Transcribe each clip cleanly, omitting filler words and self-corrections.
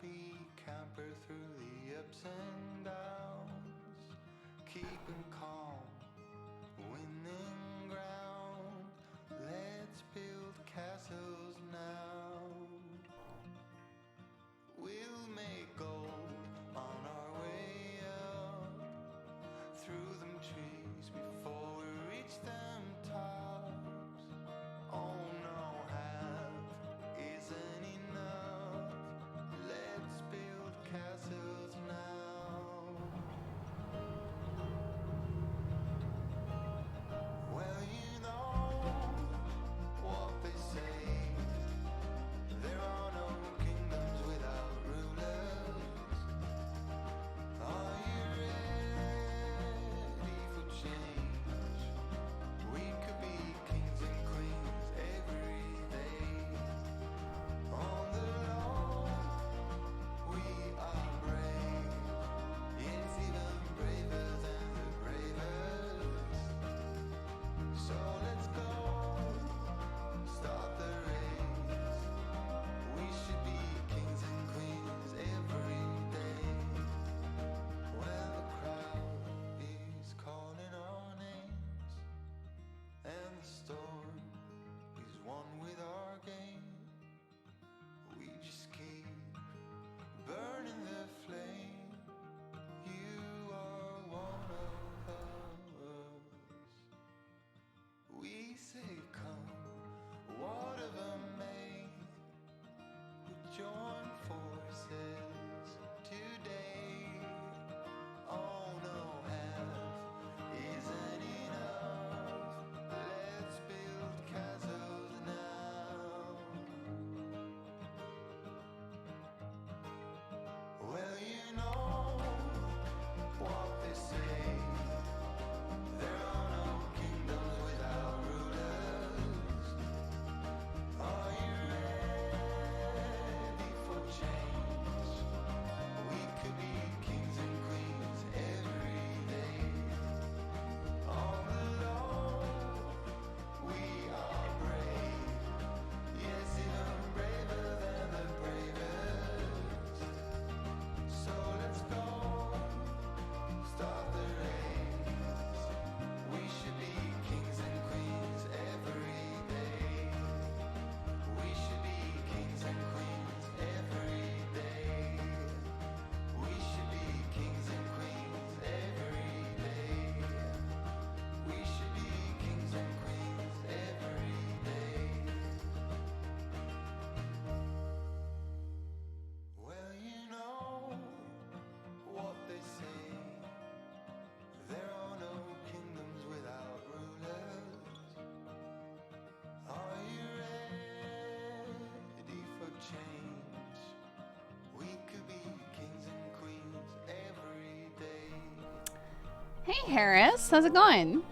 happy camper through the ups and downs, keeping calm, winning ground. Let's build castles now. We'll make gold on our way up, through them trees before we reach them tops. Oh no, half isn't enough. Let's build castles now. Well, you know what they say. There are no kingdoms without rulers. Are you ready for change? We could be kings and queens every day. On the law, we are brave. Yes, even braver than the bravest. So let's go, start the race. We should be kings and queens every day. Well, the crowd is calling our names, and the storm is one with our game. We just keep burning the flame. You are one of us. We say come, whatever may. We join forces today. Oh no, half isn't enough. Let's build castles now. Well, you know what they say. There are no kingdoms without rulers. Are you ready for change? We could be kings and queens every day. On the low, we are brave. Yes, even braver than the bravest. So let's go, start the race. We should be kings and queens every day. We should be kings and queens every day. We should be kings and queens every day. We should be kings and queens every day. Well, you know what they say. There are no kingdoms without rulers. Are you ready for change? We could be kings and queens every day. Hey Harris, how's it going?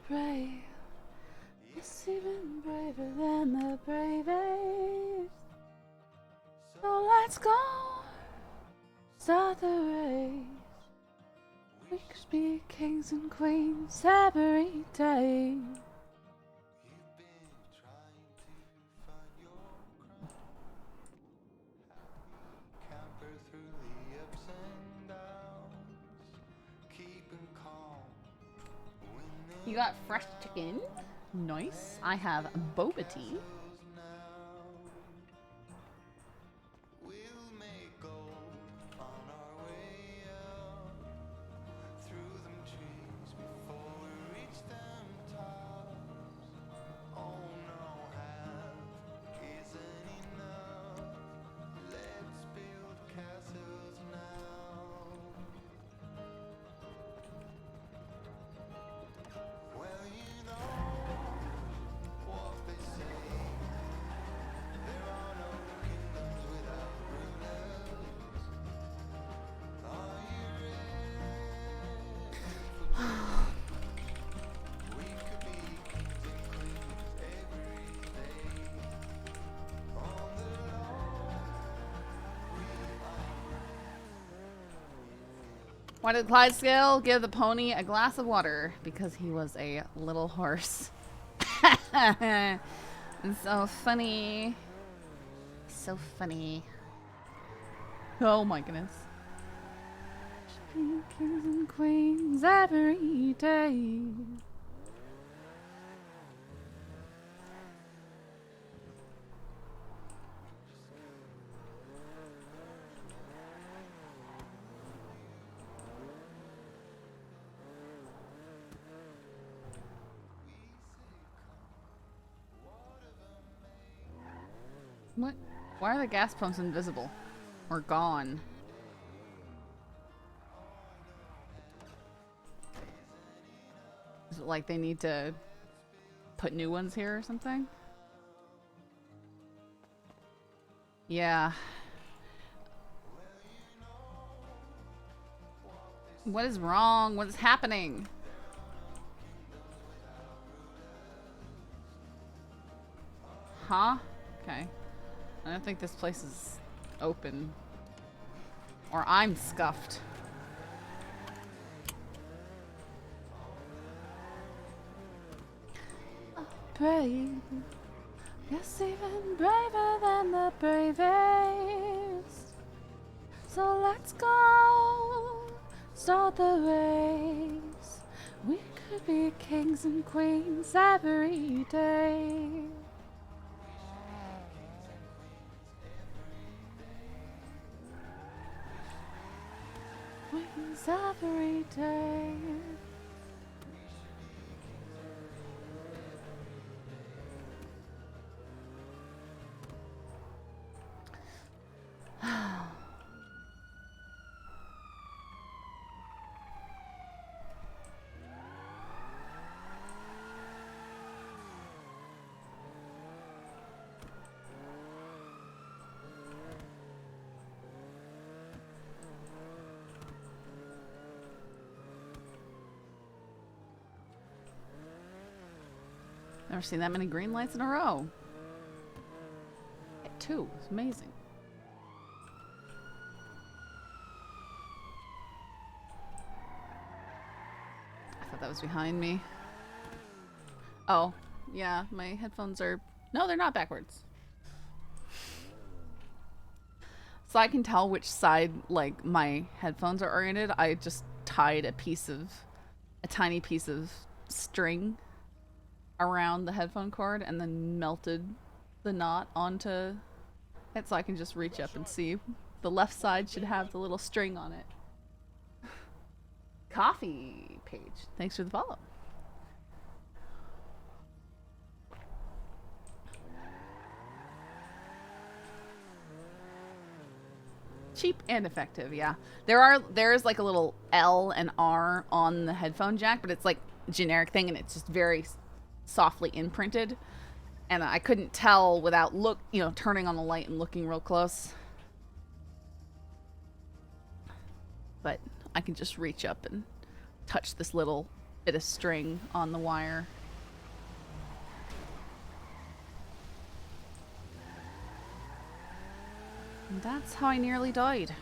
Brave, it's even braver than the bravest. So let's go, start the race. We could be kings and queens every day. You've been trying to find your camper through the ups and downs, keeping calm, winning You got fresh chicken? Nice. I have boba tea. now. We'll make gold on our way up, through them trees before we reach them tops. Oh no, half isn't enough. Let's build castles now. Well, you know what they say. There are no kingdoms without rulers. Are you ready? We could be kings and queens every day. On the law, we are. Why did Clydesdale give the pony a glass of water? Because he was a little horse. It's so funny. So funny. Oh my goodness. Kings and queens every day. What? Why are the gas pumps invisible? Or gone? Is it like they need to put new ones here or something? Yeah. What is wrong? What is happening? Huh? Okay. I don't think this place is open. Or I'm scuffed. Brave. Yes, even braver than the bravest. So let's go. Start the race. We could be kings and queens every day. Queens every day. Never seen that many green lights in a row. Hit 2. It's amazing. I thought that was behind me. Oh, yeah, my headphones are... No, they're not backwards. So I can tell which side, like, my headphones are oriented. I just tied a tiny piece of string around the headphone cord and then melted the knot onto it so I can just reach up and see. The left side should have the little string on it. Coffee page. Thanks for the follow. Cheap and effective, yeah. There's like a little L and R on the headphone jack, but it's like a generic thing and it's just very softly imprinted, and I couldn't tell without turning on the light and looking real close. But I can just reach up and touch this little bit of string on the wire. And that's how I nearly died.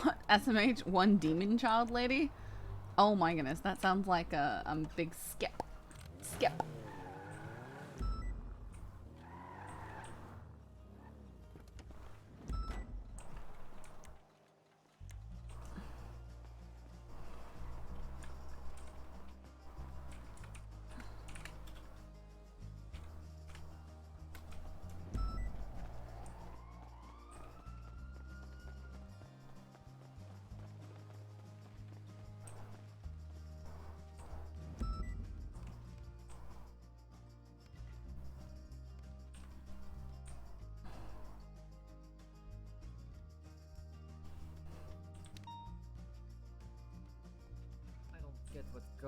What? SMH? One demon child lady? Oh my goodness, that sounds like a big skip. Skip.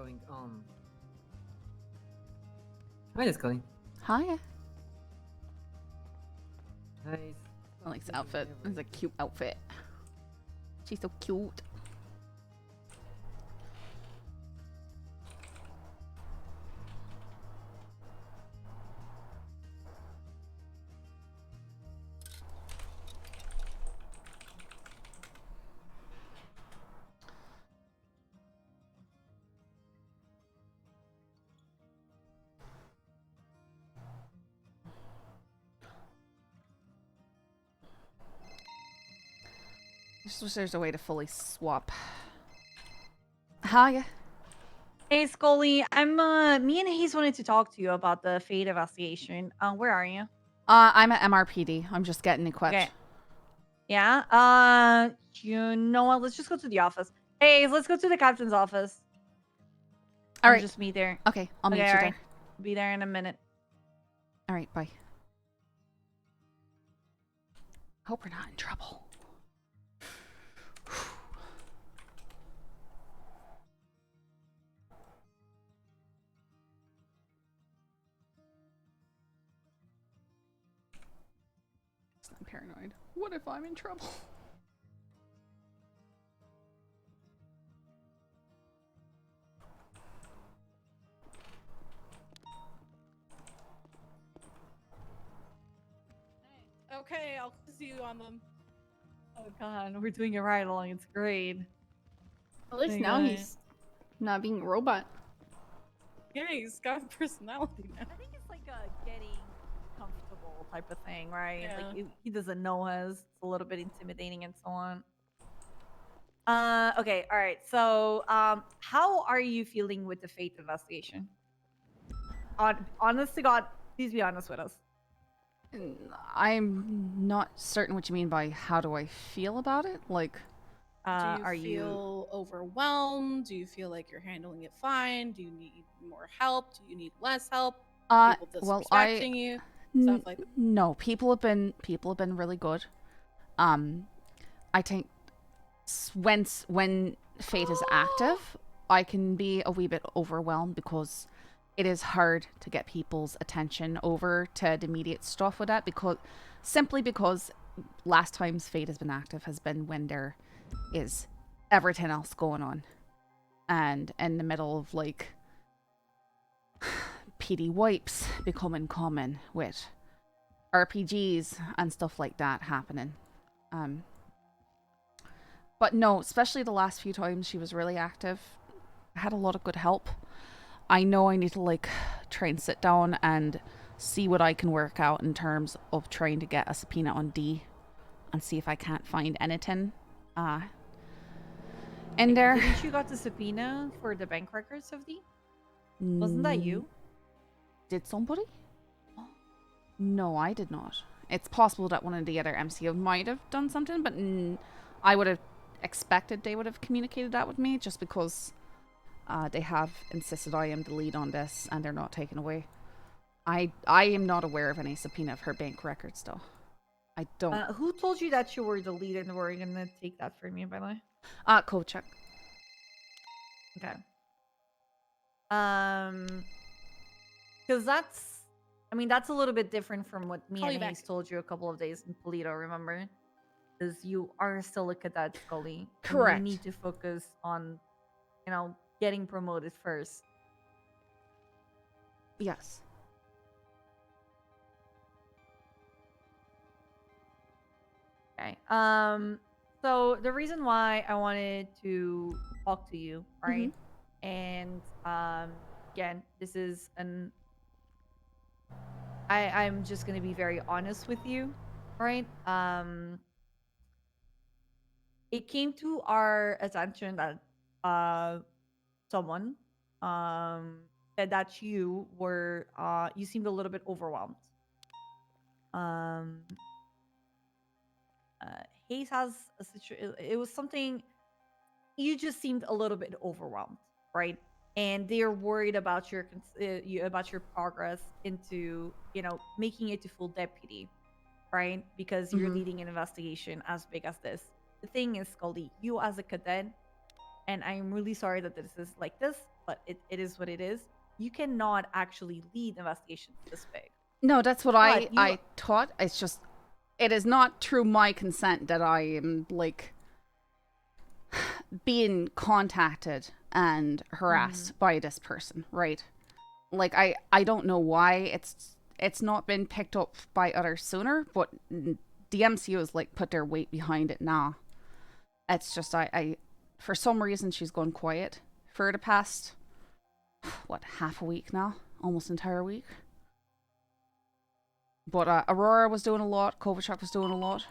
going. Hi, Scully. Hi. Nice. I like this outfit. It's a cute outfit. She's so cute. I just wish there's a way to fully swap. Hi. Hey Scully, I'm me and Hayes wanted to talk to you about the Fate investigation. Where are you? I'm at MRPD. I'm just getting equipped. Okay. Yeah. You know what? Let's just go to the office. Hayes, let's go to the captain's office. All I'll right. just meet there. Okay, I'll meet you all there. right. Be there in a minute. All right, bye. Hope we're not in trouble. I'm paranoid. What if I'm in trouble? Okay, I'll see you on them. Oh god, we're doing it right along. It's great. At least Hey, now guys. he's not being a robot. Yeah, he's got personality now. I think it's like a getting comfortable type of thing, right? Yeah. Like he doesn't know us. It's a little bit intimidating and so on. Okay, all right. So, how are you feeling with the Fate investigation? Honest to God, please be honest with us. I'm not certain what you mean by how do I feel about it. Like, Do you Are feel overwhelmed? Do you feel like you're handling it fine? Do you need more help? Do you need less help? People well, disrespecting you? Stuff like that. no, people have been really good. I think when Fate is active, I can be a wee bit overwhelmed because it is hard to get people's attention over to the immediate stuff with that simply because last times Fate has been active has been when there is everything else going on and in the middle of like PD wipes becoming common with RPGs and stuff like that happening. But no, especially the last few times she was really active. I had a lot of good help. I know I need to like try and sit down and see what I can work out in terms of trying to get a subpoena on D and see if I can't find anything in there. Didn't you got the subpoena for the bank records of D? Wasn't that you? Did somebody? No, I did not. It's possible that one of the other MCO might have done something, but I would have expected they would have communicated that with me just because they have insisted I am the lead on this and they're not taken away. I am not aware of any subpoena of her bank records though. I don't. Who told you that you were the lead and were gonna take that from you, by the way? Kochak. Okay. Because that's a little bit different from what me Call and you back. Hayes told you a couple of days in Polito, remember? Because you are still a cadet, Scully. and Correct. You need to focus on, getting promoted first. Yes. Okay. So the reason why I wanted to talk to you, right? And again, this is I'm just gonna be very honest with you, right? It came to our attention that someone said that you were you seemed a little bit overwhelmed. Hayes has a situation. It was something. You just seemed a little bit overwhelmed, right? And they're worried about your progress into making it to full deputy, right? Because you're leading an investigation as big as this. The thing is, Scully, you as a cadet, and I'm really sorry that this is like this, but it is what it is. You cannot actually lead investigations this big. No, that's what But you- I thought. It's just, it is not through my consent that I am, like, being contacted and harassed by this person, right? Like, I don't know why it's not been picked up by others sooner, but the MCU has, like, put their weight behind it now. It's just, I for some reason, she's gone quiet for the past, what, half a week now? Almost entire week. But Aurora was doing a lot. Kovacic was doing a lot.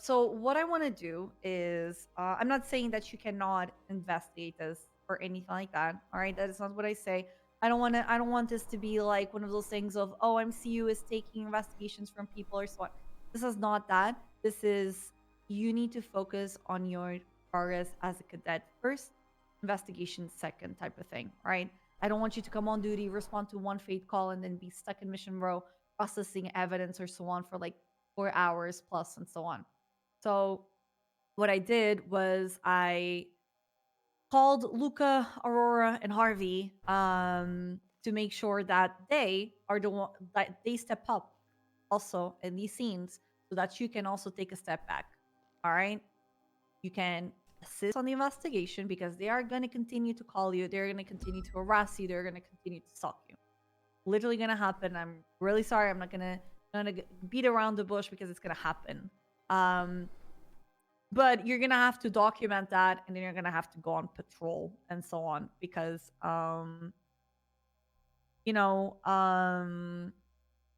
So what I want to do is, I'm not saying that you cannot investigate this or anything like that. All right, that is not what I say. I don't want this to be like one of those things of, oh, MCU is taking investigations from people or so on. This is not that. This is, you need to focus on your progress as a cadet first, investigation second type of thing. All right. I don't want you to come on duty, respond to one fate call, and then be stuck in mission row processing evidence or so on for like 4 hours plus and so on. So what I did was I called Luca, Aurora, and Harvey to make sure that they are the one that they step up also in these scenes so that you can also take a step back. All right. You can assist on the investigation because they are going to continue to call you. They're going to continue to harass you. They're going to continue to stalk you. Literally going to happen. I'm really sorry. I'm not going to beat around the bush because it's going to happen. But you're going to have to document that, and then you're going to have to go on patrol and so on because,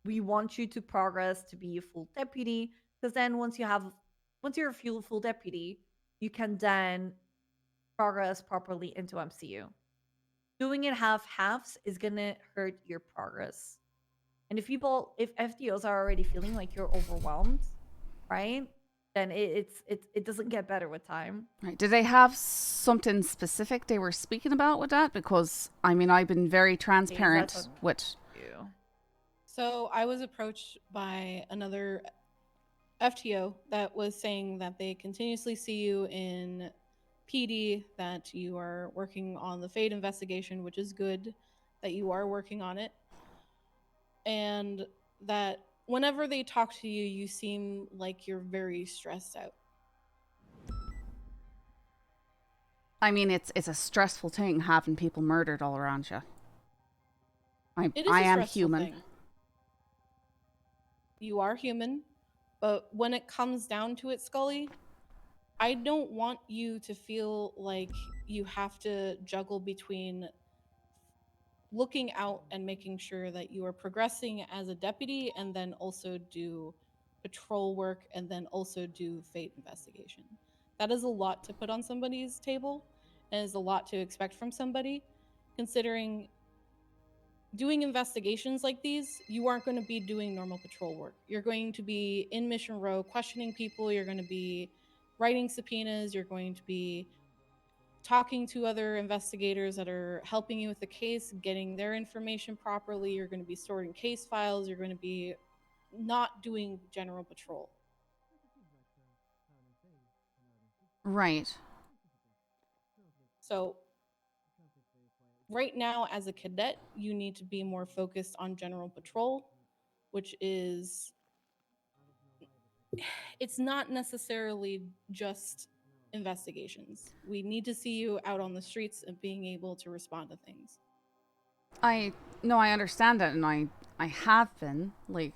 we want you to progress to be a full deputy because then once you're a full deputy, you can then progress properly into MCU. Doing it halves is gonna hurt your progress. And if FDOs are already feeling like you're overwhelmed, right? Then it doesn't get better with time. Right. Did they have something specific they were speaking about with that? Because, I mean, I've been very transparent with You. So I was approached by another FTO that was saying that they continuously see you in PD, that you are working on the Fate investigation, which is good, that you are working on it, and that whenever they talk to you, you seem like you're very stressed out. I mean, it's a stressful thing having people murdered all around you. It is I a am stressful human. thing. You are human, but when it comes down to it, Scully, I don't want you to feel like you have to juggle between looking out and making sure that you are progressing as a deputy and then also do patrol work and then also do Fate investigation. That is a lot to put on somebody's table and is a lot to expect from somebody, considering doing investigations like these, you aren't going to be doing normal patrol work. You're going to be in mission row questioning people, you're going to be writing subpoenas, you're going to be talking to other investigators that are helping you with the case, getting their information properly, you're going to be sorting case files, you're going to be not doing general patrol. Right. So right now, as a cadet, you need to be more focused on general patrol, which is, it's not necessarily just investigations. We need to see you out on the streets and being able to respond to things. I understand that, and I have been, like,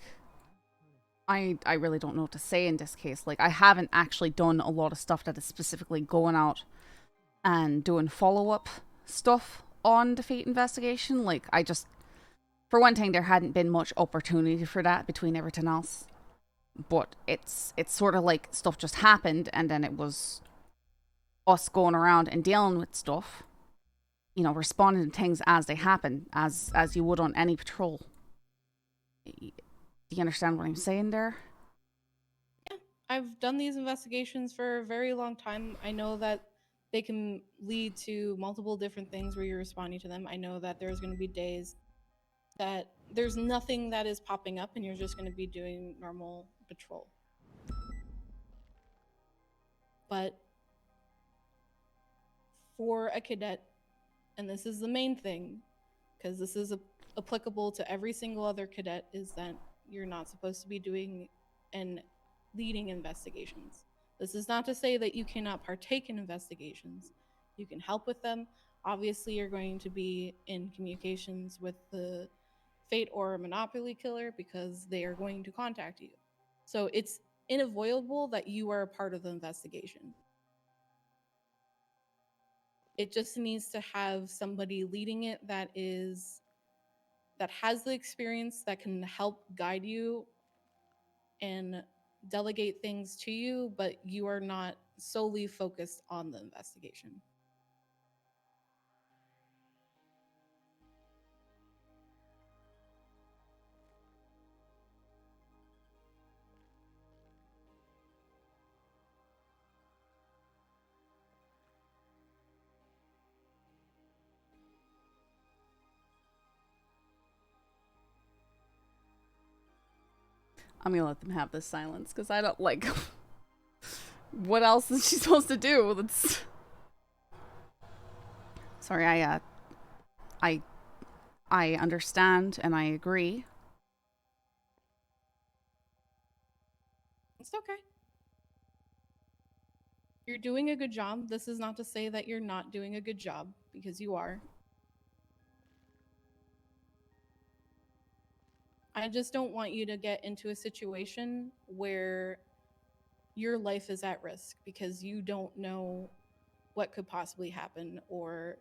I really don't know what to say in this case. Like, I haven't actually done a lot of stuff that is specifically going out and doing follow-up stuff on the Fate investigation. Like, I just, for one thing, there hadn't been much opportunity for that between everything else. But it's sort of like stuff just happened, and then it was us going around and dealing with stuff, you know, responding to things as they happen, as you would on any patrol. Do you understand what I'm saying there? Yeah, I've done these investigations for a very long time. I know that they can lead to multiple different things where you're responding to them. I know that there's going to be days that there's nothing that is popping up and you're just going to be doing normal patrol. But for a cadet, and this is the main thing, because this is applicable to every single other cadet, is that you're not supposed to be doing and leading investigations. This is not to say that you cannot partake in investigations. You can help with them. Obviously, you're going to be in communications with the Fate or Monopoly killer because they are going to contact you. So it's unavoidable that you are a part of the investigation. It just needs to have somebody leading it that has the experience, that can help guide you and delegate things to you, but you are not solely focused on the investigation. I'm gonna let them have this silence because I don't like. What else is she supposed to do? That's. Sorry, I understand and I agree. It's okay. You're doing a good job. This is not to say that you're not doing a good job, because you are. I just don't want you to get into a situation where your life is at risk because you don't know what could possibly happen, or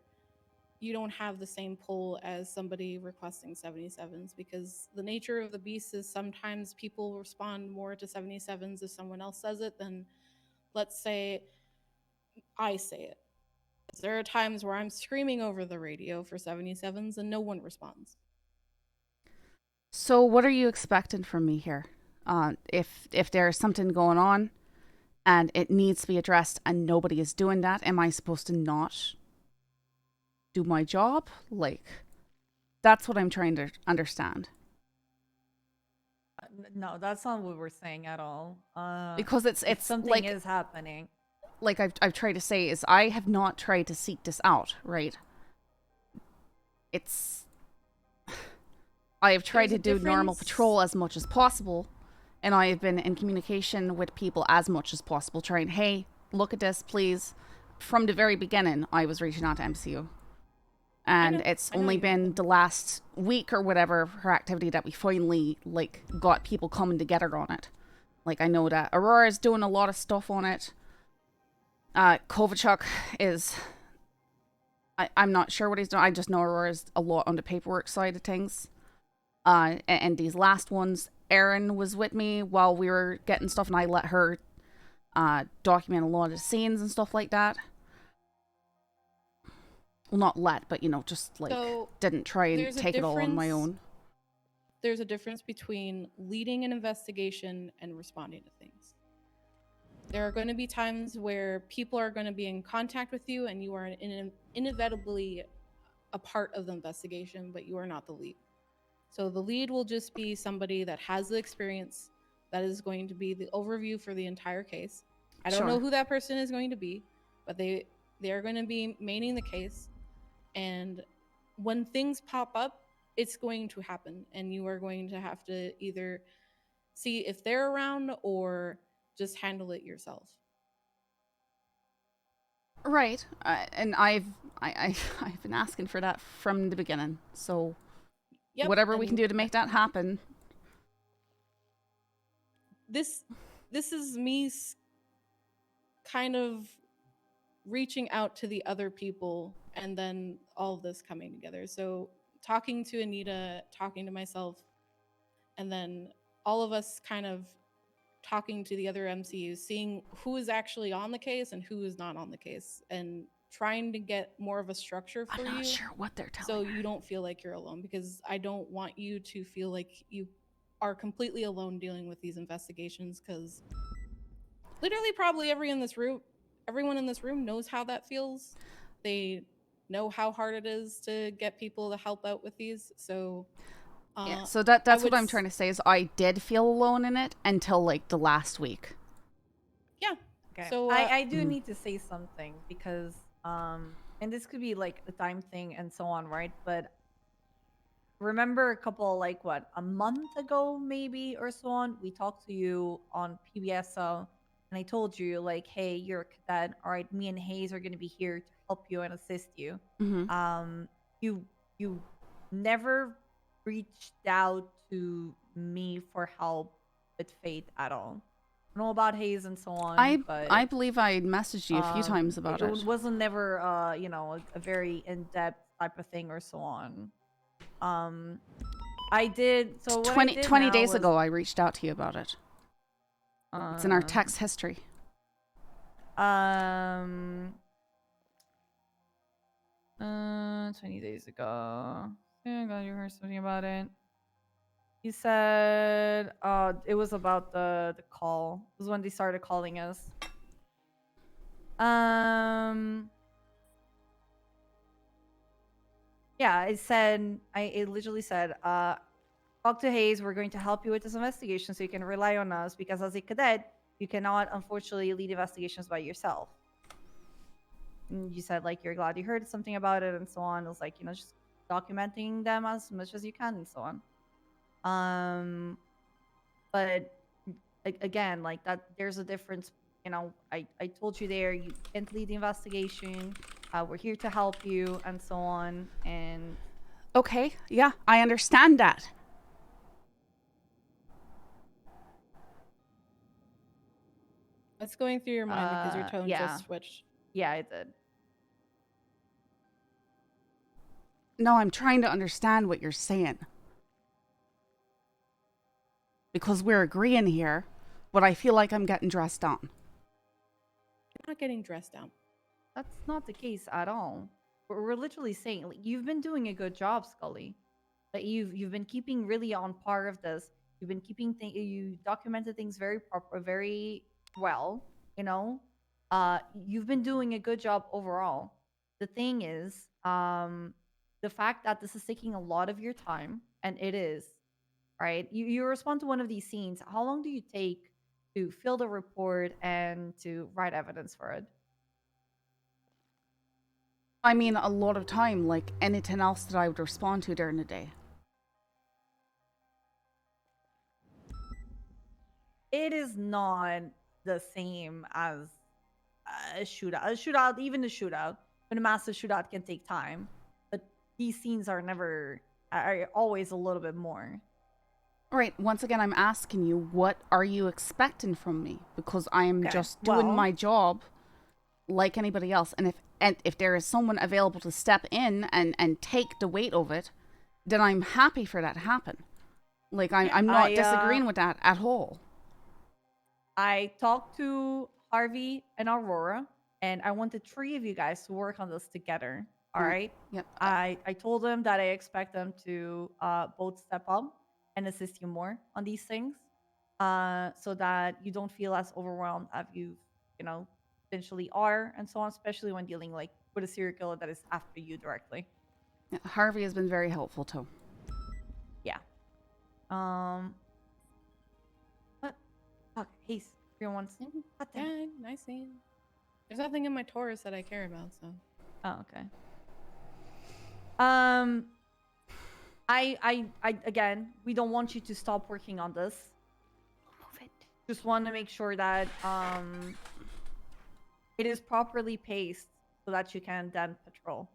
you don't have the same pull as somebody requesting 77s, because the nature of the beast is sometimes people respond more to 77s if someone else says it than, let's say, I say it. There are times where I'm screaming over the radio for 77s and no one responds. So what are you expecting from me here? If there's something going on and it needs to be addressed and nobody is doing that, am I supposed to not do my job? Like, that's what I'm trying to understand. No, that's not what we're saying at all. Because it's something like, is happening. like I've tried to say is I have not tried to seek this out, right? It's I have tried to do normal patrol as much as possible, and I have been in communication with people as much as possible, trying, hey, look at this, please. From the very beginning, I was reaching out to MCU. And it's only been the last week or whatever her activity that we finally, like, got people coming together on it. Like, I know that Aurora's doing a lot of stuff on it. Kovacic is... I'm not sure what he's doing. I just know Aurora's a lot on the paperwork side of things. And these last ones, Erin was with me while we were getting stuff, and I let her document a lot of the scenes and stuff like that. Well, not let, but, you know, just, like, didn't try and take it all on my own. There's a difference between leading an investigation and responding to things. There are going to be times where people are going to be in contact with you and you are inevitably a part of the investigation, but you are not the lead. So the lead will just be somebody that has the experience, that is going to be the overview for the entire case. I don't know who that person is going to be, but they are going to be maining the case. And when things pop up, it's going to happen, and you are going to have to either see if they're around or just handle it yourself. Right, and I've been asking for that from the beginning. So whatever we can do to make that happen. This is me kind of reaching out to the other people, and then all of this coming together. So talking to Anita, talking to myself, and then all of us kind of talking to the other MCUs, seeing who is actually on the case and who is not on the case, and trying to get more of a structure for you. I'm not sure what they're telling so you don't feel like you're alone, because I don't want you to feel like you are completely alone dealing with these investigations, because literally probably everyone in this room knows how that feels. They know how hard it is to get people to help out with these. So yeah, so that's what I'm trying to say is I did feel alone in it until like the last week. Yeah. Okay. So I do need to say something, because and this could be like a time thing and so on, right? But remember a couple, like what, a month ago maybe or so on, we talked to you on PBSO, and I told you like, hey, you're a cadet. All right, me and Hayes are going to be here to help you and assist you. Mm-hmm. You never reached out to me for help with Faith at all. I know about Hayes and so on, but I believe I messaged you a few times about it. it wasn't never you know, a very in-depth type of thing or so on. I did, so what I did 20 now days was, ago, I reached out to you about it. It's in our text history. 20 days ago. Yeah, I'm glad you heard something about it. You said it was about the call. It was when they started calling us. Yeah, it literally said, talk to Hayes, we're going to help you with this investigation so you can rely on us, because as a cadet, you cannot unfortunately lead investigations by yourself. And you said like you're glad you heard something about it and so on. It was like, you know, just documenting them as much as you can and so on. But again, like that, there's a difference. You know, I told you there, you can't lead the investigation. We're here to help you and so on. And Okay, yeah, I understand that. What's going through your mind because your tone yeah. just switched? Yeah, I did. No, I'm trying to understand what you're saying. Because we're agreeing here, but I feel like I'm getting dressed down. You're not getting dressed down. That's not the case at all. We're literally saying, like, you've been doing a good job, Scully. That you've been keeping really on par of this. You've been keeping you documented things very proper, very well. You know, you've been doing a good job overall. The thing is, the fact that this is taking a lot of your time, and it is, right? You respond to one of these scenes. How long do you take to fill the report and to write evidence for it? I mean, a lot of time, like anything else that I would respond to during the day. It is not the same as a shootout. A shootout, even a shootout, when a massive shootout can take time, but these scenes are always a little bit more. All right, once again, I'm asking you, what are you expecting from me? Because I am Okay, just doing well- my job like anybody else. And if there is someone available to step in and take the weight of it, then I'm happy for that to happen. Like, I'm not disagreeing with that at all. I talked to Harvey and Aurora, and I want the three of you guys to work on this together. All right. Yep. I told them that I expect them to both step up and assist you more on these things, so that you don't feel as overwhelmed as you potentially are, and so on. Especially when dealing like with a serial killer that is after you directly. Yeah, Harvey has been very helpful too. Yeah. What? Okay, Hayes, everyone. Yeah, I see. There's nothing in my Taurus that I care about, so. Oh, okay. I again, we don't want you to stop working on this. Move it. Just want to make sure that it is properly paced so that you can then patrol.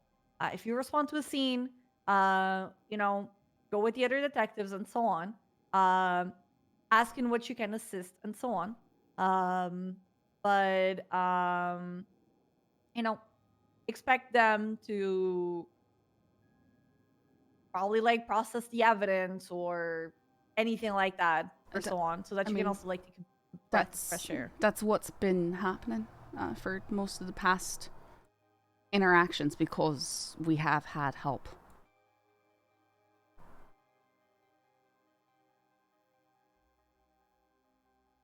If you respond to a scene, go with the other detectives and so on. Asking what you can assist and so on. But expect them to probably like process the evidence or anything like that or so on, so that you can also like take a breath of fresh air. That's what's been happening for most of the past interactions, because we have had help.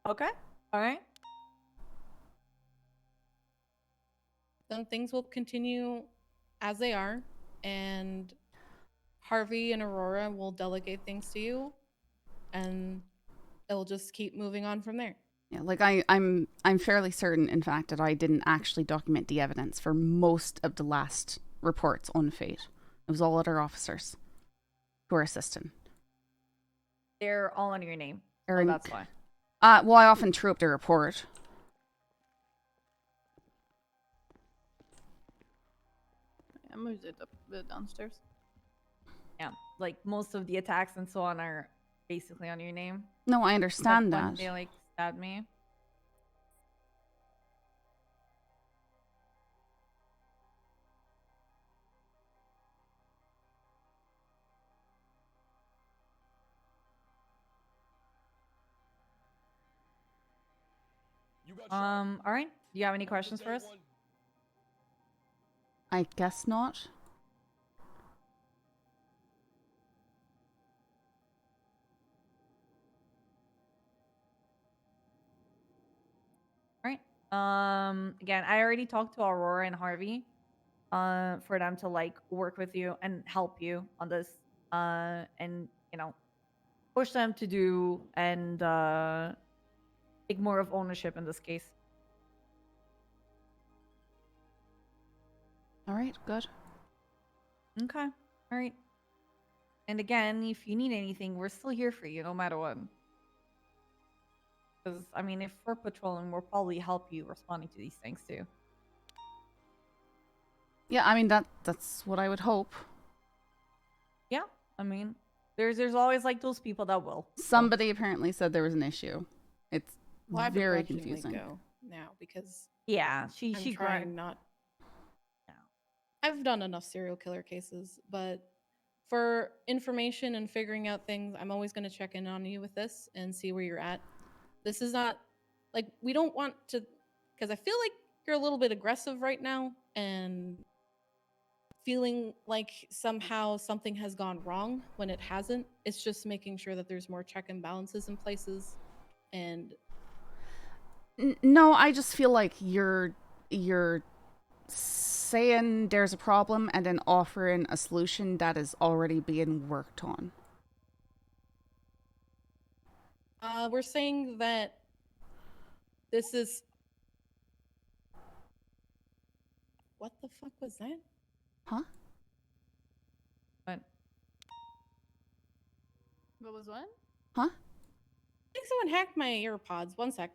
Okay. All right. Then things will continue as they are, and Harvey and Aurora will delegate things to you, and it'll just keep moving on from there. Yeah, like I'm fairly certain, in fact, that I didn't actually document the evidence for most of the last reports on Fate. It was all other officers who were assisting. They're all under your name. So Erin- that's why. Well, I often threw up the report. I moved it up downstairs. Yeah. Like most of the attacks and so on are basically on your name. No, I Except understand when that. they like stabbed me. All right. Do you have any questions for us? I guess not. All right. Again, I already talked to Aurora and Harvey, for them to like work with you and help you on this, and push them to do and take more of ownership in this case. All right, good. Okay. All right. And again, if you need anything, we're still here for you, no matter what. Because I mean, if we're patrolling, we'll probably help you responding to these things too. Yeah, I mean that's what I would hope. Yeah. I mean, there's always like those people that will. so. Somebody apparently said there was an issue. It's Well, I very begrudgingly confusing. go now because Yeah, she I'm grind. trying not. Yeah. I've done enough serial killer cases, but for information and figuring out things, I'm always going to check in on you with this and see where you're at. This is not like we don't want to, because I feel like you're a little bit aggressive right now and feeling like somehow something has gone wrong when it hasn't. It's just making sure that there's more check and balances in places. And No, I just feel like you're saying there's a problem and then offering a solution that is already being worked on. we're saying that this is. What the fuck was that? Huh? But What was what? Huh? I think someone hacked my AirPods. One sec.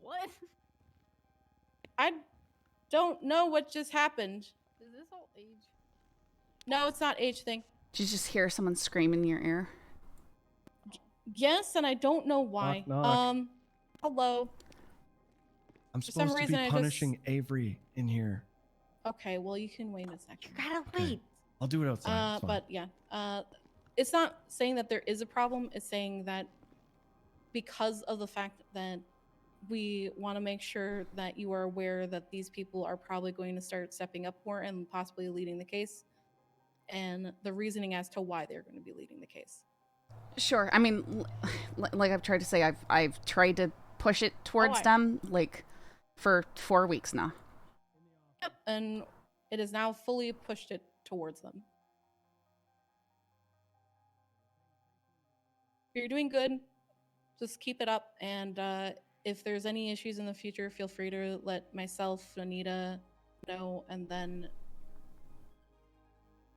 What? I don't know what just happened. Is this all age? No, it's not age thing. Did you just hear someone scream in your ear? Yes, and I don't know why. Knock, knock. Hello. I'm For some supposed to reason, be I punishing Avery in here. Okay, well you can wait a you second. gotta Okay. wait. I'll do it outside. it's fine. But yeah, it's not saying that there is a problem. It's saying that because of the fact that we want to make sure that you are aware that these people are probably going to start stepping up more and possibly leading the case, and the reasoning as to why they're going to be leading the case. Sure. I mean, like I've tried to say, I've tried to push it towards I- them like for 4 weeks now. Yep, and it has now fully pushed it towards them. You're doing good. Just keep it up, and if there's any issues in the future, feel free to let myself, Anita, know, and then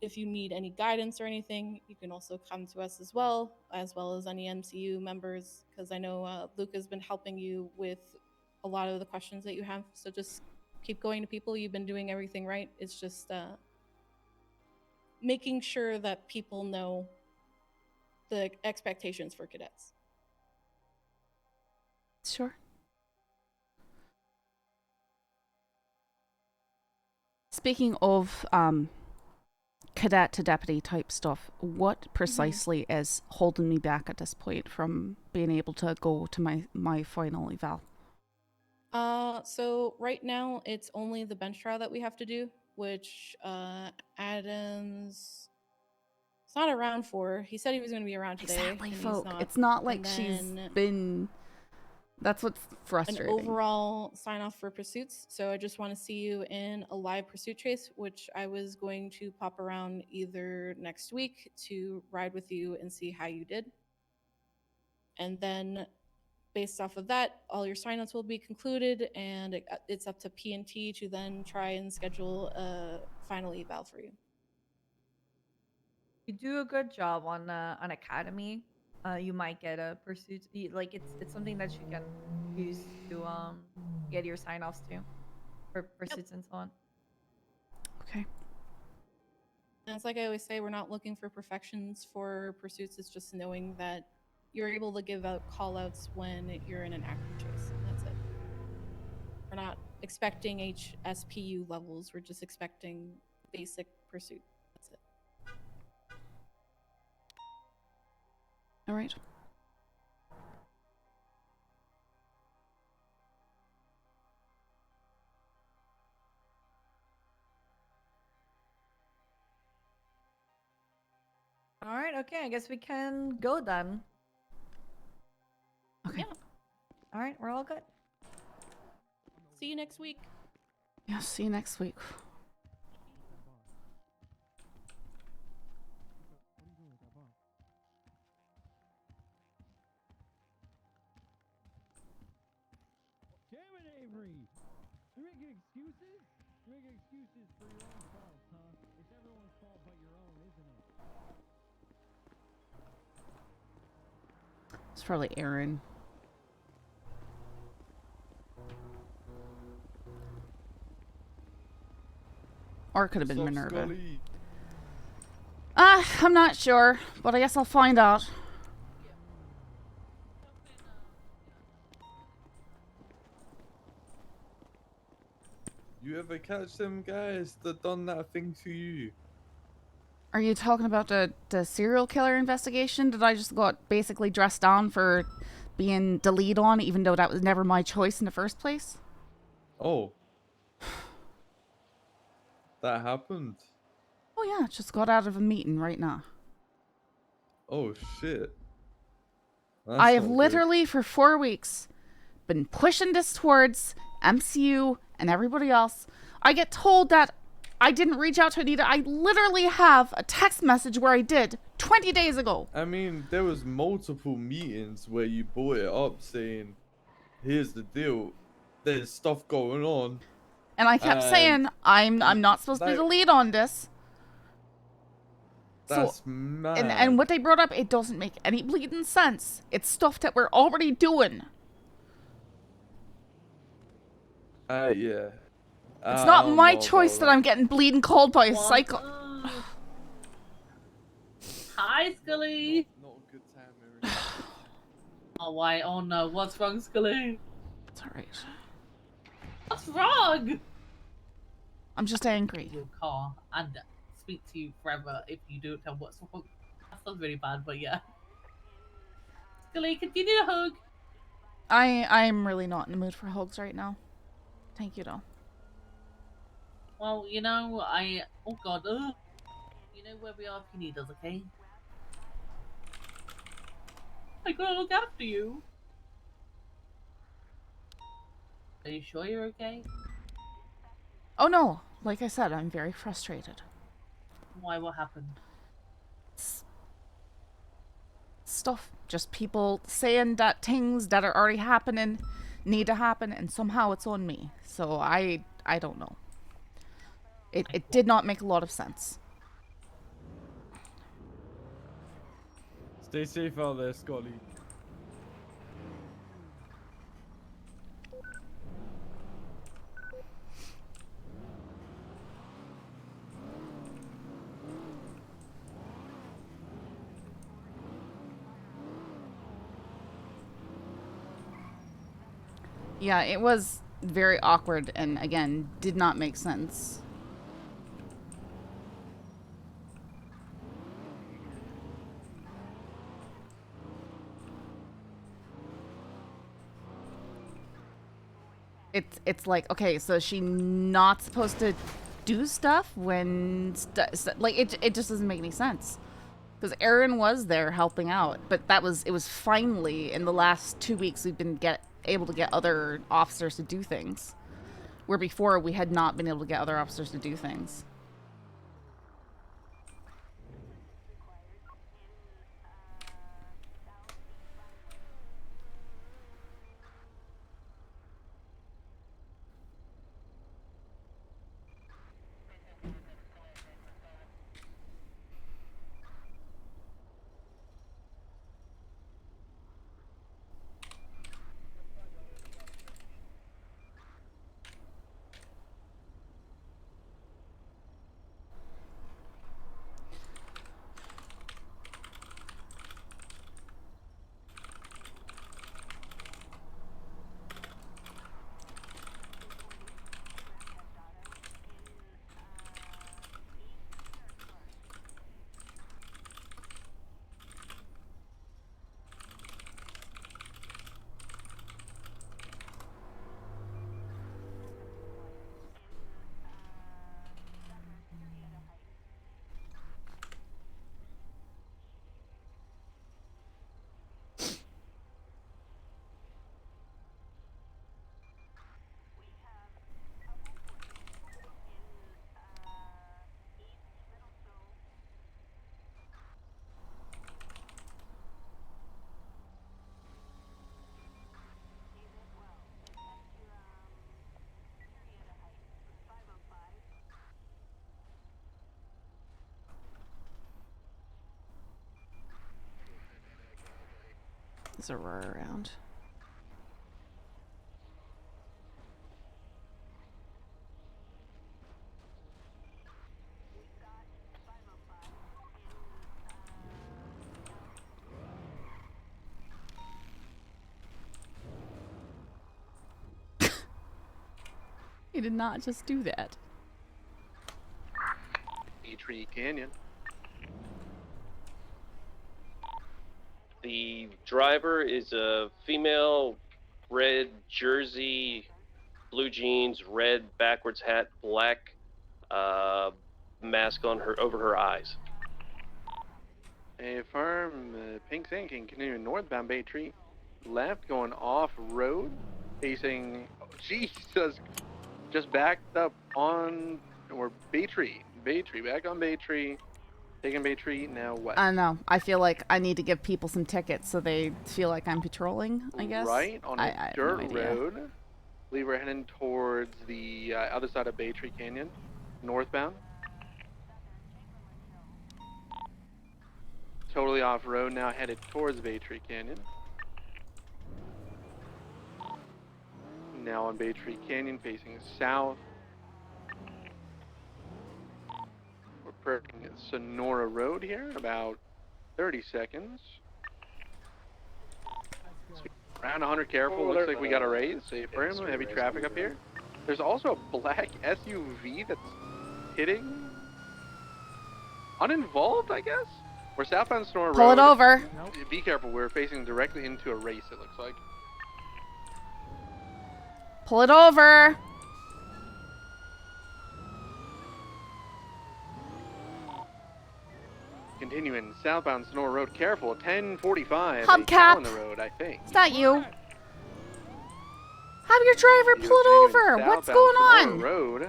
if you need any guidance or anything, you can also come to us as well as any MCU members, because I know Luke has been helping you with a lot of the questions that you have. So just keep going to people. You've been doing everything right. It's just making sure that people know the expectations for cadets. Sure. Speaking of cadet to deputy type stuff, what precisely is holding me back at this point from being able to go to my final eval? So right now it's only the bench trial that we have to do, which Adams is not around for. He said he was going to be around today. Exactly, and he's folk. not. It's not like And she's then been. That's what's an frustrating. overall sign off for pursuits. So I just want to see you in a live pursuit chase, which I was going to pop around either next week to ride with you and see how you did. And then based off of that, all your signups will be concluded, and it's up to P&T to then try and schedule a final eval for you. You do a good job on Academy. You might get a pursuit. Like it's something that you can use to get your sign offs to for pursuits and so on. Okay. And it's like I always say, we're not looking for perfections for pursuits. It's just knowing that you're able to give out call outs when you're in an active chase. And that's it. We're not expecting HSPU levels. We're just expecting basic pursuit. That's it. All right. All right. Okay. I guess we can go then. Okay. Yeah. All right. We're all good. See you next week. Yeah, see you next week. Damn it, Avery! You're making excuses? You're making excuses for your own fault, huh? It's everyone's fault but your own, isn't it? It's probably Aaron. Or it could have been Minerva. Scully? I'm not sure, but I guess I'll find out. You ever catch them guys that done that thing to you? Are you talking about the serial killer investigation? Did I just got basically dressed down for being the lead on, even though that was never my choice in the first place? Oh. That happened? Oh yeah, just got out of a meeting right now. Oh shit. That's I have not good. literally for 4 weeks been pushing this towards MCU and everybody else. I get told that I didn't reach out to Anita. I literally have a text message where I did 20 days ago. I mean, there was multiple meetings where you brought it up saying, here's the deal, there's stuff going on. And I kept saying, I'm not supposed to be the lead on this. That's So, mad. and what they brought up, it doesn't make any bleeding sense. It's stuff that we're already doing. Yeah. It's I not don't my know choice about that I'm getting bleeding called by a cycle. Hi, Scully. Not a good time, Mary. Oh, why? Oh no, what's wrong, Scully? It's alright. What's wrong? I'm just angry. Your car and speak to you forever if you don't tell what's wrong. That sounds really bad, but yeah. Scully, continue to hug. I'm really not in the mood for hugs right now. Thank you, though. Well, you know, oh god, you know where we are if you need us, okay? I gotta look after you. Are you sure you're okay? Oh no, like I said, I'm very frustrated. Why? What happened? Stuff. Just people saying that things that are already happening need to happen, and somehow it's on me. So I don't know. It did not make a lot of sense. Stay safe out there, Scully. Yeah, it was very awkward and, again, did not make sense. It's like, okay, so is she not supposed to do stuff when like it just doesn't make any sense. Because Erin was there helping out, but it was finally in the last 2 weeks we've been able to get other officers to do things, where before we had not been able to get other officers to do things. There's Aurora around. He did not just do that. Tree Canyon. The driver is a female, red jersey, blue jeans, red backwards hat, black mask on her over her eyes. A firm pink thinking continuing northbound Bay Tree, left going off road, facing. Oh, Jesus, just backed up on or Bay Tree. Bay Tree, back on Bay Tree, taking Bay Tree, now what? I don't know. I feel like I need to give people some tickets so they feel like I'm patrolling, I guess. Right, on I a have dirt no idea. road. I believe we're heading towards the other side of Bay Tree Canyon, northbound. Totally off-road now, headed towards Bay Tree Canyon. Now on Bay Tree Canyon, facing south. We're approaching Sonora Road here in about 30 seconds. Around 100, careful. Looks like we got a raise. Safe for him. Heavy traffic up here. There's also a black SUV that's hitting. Uninvolved, I guess? We're southbound Sonora Road. Pull it over. Be careful. We're facing directly into a race, it looks like. Pull it over. Continuing southbound Sonora Road. Careful. 1045. Hubcap. On the road, I think. Is that you? Have your driver pull it over. What's going on? Road.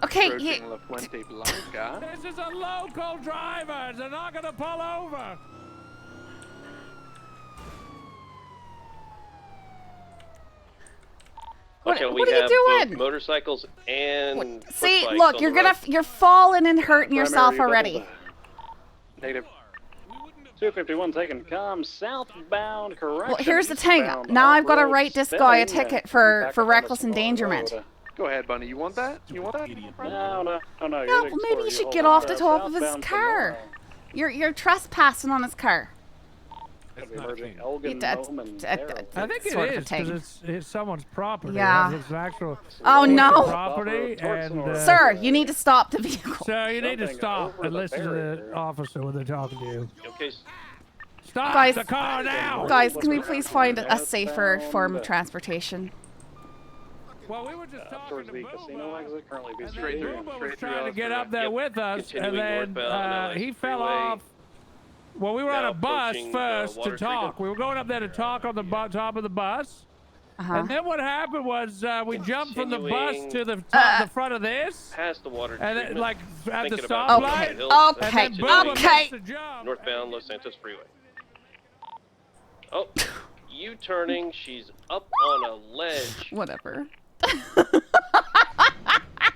Okay, La Fuente Blanca. This is a local driver. They're not gonna pull over. What Okay, are we you have doing? both motorcycles and See, foot look, bikes you're on the gonna, road. you're falling and hurting yourself already. Negative. 251 taking com southbound, correction. Well, here's the thing. eastbound, Now I've got to off-road, write this guy a spinning, ticket back for up on reckless the Sonora endangerment. Road. Go ahead, Bunny. You want that? You want that? No. Yeah, well, maybe you should get off the top of his car. You're trespassing on his car. Elgin, I Home, and I think it sort of a is thing. because it's someone's property. Yeah. It's an actual Oh, no. property. And, Sir, you need to stop the vehicle. so you need to Something stop over and the listen to the barrier. officer when they're talking to you. Okay, Stop Guys- the car now! Guys, can we please find a safer form of transportation? Well, we were just talking towards to the Booba, casino exit, currently be and straight then through, Booba was straight through trying to us, get right? up there Yep, with us, and continuing then northbound, he LA fell freeway. off. Well, we were on Now a bus approaching, first to water talk. treatment. We were going up there to talk on the top of the bus. Uh-huh. And then what happened was we jumped from the bus Continuing, to the front of this, past the water and then, treatment, like at the thinking about stoplight. Beverly Hills, Okay, And then Booba okay. missed the jump. northbound Los Santos Freeway. Oh, U-turning. She's up on a ledge. Whatever.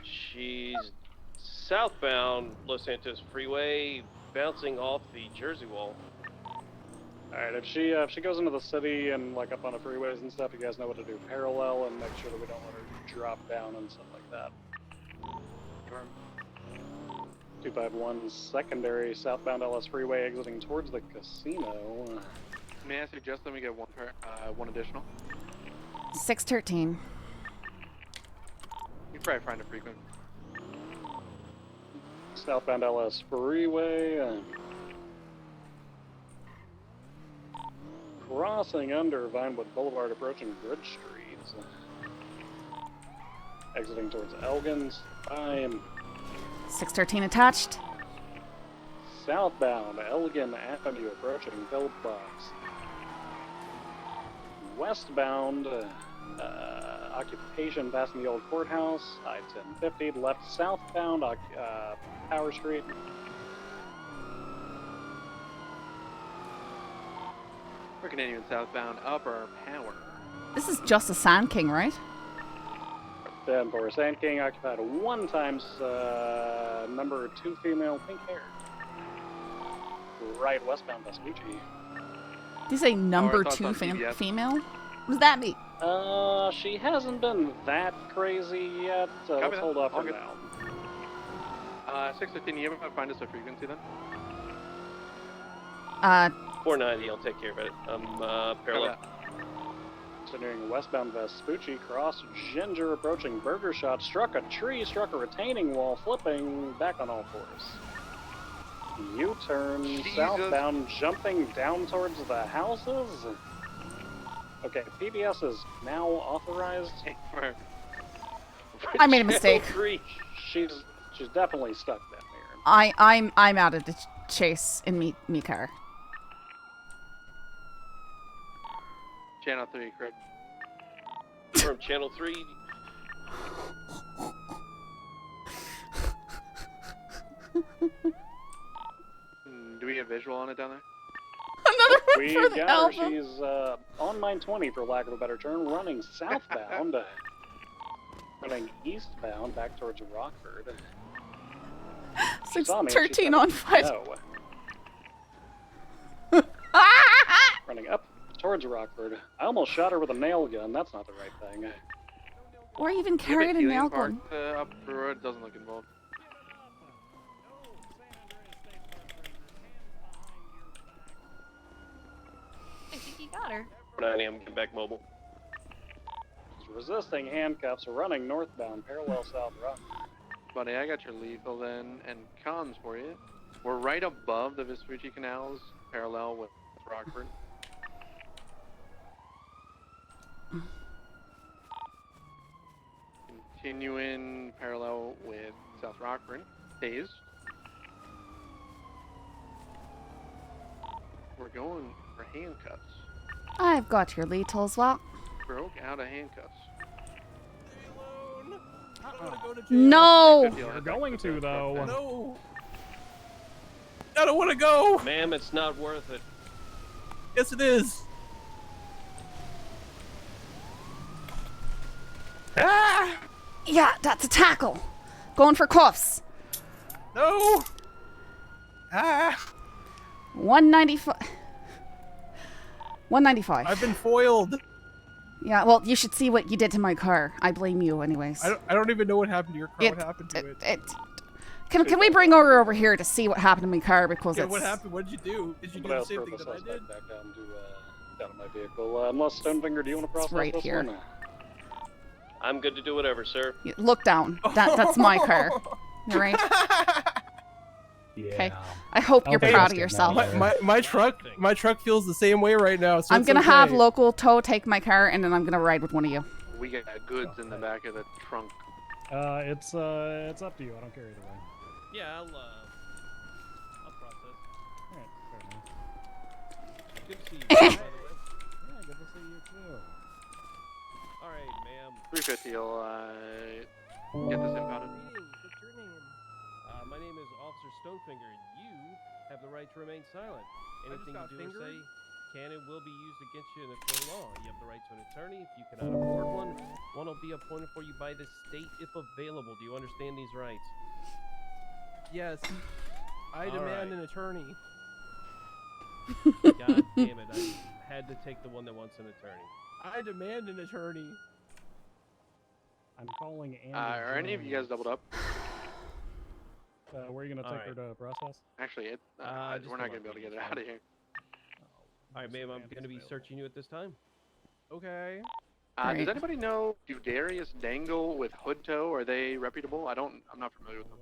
She's southbound Los Santos Freeway, bouncing off the Jersey wall. Alright, if she goes into the city and like up on the freeways and stuff, you guys know what to do. Parallel and make sure that we don't let her drop down and stuff like that. 251 secondary southbound LS freeway exiting towards the casino. May I suggest let me get one additional? 613. You probably find a frequent. Southbound LS freeway. Crossing under Vinewood Boulevard, approaching Bridge Street. Exiting towards Elgin's. I'm 613 attached. southbound Elgin Avenue, approaching Pillbox. Westbound occupation passing the old courthouse. I-1050 left southbound Power Street. We're continuing southbound Upper Power. This is just a Sand King, right? Then for Sand King, occupied 1 times number 2 female, pink hair. right westbound Vespucci. Did you say number thoughts 2 on CBS? female? What does that mean? She hasn't been that crazy yet, so Copy let's that. hold off All for good. now. 615, you ever find us a frequency then? 490, I'll take care of it. Parallel. Continuing westbound Vespucci, cross Ginger, approaching Burger Shot, struck a tree, struck a retaining wall, flipping back on all fours. U-turn, Jesus. southbound, jumping down towards the houses. Okay, PBS is now authorized. I made a mistake. She's definitely stuck down here. I'm out of the chase in me car. Channel 3, correct. From Channel 3. Do we have visual on it down there? Another one We for the got album. her. She's on line 20, for lack of a better term, running southbound. Running eastbound back towards Rockford. She saw me, she 613 said, on 5. No. Running up towards Rockford. I almost shot her with a nail gun. That's not the right thing. Or even carried a nail gun. Up the road doesn't look involved. I think you got her. 490, I'm getting back mobile. She's resisting handcuffs, running northbound, parallel south Rockford. Buddy, I got your lethal then, and cons for you. We're right above the Vespucci Canals, parallel with Rockford. Continuing parallel with South Rockford. Days. We're going for handcuffs. I've got your lethal as well. Broke out of handcuffs. No! You're going to, though. No. I don't want to go. Ma'am, it's not worth it. Yes, it is. Ah! Yeah, that's a tackle. Going for cuffs. No. Ah! 195. 195. I've been foiled. Yeah, well, you should see what you did to my car. I blame you, anyways. I don't even know what happened to your car. What happened to it? Can we bring her over here to see what happened to my car because Yeah, it's... what happened? What did you do? Did you do the same thing that I did? Back down to my vehicle. Unless Stonefinger, do you want to process right this here. one? I'm good to do whatever, sir. Look down. That's my car. All right? Okay. I hope you're proud of yourself. My truck feels the same way right now. So I'm it's gonna okay. have local tow take my car, and then I'm gonna ride with one of you. We got goods in the back of the trunk. It's up to you. I don't care either way. Yeah, I'll process. Alright, fair enough. Good to see you, by the way. Yeah, good to see you too. Alright, ma'am. 350 will get this impounded. My name is Officer Stonefinger, and you have the right to remain silent. Anything you do or say can and will be used against you in a court of law. You have the right to an attorney. If you cannot afford one will be appointed for you by the state if available. Do you understand these rights? Yes. I demand an attorney. God damn it, I had to take the one that wants an attorney. I demand an attorney. I'm calling Andy. Are any of you guys doubled up? Where are you going to take her to process? Actually, we're not going to be able to get it out of here. Alright, ma'am, I'm going to be searching you at this time. Okay. Does anybody know Darius Dangle with Hood Toe? Are they reputable? I'm not familiar with them.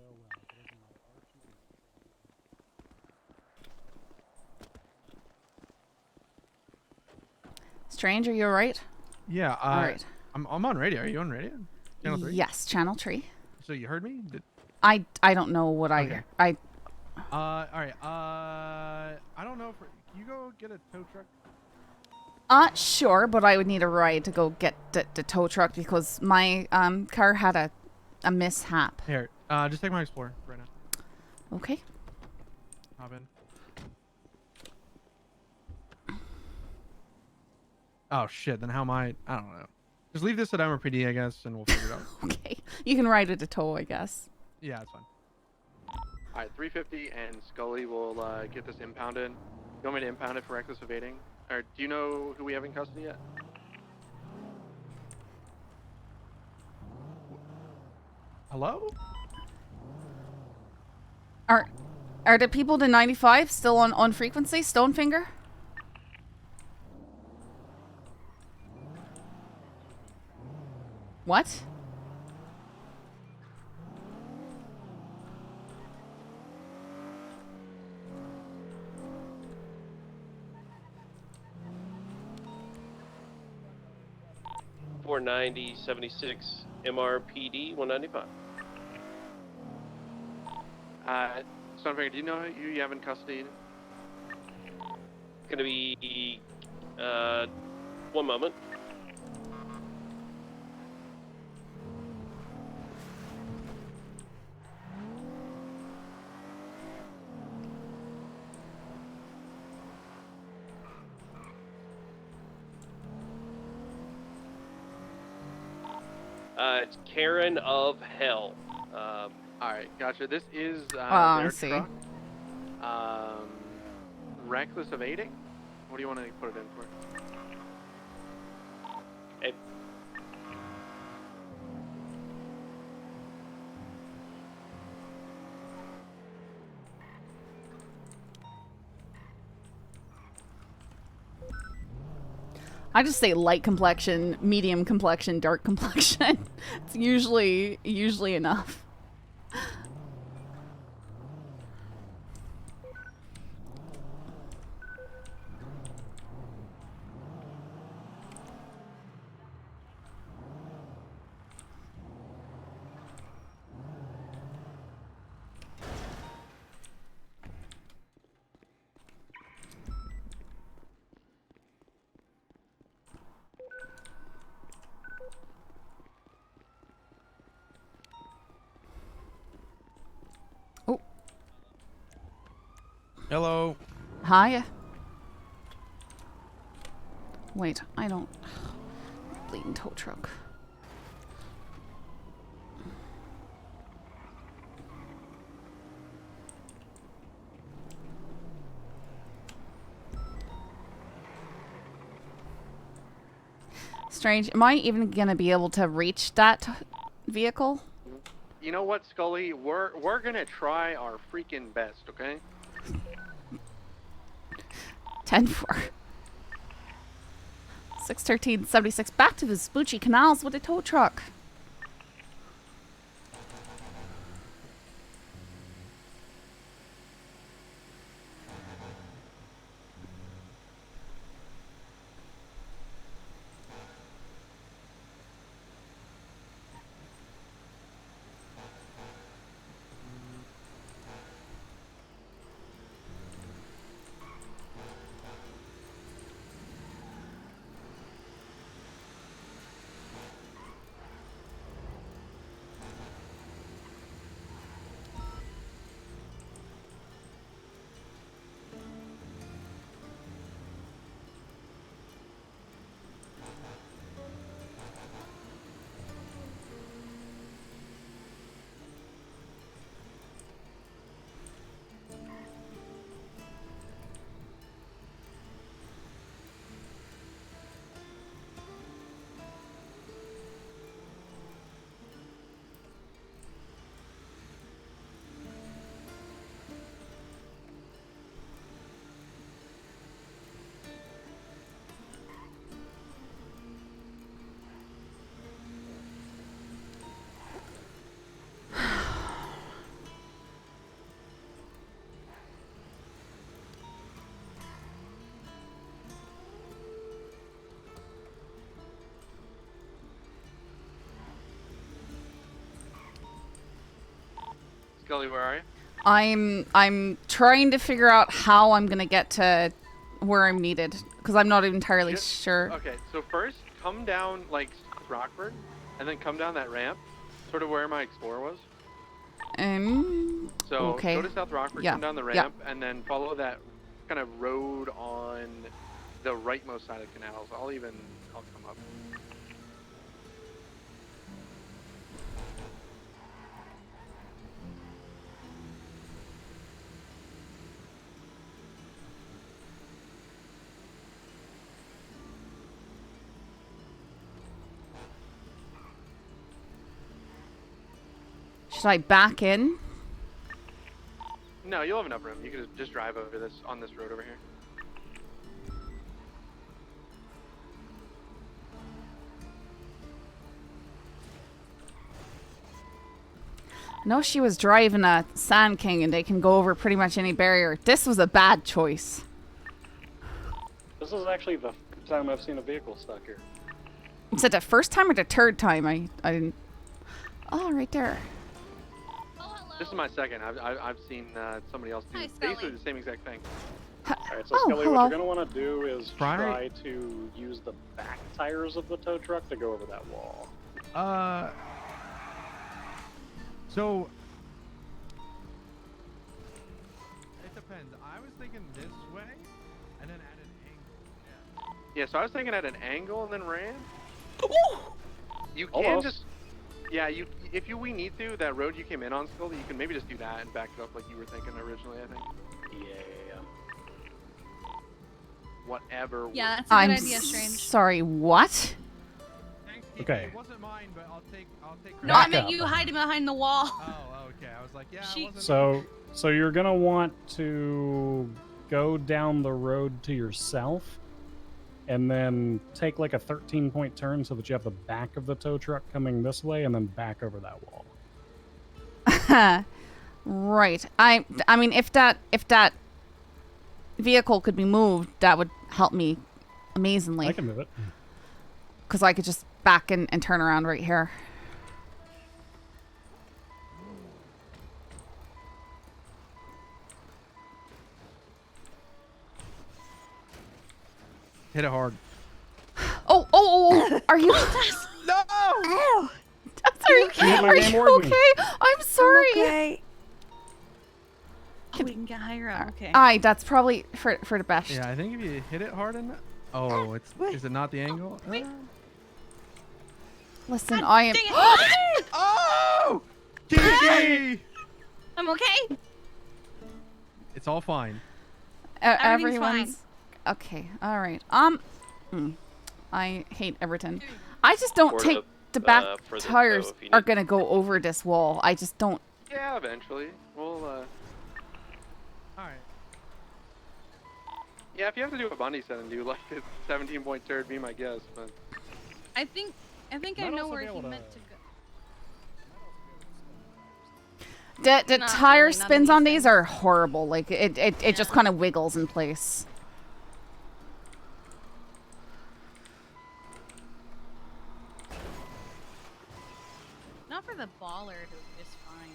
Strange, are you alright? Yeah. All right. I'm on radio. Are you on radio? Channel 3? Yes, Channel 3. So you heard me? I don't know what Okay. I All right. I don't know if can you go get a tow truck. Sure, but I would need a ride to go get the tow truck because my car had a mishap. Here, just take my Explorer right now. Okay. Hop in. Oh shit! Then how am I don't know. Just leave this at MRPD, I guess, and we'll figure it out. Okay. You can ride it to tow, I guess. Yeah, it's fine. All right, 350, and Scully will get this impounded. You want me to impound it for reckless evading? Or do you know who we have in custody yet? Hello? Are the people to 95 still on frequency? Stonefinger? What? $490, 76, MRPD, 195. Stonefinger, do you know who you have in custody? It's gonna be, one moment. It's Karen of Hell. Alright, gotcha. This is I their see. truck. Reckless evading? What do you want to put it in for? Hey. I just say light complexion, medium complexion, dark complexion. It's usually enough. Hello. Hiya. Wait, I don't... Bleeding tow truck. Strange. Am I even gonna be able to reach that vehicle? You know what, Scully? We're gonna try our freaking best, okay? 10-4. 613-76 back to the Spoochie Canals with a tow truck. Scully, where are you? I'm trying to figure out how I'm gonna get to where I'm needed because I'm not entirely sure. Okay, so first come down like South Rockford, and then come down that ramp, sort of where my Explorer was. So okay. go to South Rockford, Yeah. come down the Yeah. ramp, and then follow that kind of road on the rightmost side of the canals. I'll come up. Should I back in? No, you'll have enough room. You can just drive over this on this road over here. No, she was driving a Sand King and they can go over pretty much any barrier. This was a bad choice. This is actually the first time I've seen a vehicle stuck here. Is it the first time or the third time? I didn't. Oh, right there. This is my second. I've seen somebody else do basically the same exact thing. Alright, so Oh, Scully, hello. what you're going to want to do is Right. try to use the back tires of the tow truck to go over that wall. So it depends. I was thinking this way, and then at an angle. Yeah, so I was thinking at an angle and then ran. You can Almost. just, yeah, we need to, that road you came in on, Scully, you can maybe just do that and back it up like you were thinking originally, I think. Yeah. Whatever. Yeah, that's a I'm good idea, Strange. sorry, what? Okay. It wasn't mine, but I'll take No, I Back meant up. you hiding behind the wall. Oh, okay. I was like, yeah, She- it wasn't So you're going to want to go down the road to your south and then take like a 13-point turn so that you have the back of the tow truck coming this way and then back over that wall. Right. I mean, if that vehicle could be moved, that would help me amazingly. I can move it. Because I could just back and turn around right here. hit it hard. Oh, are you? No! Sorry, are you okay? I'm sorry. Okay. Oh, we can get higher up. Okay. Aye, that's probably for the best. Yeah, I think if you hit it hard enough. Oh, is it not the angle? Listen, I am. Dang it. Oh! Kiki! I'm okay. It's all fine. Everything's Everyone's okay. All right. I hate Everton. I just don't For think the- the back for the tires tow, if you are need- gonna go over this wall. I just don't. Yeah, eventually. We'll, Alright. yeah, if you have to do a bunny set and do like a 17-point turn, be my guess, but. I think I Might know also where be he able meant to- to go. The Not tire really, not spins on on these these are horrible. Like it just kind of wiggles in place. Not for the baller, it was just fine.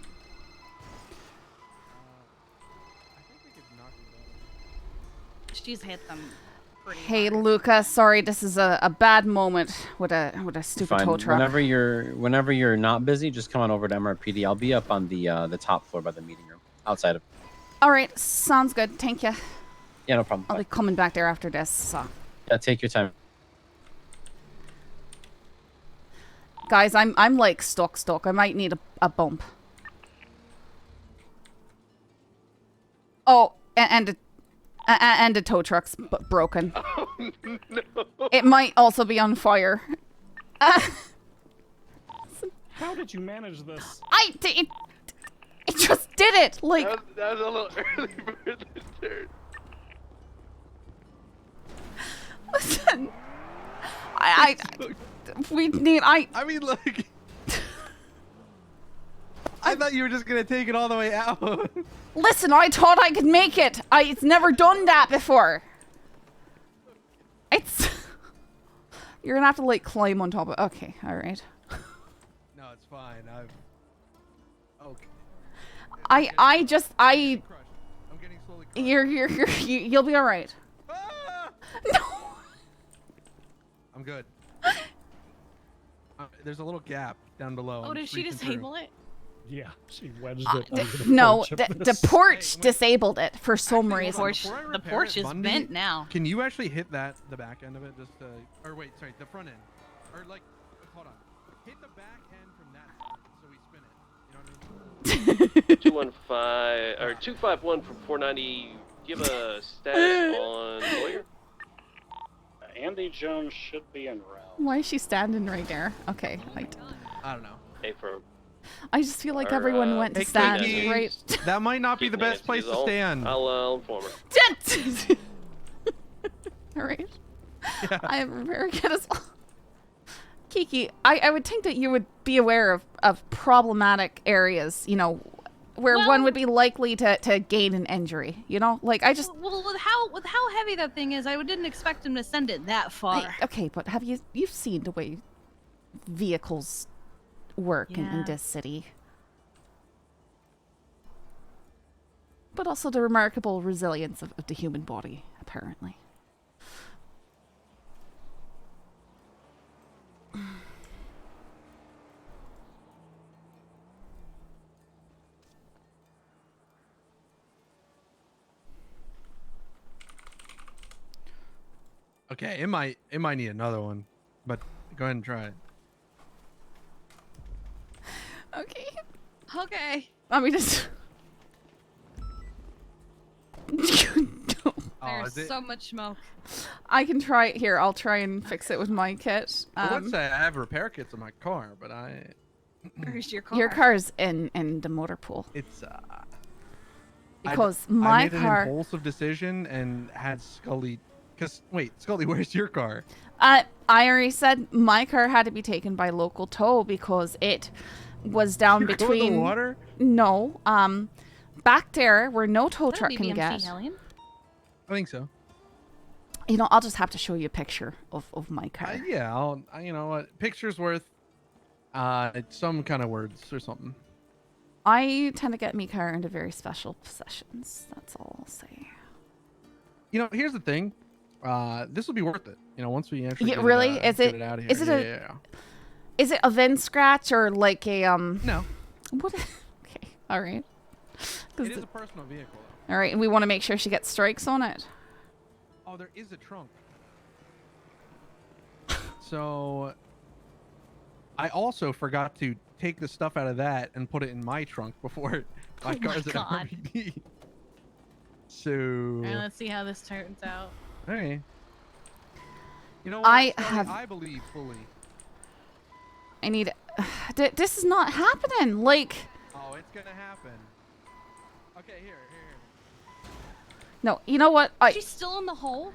I think we could knock it down. She's hit them pretty Hey, hard. Luca. Sorry, this is a bad moment with a stupid Fine. tow truck. Whenever you're not busy, just come on over to MRPD. I'll be up on the top floor by the meeting room, outside of. All right, sounds good. Thank you. Yeah, no problem. I'll be coming back there after this. So, Yeah, take your time. guys, I'm like stuck. I might need a bump. Oh, and the tow truck's broken. Oh, no. It might also be on fire. How did you manage this? It just did it. Like That was a little early for the turn. listen, we need I mean, like. I thought you were just gonna take it all the way out. Listen, I thought I could make it. It's never done that before. It's you're gonna have to like climb on top of. Okay, all right. No, it's fine. Okay. I just I'm getting slowly crushed. you'll be all right. Ah! No. I'm good. There's a little gap down below. Oh, I'm did she reaching through. disable it? Yeah, she wedged it under the No, porch of the this. porch disabled it for some Actually, reason. hold on, Porch- before I the repair porch it, is Bundy, bent now. Can you actually hit the back end of it just to, or wait, sorry, the front end, or like, hold on, hit the back end from that side so we spin it. You know what I mean? 215 or 251 from 490. Give a status on lawyer. Andy Jones should be en route. Why is she standing right there? Okay, right. I don't know. Hey, for I just feel like everyone went to stand, Kiki, right? That might not be the best place to stand. I'll inform her. All right. Yeah. I am very good as well. Kiki, I would think that you would be aware of problematic areas, you know, where one would be likely to gain an injury, you know? Like, I just... Well, with how heavy that thing is, I didn't expect him to send it that far. Okay, but you've seen the way vehicles work in this city. But also the remarkable resilience of the human body, apparently. Okay, it might need another one, but go ahead and try it. Okay. Okay. I mean, it's... There's so much smoke. I can try it here. I'll try and fix it with my kit. I would say I have repair kits in my car, but Where's your car? Your car's in the motor pool. It's because I my made car. an impulsive decision and had Scully. Cause wait, Scully, where's your car? I already said my car had to be taken by local tow because it was down You between. Go in the water? No, back there where no tow truck can BBMC, get. Hellion? I think so. You know, I'll just have to show you a picture of my car. Yeah, you know what? Picture's worth some kind of words or something. I tend to get my car into very special possessions. That's all I'll say. You know, here's the thing. This will be worth it. You know, once we actually Yeah, really? Is get it? Out of here. Is it Yeah. Is it a VIN scratch or like a No. What? Okay. All right. It is a personal vehicle, though. All right, and we want to make sure she gets strikes on it. Oh, there is a trunk. So, I also forgot to take the stuff out of that and put it in my trunk before my car's at RPD. So. Alright, let's see how this turns out. Hey. You know what? I believe fully. I need. This is not happening. Like. Oh, it's gonna happen. Okay, here. No, you know what? She's still in the hole?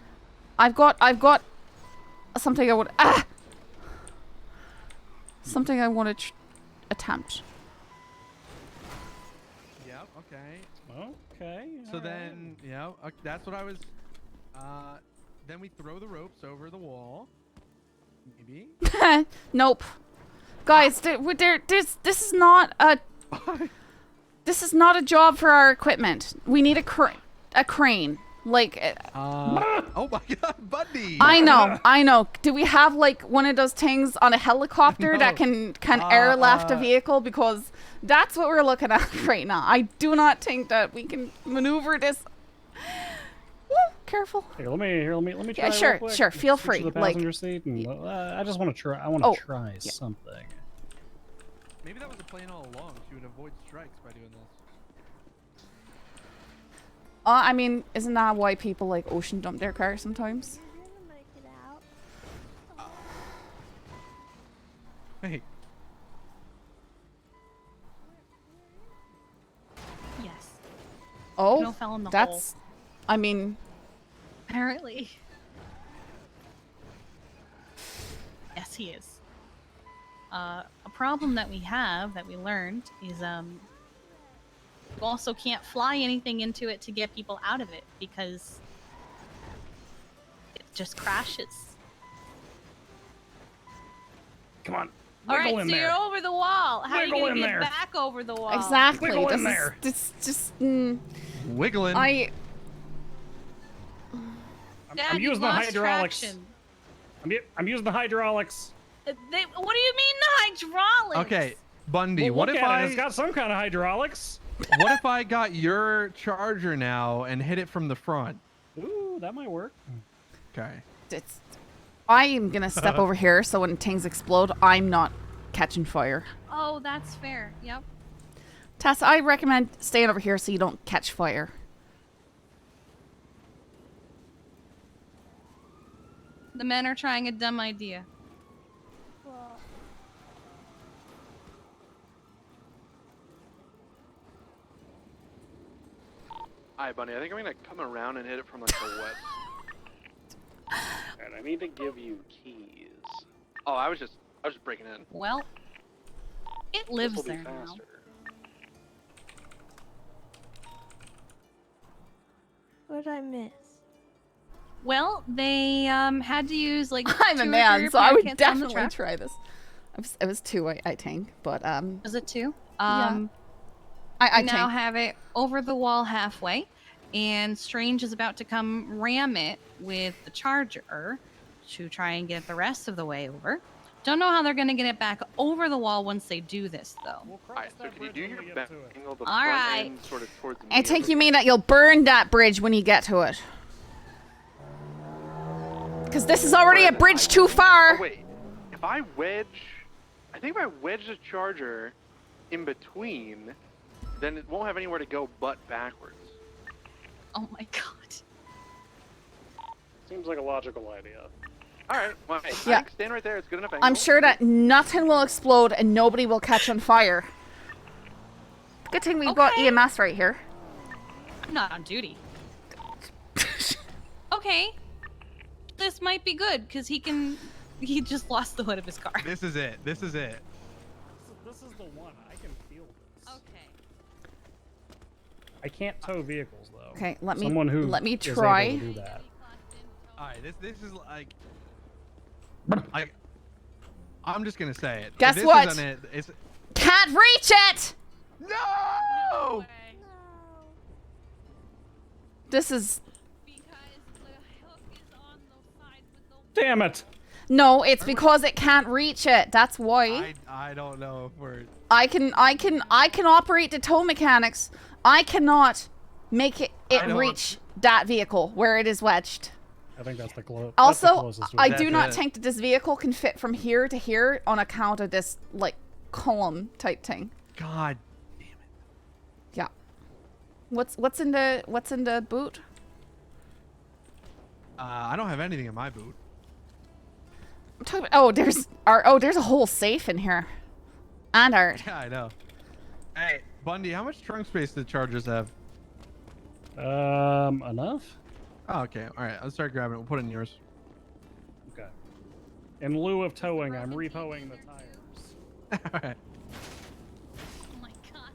I've got something I would something I want to attempt. Yep. Okay. Okay. So then, yeah, that's what I was. Then we throw the ropes over the wall. Maybe. Nope. Guys, this is not a. This is not a job for our equipment. We need a crane. Like. Oh my God, Bundy! I know. Do we have like one of those things on a helicopter that can airlift a vehicle? Because that's what we're looking at right now. I do not think that we can maneuver this. Woo, careful. Here, let me try. Yeah, sure, real quick. sure. Feel Switch to free. the passenger seat, and I just want to try. I want to try something. Maybe that was the plan all along. She would avoid strikes by doing this. I mean, isn't that why people like ocean dump their cars sometimes? Hey. Yes. Oh, No fell in the that's. hole. I mean. Apparently. Yes, he is. A problem that we have, that we learned, is you also can't fly anything into it to get people out of it because it just crashes. Come on. All right, in so there. you're over the wall. How are you Wiggle gonna in get there. back over the wall? Exactly. Wiggle in This there. This just. Wiggling. Dad, I'm you using the lost hydraulics. traction. I'm using the hydraulics. What do you mean the hydraulics? Okay, Bundy. Well, what look if at it. It's got some kind of hydraulics. What if I got your charger now and hit it from the front? Ooh, that might work. Okay. I am gonna step over here so when things explode, I'm not catching fire. Oh, that's fair. Yep. Tessa, I recommend staying over here so you don't catch fire. The men are trying a dumb idea. Alright, Bunny, I think I'm gonna come around and hit it from like the west. And I need to give you keys. Oh, I was just breaking in. Well, it lives This'll be there now. faster. What did I miss? Well, they had to use like I'm a 2 or 3 man, so I repair would kits on the definitely truck. try this. It was 2, I think, but Was it 2? I We now think. have it over the wall halfway, and Strange is about to come ram it with the charger to try and get the rest of the way over. Don't know how they're going to get it back over the wall once they do this, though. Alright, so can you do your back angle the All front right. end sort of towards the I think you mean that you'll burn that bridge when you get to it. Because this is already a bridge too far. Oh, wait. If I think if I wedge the charger in between, then it won't have anywhere to go but backwards. Oh my god. Seems like a logical idea. Alright, well, hey, Yeah. I think stand right there. It's good enough angle. I'm sure that nothing will explode and nobody will catch on fire. Good thing we've got EMS right here. I'm not on duty. Okay. This might be good, because he just lost the hood of his car. This is it. This is it. This is the one. I can feel this. Okay. I can't tow vehicles though. Okay, let me is able try. to do that. All right, this is like, I'm just gonna say it. Guess This what? Isn't it. It's Can't reach it! no. This is... Damn it! No, it's because it can't reach it. That's why. I don't know if we're. I can operate the tow mechanics. I cannot make it don't- reach that vehicle where it is wedged. I think that's the closest. Also, I do That's not it. think that this vehicle can fit from here to here on account of this like column type thing. God. Yeah. What's in the boot? I don't have anything in my boot. I'm talking about, there's a whole safe in here. And art. Yeah, I know. Hey, Bundy, how much trunk space do the Chargers have? Enough? Oh, okay. All right, let's start grabbing it. We'll put it in yours. Okay. In lieu of towing, I'm repoing the tires. All right. Oh my god.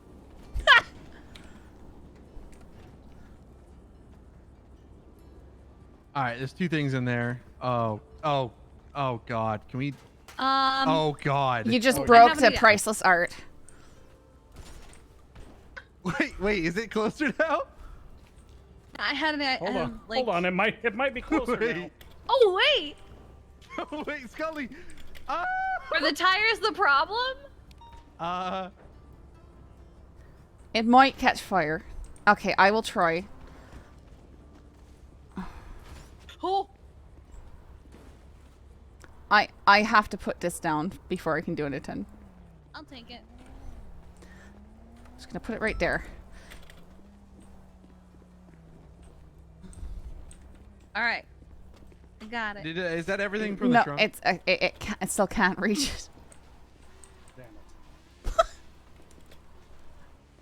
All right, there's 2 things in there. Oh, God. Can we? Oh God. You just I broke have the an idea. priceless art. Wait, is it closer now? I had an Hold on, like... hold on. It might be closer now. Wait. Oh wait! Wait, Scully. Are the tires the problem? It might catch fire. Okay, I will try. Oh. I have to put this down before I can do anything. I'll take it. Just gonna put it right there. All right. I got it. Is that everything from No, the trunk? it still can't reach it.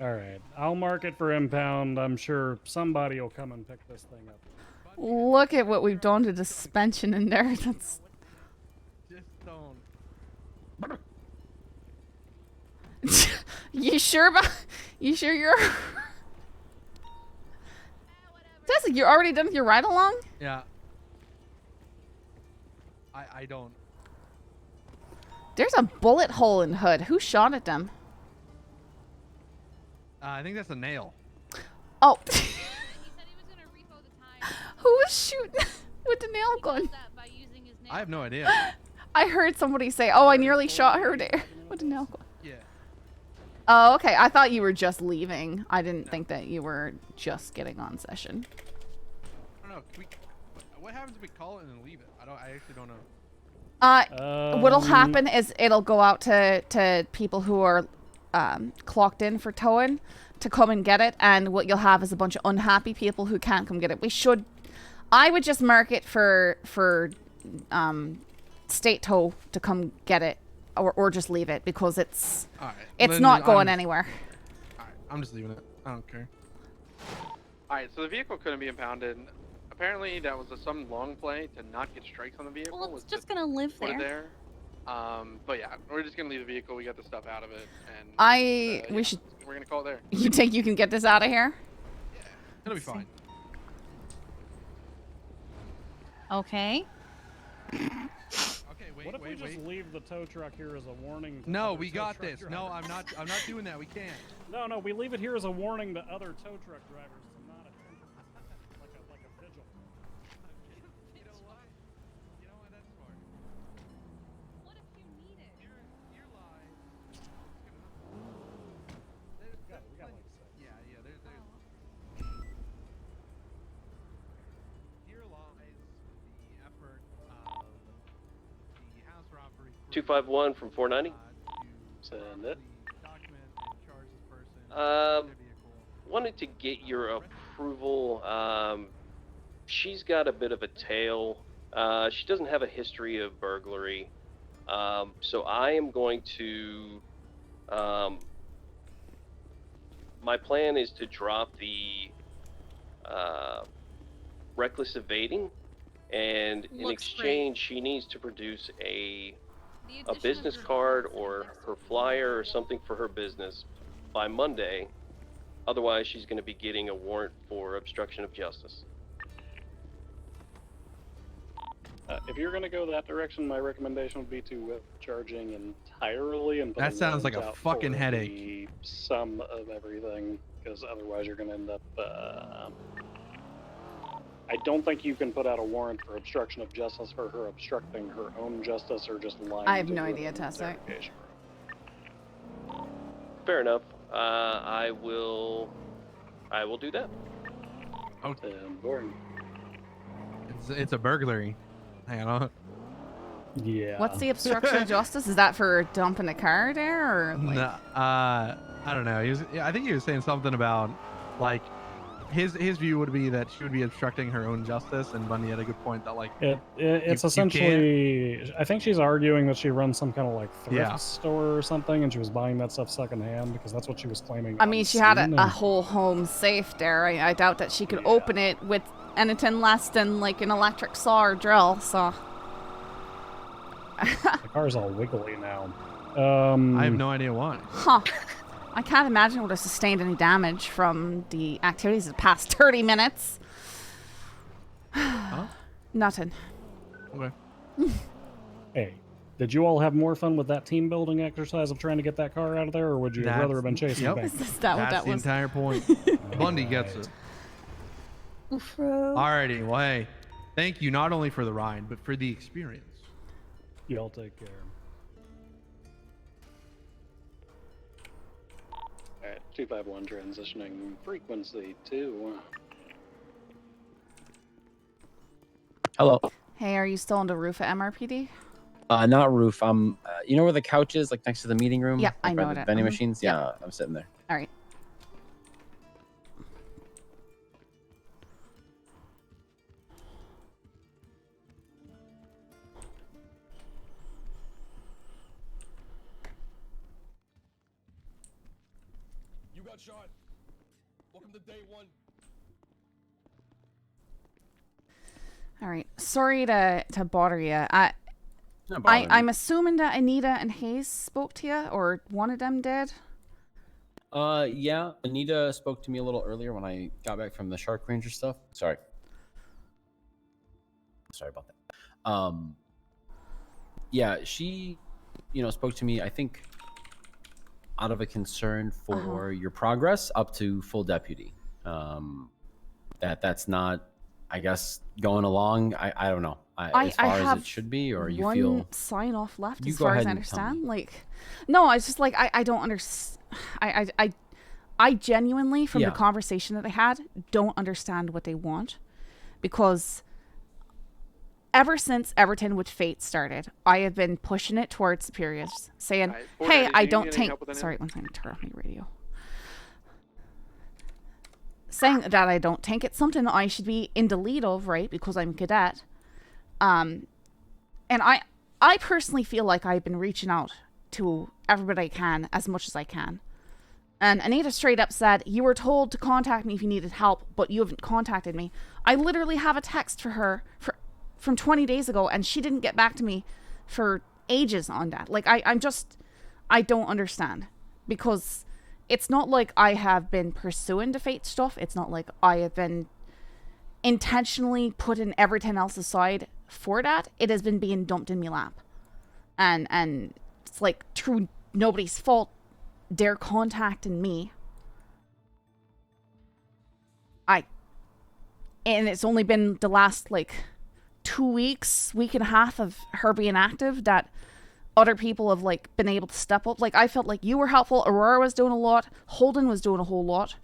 All right, I'll mark it for impound. I'm sure somebody will come and pick this thing up. Look at what we've done to the suspension in there. That's Just don't. you sure about? You sure you're? Jessica, you're already done with your ride along? Yeah. I don't. There's a bullet hole in the hood. Who shot at them? I think that's a nail. Oh. Who was shooting with the nail gun? I have no idea. I heard somebody say, "Oh, I nearly shot her there with the nail gun." Yeah. Oh, okay. I thought you were just leaving. I didn't think that you were just getting on session. I don't know. What happens if we call it and then leave it? I actually don't know. What'll happen is it'll go out to people who are clocked in for towing to come and get it, and what you'll have is a bunch of unhappy people who can't come get it. I would just mark it for state tow to come get it, or just leave it because it's All right. it's Then not going anywhere. All right, I'm just leaving it. I don't care. Alright, so the vehicle couldn't be impounded. Apparently, that was some long play to not get strikes on the vehicle. Well, was it's just to gonna live put it there. there. But yeah, we're just gonna leave the vehicle. We got the stuff out of it, and We should. we're gonna call it there. You think you can get this out of here? It'll be fine. Okay. What if we just leave the tow truck here as a warning? To No, other we tow got truck this. drivers? No, I'm not doing that. We can't. No, we leave it here as a warning to other tow truck drivers to not attempt like a vigil. You know what? That's smart. What if you need it? You're lying. We got like 6. Yeah, there's. Here lies the effort of the house robbery. 251 from 490. Send it. Wanted to get your approval. She's got a bit of a tail. She doesn't have a history of burglary. So I am going to. My plan is to drop the reckless evading, and in Looks exchange, she needs to produce a business card or her flyer or something for her business by Monday. Otherwise, she's going to be getting a warrant for obstruction of justice. If you're going to go that direction, my recommendation would be to whip charging entirely and That sounds like a out fucking for headache. the sum of everything, because otherwise you're going to end up. I don't think you can put out a warrant for obstruction of justice for her obstructing her own justice or just lying. I have to no her idea, own Tessa. interrogation. Fair enough. I will do that. Okay. Boring. It's a burglary. Hang on. Yeah. What's the obstruction of justice? Is that for dumping a car there, or like? No, I don't know. I think he was saying something about, like, his view would be that she would be obstructing her own justice, and Bundy had a good point that, like, It's you essentially. I think she's arguing that she runs some kind of like thrift Yeah. store or something, and she was buying that stuff secondhand because that's what she was claiming. I on mean, she had scene, a and- whole home safe there. I doubt that she could open it with anything less than like an electric saw or drill. So. The car's all wiggly now. I have no idea why. Huh. I can't imagine it would have sustained any damage from the activities of the past 30 minutes. Huh? Nothing. Okay. Hey, did you all have more fun with that team building exercise of trying to get that car out of there, or would you That's- rather have been chasing yep. the bank? Is that what That's that the was? entire point. Bundy gets it. Bro. Alrighty, well, hey, thank you not only for the ride, but for the experience. Y'all take care. Alright, 251 transitioning frequency to. Hello. Hey, are you still on the roof at MRPD? Not roof. I'm. You know where the couch is, like next to the meeting room? Yeah, like I know by it. the vending Mhm. machines. Yep. Yeah, I'm sitting there. All right. You got shot. Welcome to day one. All right. Sorry to bother you. Not bothering me. I'm assuming that Anita and Hayes spoke to you, or one of them did. Yeah. Anita spoke to me a little earlier when I got back from the Shark Ranger stuff. Sorry about that. Yeah, she, spoke to me. I think out of a concern for your progress up to full deputy. That's not, I guess, going along. I don't know. As far as it should be, or you one feel sign off left You as go far as ahead I and tell understand. Like, no, I was just like, I don't understand. I genuinely, from Yeah. the conversation that I had, don't understand what they want, because ever since Everton with Fate started, I have been pushing it towards superiors, saying, Alright, "Hey, 490, I do you don't need any think." help with any of Sorry, one second. Turn off my radio. Saying that I don't think it's something that I should be in the lead of, right? Because I'm a cadet. And I personally feel like I've been reaching out to everybody I can as much as I can. And Anita straight up said, you were told to contact me if you needed help, but you haven't contacted me. I literally have a text for her from 20 days ago, and she didn't get back to me for ages on that. Like, I don't understand. Because it's not like I have been pursuing the fate stuff. It's not like I have been intentionally putting everything else aside for that. It has been being dumped in my lap. And it's like, through nobody's fault, they're contacting me. And it's only been the last, like, 2 weeks, week and a half of her being active that other people have, like, been able to step up. Like, I felt like you were helpful. Aurora was doing a lot. Holden was doing a whole lot.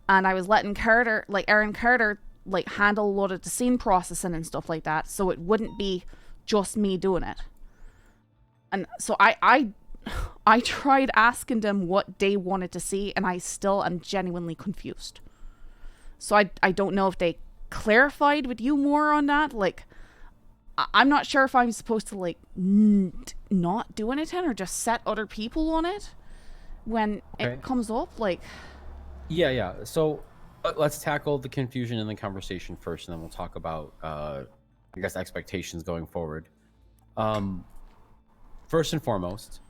And I was letting Carter, like, Aaron Carter, like, handle a lot of the scene processing and stuff like that. So it wouldn't be just me doing it. And so I tried asking them what they wanted to see, and I still am genuinely confused. So I don't know if they clarified with you more on that. Like, I'm not sure if I'm supposed to, like, not do anything or just set other people on it when it comes up. Like, yeah. So let's tackle the confusion in the conversation first, and then we'll talk about, I guess, expectations going forward. First and foremost,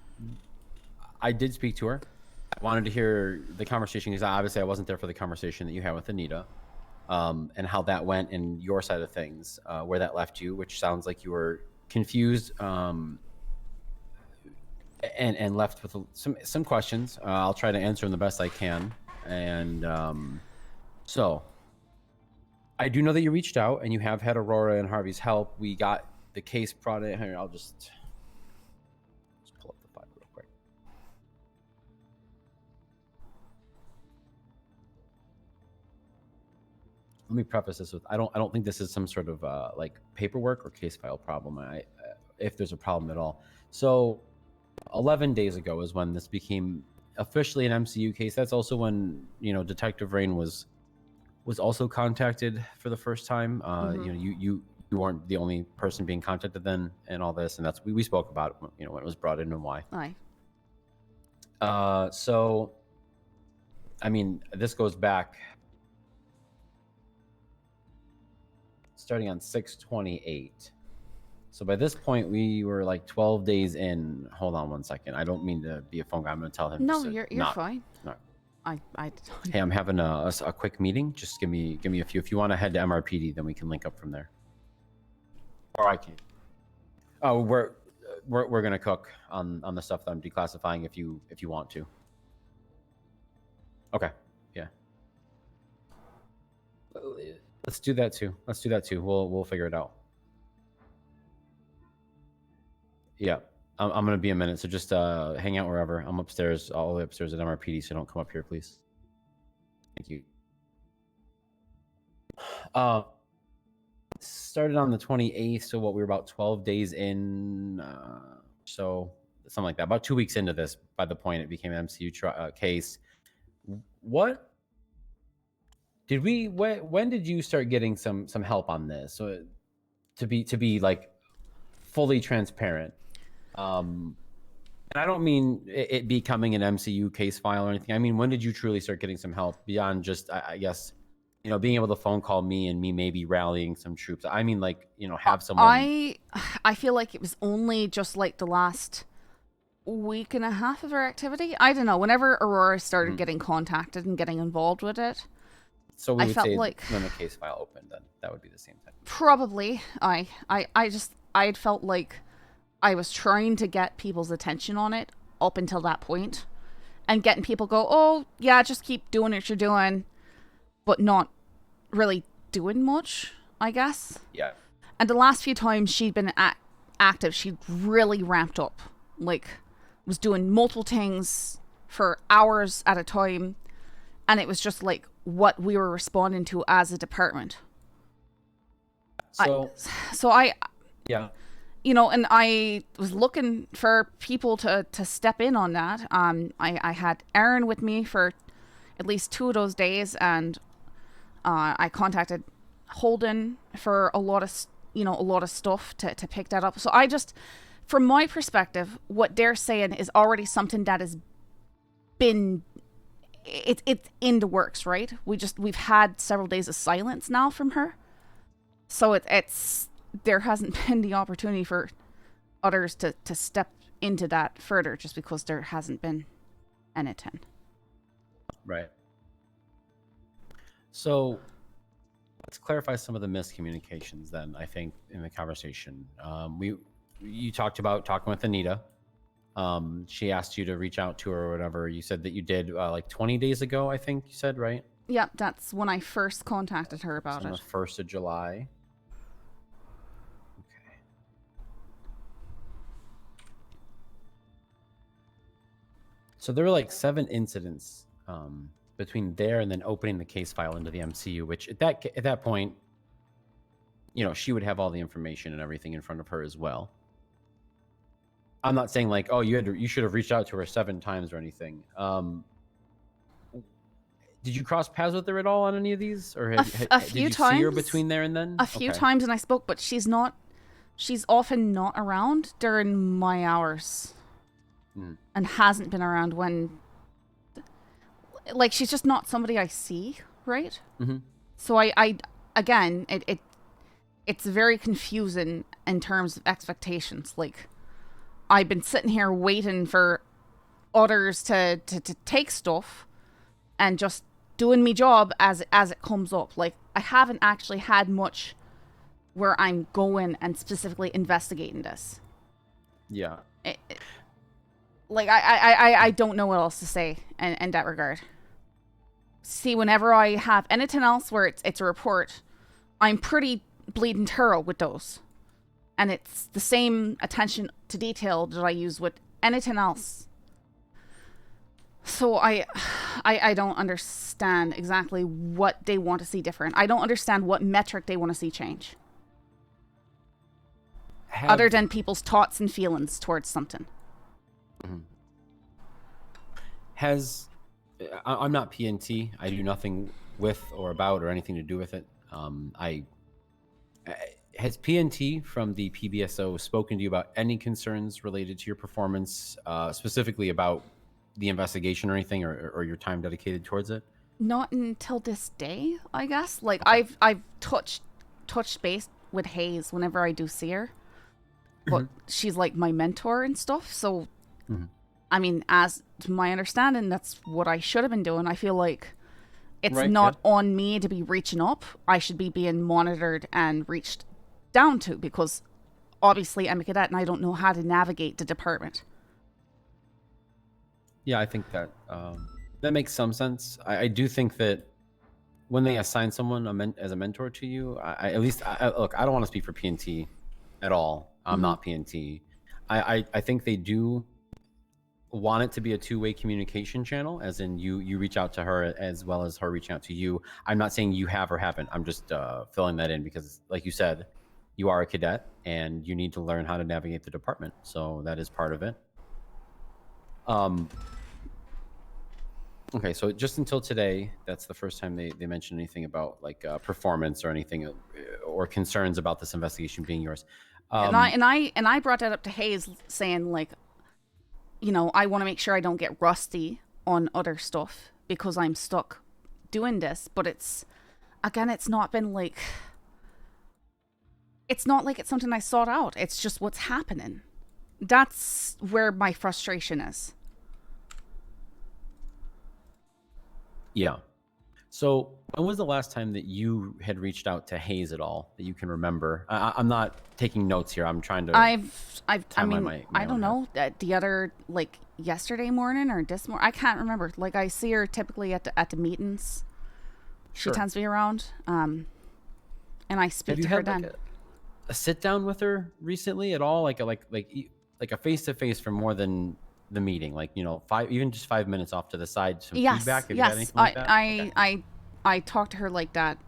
I did speak to her. I wanted to hear the conversation because obviously I wasn't there for the conversation that you had with Anita, and how that went in your side of things, where that left you, which sounds like you were confused, and left with some questions. I'll try to answer them the best I can. And so I do know that you reached out and you have had Aurora and Harvey's help. We got the case brought in here. I'll just pull up the file real quick. Let me preface this with I don't think this is some sort of like paperwork or case file problem. If there's a problem at all. So 11 days ago is when this became officially an MCU case. That's also when, you know, Detective Rain was also contacted for the first time. You know, you weren't the only person being contacted then, and all this, and that's we spoke about it, you know, when it was brought in and why. Aye. So, I mean, this goes back starting on 6/28. So by this point, we were like 12 days in. Hold on one second. I don't mean to be a phone guy. I'm going to tell him. No, you're fine. No. Hey, I'm having a quick meeting. Just give me a few. If you want to head to MRPD, then we can link up from there. Or I can. Oh, we're gonna cook on the stuff that I'm declassifying if you want to. Okay. Yeah. Let's do that too. We'll figure it out. Yeah. I'm gonna be a minute, so just hang out wherever. I'm upstairs, all the way upstairs at MRPD, so don't come up here, please. Thank you. Started on the 28th, so what, we were about 12 days in, so something like that. About 2 weeks into this, by the point it became an MCU case. What did we? When did you start getting some help on this? So to be like fully transparent. And I don't mean it becoming an MCU case file or anything. I mean, when did you truly start getting some help beyond just, I guess, you know, being able to phone call me and me maybe rallying some troops? I mean, like, you know, have someone. I feel like it was only just like the last week and a half of our activity. I don't know. Whenever Aurora started getting contacted and getting involved with it. So we I would felt say like when the case file opened, then that would be the same time. Probably. I had felt like I was trying to get people's attention on it up until that point, and getting people go, oh yeah, just keep doing what you're doing, but not really doing much, I guess. Yeah. And the last few times she'd been active, she'd really ramped up, like was doing multiple things for hours at a time, and it was just like what we were responding to as a department. So I yeah. You know, and I was looking for people to step in on that. I had Aaron with me for at least 2 of those days, and I contacted Holden for a lot of stuff to pick that up. So I just, from my perspective, what they're saying is already something that has been it's in the works, right? We've had several days of silence now from her, so it's there hasn't been the opportunity for others to step into that further, just because there hasn't been anything. Right. So let's clarify some of the miscommunications then, I think, in the conversation. You talked about talking with Anita. She asked you to reach out to her or whatever. You said that you did like 20 days ago, I think you said, right? Yeah, that's when I first contacted her about On the it. 1st of July. Okay. So there were like 7 incidents between there and then opening the case file into the MCU, which at that point, you know, she would have all the information and everything in front of her as well. I'm not saying like, oh, you should have reached out to her 7 times or anything. Did you cross paths with her at all on any of these, or A few did you times. see her between there and then? A few Okay. times, and I spoke, but she's often not around during my hours, and hasn't been around when. Like, she's just not somebody I see, right? Mm-hmm. So I again, it's very confusing in terms of expectations. Like, I've been sitting here waiting for others to take stuff and just doing me job as it comes up. Like, I haven't actually had much where I'm going and specifically investigating this. Yeah. Like, I don't know what else to say in that regard. See, whenever I have anything else where it's a report, I'm pretty bleeding thorough with those. And it's the same attention to detail that I use with anything else. So I don't understand exactly what they want to see different. I don't understand what metric they want to see change. Other than people's thoughts and feelings towards something. I'm not PNT. I do nothing with or about or anything to do with it. Has PNT from the PBSO spoken to you about any concerns related to your performance, specifically about the investigation or anything, or your time dedicated towards it? Not until this day, I guess. Like, I've touched base with Hayes whenever I do see her, but she's like my mentor and stuff. So, I mean, as to my understanding, that's what I should have been doing. I feel like it's not on me to be reaching up. I should be being monitored and reached down to, because obviously I'm a cadet and I don't know how to navigate the department. Yeah, I think that that makes some sense. I do think that when they assign someone as a mentor to you, look, I don't want to speak for PNT at all. I'm not PNT. I think they do want it to be a two-way communication channel, as in you reach out to her as well as her reaching out to you. I'm not saying you have or haven't. I'm just filling that in because, like you said, you are a cadet and you need to learn how to navigate the department. So that is part of it. Okay, so just until today, that's the first time they mentioned anything about like performance or anything or concerns about this investigation being yours. And I brought that up to Hayes, saying like, you know, I want to make sure I don't get rusty on other stuff because I'm stuck doing this. But it's not been like, it's not like it's something I sought out. It's just what's happening. That's where my frustration is. Yeah. So when was the last time that you had reached out to Hayes at all that you can remember? I'm not taking notes here. I'm trying to. I mean, I don't know. The other, like, yesterday morning or this morning, I can't remember. Like, I see her typically at the meetings. She tends to be around, and I speak to her then. Like a sit down with her recently at all? Like a face to face for more than the meeting, like, you know, 5 minutes off to the side, some feedback. Have you had anything like that? I talk to her like that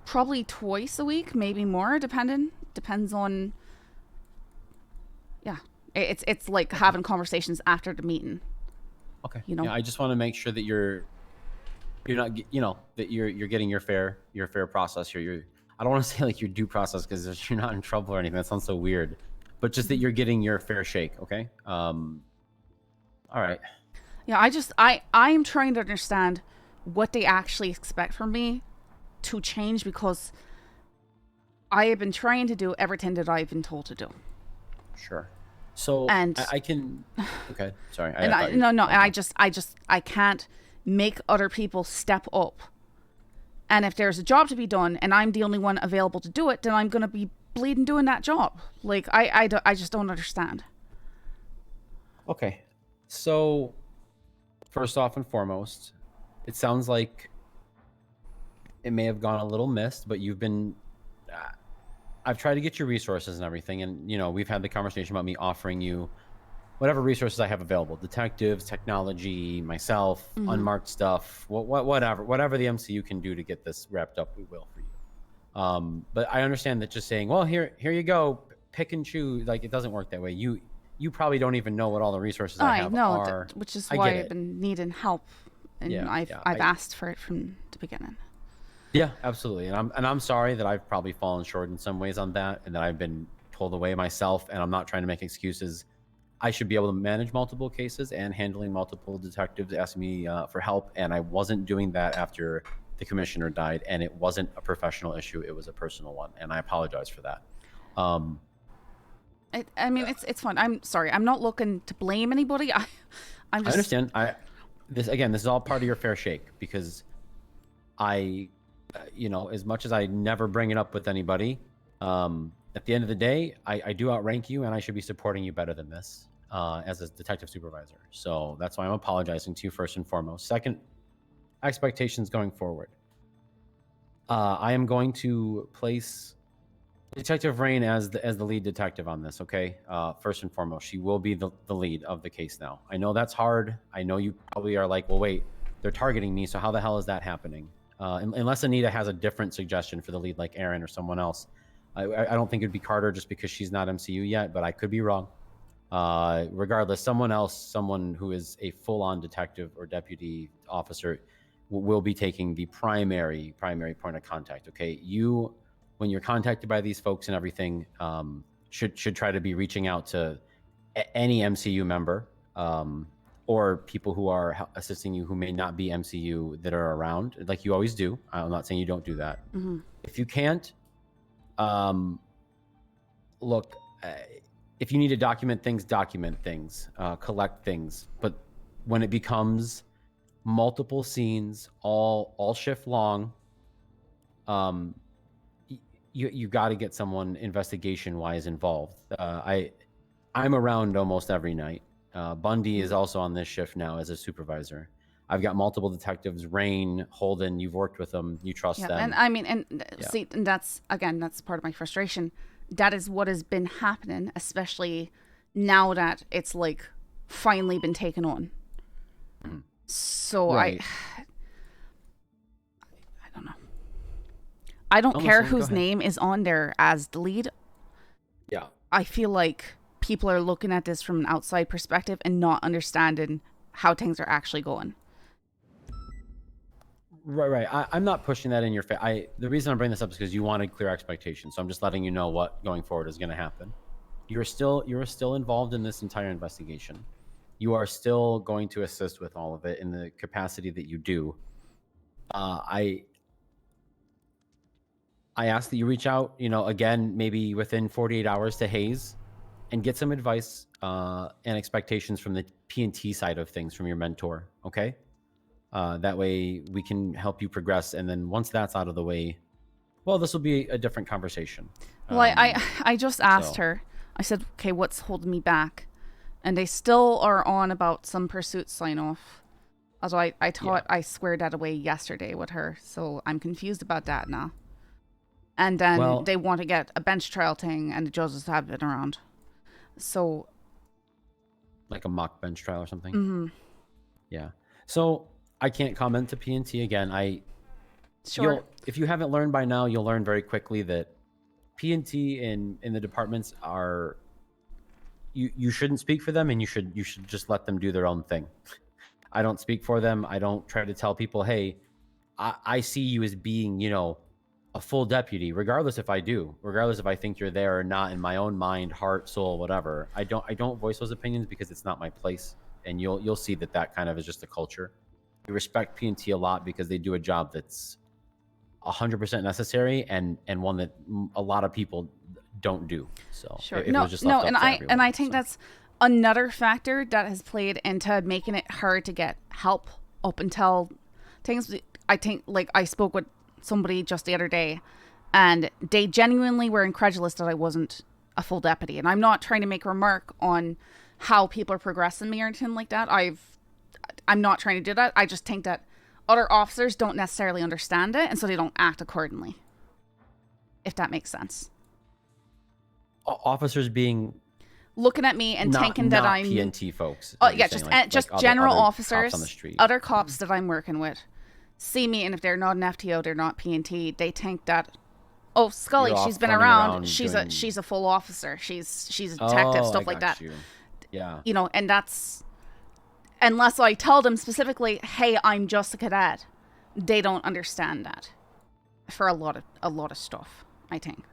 probably twice a week, maybe more, depends on. Yeah, it's like having conversations after the meeting. Okay. You know, yeah, I just want to make sure that you're not, you know, that you're getting your fair process here. I don't want to say like your due process because you're not in trouble or anything. That sounds so weird, but just that you're getting your fair shake. Okay. All right. Yeah, I am trying to understand what they actually expect from me to change, because I have been trying to do everything that I've been told to do. Sure. So And I can. Okay, sorry. And thought you- I can't make other people step up. And if there's a job to be done and I'm the only one available to do it, then I'm gonna be bleeding doing that job. Like I just don't understand. Okay. So, first off and foremost, it sounds like it may have gone a little missed, but you've been. I've tried to get your resources and everything, and we've had the conversation about me offering you whatever resources I have available: detectives, technology, myself, unmarked stuff, whatever the MCU can do to get this wrapped up, we will for you. But I understand that just saying, well, here you go, pick and choose, like, it doesn't work that way. You probably don't even know what all the resources I have are. Which is I why get I've it. been needing help, and I've asked for it from the beginning. Yeah, absolutely. And I'm sorry that I've probably fallen short in some ways on that, and that I've been pulled away myself, and I'm not trying to make excuses. I should be able to manage multiple cases and handling multiple detectives asking me for help, and I wasn't doing that after the commissioner died, and it wasn't a professional issue, it was a personal one, and I apologize for that. I mean, it's fun. I'm sorry. I'm not looking to blame anybody. I understand. This is all part of your fair shake, because as much as I never bring it up with anybody, at the end of the day, I do outrank you, and I should be supporting you better than this as a detective supervisor. So that's why I'm apologizing to you first and foremost. Second, expectations going forward. I am going to place Detective Rain as the lead detective on this, okay? First and foremost, she will be the lead of the case now. I know that's hard. I know you probably are like, well, wait, they're targeting me, so how the hell is that happening? Unless Anita has a different suggestion for the lead, like Aaron or someone else. I don't think it'd be Carter, just because she's not MCU yet, but I could be wrong. Regardless, someone who is a full-on detective or deputy officer will be taking the primary point of contact, okay? You, when you're contacted by these folks and everything, should try to be reaching out to any MCU member or people who are assisting you who may not be MCU that are around, like you always do. I'm not saying you don't do that. If you can't, look, if you need to document things, collect things. But when it becomes multiple scenes, all shift long, you got to get someone investigation wise involved. I'm around almost every night. Bundy is also on this shift now as a supervisor. I've got multiple detectives, Rain, Holden, you've worked with them, you trust them. And I mean, see, and that's part of my frustration. That is what has been happening, especially now that it's like finally been taken on. So right. I don't know. I don't care whose name is on there as the lead. Yeah. I feel like people are looking at this from an outside perspective and not understanding how things are actually going. Right. I'm not pushing that in your face. The reason I'm bringing this up is because you wanted clear expectations. So I'm just letting you know what going forward is going to happen. You're still involved in this entire investigation. You are still going to assist with all of it in the capacity that you do. I ask that you reach out, again, maybe within 48 hours to Hayes and get some advice and expectations from the P&T side of things from your mentor. Okay. That way we can help you progress. And then once that's out of the way, well, this will be a different conversation. Well, I just asked her, I said, okay, what's holding me back? And they still are on about some pursuit sign off. Although I thought I squared that away yesterday with her. So I'm confused about that now. And then they want to get a bench trial thing, and the judges have been around. So, like a mock bench trial or something? Mm-hmm. Yeah. So I can't comment to P&T again. Sure. If you haven't learned by now, you'll learn very quickly that P&T in the departments are... You shouldn't speak for them, and you should just let them do their own thing. I don't speak for them. I don't try to tell people, hey, I see you as being, a full deputy, regardless if I think you're there or not, in my own mind, heart, soul, whatever. I don't voice those opinions because it's not my place. and you'll see that kind of is just a culture. We respect P&T a lot because they do a job that's 100% necessary and one that a lot of people don't do. So Sure. it was just left up to everyone, I think that's another factor that has played into making it hard to get help up until things. I think, like, I spoke with somebody just the other day, and they genuinely were incredulous that I wasn't a full deputy. And I'm not trying to make a remark on how people are progressing me or anything like that. I'm not trying to do that. I just think that other officers don't necessarily understand it, and so they don't act accordingly. If that makes sense. Officers being looking at me and thinking that I'm P&T folks. Yeah, just general other officers, cops on the street. other cops that I'm working with, see me, and if they're not an FTO, they're not P&T. They think that, oh, Scully, You're she's off been running around. doing- She's a full officer. She's a detective, Oh, stuff I like got that. you. Yeah. You know, and that's, unless I tell them specifically, hey, I'm just a cadet, they don't understand that for a lot of stuff, I think.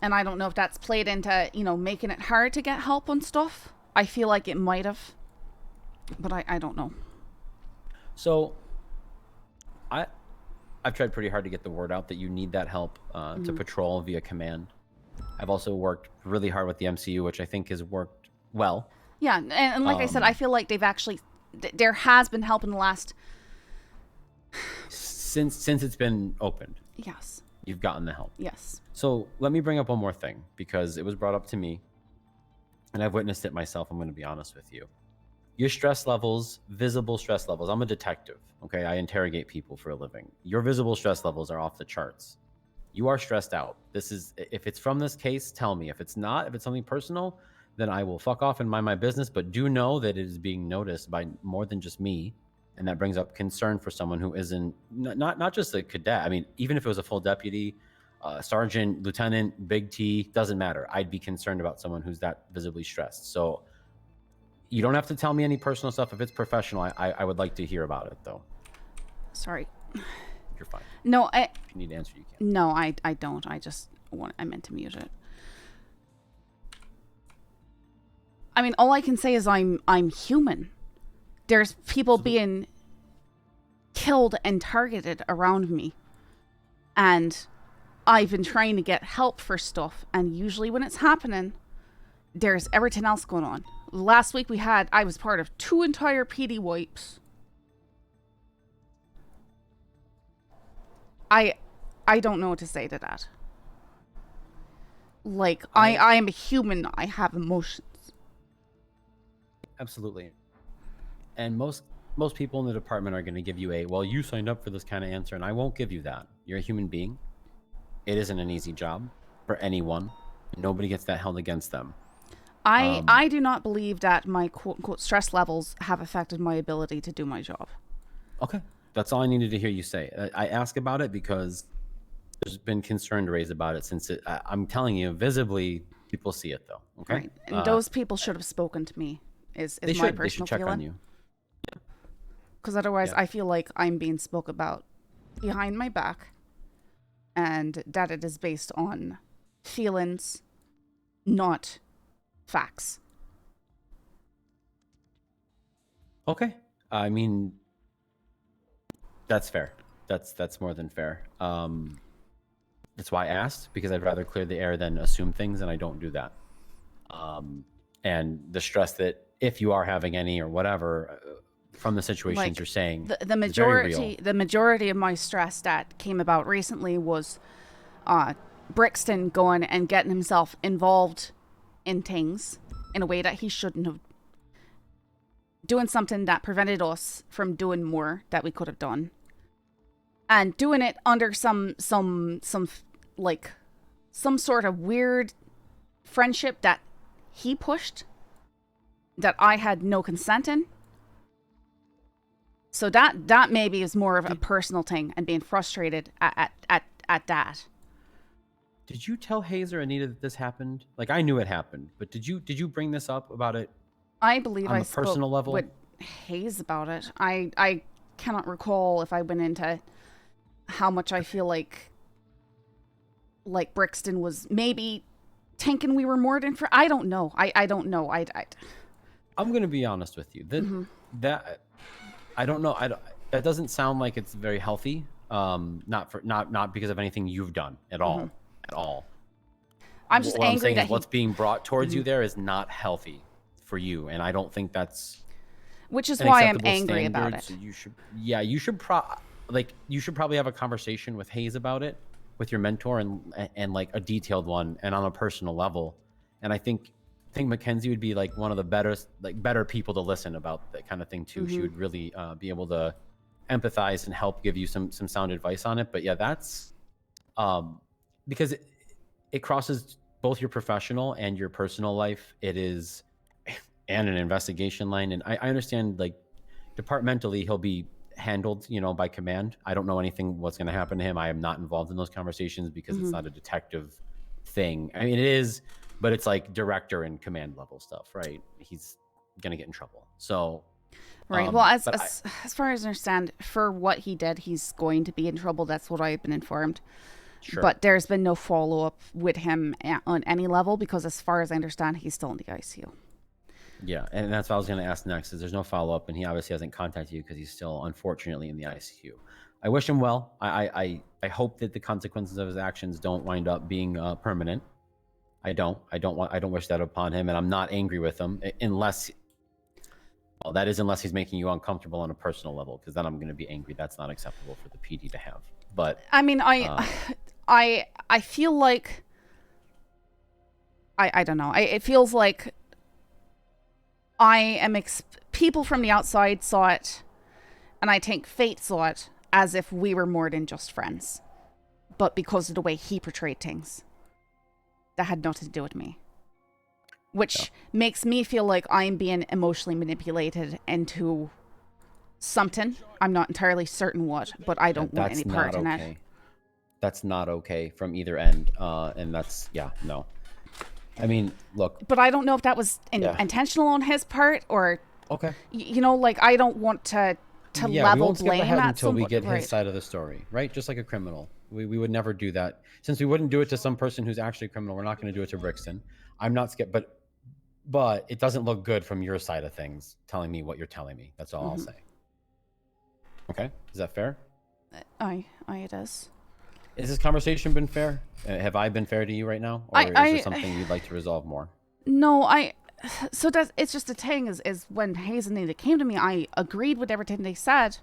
And I don't know if that's played into, making it hard to get help on stuff. I feel like it might have, but I don't know. So I've tried pretty hard to get the word out that you need that help to patrol via command. I've also worked really hard with the MCU, which I think has worked well. Yeah, and like I said, I feel like they've actually, there has been help in the last... Since it's been opened. Yes. You've gotten the help. Yes. So let me bring up one more thing, because it was brought up to me, and I've witnessed it myself. I'm going to be honest with you. Your stress levels, visible stress levels. I'm a detective, okay? I interrogate people for a living. Your visible stress levels are off the charts. You are stressed out. If it's from this case, tell me. If it's not, if it's something personal, then I will fuck off and mind my business. But do know that it is being noticed by more than just me. And that brings up concern for someone who isn't, not just a cadet. I mean, even if it was a full deputy, sergeant, lieutenant, big T, doesn't matter. I'd be concerned about someone who's that visibly stressed. So you don't have to tell me any personal stuff. If it's professional, I would like to hear about it, though. Sorry. You're fine. No, if you need to answer, you can. No, I don't. I meant to mute it. I mean, all I can say is I'm human. There's people being killed and targeted around me. And I've been trying to get help for stuff. And usually when it's happening, there's everything else going on. Last week I was part of 2 entire PD wipes. I don't know what to say to that. Like, I am a human. I have emotions. Absolutely. And most people in the department are going to give you well, you signed up for this kind of answer, and I won't give you that. You're a human being. It isn't an easy job for anyone. Nobody gets that held against them. I do not believe that my quote-unquote stress levels have affected my ability to do my job. Okay. That's all I needed to hear you say. I ask about it because there's been concern raised about it since I'm telling you, visibly, people see it, though. Okay? Right. And those people should have spoken to me, is my personal feeling. They should check on you. Because otherwise, I feel like I'm being spoke about behind my back, and that it is based on feelings, not facts. Okay. I mean, that's fair. That's more than fair. That's why I asked, because I'd rather clear the air than assume things, and I don't do that. And the stress that if you are having any or whatever from the situations you're saying, the majority of my stress that came about recently was Brixton going and getting himself involved in things in a way that he shouldn't have, doing something that prevented us from doing more that we could have done, and doing it under some sort of weird friendship that he pushed that I had no consent in. So that maybe is more of a personal thing, and being frustrated at that. Did you tell Hayes or Anita that this happened? Like, I knew it happened, but did you bring this up about it? I believe on I a personal spoke level with Hayes about it. I cannot recall if I went into how much I feel like Brixton was maybe thinking we were more than I don't know. I don't know. I'm gonna be honest with you. That I don't know. That doesn't sound like it's very healthy. Not because of anything you've done at all. At all. I'm just what angry I'm saying that is what's being brought towards you there is not healthy for you, and I don't think that's. Which is why I'm angry standard, about it. So you should probably have a conversation with Hayes about it, with your mentor, and like a detailed one, and on a personal level. And I think Mackenzie would be like one of the better people to listen about that kind of thing too. She would really be able to empathize and help give you some sound advice on it. But yeah, that's because it crosses both your professional and your personal life. It is, and an investigation line. And I understand, like, departmentally, he'll be handled, by command. I don't know anything what's going to happen to him. I am not involved in those conversations because it's not a detective thing. I mean, it is, but it's like director and command level stuff, right? He's going to get in trouble. So, right. Well, as far as I understand, for what he did, he's going to be in trouble. That's what I've been informed. Sure. But there's been no follow-up with him on any level because, as far as I understand, he's still in the ICU. Yeah, and that's what I was going to ask next, is there's no follow-up, and he obviously hasn't contacted you because he's still, unfortunately, in the ICU. I wish him well. I hope that the consequences of his actions don't wind up being permanent. I don't wish that upon him, and I'm not angry with him unless he's making you uncomfortable on a personal level, because then I'm going to be angry. That's not acceptable for the PD to have. But I mean, I feel like I don't know. It feels like I am people from the outside saw it, and I think fate saw it as if we were more than just friends. But because of the way he portrayed things, that had nothing to do with me. Which makes me feel like I'm being emotionally manipulated into something. I'm not entirely certain what, but I don't want any part in it. That's not okay from either end. And that's, no. I mean, look. But I don't know if that was intentional on his part or. Okay. I don't want to level blame at until we get his right. side of the story, right? Just like a criminal. We would never do that. Since we wouldn't do it to some person who's actually a criminal, we're not going to do it to Brixton. I'm not scared, but it doesn't look good from your side of things, telling me what you're telling me. That's all I'll say. Okay? Is that fair? It is. Has this conversation been fair? Have I been fair to you right now? Or is there something you'd like to resolve more? No, so it's just the thing is when Hayes and Nita came to me, I agreed with everything they said.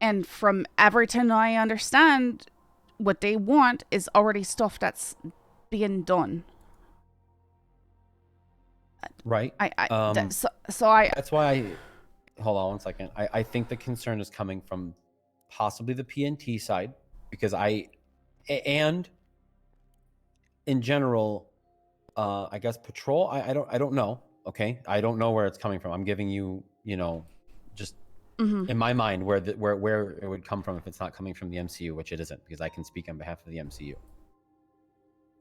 And from everything I understand, what they want is already stuff that's being done. Right. That's why hold on one second. I think the concern is coming from possibly the PNT side, because and in general, I guess patrol. I don't know. Okay, I don't know where it's coming from. I'm giving you, just in my mind where it would come from if it's not coming from the MCU, which it isn't, because I can speak on behalf of the MCU.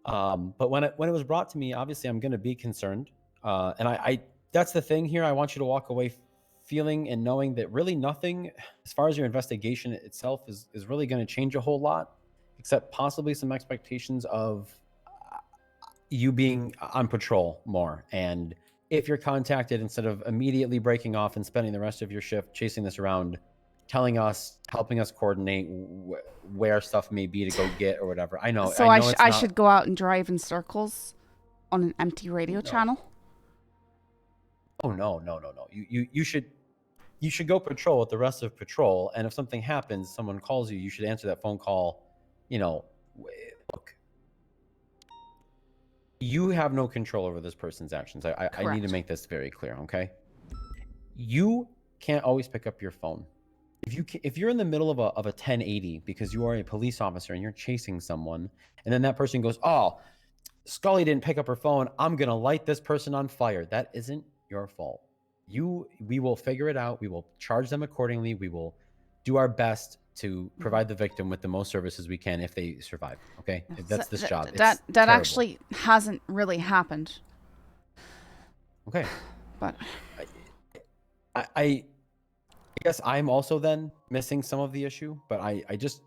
But when it was brought to me, obviously I'm going to be concerned, and I that's the thing here. I want you to walk away feeling and knowing that really nothing, as far as your investigation itself, is really going to change a whole lot, except possibly some expectations of you being on patrol more. And if you're contacted, instead of immediately breaking off and spending the rest of your shift chasing this around, telling us, helping us coordinate where stuff may be to go get or whatever. I know. So I should go out and drive in circles on an empty radio channel? Oh, no. You should go patrol with the rest of patrol, and if something happens, someone calls you, you should answer that phone call. Look, you have no control over this person's actions. I need to make this very clear, okay? You can't always pick up your phone. If you're in the middle of a 1080 because you are a police officer and you're chasing someone, and then that person goes, "Oh, Scully didn't pick up her phone, I'm gonna light this person on fire," that isn't your fault. We will figure it out. We will charge them accordingly. We will do our best to provide the victim with the most services we can if they survive. Okay, that's this job. That actually hasn't really happened. Okay, but I guess I'm also then missing some of the issue. But I just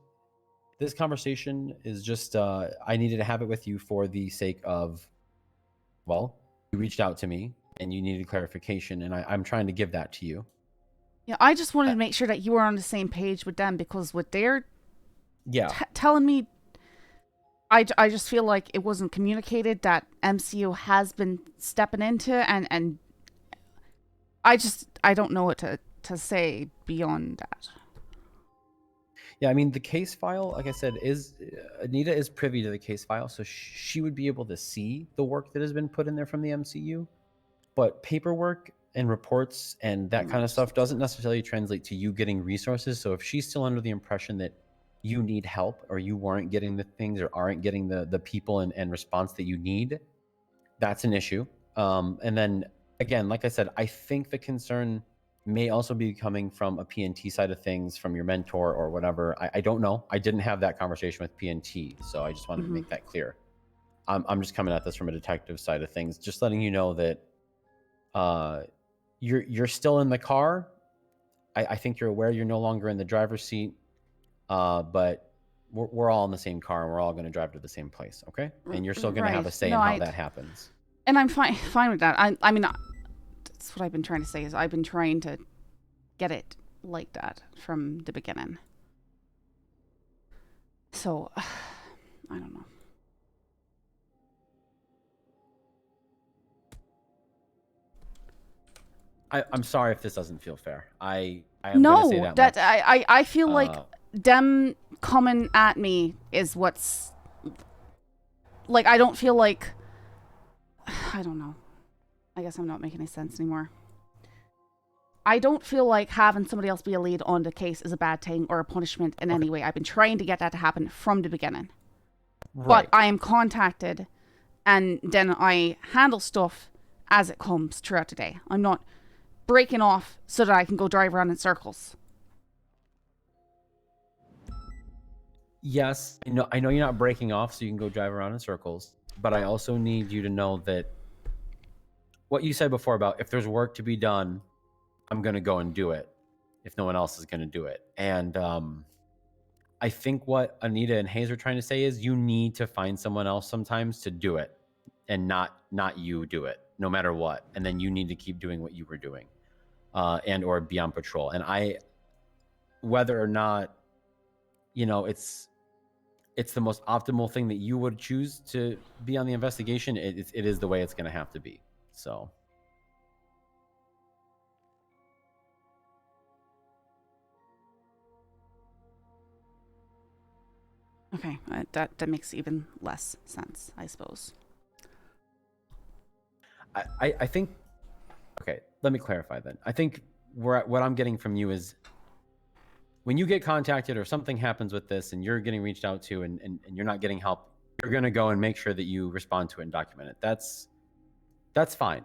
this conversation is just I needed to have it with you for the sake of, well, you reached out to me and you needed clarification, and I'm trying to give that to you. Yeah, I just wanted to make sure that you were on the same page with them, because what they're telling me, I just feel like it wasn't communicated that MCU has been stepping into, and I don't know what to say beyond that. Yeah, I mean, the case file, like I said, is Anita is privy to the case file, so she would be able to see the work that has been put in there from the MCU. But paperwork and reports and that kind of stuff doesn't necessarily translate to you getting resources. So if she's still under the impression that you need help, or you weren't getting the things, or aren't getting the people and response that you need, that's an issue. And then again, like I said, I think the concern may also be coming from a PNT side of things, from your mentor or whatever. I don't know. I didn't have that conversation with PNT, so I just wanted to make that clear. I'm just coming at this from a detective side of things, just letting you know that you're still in the car. I think you're aware you're no longer in the driver's seat, but we're all in the same car, and we're all going to drive to the same place, okay? And you're still going to have a say in how that happens. And I'm fine with that. I mean, that's what I've been trying to say, is I've been trying to get it like that from the beginning. So, I don't know. I'm sorry if this doesn't feel fair. I am no, gonna say that much. I feel like them coming at me is what's like. I don't feel like, I don't know. I guess I'm not making any sense anymore. I don't feel like having somebody else be a lead on the case is a bad thing or a punishment in any way. I've been trying to get that to happen from the beginning. But I am contacted, and then I handle stuff as it comes throughout the day. I'm not breaking off so that I can go drive around in circles. Yes, I know you're not breaking off so you can go drive around in circles, but I also need you to know that what you said before about, if there's work to be done, I'm going to go and do it if no one else is going to do it. And I think what Anita and Hayes are trying to say is you need to find someone else sometimes to do it, and not you do it, no matter what. And then you need to keep doing what you were doing, and or be on patrol. And whether or not, it's the most optimal thing that you would choose to be on the investigation, it is the way it's going to have to be. So. Okay, that makes even less sense, I suppose. I think, okay, let me clarify then. I think what I'm getting from you is, when you get contacted or something happens with this and you're getting reached out to and you're not getting help, you're going to go and make sure that you respond to it and document it. That's fine.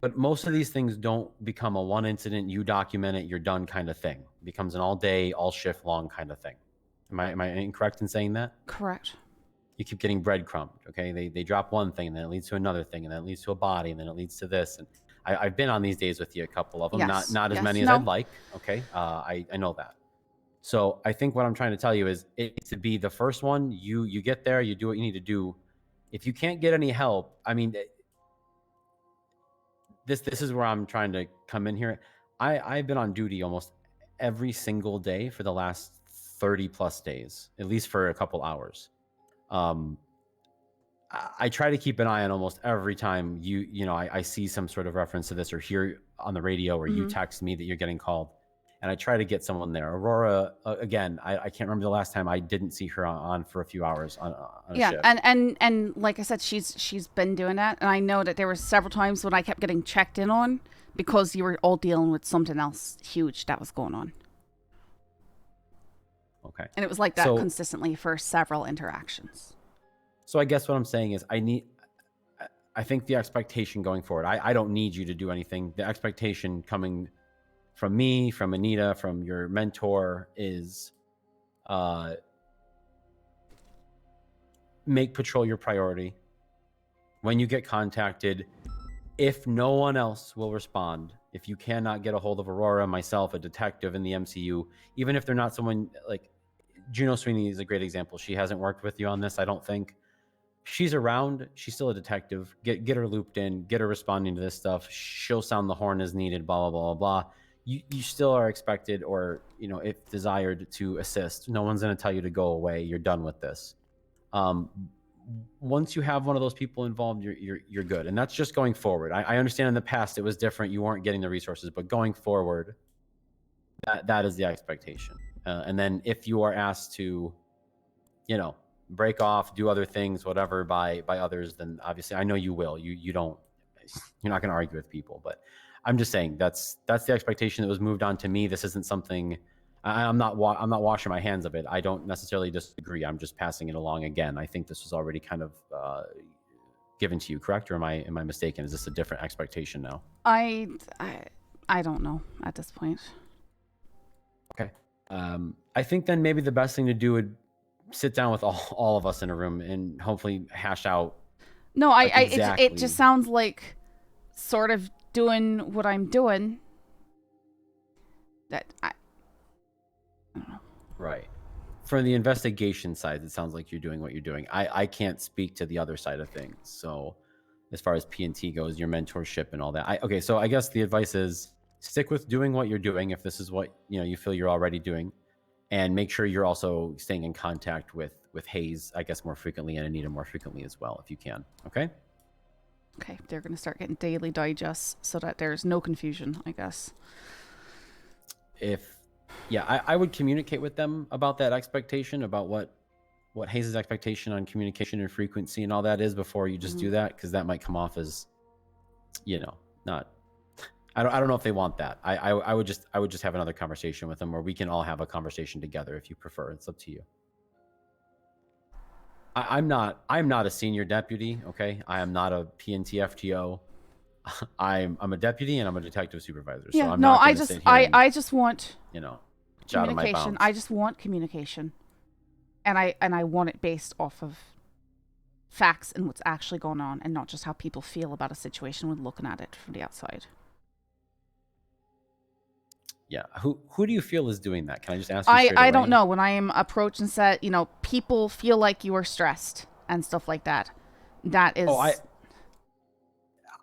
But most of these things don't become a one incident, you document it, you're done kind of thing. It becomes an all day, all shift long kind of thing. Am I incorrect in saying that? Correct. You keep getting breadcrumbed, okay? They drop one thing, and then it leads to another thing, and then it leads to a body, and then it leads to this. And I've been on these days with you, a couple of them, not as many as I'd like, okay? I know that. So I think what I'm trying to tell you is, it needs to be the first one. You get there, you do what you need to do. If you can't get any help, I mean, this is where I'm trying to come in here. I've been on duty almost every single day for the last 30 plus days, at least for a couple hours. I try to keep an eye on almost every time I see some sort of reference to this, or hear on the radio, or you text me that you're getting called, and I try to get someone there. Aurora, again, I can't remember the last time I didn't see her on for a few hours on a shift. and like I said, she's been doing that, and I know that there were several times when I kept getting checked in on because you were all dealing with something else huge that was going on. Okay. And it was like that consistently for several interactions. So I guess what I'm saying is, I think the expectation going forward, I don't need you to do anything. The expectation coming from me, from Anita, from your mentor is, make patrol your priority. When you get contacted, if no one else will respond, if you cannot get a hold of Aurora, myself, a detective in the MCU, even if they're not someone, like, Juno Sweeney is a great example. She hasn't worked with you on this, I don't think. She's around. She's still a detective. Get her looped in. Get her responding to this stuff. She'll sound the horn as needed. Blah blah blah blah. You still are expected, or if desired, to assist. No one's going to tell you to go away. You're done with this. Once you have one of those people involved, you're good, and that's just going forward. I understand in the past it was different. You weren't getting the resources, but going forward, that is the expectation. And then if you are asked to, break off, do other things, whatever, by others, then obviously I know you will. You're not going to argue with people, but I'm just saying that's the expectation that was moved on to me. This isn't something. I'm not washing my hands of it. I don't necessarily disagree. I'm just passing it along again. I think this was already kind of given to you, correct? Or am I mistaken? Is this a different expectation now? I don't know at this point. Okay. I think then maybe the best thing to do would sit down with all of us in a room and hopefully hash out. No, exactly. It just sounds like sort of doing what I'm doing. That I don't know. Right. For the investigation side, it sounds like you're doing what you're doing. I can't speak to the other side of things. So as far as P&T goes, your mentorship and all that. Okay, so I guess the advice is stick with doing what you're doing if this is what you feel you're already doing, and make sure you're also staying in contact with Hayes, I guess, more frequently, and Anita more frequently as well, if you can. Okay? Okay, they're going to start getting daily digests so that there's no confusion, I guess. I would communicate with them about that expectation, about what Hayes' expectation on communication and frequency and all that is before you just do that, because that might come off as, not. I don't know if they want that. I would just have another conversation with them, or we can all have a conversation together if you prefer. It's up to you. I'm not a senior deputy. Okay, I am not a PNT FTO. I'm a deputy and I'm a detective supervisor. Yeah, so I'm no, not I just want communication. I just want communication, and I want it based off of facts and what's actually going on, and not just how people feel about a situation when looking at it from the outside. Yeah, who do you feel is doing that? Can I just ask you? I don't know. When I am approached and said, people feel like you are stressed and stuff like that. That is.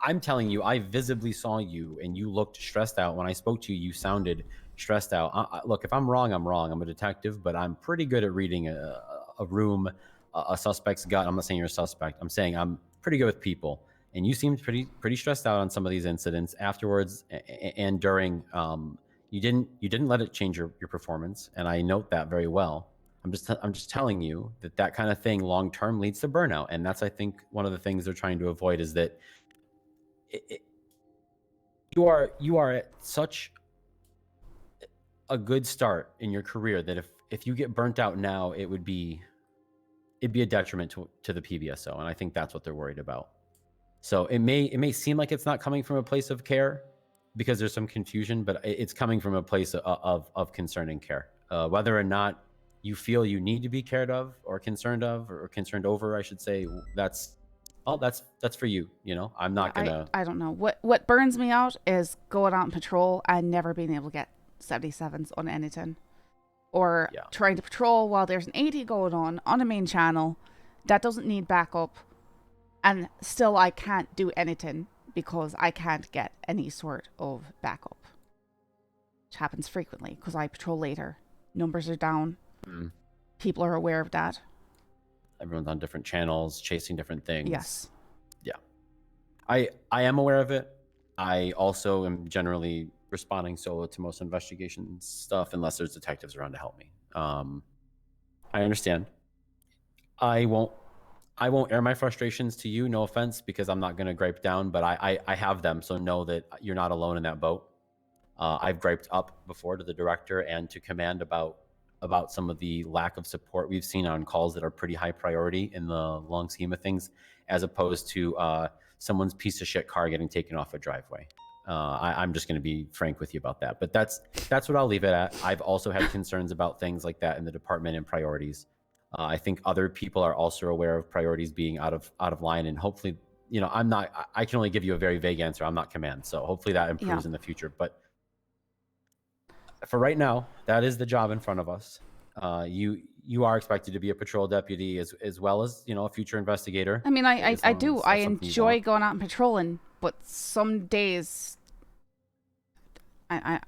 I'm telling you, I visibly saw you and you looked stressed out. When I spoke to you, you sounded stressed out. Look, if I'm wrong, I'm wrong. I'm a detective, but I'm pretty good at reading a room, a suspect's gut. I'm not saying you're a suspect. I'm saying I'm pretty good with people. And you seemed pretty stressed out on some of these incidents afterwards and during. You didn't let it change your performance, and I note that very well. I'm just telling you that kind of thing long term leads to burnout, and that's, I think, one of the things they're trying to avoid is that you are at such a good start in your career that if you get burnt out now, it'd be a detriment to the PBSO, and I think that's what they're worried about. So it may seem like it's not coming from a place of care, because there's some confusion, but it's coming from a place of concern and care. Whether or not you feel you need to be cared of or concerned over, I should say, that's for you. I'm not gonna. I don't know. What burns me out is going out and patrol and never being able to get 77s on anything, or trying to patrol while there's an 80 going on a main channel that doesn't need backup, and still I can't do anything because I can't get any sort of backup, which happens frequently because I patrol later. Numbers are down. People are aware of that. Everyone's on different channels, chasing different things. Yes. Yeah. I am aware of it. I also am generally responding solo to most investigation stuff unless there's detectives around to help me. I understand. I won't air my frustrations to you, no offense, because I'm not going to gripe down, but I have them, so know that you're not alone in that boat. I've griped up before to the director and to command about some of the lack of support we've seen on calls that are pretty high priority in the long scheme of things, as opposed to someone's piece of shit car getting taken off a driveway. I'm just going to be frank with you about that, but that's what I'll leave it at. I've also had concerns about things like that in the department and priorities. I think other people are also aware of priorities being out of line, and hopefully, I can only give you a very vague answer. I'm not command, so hopefully that improves in the future. But for right now, that is the job in front of us. you are expected to be a patrol deputy as well as a future investigator. I mean, I as long do. as I that's something you enjoy want. going out and patrolling, but some days, I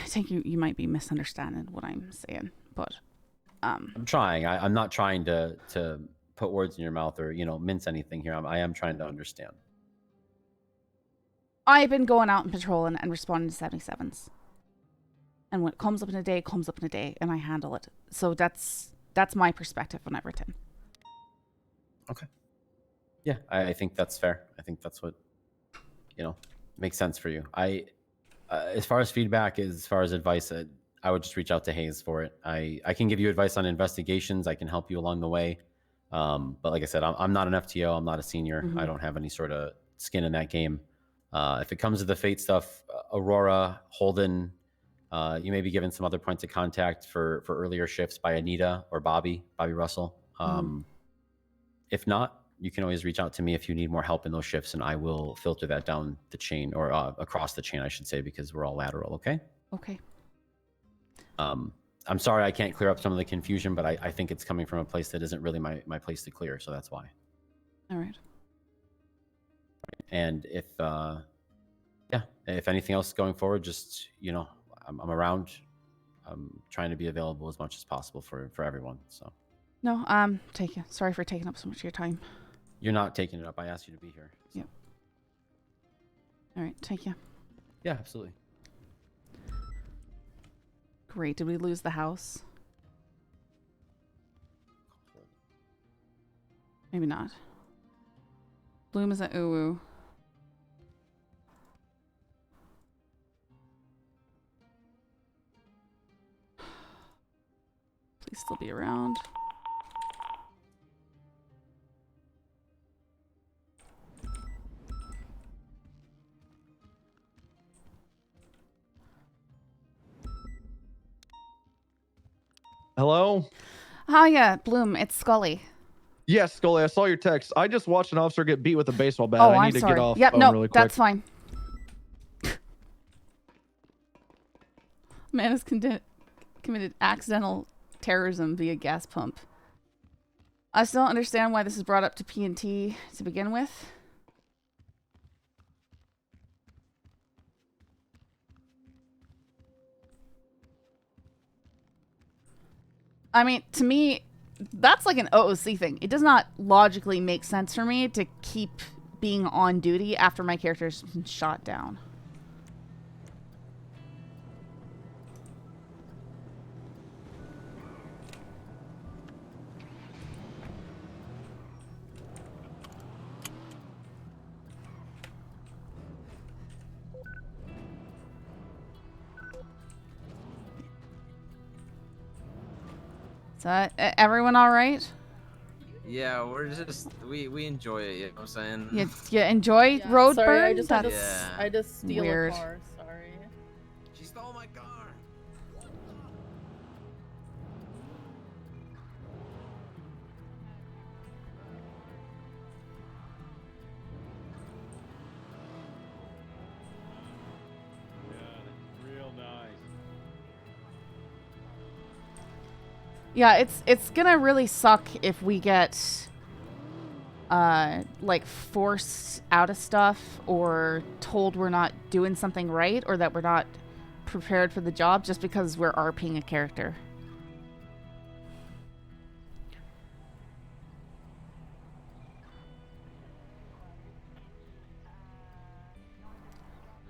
think you might be misunderstanding what I'm saying, but I'm trying. I'm not trying to put words in your mouth or mince anything here. I am trying to understand. I've been going out and patrolling and responding to 77s. And when it comes up in a day, it comes up in a day, and I handle it. So that's my perspective on everything. Okay. Yeah, I think that's fair. I think that's what makes sense for you. As far as feedback, as far as advice, I would just reach out to Hayes for it. I can give you advice on investigations. I can help you along the way. But like I said, I'm not an FTO. I'm not a senior. I don't have any sort of skin in that game. If it comes to the Fate stuff, Aurora, Holden, you may be given some other points of contact for earlier shifts by Anita or Bobby Russell. If not, you can always reach out to me if you need more help in those shifts, and I will filter that down the chain or across the chain, I should say, because we're all lateral. Okay. Okay. I'm sorry I can't clear up some of the confusion, but I think it's coming from a place that isn't really my place to clear, so that's why. All right. And if anything else going forward, just I'm around. I'm trying to be available as much as possible for everyone. So No, sorry for taking up so much of your time. you're not taking it up. I asked you to be here. So. Yep. All right, take you. Yeah, absolutely. Great. Did we lose the house? Maybe not. Bloom is at Uwu. Please still be around. Hello? Hiya, Bloom. It's Scully. Yes, Scully, I saw your text. I just watched an officer get beat with a baseball bat. Oh, I I'm need to sorry. get off Yep, phone no, really quick. that's fine. Man has committed accidental terrorism via gas pump. I still don't understand why this is brought up to P&T to begin with. I mean, to me, that's like an OOC thing. It does not logically make sense for me to keep being on duty after my character's been shot down. So, everyone all right? Yeah, we're just we enjoy it. You know what I'm saying? You enjoy road Sorry, burn? I just had to, Yeah. I just steal weird. a car. Sorry. She stole my car. Real nice. Yeah, it's gonna really suck if we get like forced out of stuff or told we're not doing something right or that we're not prepared for the job just because we're RPing a character.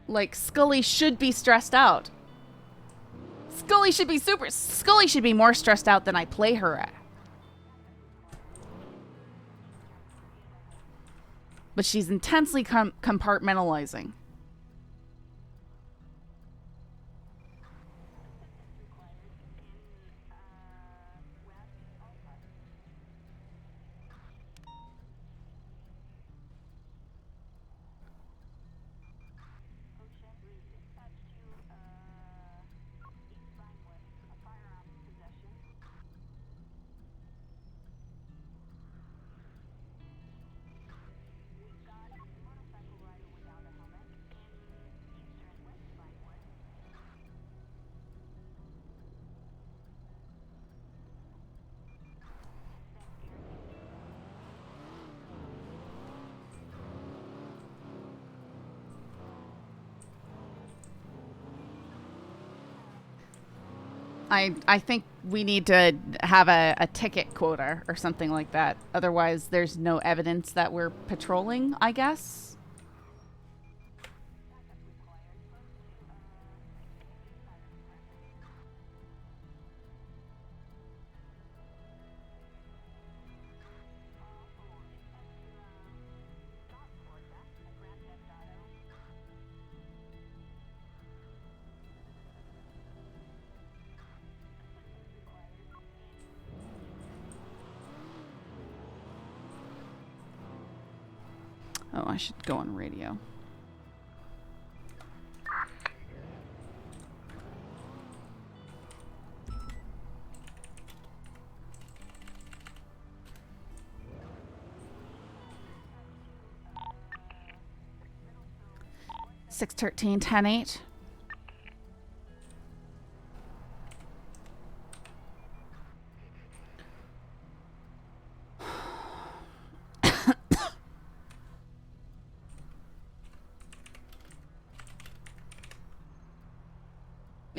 Like, Scully should be stressed out. Scully should be more stressed out than I play her at. But she's intensely compartmentalizing. I think we need to have a ticket quota or something like that. Otherwise, there's no evidence that we're patrolling, I guess. Oh, I should go on radio. Six 13 10 8.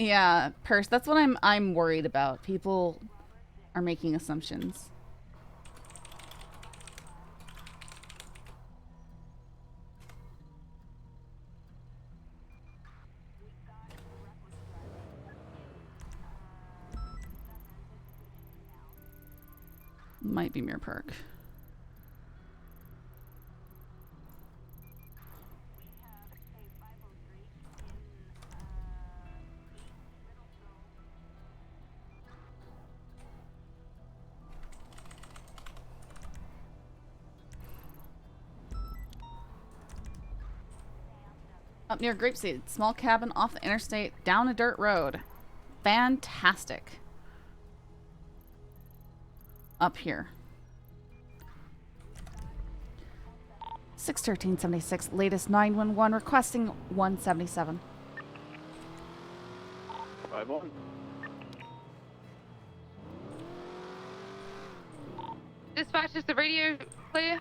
Yeah, Purse. That's what I'm worried about. People are making assumptions. Might be Mirror Park. Up near Grapeseed, small cabin off the interstate, down a dirt road. Fantastic. Up here. 61376, latest 911 requesting 177. 5-1. Dispatch, is the radio clear?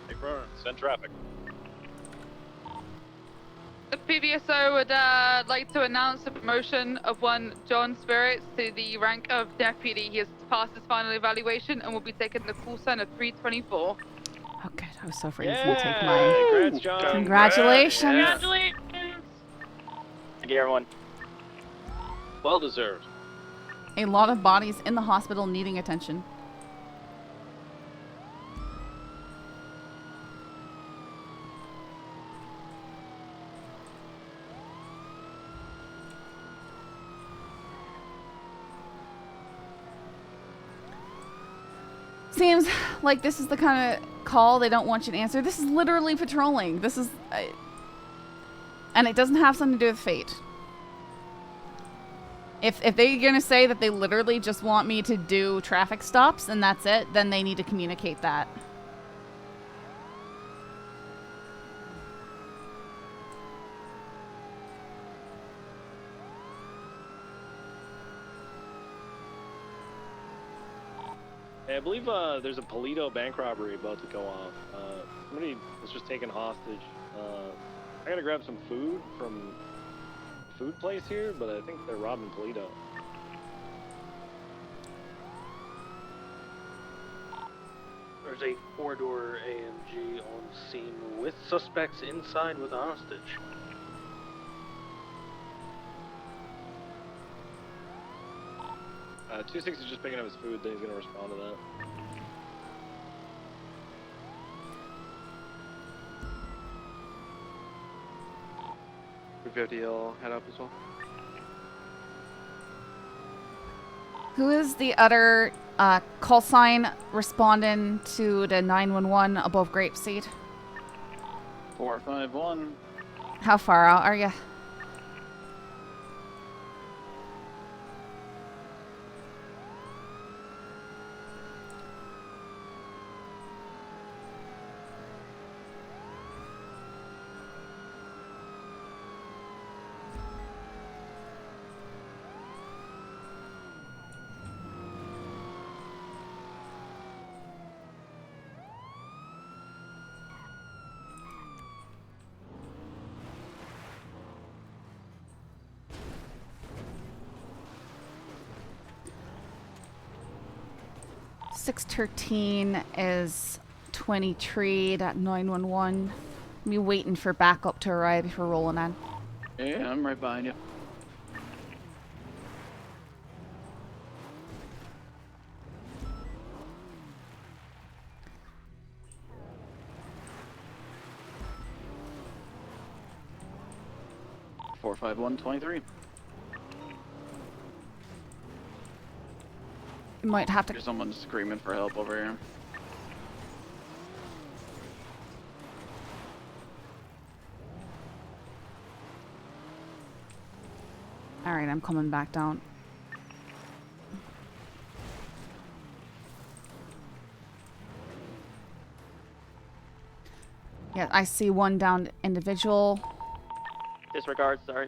Affirm. Send traffic. The PBSO would like to announce the promotion of one John Spirits to the rank of deputy. He has passed his final evaluation and will be taking the call sign of 324. Oh, good. I was so afraid he was going to take mine. Congrats, John. Congratulations. Congratulations. Thank you, everyone. Well deserved. A lot of bodies in the hospital needing attention. Seems like this is the kind of call they don't want you to answer. This is literally patrolling. This is... and it doesn't have something to do with fate. If they're going to say that they literally just want me to do traffic stops and that's it, then they need to communicate that. Hey, I believe there's a Polito bank robbery about to go off. Somebody was just taken hostage. I gotta grab some food from a food place here, but I think they're robbing Polito. There's a 4-door AMG on scene with suspects inside with a hostage. Uh, 260 is just picking up his food, then he's gonna respond to that. I'll head up as well. Who is the other call sign responding to the 911 above Grapeseed? 451. How far out are you? 613 is 23 at 911. Me waiting for backup to arrive before rolling in. Yeah, I'm right behind you. Four, 5, 1, 23. You might have to. There's someone screaming for help over here. All right, I'm coming back down. Yeah, I see one downed individual. Disregard, sorry.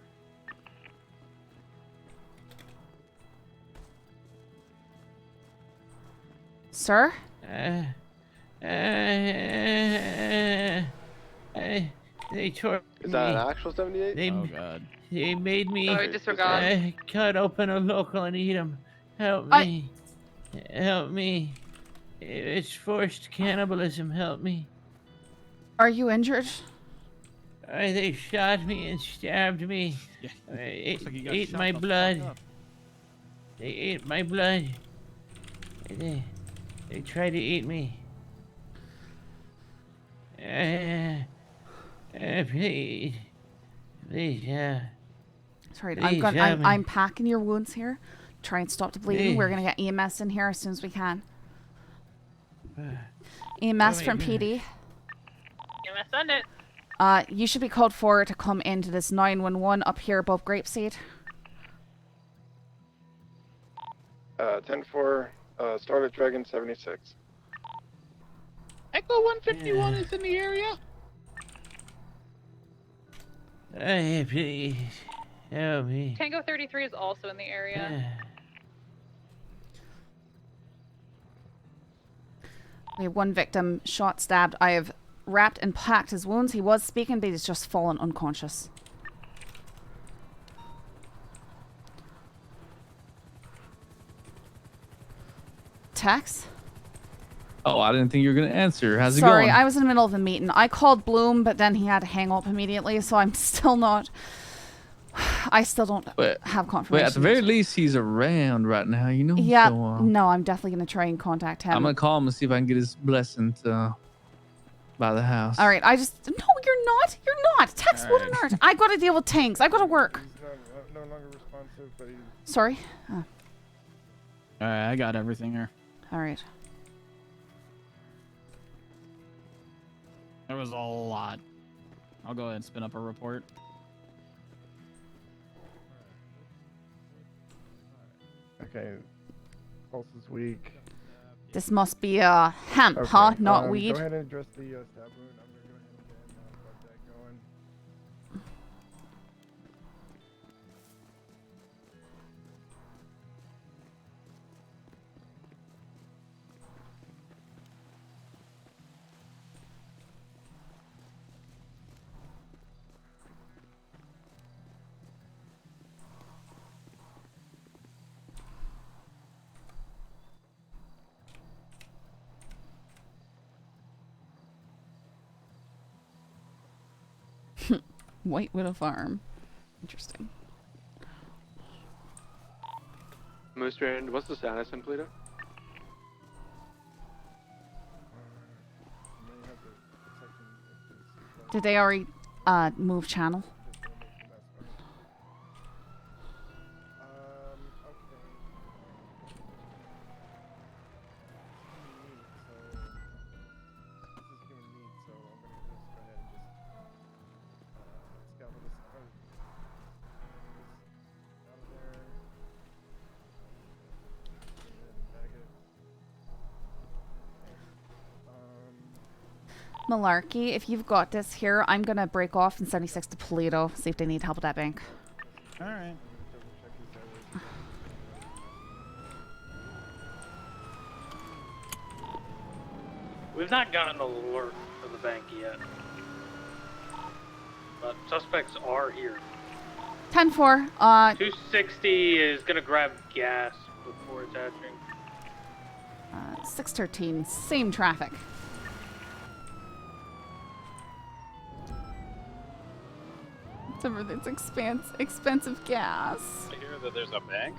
Sir? They tore Is that me. an actual 78? They, Oh, God. They made me Sorry, disregard. cut open a local and eat them. Help me. Help me. It's forced cannibalism. Help me. Are you injured? They shot me and stabbed me. Ate my blood. They ate my blood. They tried to eat me. Please. Please, Sorry, please, I'm packing your wounds here. Try and stop the bleeding. Please. We're gonna get EMS in here as soon as we can. Oh EMS my from God. PD. EMS, send it. You should be code 4 to come into this 911 up here above Grapeseed. 10-4, start at Dragon 76. Echo 151 is in the area. Please. Help me. Tango 33 is also in the area. We have one victim shot, stabbed. I have wrapped and packed his wounds. He was speaking, but he's just fallen unconscious. Tex? Oh, I didn't think you were going to answer. How's it Sorry, going? I was in the middle of a meeting. I called Bloom, but then he had to hang up immediately, so I'm still not... I still don't have confirmation. Wait, at the very least, he's around right now, you know? Yeah, So, no, I'm definitely going to try and contact him. I'm going to call him and see if I can get his blessing to buy the house. All right, I just... No, you're not. You're not. Tex, what on earth? I got to deal with tanks. I got to work. No longer responsive, but he's... Sorry? Oh. Alright, I got everything here. All right. There was a lot. I'll go ahead and spin up a report. Okay. Pulse is weak. This must be a hemp, huh? Not weed. Go ahead and address the stab wound. I'm going to go ahead and get blood bag going. White Widow Farm. Interesting. Moose Strand, what's the status in Pluto? Did they already move channel? Malarkey, if you've got this here, I'm gonna break off in 76 to Toledo, see if they need help with that bank. Alright. We've not gotten an alert for the bank yet. But suspects are here. 10-4, 260 is gonna grab gas before attaching. 613, same traffic. It's expensive gas. I hear that there's a bank.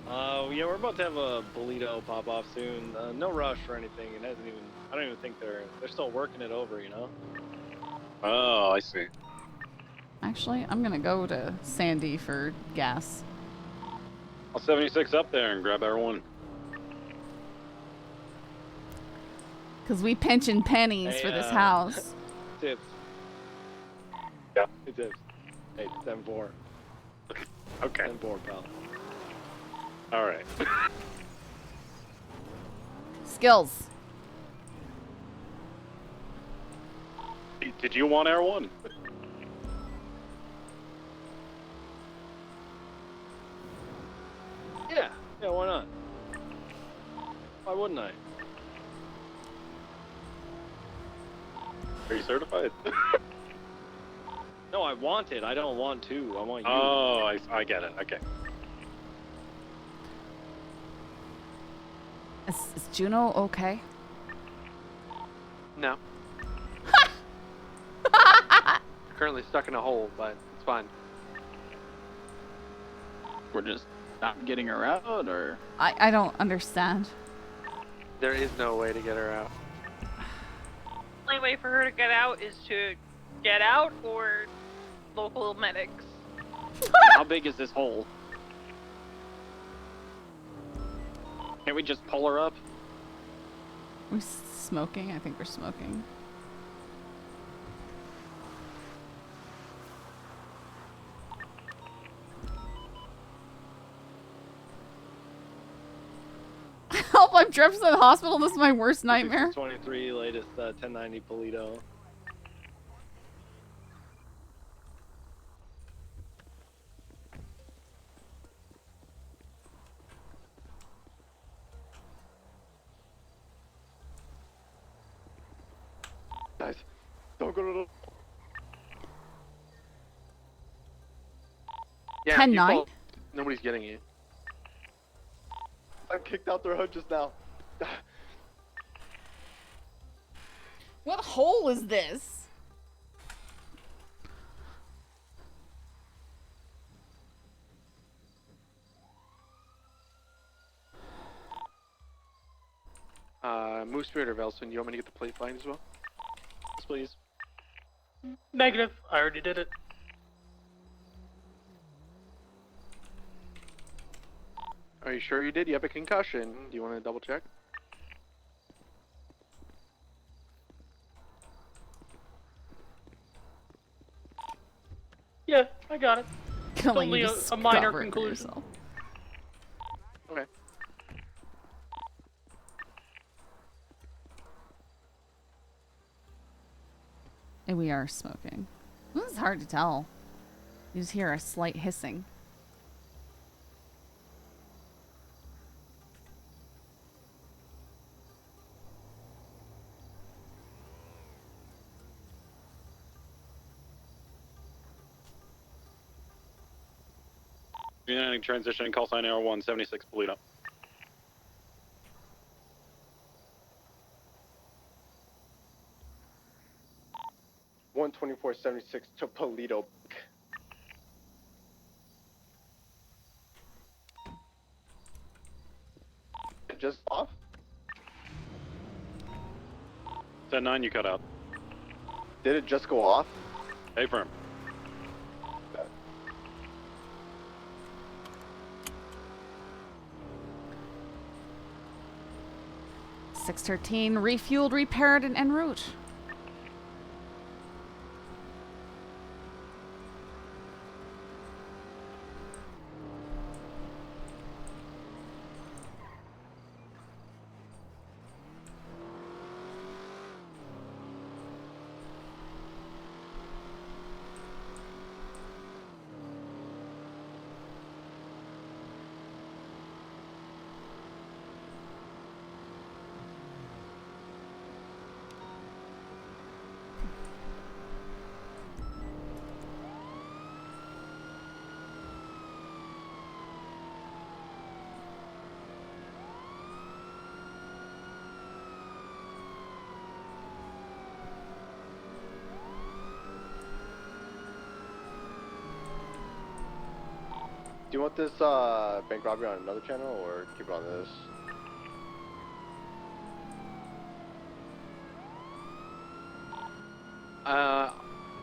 Yeah, we're about to have a burrito pop off soon. No rush or anything. It hasn't even. I don't even think they're still working it over. You know. Oh, I see. Actually, I'm gonna go to Sandy for gas. I'll 76 up there and grab R1. Cause we pinching pennies Hey, for this house. Tips. Yeah. Hey, tips. Hey, 10-4. Okay. 10-4, pal. All right. Skills. Did you want R1? Yeah. Yeah, why not? Why wouldn't I? Are you certified? No, I want it. I don't want to. I want you. Oh, I get it. Okay. Is Juno okay? No. Currently stuck in a hole, but it's fine. We're just not getting her out, or? I don't understand. There is no way to get her out. The only way for her to get out is to get out or local medics. How big is this hole? Can't we just pull her up? We're smoking? I think we're smoking. Help, I'm trapped in the hospital. This is my worst nightmare. 23, latest 1090 Polito. Guys, don't go to the... Yeah, 10-9? you fall- Nobody's getting you. I'm kicked out their hood just now. What hole is this? Moose Spirit or Velson, you want me to get the plate find as well? Yes, please. Negative. I already did it. Are you sure you did? You have a concussion. Do you want to double check? Yeah, I got it. It's Killing only you a minor discover it conclusion. yourself. Okay. And we are smoking. This is hard to tell. You just hear a slight hissing. Uniting transition, call sign arrow 176 Polito. (12476) to Polito. Just off? 10-9, you cut out. Did it just go off? Hey, firm. (613) refueled, repaired, and en route. Do you want this bank robbery on another channel or keep it on this?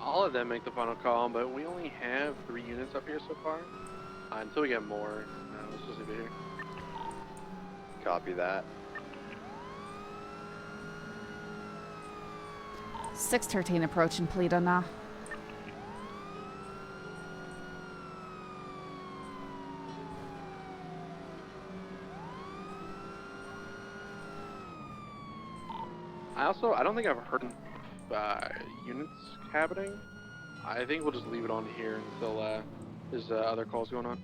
All of them make the final call, but we only have 3 units up here so far. Until we get more, let's just leave it here. Copy that. 613 approaching Polito now. I don't think I've heard units happening. I think we'll just leave it on here until there's other calls going on.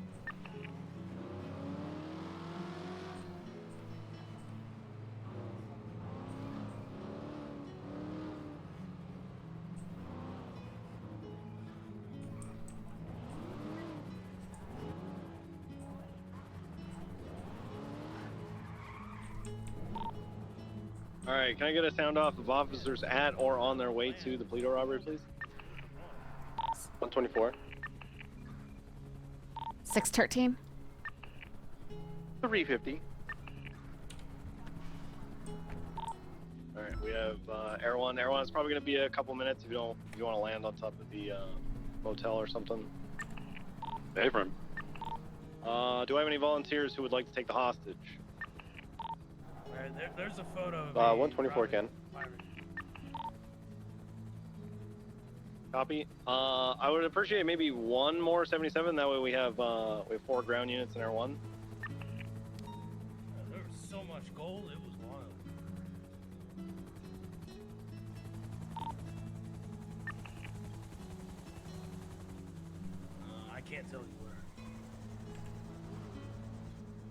Alright, can I get a sound off of officers at or on their way to the Polito robbery, please? 124. 613. 350. Alright, we have Air 1. Air 1 is probably going to be a couple minutes if you want to land on top of the motel or something. Hey, friend. Do I have any volunteers who would like to take the hostage? Alright, there's a photo of 124 Ken. Copy. I would appreciate maybe one more 77. That way we have 4 ground units in Air 1. There was so much gold, it was wild. I can't tell you where.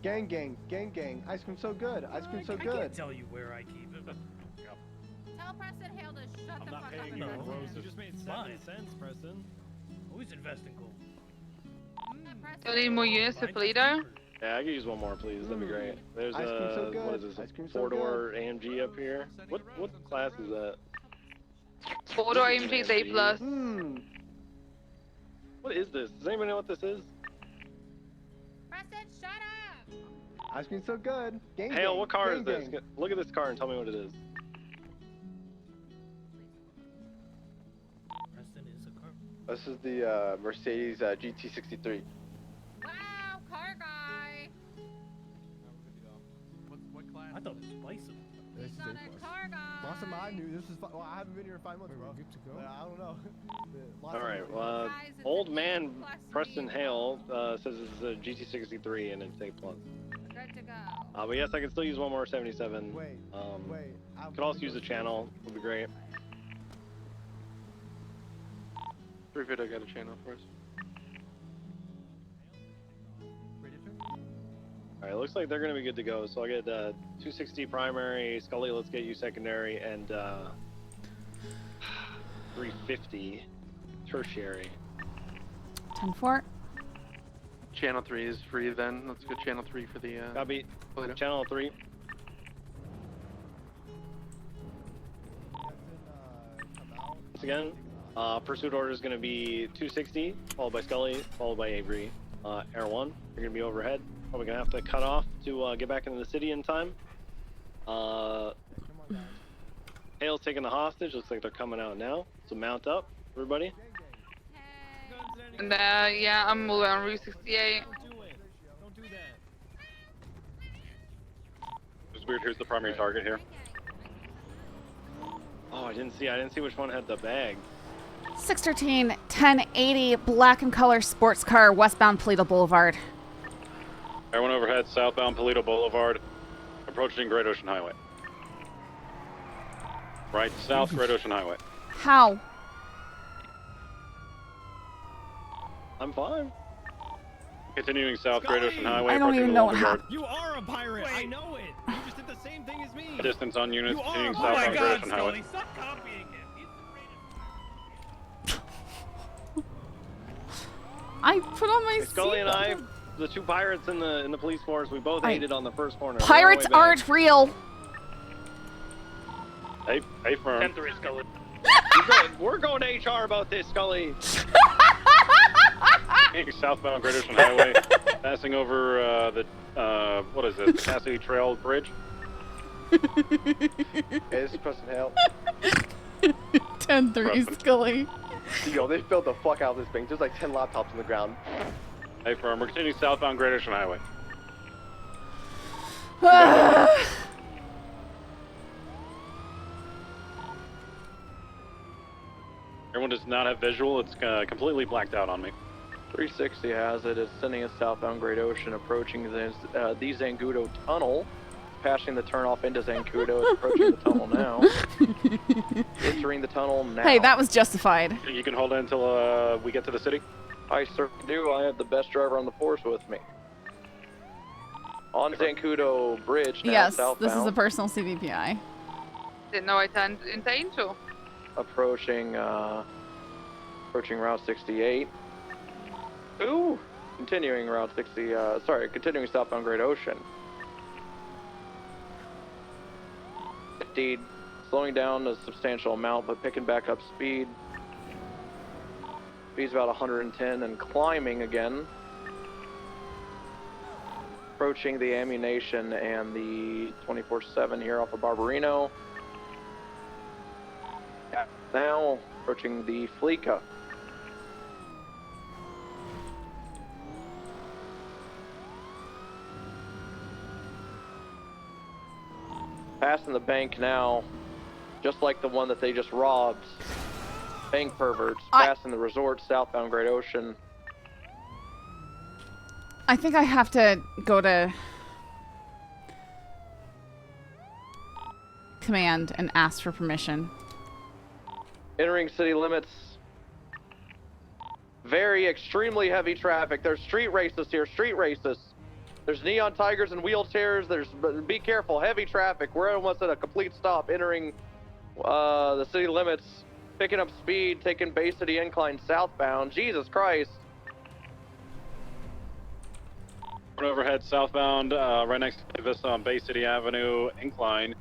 Gang, gang, gang, gang. Ice cream so good. Ice cream so I can't good. tell you where I keep it. Tell Preston Hale to shut the fuck up and no, invest in Rose, it. you just made 7 cents, Preston. Always invest in gold. Still need more units for Polito? Yeah, I could use one more, please. That'd be great. There's Ice cream so good. what is this? Ice cream so 4-door AMG up here. What class is that? 4-door AMG is A+. What is this? Does anybody know what this is? Preston, shut up! Ice cream so good. Gang, Hale, gang, what car gang, is this? gang. Look at this car and tell me what it is. Preston is a car. This is the Mercedes GT63. Wow, car guy! What class? I thought it was Bison. This is Not a car guy! Last time I knew, this is. Well, I haven't been here in 5 months, bro. Good to go. But I don't know. Alright, old man Preston Hale says this is a GT63 and it's A+. Good to go. But yes, I can still use one more 77. Wait. Could also use the channel. Would be great. 350, I got a channel for us. Alright, looks like they're gonna be good to go. So I'll get 260 primary, Scully, let's get you secondary, and 350 tertiary. 10-4. Channel 3 is free then. Let's go channel 3 for the Copy. Polito. Channel 3. Once again, pursuit order is going to be 260, followed by Scully, followed by Avery. Air 1, you're going to be overhead. Probably going to have to cut off to get back into the city in time. Hale's taking the hostage. Looks like they're coming out now. So mount up, everybody. And yeah, I'm all on Route 68. Don't do that. It's weird. Here's the primary target here. Oh, I didn't see which one had the bag. 613 1080 black and color sports car westbound Polito Boulevard. Everyone overhead, southbound Polito Boulevard, approaching Great Ocean Highway. Right, south Great Ocean Highway. How? I'm fine. Continuing south Great Ocean Highway. I don't even know what happened. You are a pirate. I know it. You just did the same thing as me. Distance on units, You are. continuing Oh south my on Great God, Ocean Highway. Scully, stop copying him. I put on my Scully and I, seatbelt. the two pirates in the police force, we both hated on the first corner. Pirates aren't real. Hey, firm. 10-3, Scully. We're going to HR about this, Scully. continuing southbound Great Ocean Highway, passing over what is it, the Cassidy Trail Bridge. Hey, this is Preston Hale. 10-3 Scully. Yo, they filled the fuck out of this thing. There's like 10 laptops on the ground. Hey, firm, we're continuing southbound Great Ocean Highway. Everyone does not have visual. It's completely blacked out on me. 360 has it. It's sending us southbound Great Ocean, approaching the Zancudo Tunnel. Passing the turnoff into Zancudo. It's approaching the tunnel now. Entering the tunnel now. Hey, that was justified. You can hold it until we get to the city? I certainly do. I have the best driver on the force with me. On Zancudo Bridge now, Yes, southbound. this is a personal CVPI. Didn't know I turned into Angel. Approaching Route 68. Ooh! Continuing Route 60, continuing southbound Great Ocean. 50, slowing down a substantial amount, but picking back up speed. Speed's about 110 and climbing again. Approaching the ammunition and the 24/7 here off of Barbarino. Now approaching the Fleeca. Passing the bank now, just like the one that they just robbed. Bank perverts, passing the resort southbound Great Ocean. I think I have to go to command and ask for permission. Entering city limits. Very extremely heavy traffic. There's street races here, street races. There's neon tigers and wheelchairs. Be careful, heavy traffic. We're almost at a complete stop entering the city limits. Picking up speed, taking Bay City Incline southbound. Jesus Christ. Overhead southbound, right next to Vista on Bay City Avenue, incline.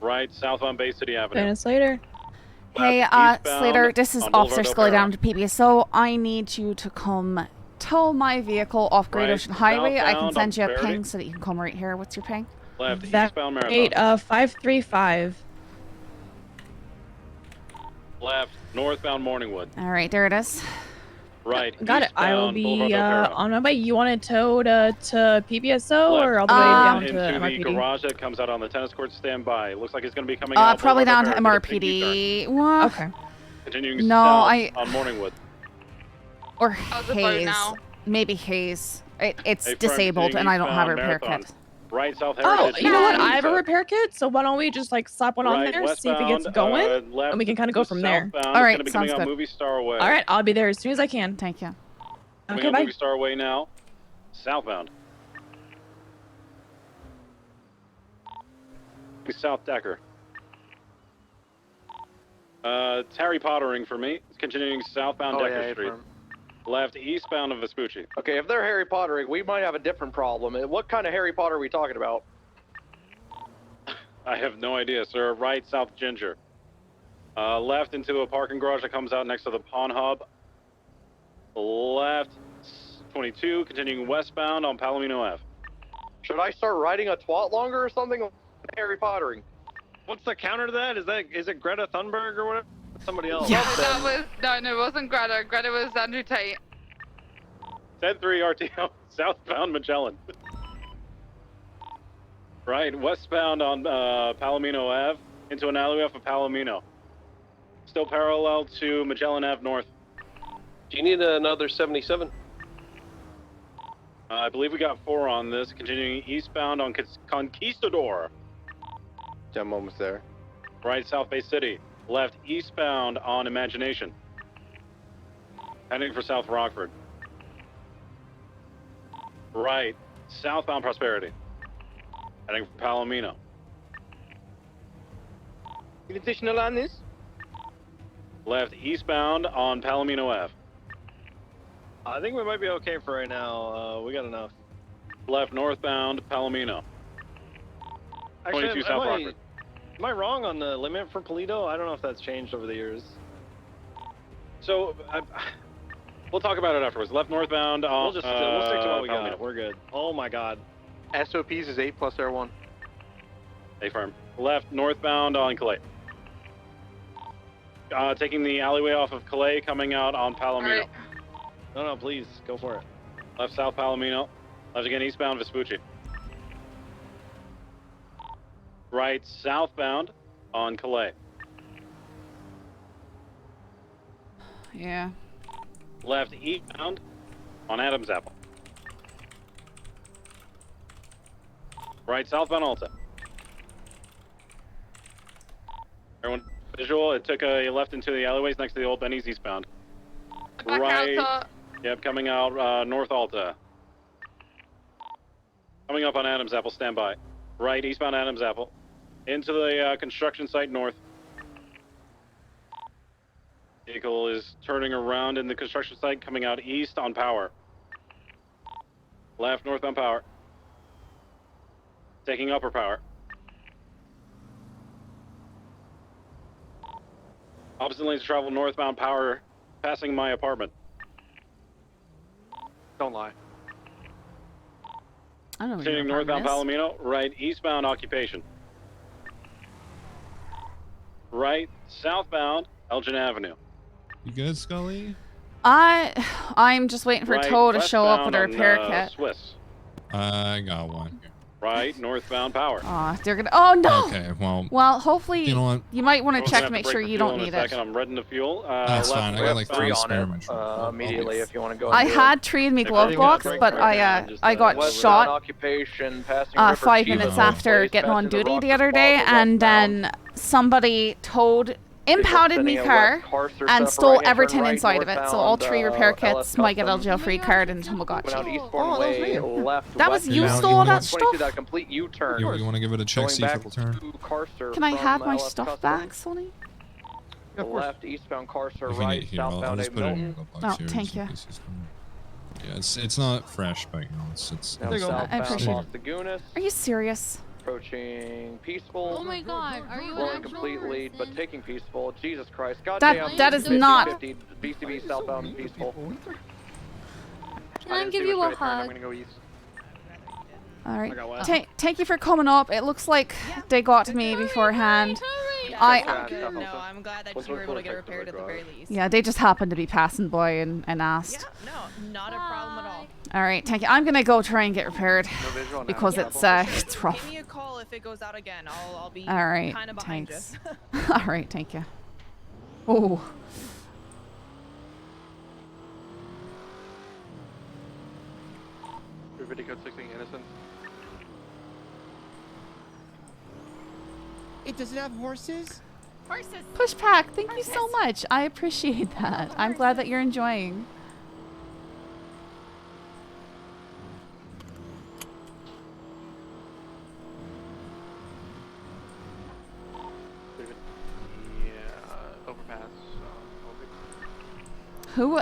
Right, southbound Bay City Avenue. Minutes later. Hey, Slater, this is Officer Scully down to PBSO. I need you to come tow my vehicle off Great Ocean Highway. I can send you a ping so that you can come right here. What's your ping? Left, eastbound Marathon. 535. Left, northbound Morningwood. All right, there it is. Right, Got it. I will eastbound be Boulevard O'Hara. on my way. You want it towed to PBSO or all the way down to into MRPD? the garage that comes out on the tennis court. Stand by. Looks like it's going to be coming out. Probably down Boulevard to O'Hara get a big MRPD. U-turn. What? Okay. Continuing No, south on Morningwood. Or How's the boat Hayes. now? Maybe Hayes. It's Hey, front, disabled and I don't have a eastbound repair Marathon. kit. Right, South Oh, Heritage. you know what? I have a repair kit, so why don't we just like slap one on Right, there, see if it gets westbound, going, left and we can kind of go from there. southbound. All It's right, gonna be sounds coming out good. Movie Star Way. All right, I'll be there as soon as I can. Thank you. Coming Okay, out bye. Movie Star Way now. Southbound. South Decker. It's Harry Pottering for me. It's continuing southbound Decker yeah, Street. firm. Left, eastbound of Vespucci. Okay, if they're Harry Pottering, we might have a different problem. What kind of Harry Potter are we talking about? I have no idea, sir. Right, South Ginger. Left into a parking garage that comes out next to the Pawn Hub. Left, 22, continuing westbound on Palomino Ave. Should I start riding a twat longer or something? Harry Pottering. What's the counter to that? Is it Greta Thunberg or whatever? Somebody else. Yeah, that was no, it wasn't Greta. Greta was Andrew Tate. 10-3 RTO, southbound Magellan. Right, westbound on Palomino Ave into an alleyway off of Palomino. Still parallel to Magellan Ave North. Do you need another 77? I believe we got 4 on this, continuing eastbound on Conquistador. 10 moments there. Right, South Bay City. Left, eastbound on Imagination. Heading for South Rockford. Right, southbound Prosperity. Heading for Palomino. Any additional on this? Left, eastbound on Palomino Ave. I think we might be okay for right now. We got enough. Left, northbound Palomino. Actually, 22 South Rockford. am I wrong on the limit for Polito? I don't know if that's changed over the years. So, We'll talk about it afterwards. Left northbound on. We'll stick to what we Palomino. got. We're good. Oh my god. SOPs is 8 plus Air 1. A firm. Left northbound on Calais. Taking the alleyway off of Calais, coming out on Palomino. Right. No, please go for it. Left south Palomino. Left again eastbound Vespucci. Right southbound on Calais. Yeah. Left eastbound on Adams Apple. Right southbound Alta. Everyone visual, it took a left into the alleyways next to the old Benny's eastbound. Back Right, out yep, coming out north Alta. Coming up on Adams Apple, stand by. Right, eastbound Adams Apple. Into the construction site north. Vehicle is turning around in the construction site, coming out east on Power. Left northbound Power. Taking upper Power. Opposite lanes travel northbound Power, passing my apartment. Don't lie. I don't know. Continuing northbound Palomino, right eastbound Occupation. Right southbound Elgin Avenue. You good, Scully? I'm just waiting for Right Toe to show up with a westbound repair on, kit. Swiss. I got one. Right northbound Power. Aw, they're gonna. Oh no. Okay, well. Well, hopefully You know what? you might want We're to gonna check have to make break sure for you fuel don't in a need it. second. I'm reading the fuel. That's left fine. I got like 3 spare. Immediately if you want to go. I and do had it. treated me If glove you box, wanna but break I got Westbound shot Occupation, passing River 5 Chief, minutes Place, after getting on passing the duty the Rockford other day, Plaza and westbound. then somebody impounded me sending a car West Car through and stuff, stole right-hand turn everything right, inside of it. So all 3 repair northbound, kits might get a Customs. jail-free card and Tamagotchi. Went out eastbound way, left. That was west you bound. stole all that 22, stuff? that complete U-turn. You want to give it a check, Going see if back it'll turn? to Carcer Can I from have my LF stuff Customs. back, Sonny? Left eastbound Carcer, If you right need here, I'll southbound just A put it in Milton. your glove Oh, box here. thank just in you. case it's coming. Yeah, it's not fresh, but you know, it's Now I southbound appreciate Los it. Lagunas. Are you serious? Approaching Peaceful. Oh my god, are you an Rolling actual complete lead, but person? taking Peaceful. Jesus Christ. That Goddamn. is not. BCB southbound Peaceful. Can I give you a hug? I'm gonna go east. All right. I got what? Thank you for coming up. It looks like they got to me beforehand. I'm good. No, I'm glad that you were able to get it repaired at the very least. Yeah, they just happened to be passing by and asked. No, not a problem at all. All right, thank you. I'm gonna go try and get repaired because it's rough. Give me a call if it goes out again. I'll be All right, kind of behind thanks. you. All right, thank you. Oh. Everybody code 16 innocent. It doesn't have horses? Horses. Pushpack, thank you so much. I appreciate that. I'm glad that you're enjoying. Overpass. Who?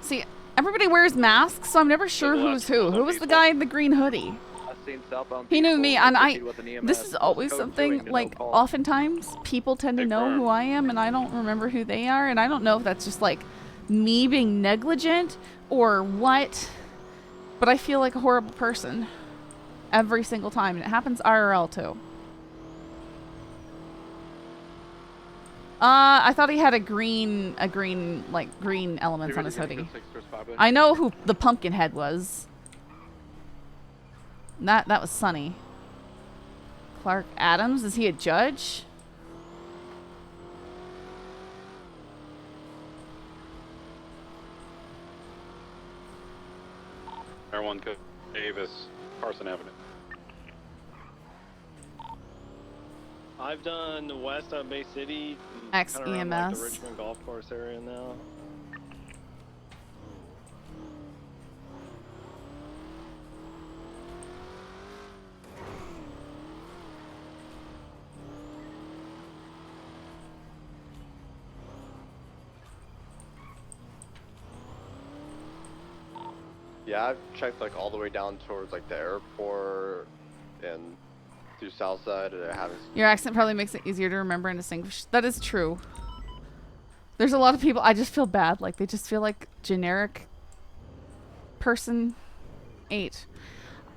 See, everybody wears masks, so I'm never sure who's who. Who was the guy in the green hoodie? I've seen southbound He knew me, and Peaceful, with an EMS. this is always Code something, 2, to like, no call. oftentimes people tend to know who I am, and I don't remember who they are, and I don't know if that's just, like, me being negligent or what, but I feel like a horrible person every single time, and it happens IRL, too. I thought he had a green elements on his hoodie. I know who the pumpkin head was. That was Sonny. Clark Adams, is he a judge? Everyone could Davis, Carson Avenue. I've done west on Bay City. Ex kinda around, like, the EMS. Richmond golf course area now. Yeah, I've checked like all the way down towards like the airport and through Southside, and I haven't. Your accent probably makes it easier to remember and distinguish. That is true. There's a lot of people, I just feel bad. Like, they just feel like generic person 8.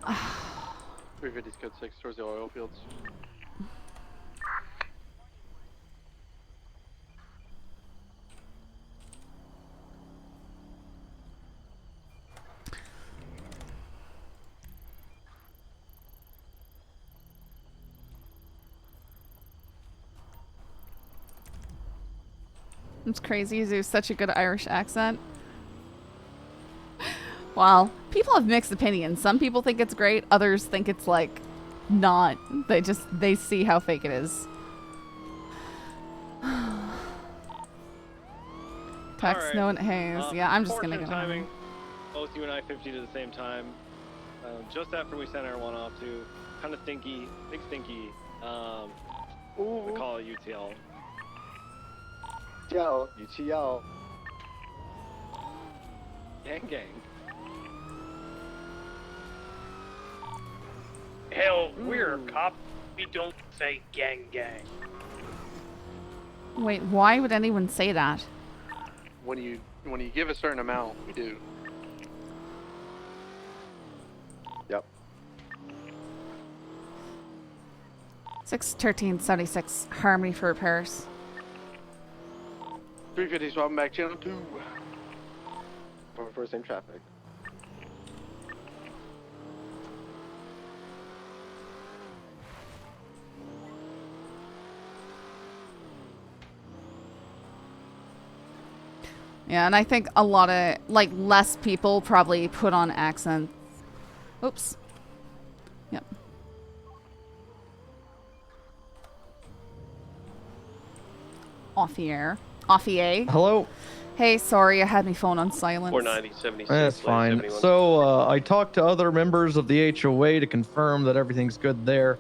350's code 6 towards the oil fields. It's crazy. Zeus, such a good Irish accent. Well, people have mixed opinions. Some people think it's great. Others think it's like not. They see how fake it is. Text, Alright. no one haze. Yeah, I'm just gonna fortunate go. timing. Both you and I 50 at the same time. Just after we sent our one off to kind of stinky, big stinky. We call it UTL. UTL. Gang gang. Hell, we're a cop. We don't say gang gang. Wait, why would anyone say that? When you give a certain amount, we do. Yep. 61376 Harmony for repairs. 350 swapping back channel 2. For same traffic. Yeah, and I think a lot of, like, less people probably put on accents. Oops. Yep. Off the air. Off the A. Hello? Hey, sorry, I had my phone on silent. 490, 76. That's fine. 71. So I talked to other members of the HOA to confirm that everything's good there.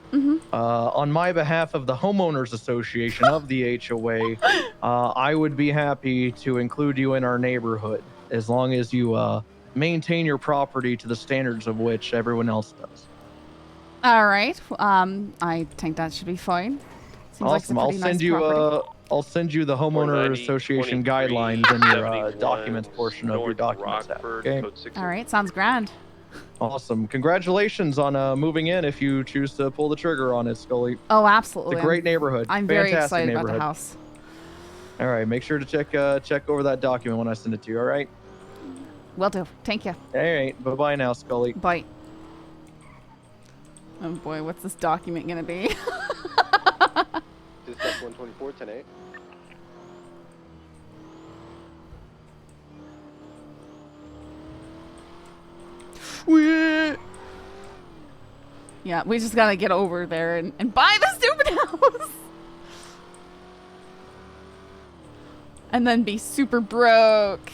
On my behalf of the homeowners association of the HOA, I would be happy to include you in our neighborhood as long as you maintain your property to the standards of which everyone else does. All right. I think that should be fine. Seems like it's a Awesome. I'll pretty send nice you property. I'll send you the homeowner 490, association 23, guidelines in your 71, documents portion of your North documents app. Rockford, Okay. code 6. All right, sounds grand. Awesome. Congratulations on moving in if you choose to pull the trigger on it, Scully. Oh, absolutely. It's a great neighborhood. I'm very Fantastic excited about neighborhood. the house. All right, make sure to check over that document when I send it to you, all right? Will do. Thank you. All right, bye-bye now, Scully. Bye. Oh boy, what's this document gonna be? This is 124, 10-8. Yeah, we just gotta get over there and buy the stupid house. And then be super broke.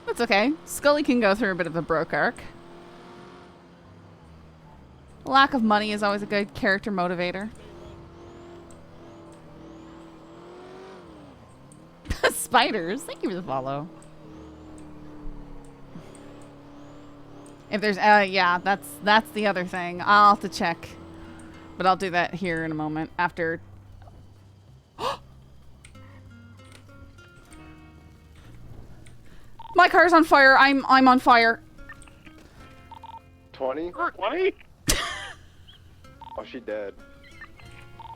That's okay. Scully can go through a bit of a broke arc. Lack of money is always a good character motivator. Spiders, thank you for the follow. If there's, yeah, that's the other thing. I'll have to check. But I'll do that here in a moment after. My car's on fire. I'm on fire. 20? 20? Oh, she dead.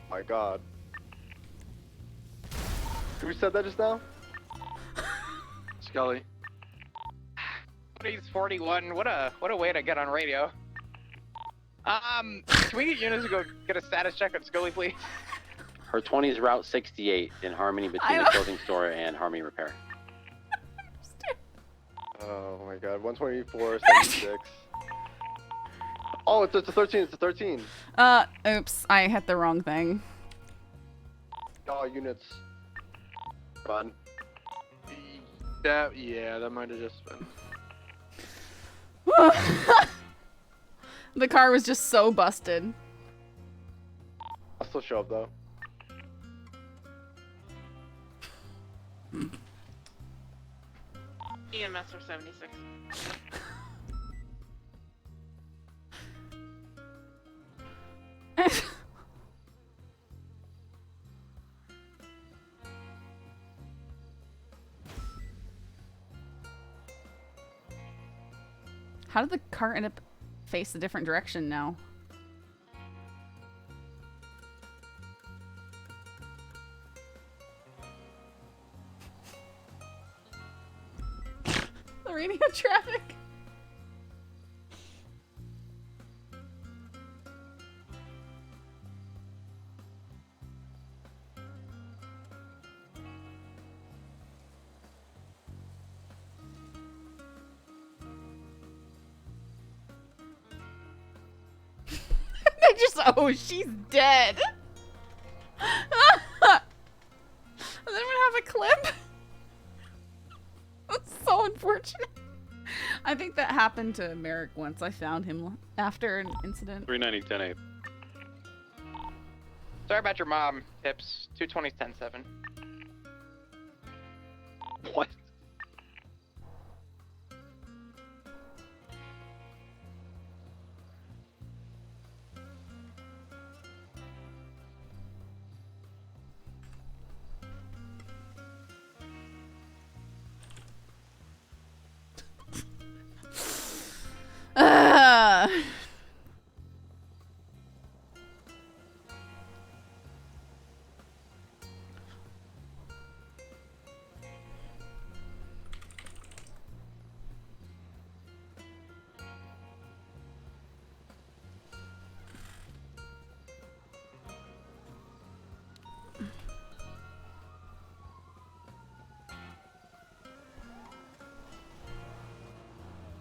My God. Who said that just now? Scully. He's 41. What a way to get on radio. Can we get units to go get a status check on Scully, please? Her 20 is Route 68 in Harmony between the clothing store and Harmony Repair. Oh my God, 124, 76. Oh, it's a 13, it's a 13. Oops, I hit the wrong thing. Oh, units. Run. Yeah, that might have just been. The car was just so busted. I'll still show up though. EMS for 76. How did the car end up face a different direction now? The radio traffic. They just, oh, she's dead. Does anyone have a clip? That's so unfortunate. I think that happened to Merrick once. I found him after an incident. 390 10-8. Sorry about your mom, Tips. 220 10-7. What?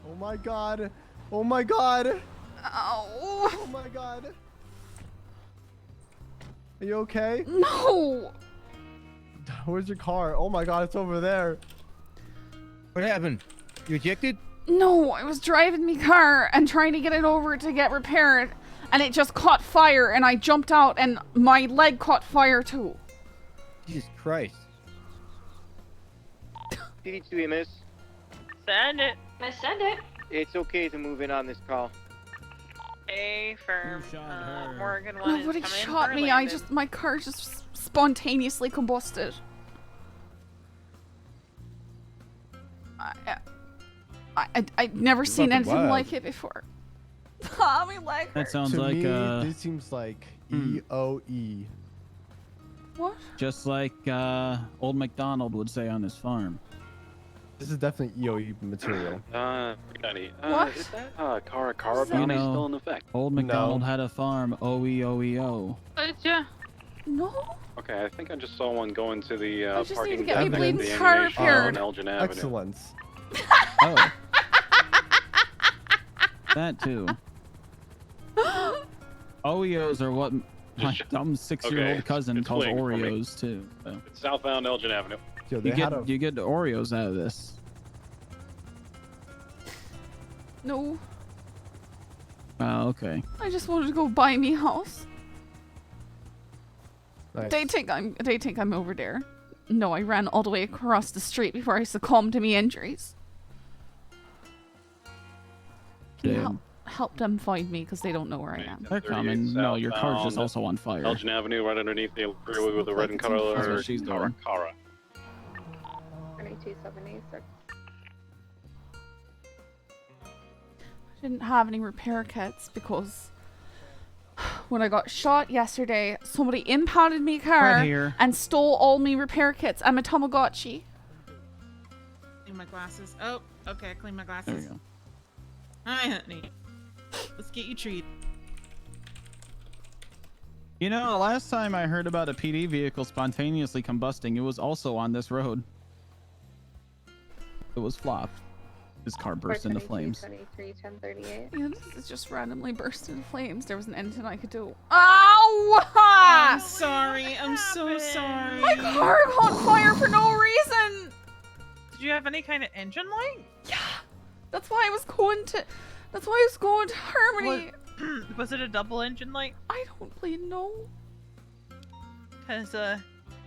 Oh my god. Oh my god. Ow. Oh my god. Are you okay? No. Where's your car? Oh my god, it's over there. What happened? You ejected? No, I was driving my car and trying to get it over to get repaired, and it just caught fire, and I jumped out, and my leg caught fire too. Jesus Christ. PD2 EMS. Send it. Send it. It's okay to move in on this call. A firm. Morgan one is Nobody coming in shot for me. Landon. My car just spontaneously combusted. I'd never seen fucking anything wild. like it before. Ah, my leg That hurts. sounds To like me, this seems like EOE. What? just like old MacDonald would say on his farm. This is definitely EOE material. 390. What? Is that Cara You bounty know, still in effect? Old MacDonald had a farm. O-E-O-E-O. Yeah. No. Okay, I think I just saw one going to the I just need parking to get my deck at bleeding the car ammunition repaired. on Elgin Avenue. Excellence. Oh. That too. Oreos are what my dumb 6-year-old Okay, cousin it's calls fleeing for me. Oreos too. So. It's southbound Elgin Avenue. Yo, they had a... You get Oreos out of this. No. Oh, okay. I just wanted to go buy me a house. Nice. They think I'm over there. No, I ran all the way across the street before I succumbed to me injuries. Can you help them find me because they don't know where I am. They're coming. No, your car's just also on fire. Elgin Avenue, right underneath the freeway with the red and color. That's what she's doing. Cara. 2276. I didn't have any repair kits because when I got shot yesterday, somebody impounded me car Right here. and stole all me repair kits and my Tamagotchi. Clean my glasses. Oh, okay, I clean my There glasses. we go. Hi, honey. Let's get you treated. You know, last time I heard about a PD vehicle spontaneously combusting, it was also on this road. It was Flop. His car burst into flames. 23, 1038. Yeah, this is just randomly burst into flames. There wasn't anything I could do. Ow! I'm sorry. I'm so sorry. My car caught fire for no reason! Did you have any kind of engine light? Yeah. That's why I was going to Harmony. Was it a double engine light? I don't really know. Because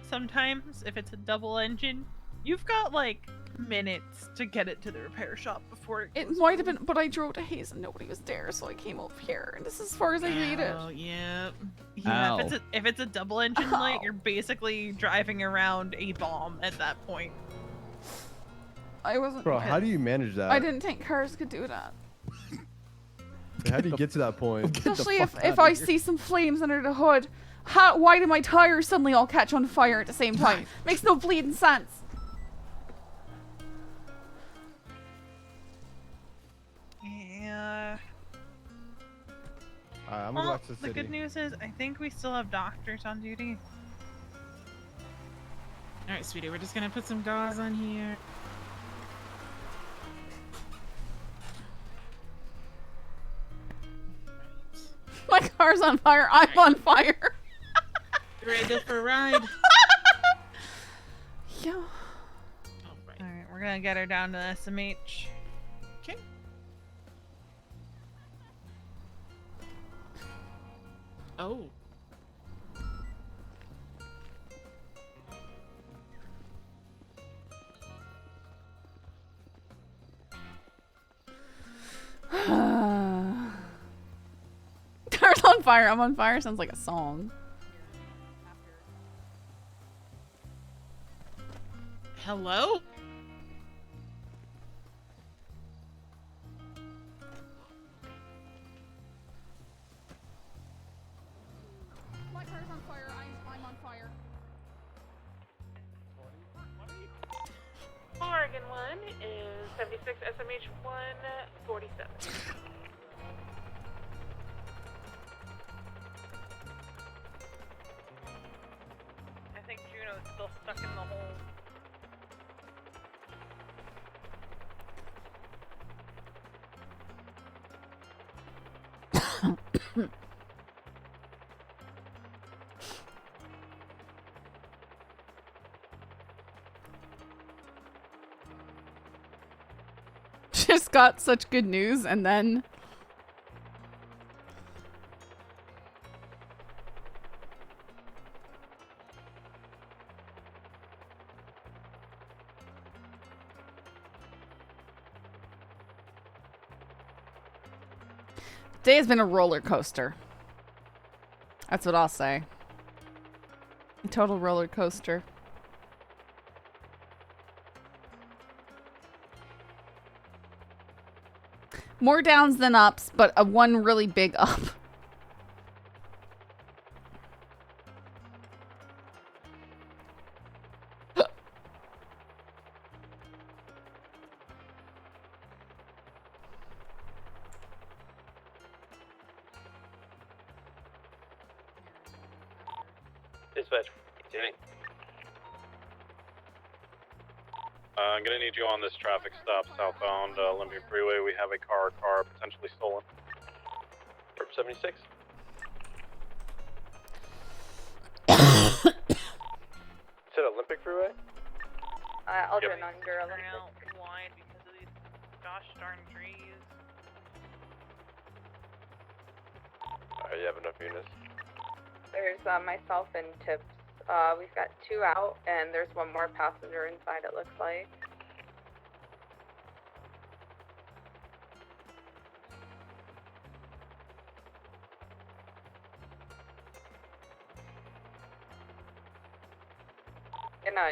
sometimes if it's a double engine, you've got like minutes to get it to the repair shop before It might have been, but I drove to Hayes and nobody was there, so I came up here, and this is as far as I made it. Oh, yeah. Yeah, Ow. if it's a double engine light, you're basically driving around a bomb at that point. I wasn't. Bro, how do you manage that? I didn't think cars could do that. How do you get to that point? Especially if I see some flames under the hood. Why do my tires suddenly all catch on fire at the same time? Makes no bleeding sense. Yeah. Alright, I'm gonna Well, go back to the the city. good news is I think we still have doctors on duty. Alright, sweetie, we're just gonna put some gauze on here. My car's on fire. I'm on fire. Ready to go for a ride? Yeah. Alright, we're gonna get her down to the SMH. Okay. Oh. Car's on fire. I'm on fire. Sounds like a song. Hello? My car's on fire. I'm on fire. Oregon 1 is 76 SMH 147. I think Juno's still stuck in the hole. Just got such good news and then day has been a roller coaster. That's what I'll say. A total roller coaster. More downs than ups, but a one really big up. Dispatch. I'm gonna need you on this traffic stop southbound Olympian Freeway. We have a car potentially stolen. 76. Is it Olympic Freeway? I'll Yep. do it under out wide because of these gosh darn trees. Alright, you have enough units. There's myself and Tips. We've got 2 out, and there's one more passenger inside, it looks like.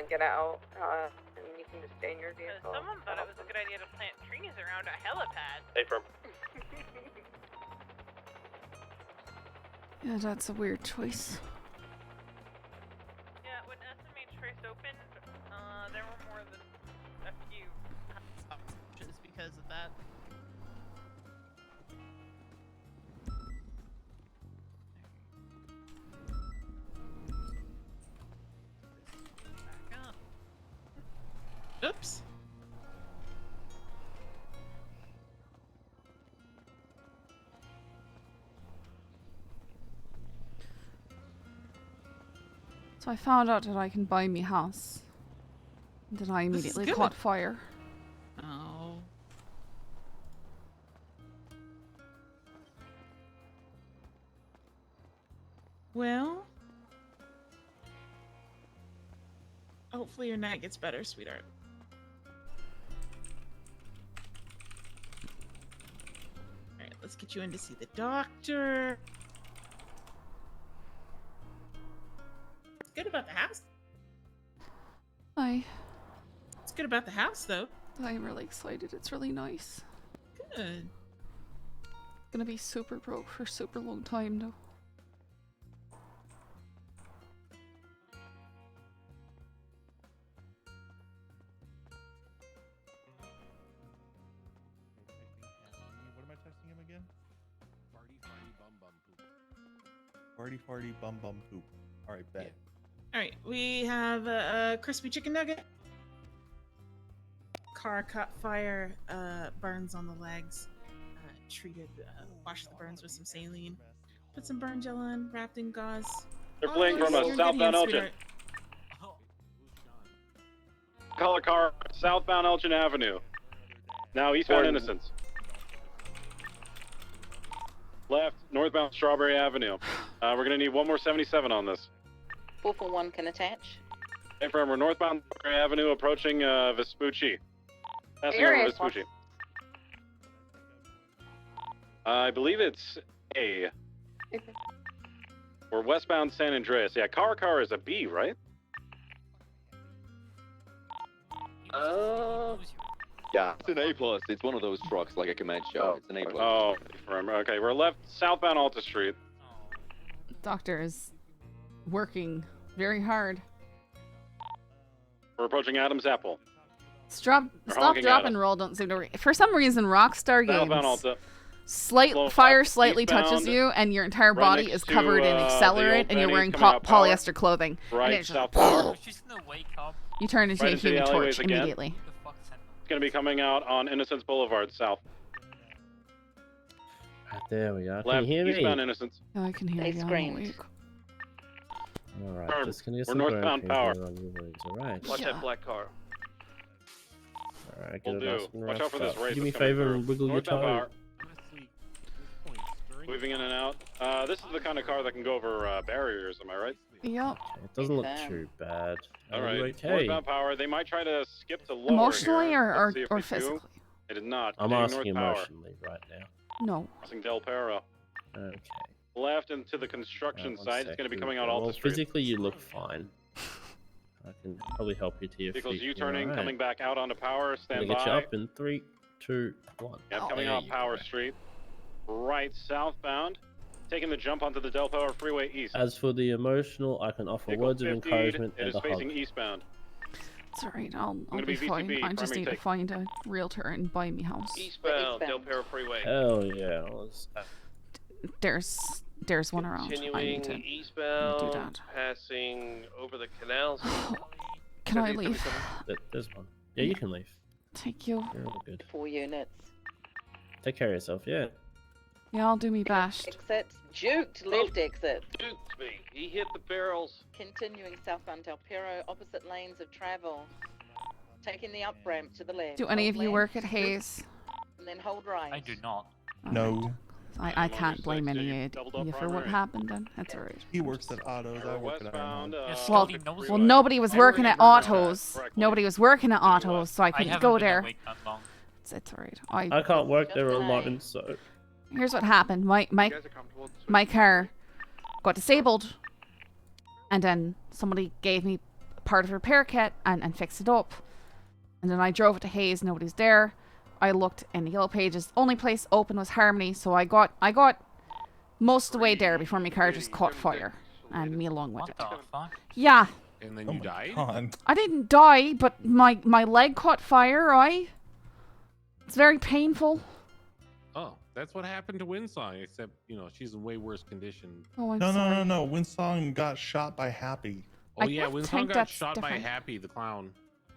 Get out, and you can just stay in your vehicle. Someone thought it was a good idea to plant trees around a helipad. Hey, firm. Yeah, that's a weird choice. Yeah, when SMH first opened, there were more than a few Just because of that. Back up. Oops. So I found out that I can buy me house. Then I This is immediately good. caught fire. Oh. Well. Hopefully your night gets better, sweetheart. Alright, let's get you in to see the doctor. What's good about the house? What's good about the house, though? I'm really excited. It's really nice. Good. Gonna be super broke for a super long time now. What am I texting him again? Farty farty bum bum poop. All right, bet. All right, we have a crispy chicken nugget. Car caught fire, burns on the legs. Treated, washed the burns with some saline. Put some burn gel on, wrapped in gauze. They're fleeing from a southbound Elgin. Color car, southbound Elgin Avenue. Now eastbound Innocence. Left, northbound Strawberry Avenue. We're gonna need one more 77 on this. 441 can attach. Confirm, we're northbound Strawberry Avenue approaching Vespucci. Passing over Vespucci. I believe it's A. We're westbound San Andreas. Yeah, car is a B, right? Yeah, it's an A+. It's one of those trucks, like a command show. It's an A+. Oh, okay. We're left southbound Alta Street. Doctor is working very hard. We're approaching Adams Apple. Stop, drop, and roll don't seem to work. For some reason, Rockstar Southbound games, Alta. fire slightly eastbound, touches you, and your entire right body next is to, covered in the accelerant, old and you're Benny's wearing coming out power. polyester clothing. And Right, it's south just, power. She's gonna wake up. you turn into Right a into the human alleyways torch again. immediately. It's gonna be coming out on Innocence Boulevard, south. There we are. Can Left, you hear me? eastbound Innocence. Oh, I can hear you. I'm awake. Alright, Confirm. just gonna get We're some northbound power. Alright. Watch that black car. Alright, Will get do. it nice and Watch out for this rough. race Do me a that's coming favor through. and wiggle your Northbound toe. power. Moving in and out. This is the kind of car that can go over barriers, am I right? Yep. It doesn't look too bad. All Are right. you okay? Northbound power. They might try to skip to lower Emotionally here. or Let's see if they do. physically? They did not. I'm Continuing asking north power. emotionally right now. No. Crossing Del Perro. Okay. Left into the construction One site. It's going to be second. coming out Well, Alta Street. physically you look fine. I can probably help you to your Vehicles feet. U-turning, Alright. coming back out onto power. I'm Stand gonna get you by. up in 3, 2, 1. Yep, Oh, coming there out you Power go. Street. Right southbound. Taking the jump onto the Del Perro Freeway east. As for the emotional, I can offer Vehicle words of 50, encouragement it and is a facing hug. eastbound. It's alright, I'll gonna be be fine. VTB, I just primary need to take. find a realtor and buy me house. Eastbound, Del Perro Freeway. Hell yeah. There's one around. I Continuing need to eastbound, do that. passing over the canals. Can I leave? There's one. Yeah, you can leave. Thank you. You're all good. 4 units. Take care of yourself, yeah. Yeah, I'll do me best. Exit. Juked left exit. Duked me. He hit the barrels. Continuing southbound Del Perro, opposite lanes of travel. Taking the up ramp to the left. Do any of Hold you left, work at Hayes? And then hold right. I do not. No. I can't blame any of you for what happened then. That's alright. He works at Autos. I work at Iron. Well, nobody was working at Autos. Nobody was working at Autos, so I couldn't go there. It's alright. I can't work there alone, so... Here's what happened. My car got disabled, and then somebody gave me part of the repair kit and fixed it up. And then I drove it to Hayes. Nobody's there. I looked in the yellow pages. Only place open was Harmony, so I got most of the way there before my car just caught fire, and me along with it. What the fuck? Yeah. And then you died? I didn't die, but my leg caught fire. It's very painful. Oh, that's what happened to Windsong, except, you know, she's in way worse condition. Oh, I'm No, sorry. no. Winsong got shot by Happy. Oh, yeah, think Windsong got that's shot by different. Happy, the clown.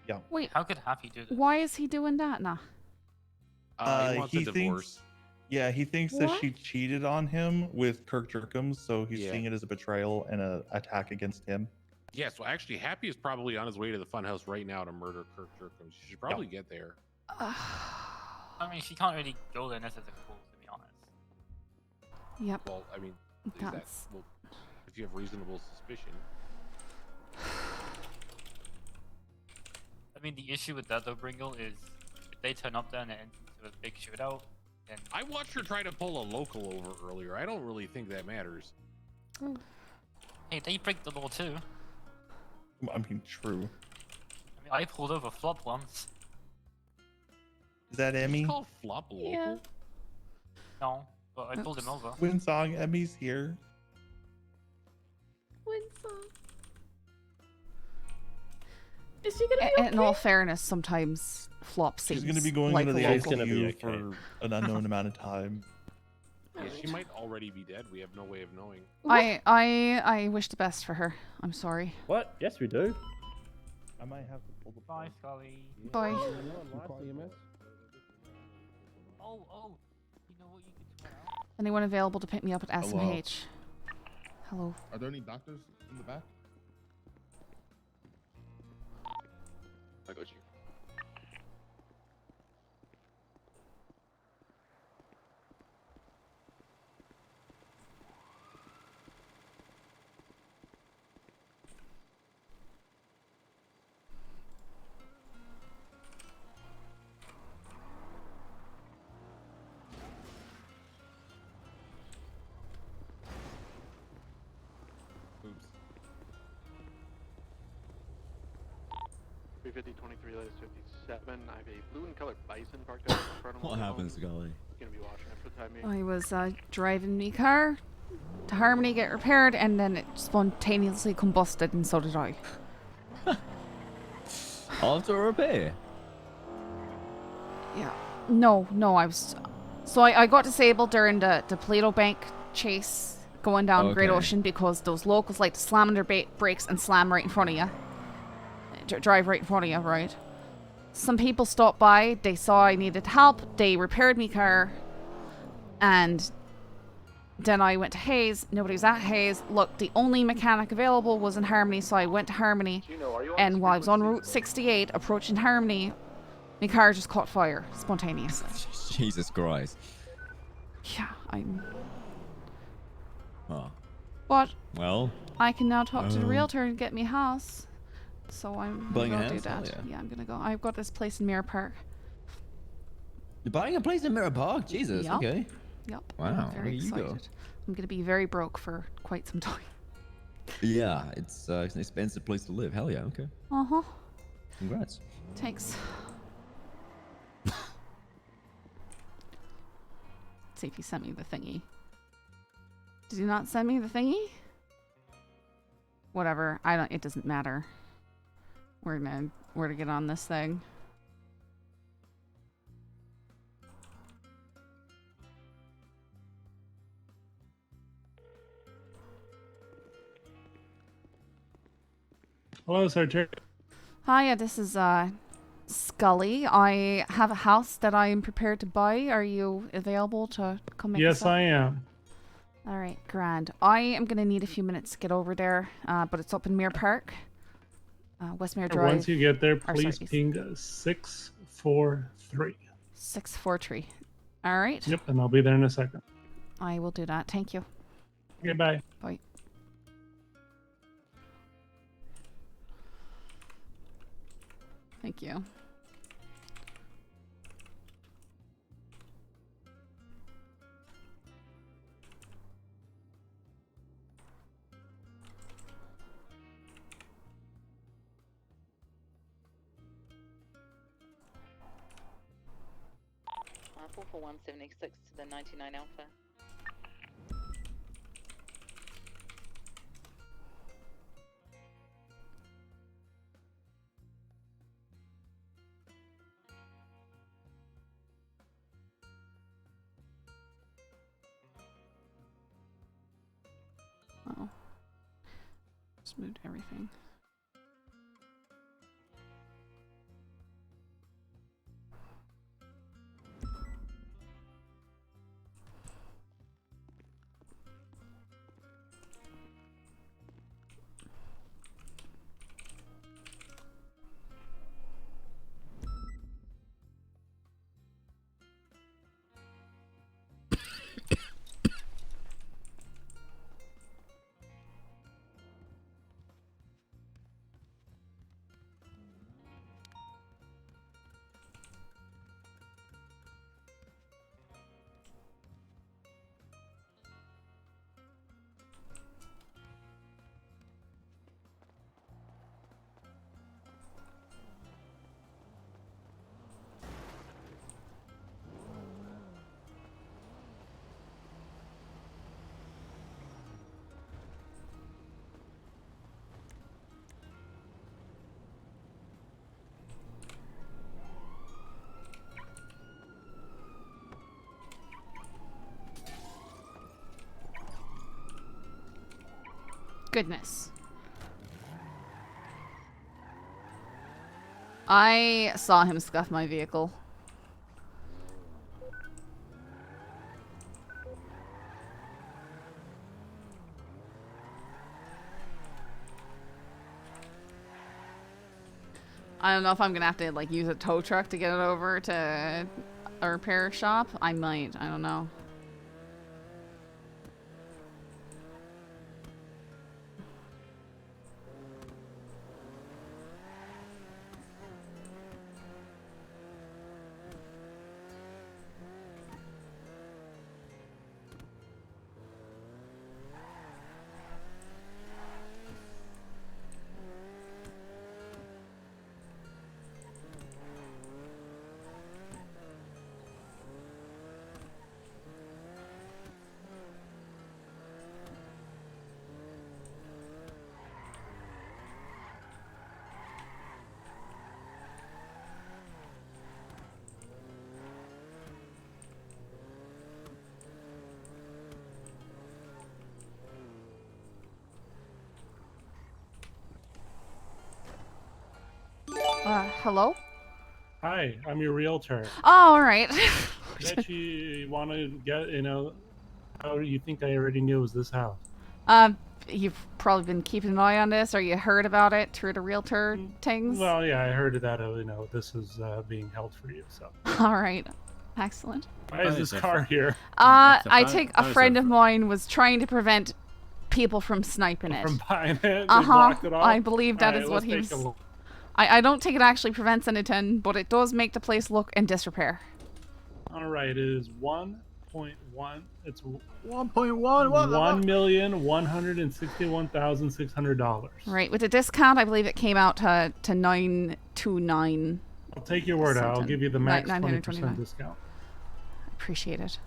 Yeah. Wait. How could Happy do this? Why is he doing that now? He wants a divorce. Yeah, he thinks What? that she cheated on him with Kirk Jerkums, so he's seeing it as a betrayal and an attack against him. Yeah, so actually, Happy is probably on his way to the funhouse right now to murder Kirk Jerkums. She should probably get there. I mean, she can't really go there unless there's a call, to be honest. Yep. Well, I mean, is that, well, if you have reasonable suspicion. I mean, the issue with that, though, Bringle, is if they turn up there and it ends into a big shootout, then... I watched her try to pull a local over earlier. I don't really think that matters. Hey, they break the law, too. I mean, true. I mean, I pulled over Flop once. Is that Emmy? It's called Flop local? Yeah. No. But I pulled him over. Winsong, Emmy's here. Winsong. Is she gonna be okay? In all fairness, sometimes Flop seems She's gonna be going like into the a local. ICU for an unknown amount of time. Yeah, she might already be dead. We have no way of knowing. I wish the best for her. I'm sorry. What? Yes, we do. I might have to pull the. Bye, Scully. Bye. Oh, oh. You know what you could try out? Anyone available to pick me up at Hello. SMH? Hello. Are there any doctors in the back? I got you. Oops. 350-23, latest 57. I have a blue and colored bison parked out in front of What my happens, home. Scully? Gonna be watching it for the time being. I was driving my car to Harmony, get repaired, and then it spontaneously combusted, and so did I. After a repair? Yeah. No, I was. So I got disabled during the Plato Bank chase going down Great Okay. Ocean because those locals like to slam on their brakes and slam right in front of you. Drive right in front of you, right? Some people stopped by, they saw I needed help, they repaired me car, and then I went to Hayes. Nobody was at Hayes. Look, the only mechanic available was in Harmony, so I went to Harmony, and while I was on Route 68 approaching Harmony, my car just caught fire spontaneously. Jesus Christ. Yeah, I'm... Oh. But Well. I can now talk to the realtor and get me a house. So I'm Buying a gonna go do house? Hell that. yeah. Yeah, I'm gonna go. I've got this place in Mirror Park. You're buying a place in Mirror Park? Jesus, Yup. okay. Yep. Wow, I'm look very at you excited. go. I'm gonna be very broke for quite some time. Yeah, it's an expensive place to live. Hell yeah, okay. Uh-huh. Congrats. Thanks. See if he sent me the thingy. Did he not send me the thingy? Whatever. It doesn't matter. We're to get on this thing. Hello, Sergeant. Hiya, this is Scully. I have a house that I am prepared to buy. Are you available to come make Yes, this up? I am. All right, grand. I am going to need a few minutes to get over there, but it's up in Mirror Park. Westmere Drive. Once you get there, or please sorry, ping 643. 643. All right. Yep, and I'll be there in a second. I will do that. Thank you. Okay, bye. Bye. Thank you. For 176 to the 99 Alpha. Oh. Just moved everything. Goodness. I saw him scuff my vehicle. I don't know if I'm gonna have to like use a tow truck to get it over to a repair shop. I might. I don't know. Hello? Hi, I'm your realtor. Oh, all right. Bet you want to get, how you think I already knew it was this house? You've probably been keeping an eye on this, or you heard about it through the realtor things? Well, yeah, I heard that, this is being held for you, so. All right. Excellent. Why is this car here? I think a friend of mine was trying to prevent people from sniping it. From buying it? Blocked it off? I believe that All is right, what let's he take a was... look. I don't think it actually prevents anything, but it does make the place look in disrepair. All right, it is 1.1. It's 1.1. What? $1,161,600. Right, with a discount, I believe it came out to 929. I'll take your word out. I'll give you the max 20% 929. discount. Appreciate it.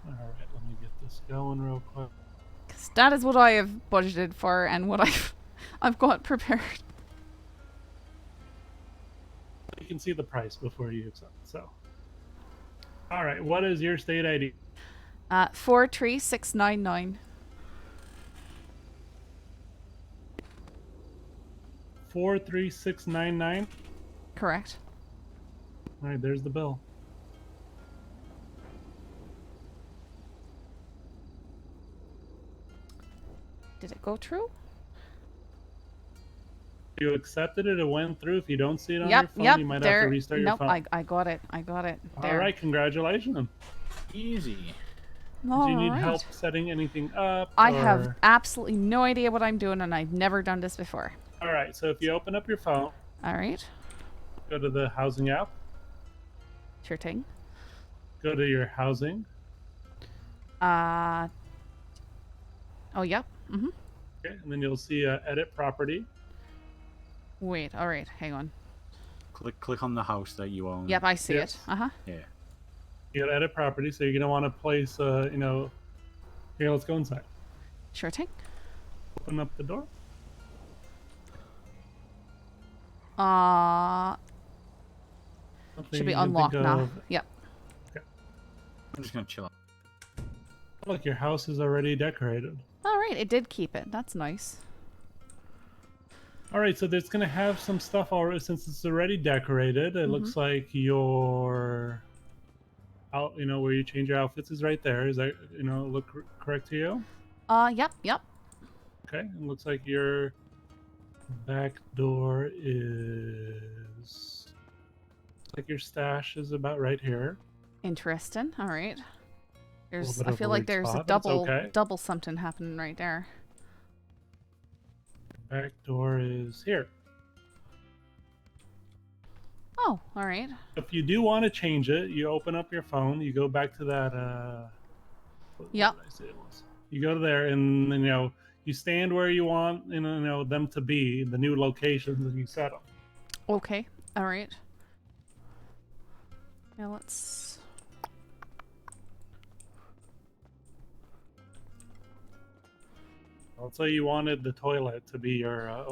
All right, let me get this going real quick. 'Cause that is what I have budgeted for and what I've got prepared. You can see the price before you accept. So, all right, what is your state ID? 43699. 43699. Correct. All right, there's the bill. Did it go through? You accepted it. It went through. If you don't see it on your phone, you might have to restart your phone. I got it. I got it. All right, congratulations. Easy. Do you need help setting anything up? I have absolutely no idea what I'm doing, and I've never done this before. All right, so if you open up your phone. All right. Go to the housing app. Sure thing. Go to your housing. Oh, yep. Mm-hmm. Okay, and then you'll see edit property. Wait, all right, hang on. Click on the house that you own. Yep, I see it. Uh-huh. Yeah. You got edit property, so you're gonna want to place, here, let's go inside. Sure thing. Open up the door. Should be unlocked now. Yep. Okay. I'm just gonna chill out. Look, your house is already decorated. All right, it did keep it. That's nice. All right, so there's gonna have some stuff already since it's already decorated. It looks like your out, where you change your outfits is right there. Is that, look correct to you? Yep. Okay, it looks like your back door is like your stash is about right here. Interesting. All right. There's. bit I of a feel like weird there's a spot, but it's double something happening right there. Back door is here. Oh, all right. If you do want to change it, you open up your phone, you go back to that Yep. what did I say it was? You go to there and you stand where you want them to be, the new locations, and you set them. Okay. All right. Now let's. I'll say you wanted the toilet to be your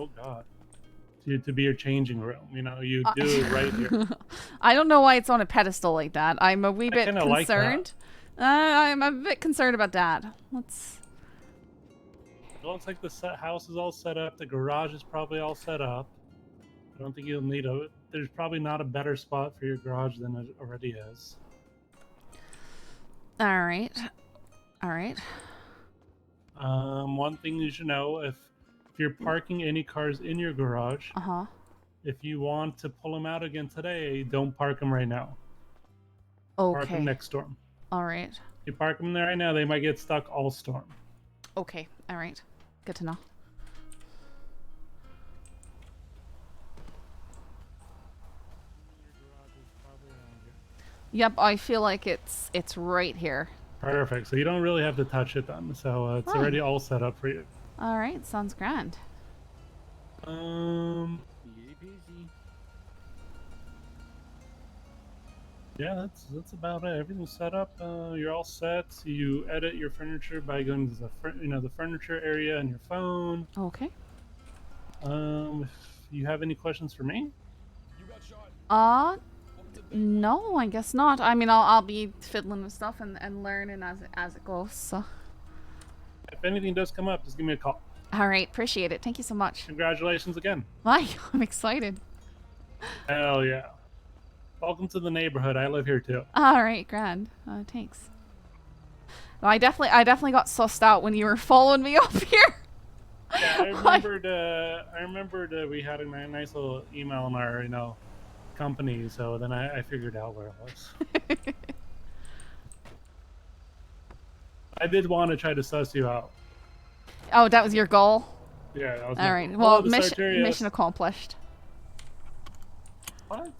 to be your changing room. You do it right here. I don't know why it's on a pedestal like that. I'm a wee bit concerned. I'm a bit concerned about that. Let's. looks like the house is all set up. The garage is probably all set up. I don't think you'll need a. There's probably not a better spot for your garage than it already is. All right. All right. One thing you should know: if you're parking any cars in your garage, if you want to pull them out again today, don't park them right now. Park them Okay. next storm. All right. You park them there right now, they might get stuck all storm. Okay. All right. Good to know. Yep, I feel like it's right here. Perfect. So you don't really have to touch it then. So it's already all set up for you. All right, sounds grand. Yeah, that's about it. Everything's set up. You're all set. You edit your furniture by going to the furniture area on your phone. Okay. If you have any questions for me? No, I guess not. I mean, I'll be fiddling with stuff and learning as it goes. So. If anything does come up, just give me a call. All right, appreciate it. Thank you so much. Congratulations again. Bye. I'm excited. Hell yeah. Welcome to the neighborhood. I live here too. All right, grand. Thanks. No, I definitely got sussed out when you were following me up here. Yeah, I remembered we had a nice little email in our, company, so then I figured out where it was. I did want to try to suss you out. Oh, that was your goal? Yeah, that was all right. goal. Well, Hello, mission accomplished. What?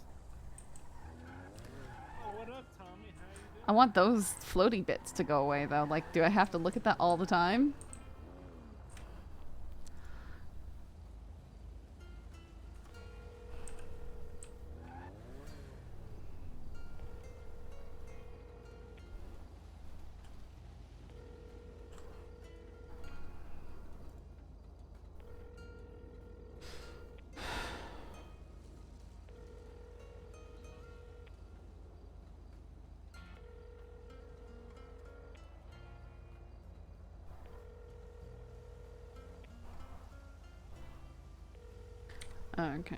I want those floaty bits to go away, though. Like, do I have to look at that all the time? Oh, okay.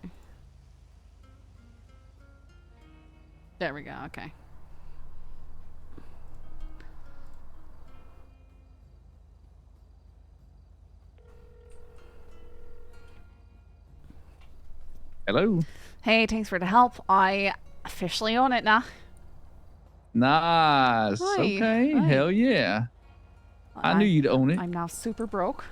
There we go, okay. Hello. Hey, thanks for the help. I officially own it now. Nice. Hi. Okay. Hi. Hell yeah. I knew you'd own it. I'm now super broke.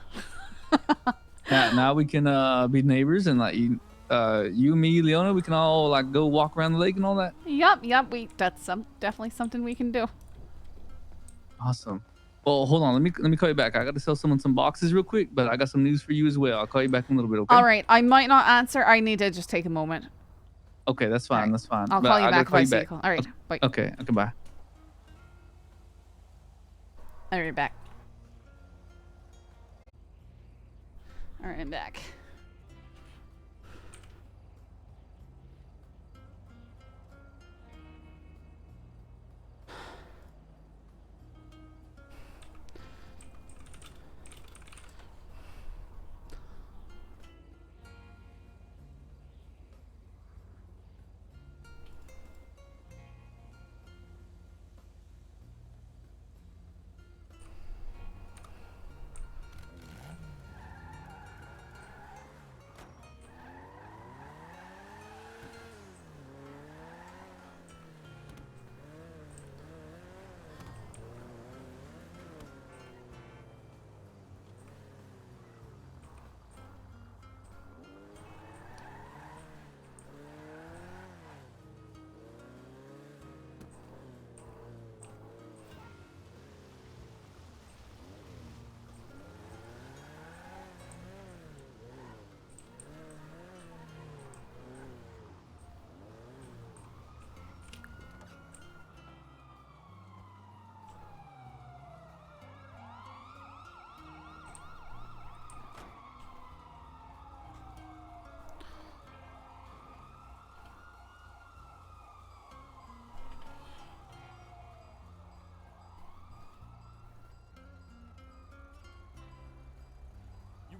Now we can be neighbors and like you and me, Leona, we can all like go walk around the lake and all that. Yep. That's definitely something we can do. Awesome. Well, hold on. Let me call you back. I got to sell someone some boxes real quick, but I got some news for you as well. I'll call you back in a little bit. Okay. All right. I might not answer. I need to just take a moment. Okay, that's fine. That's fine. I'll But call you I gotta back if I see you. All right. Bye. Okay. Okay. Bye. All right, back. All right, I'm back.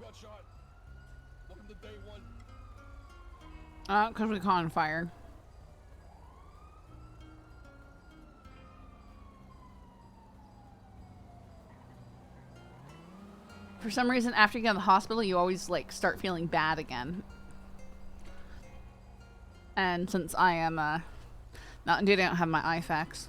got shot. Welcome to day one. Because we caught on fire. For some reason, after you get in the hospital, you always like start feeling bad again. And since I am not on duty, I don't have my IFAX.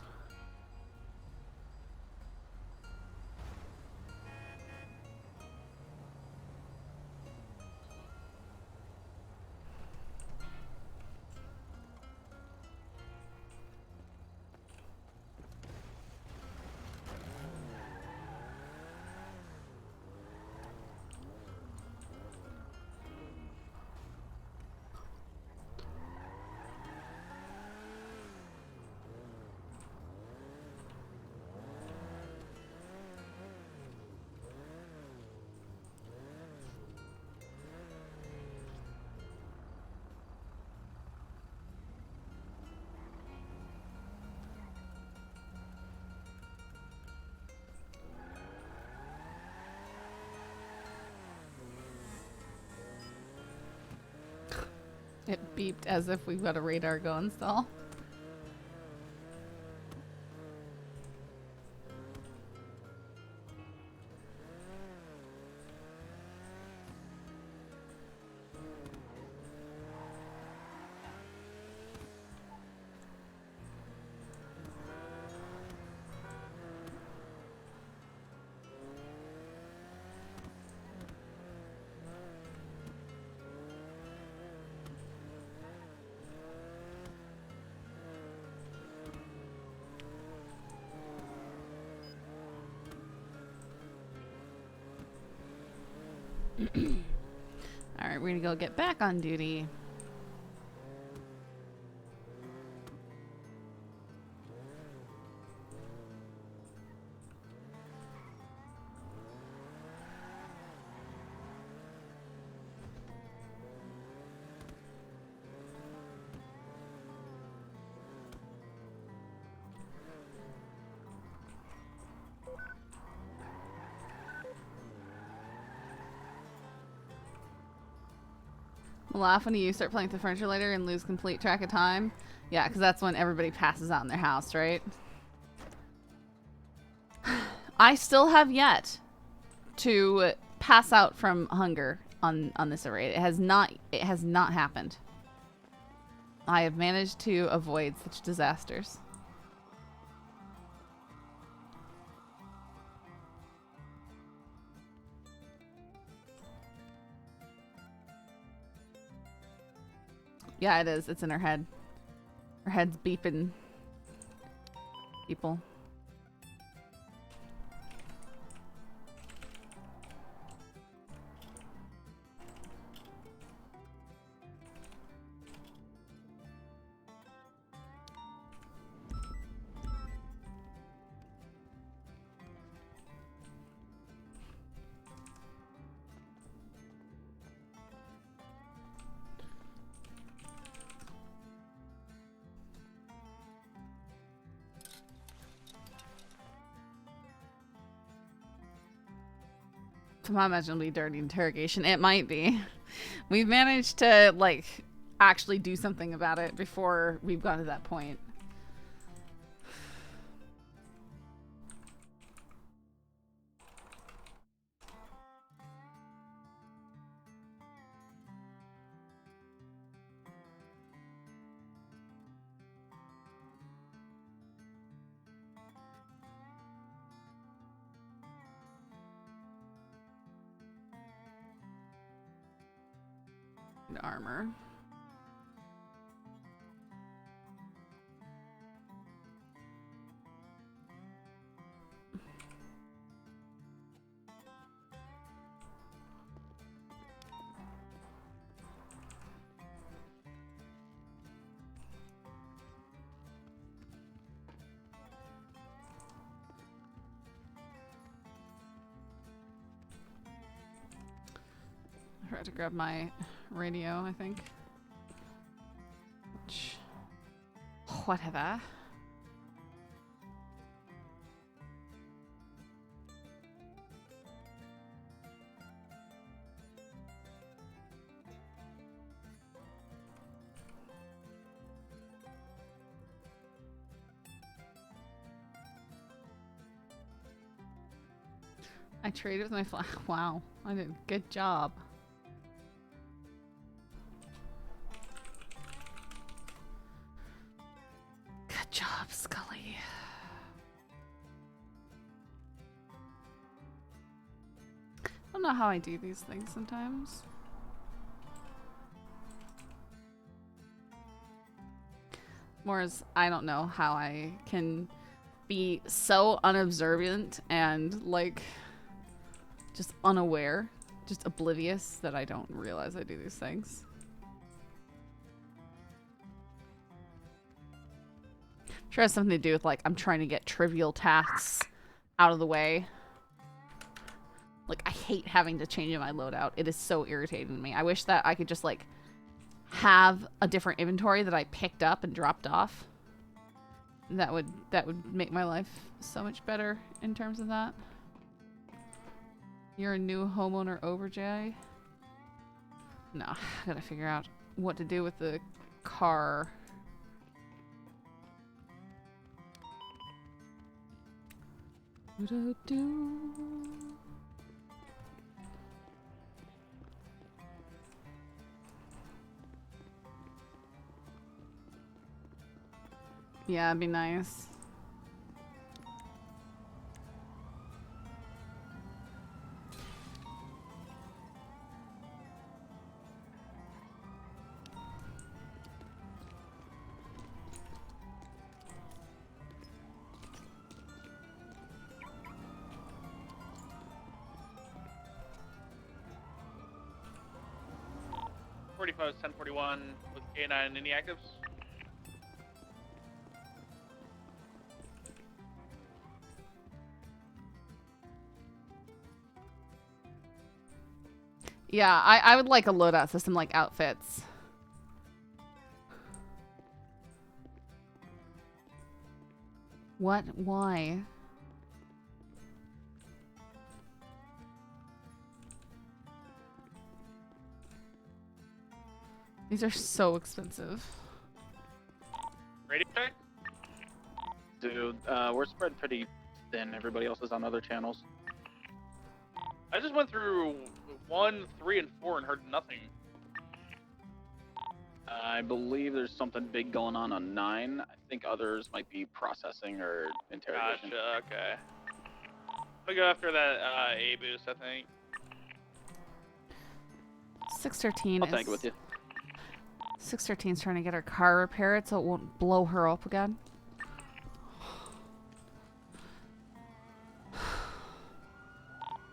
It beeped as if we've got a radar going still. Alright, we're gonna go get back on duty. Laugh when you start playing with the furniture later and lose complete track of time. Yeah, because that's when everybody passes out in their house, right? I still have yet to pass out from hunger on this array. It has not happened. I have managed to avoid such disasters. Yeah, it is. It's in her head. Her head's beeping people. To my imagine it'll be dirty interrogation. It might be. We've managed to like actually do something about it before we've gotten to that point. Armor. I forgot to grab my radio, I think. Whatever. I traded with my flag. Wow, I did a good job. Good job, Scully. I don't know how I do these things sometimes. More as I don't know how I can be so unobservant and like just unaware, just oblivious that I don't realize I do these things. I'm sure it has something to do with like I'm trying to get trivial tasks out of the way. Like I hate having to change my loadout. It is so irritating to me. I wish that I could just like have a different inventory that I picked up and dropped off. That would make my life so much better in terms of that. You're a new homeowner over, Jay? No, I gotta figure out what to do with the car. Yeah, it'd be nice. Is 1041 with K9 any actives? Yeah, I would like a loadout system like outfits. What? Why? These are so expensive. Radio check? Dude, we're spread pretty thin. Everybody else is on other channels. I just went through 1, 3, and 4 and heard nothing. I believe there's something big going on 9. I think others might be processing or interrogation. Gotcha, okay. I'll go after that A boost, I think. 613 I'll tank it with you. 613's trying to get her car repaired so it won't blow her up again.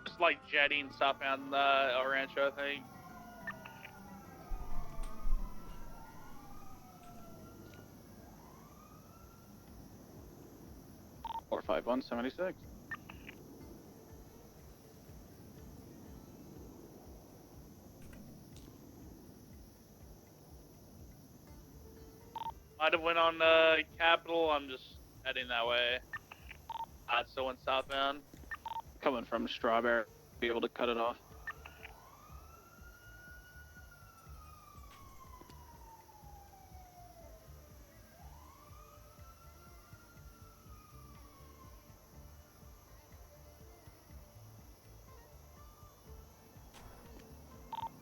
Just like jetting stuff on the El Rancho, I think. Or 5176. Might have went on Capital. I'm just heading that way. Still went southbound. Coming from Strawberry, be able to cut it off.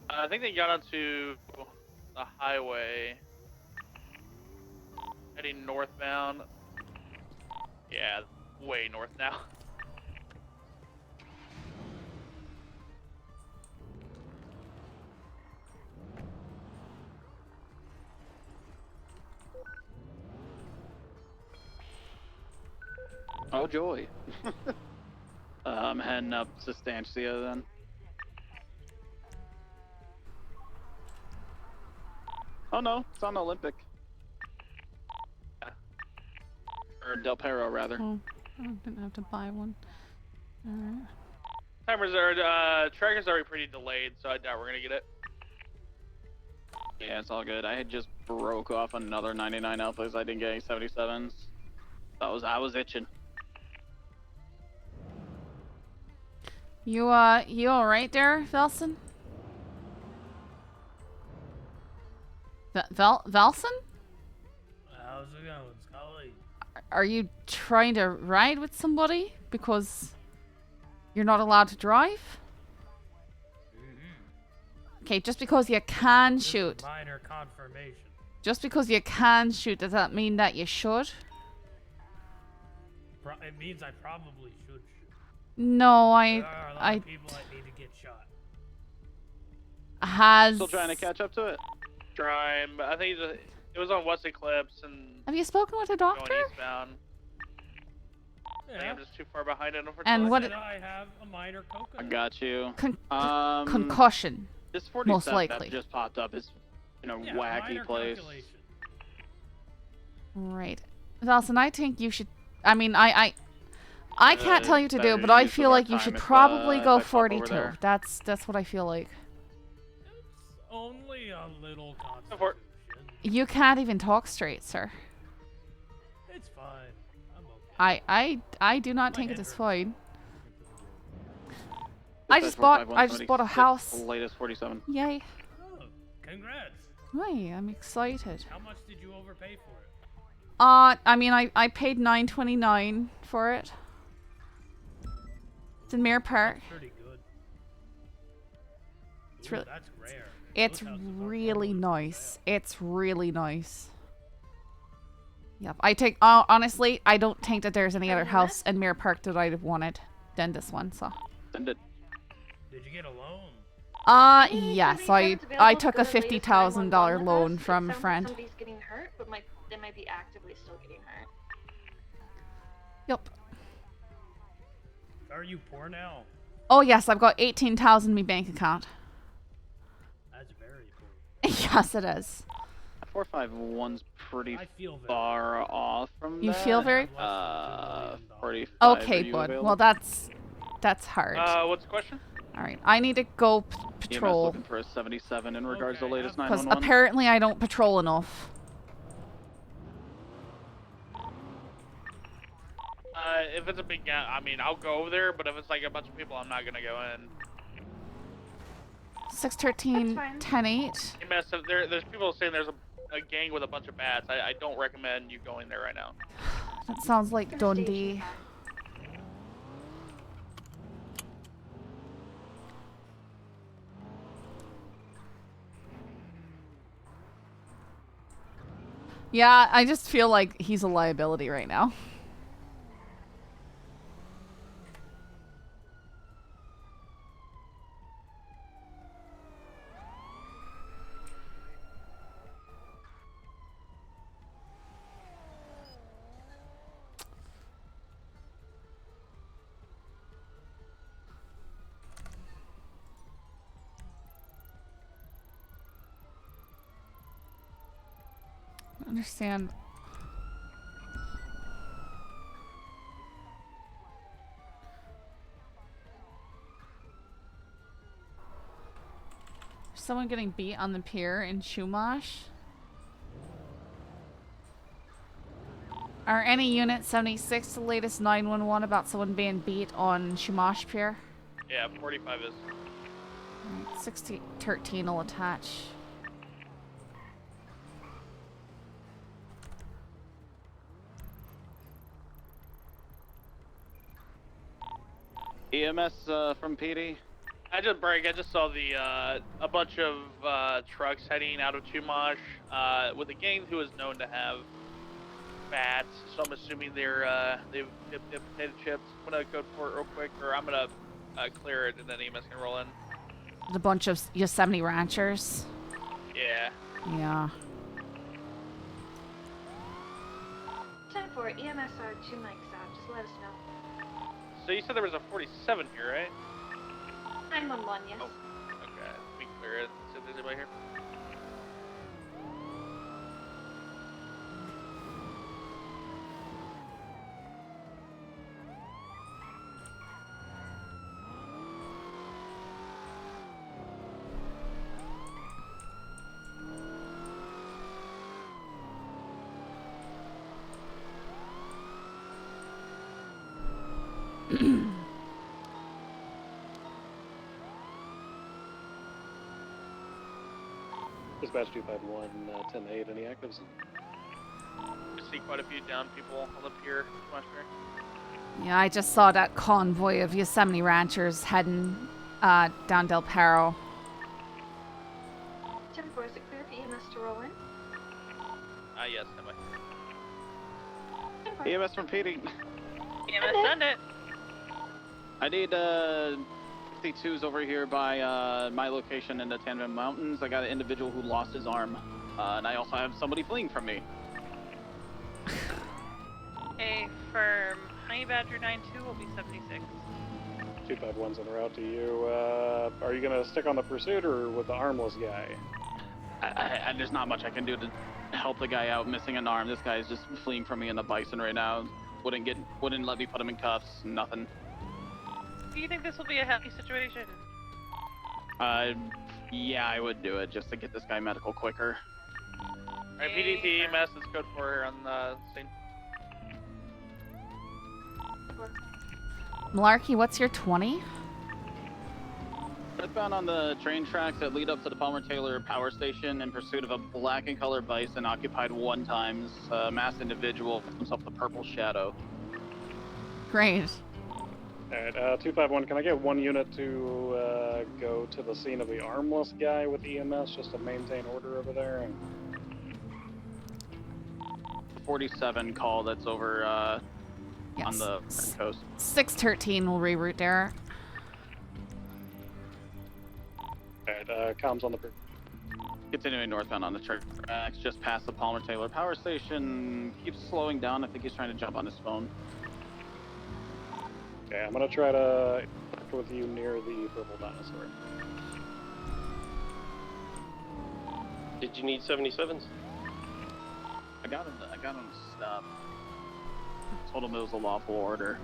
I think they got onto the highway. Heading northbound. Yeah, way north now. Oh joy. I'm heading up to Stancia then. Oh no, it's on Olympic. Or Del Perro, rather. Oh, I didn't have to buy one. Alright. Timers are, tracker's already pretty delayed, so I doubt we're gonna get it. Yeah, it's all good. I had just broke off another 99 alphas. I didn't get any 77s. I was itching. You alright there, Velson? Velson? How's it going, Scully? Are you trying to ride with somebody? Because You're not allowed to drive? Okay, just because you can shoot. Minor confirmation. Just because you can shoot, does that mean that you should? It means I probably should shoot. No, There are a lot of people that need to get shot. has. Still trying to catch up to it. Trying, but I think it was on West Eclipse and Have you spoken with a doctor? going eastbound. I think Yeah. I'm just too far behind it, unfortunately. And what? Said I have a minor coconut. I got you. Concussion. This most 47 likely. that just popped up is, Yeah, wacky minor place. calculation. Right. Dawson, I think you should. I mean, I can't tell you to do, better but to I use some feel more like you time should if, probably if go I pop over 42. there. That's what I feel like. Only a little constitution. You can't even talk straight, sir. It's fine. I'm okay. I do not think it is fine. I just Dispatch bought a 45, house. The latest 47. Yay. Oh, congrats. Hey, I'm excited. How much did you overpay for it? I mean, I paid $9.29 for it. It's in Mirror Park. That's pretty good. It's Ooh, really, that's rare. it's Those houses are really nice. It's really nice. Yep. Honestly, I don't think that there's any other house in Mirror Park that I'd have wanted than this one. So. Send it. Did you get a loan? Yes. I took a $50,000 loan from a friend. Somebody's getting hurt, but they might be actively still getting hurt. Yep. Are you poor now? Oh yes, I've got 18,000 in my bank account. That's very poor. Yes, it is. 451's pretty I feel very far off from You that. feel very. 45. Okay, are you bud. available? Well, that's hard. What's the question? All right, I need to go EMS patrol looking for a 77 in regards to the latest because 911. apparently I don't patrol enough. If it's a big gang, I mean, I'll go over there, but if it's like a bunch of people, I'm not gonna go in. 613 10-8. EMS, if there's people saying there's a gang with a bunch of bats. I don't recommend you going there right now. That sounds like Dundee. Yeah, I just feel like he's a liability right now. I understand. Someone getting beat on the pier in Chumash? Are any units 76 the latest 911 about someone being beat on Chumash Pier? Yeah, 45 is. 6013 will attach. EMS from PD. I just saw the a bunch of trucks heading out of Chumash with a gang who is known to have bats. So I'm assuming they've potato chips. I'm gonna go for it real quick, or I'm gonna clear it and then EMS can roll in. There's a bunch of Yosemite ranchers. Yeah. Yeah. 10-4, EMS are 2 mics out. Just let us know. So you said there was a 47 here, right? 911, yes. Oh, okay. Let me clear it. See if there's anybody here. Dispatch 251, 10-8, any actives? I see quite a few down people on the pier. Yeah, I just saw that convoy of Yosemite ranchers heading down Del Perro. 10-4, is it clear for EMS to roll in? Yes, am I? EMS repeating. EMS send it. I need 52s over here by my location in the Tandem Mountains. I got an individual who lost his arm, and I also have somebody fleeing from me. A firm. Honey Badger 9-2 will be 76. 251's en route to you. Are you gonna stick on the pursuit or with the armless guy? There's not much I can do to help the guy out missing an arm. This guy is just fleeing from me in the Bison right now. Wouldn't let me put him in cuffs. Nothing. Do you think this will be a happy situation? Yeah, I would do it just to get this guy medical quicker. Alright, PDT EMS is code for on the scene. Malarkey, what's your 20? Earthbound on the train tracks that lead up to the Palmer Taylor power station in pursuit of a black and colored Bison occupied 1 times. Masked individual himself the purple shadow. Great. Alright, 251, can I get 1 unit to go to the scene of the armless guy with EMS just to maintain order over there? And 47 call that's over on the coast. 613 will reroute there. Alright, comms on the... Continuing northbound on the tracks, just past the Palmer Taylor power station. Keeps slowing down. I think he's trying to jump on his phone. Okay, I'm gonna try to connect with you near the purple dinosaur. Did you need 77s? I got him to stop. Told him it was a lawful order.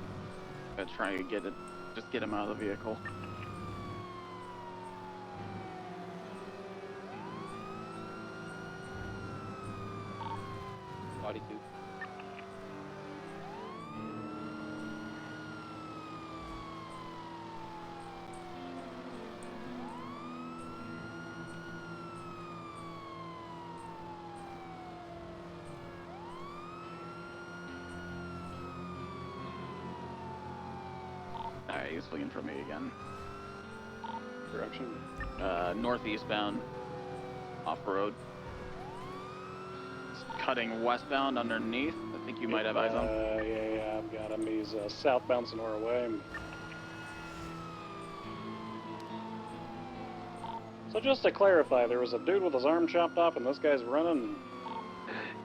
I'm gonna try and just get him out of the vehicle. Body 2. Alright, he's looking for me again. Direction? Northeast bound. Off-road. Cutting westbound underneath. I think you might have eyes on. Yeah, I've got him. He's southbound Sonora way. So just to clarify, there was a dude with his arm chopped off and this guy's running?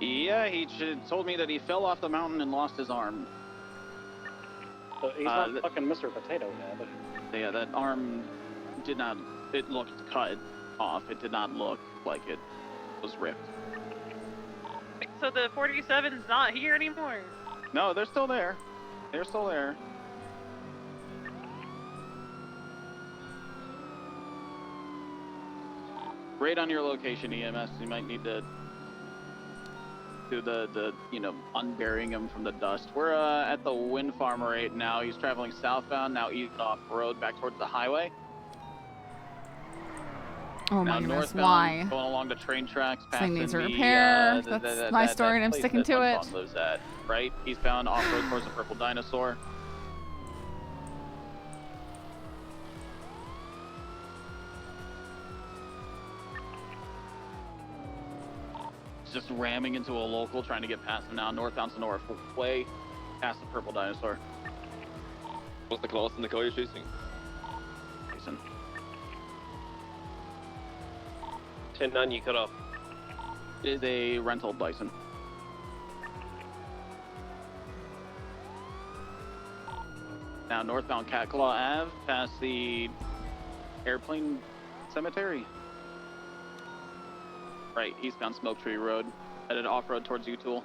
Yeah, he told me that he fell off the mountain and lost his arm. So he's not fucking Mr. Potato Head. Yeah, that arm did not... It looked cut off. It did not look like it was ripped. So the 47's not here anymore? No, they're still there. They're still there. Right on your location, EMS. You might need to do the unburying him from the dust. We're at the wind farm right now. He's traveling southbound, now east off road back towards the highway. Oh now my goodness, northbound, why? going along the train tracks, This passing thing needs a the, repair. That's my story and I'm place sticking that to it. Munchausen lives at, right? Eastbound, off-road towards the purple dinosaur. Just ramming into a local, trying to get past him now. Northbound Sonora way past the purple dinosaur. What's the class in the car you're chasing? Jason. 10-9, you cut off. It is a rental Bison. Now northbound Catclaw Ave, past the airplane cemetery. Right, eastbound Smoke Tree Road, headed off-road towards U-Tool.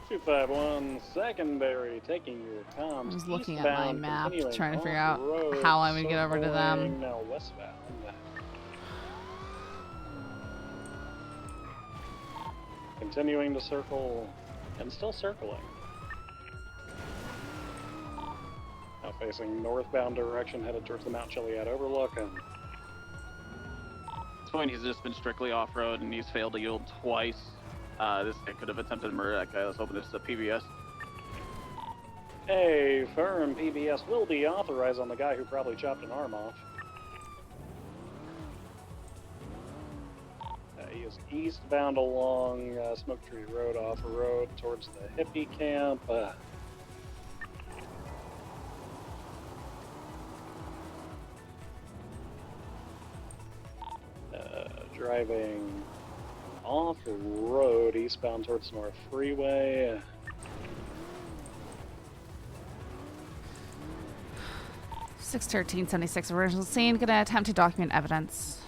251 secondary, taking your comms. I was looking at my eastbound, map, continuing trying to figure out off-road, how I would get over to them. circling Now westbound. Continuing to circle and still circling. Now facing northbound direction, headed towards the Mount Chiliad overlook. And At this point, he's just been strictly off-road, and he's failed to yield twice. This guy could have attempted to murder that guy. Let's open this to PBS. Hey, firm PBS will be authorized on the guy who probably chopped an arm off. He is eastbound along Smoke Tree Road, off the road towards the hippie camp. Driving off the road eastbound towards North Freeway. 61376 original scene. Gonna attempt to document evidence.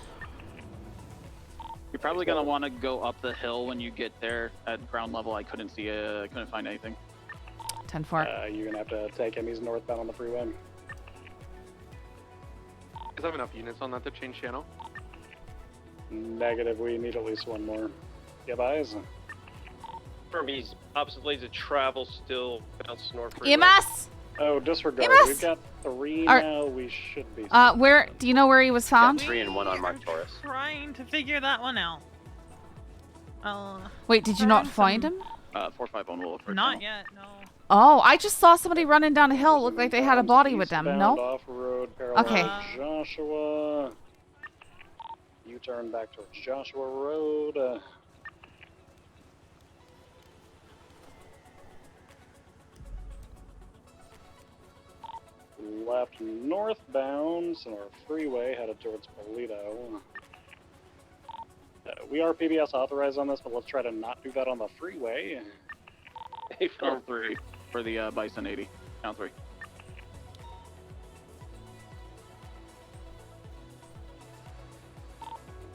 You're probably gonna want to go up the hill when you get there at ground level. I couldn't see I couldn't find anything. 10-4. You're gonna have to take him. He's northbound on the freeway. Does have enough units on that to change channel? Negative. We need at least one more. Yep, eyes. Furby's opposite lanes of travel still bounce north. EMS! Oh, disregard. EMS! We've got 3 Are- now. We should be. Where do you know where he was found? 3 and 1 on Mark Taurus. Trying to figure that one out. Wait, did you not find him? 451 will look for Not yet, no. Oh, I just saw somebody running down a hill. Looked like they had a body with them. Eastbound No? Off-road, parallel Okay. to Joshua. U-turn back towards Joshua Road. Left northbound, Sonora Freeway, headed towards Polito. We are PBS authorized on this, but let's try to not do that on the freeway. Count 3 for the Bison 80. Count 3.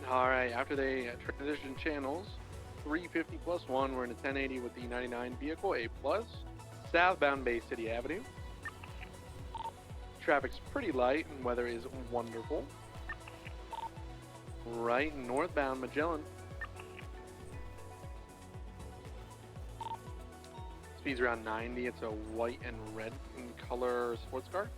Alright, after they transition channels, 350 plus 1, we're in a 1080 with the 99 vehicle, A+, southbound Bay City Avenue. Traffic's pretty light and weather is wonderful. Right, northbound Magellan. Speed's around 90, it's a white and red in color sports car.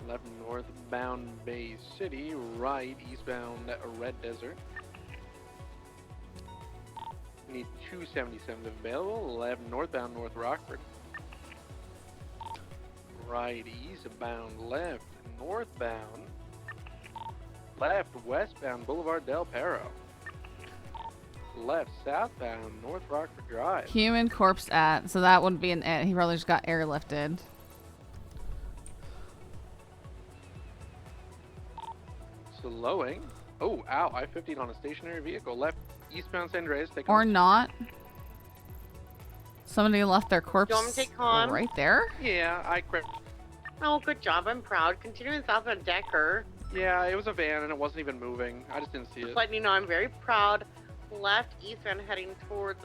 Left northbound Bay City, right eastbound Red Desert. Need 277 available. Left northbound North Rockford. Right eastbound left northbound. Left westbound Boulevard Del Perro. Left southbound North Rockford Drive. Human corpse at. So that wouldn't be an it. He probably just got airlifted. Slowing. Oh, ow. I-15 on a stationary vehicle. Left eastbound San Andreas. Take Or not. Somebody left their corpse Do you want me to take con? right there. Yeah, I crit. Oh, good job. I'm proud. Continuing southbound Decker. Yeah, it was a van and it wasn't even moving. I just didn't see it. Just letting you know I'm very proud. Left eastbound heading towards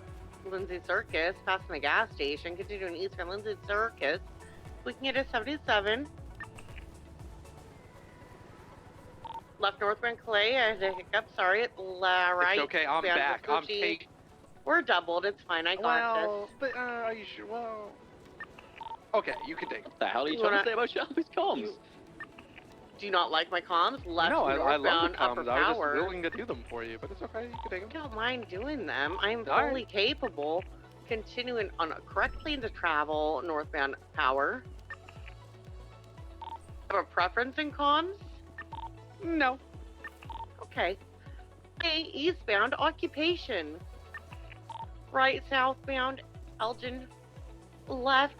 Lindsay Circus, passing the gas station. Continuing eastbound Lindsay Circus. We can get a 77. Left northbound Clay. I had a hiccup. Sorry. Right. It's okay, I'm eastbound back. I'm Vespucci. taking. We're doubled. It's fine. I got Well, but are you sure? Well. Okay, you can take them. What the hell are you You trying wanna- to say about Shelby's comms? this. Do you not like my comms? Left No, I love the northbound comms. upper I was power. just willing to do them for you, but it's okay. You can take them. I don't mind doing them. I'm Alright. fully capable. Continuing on a correct lane to travel, northbound power. Have a preference in comms? No. Okay. A eastbound occupation. Right southbound Elgin. Left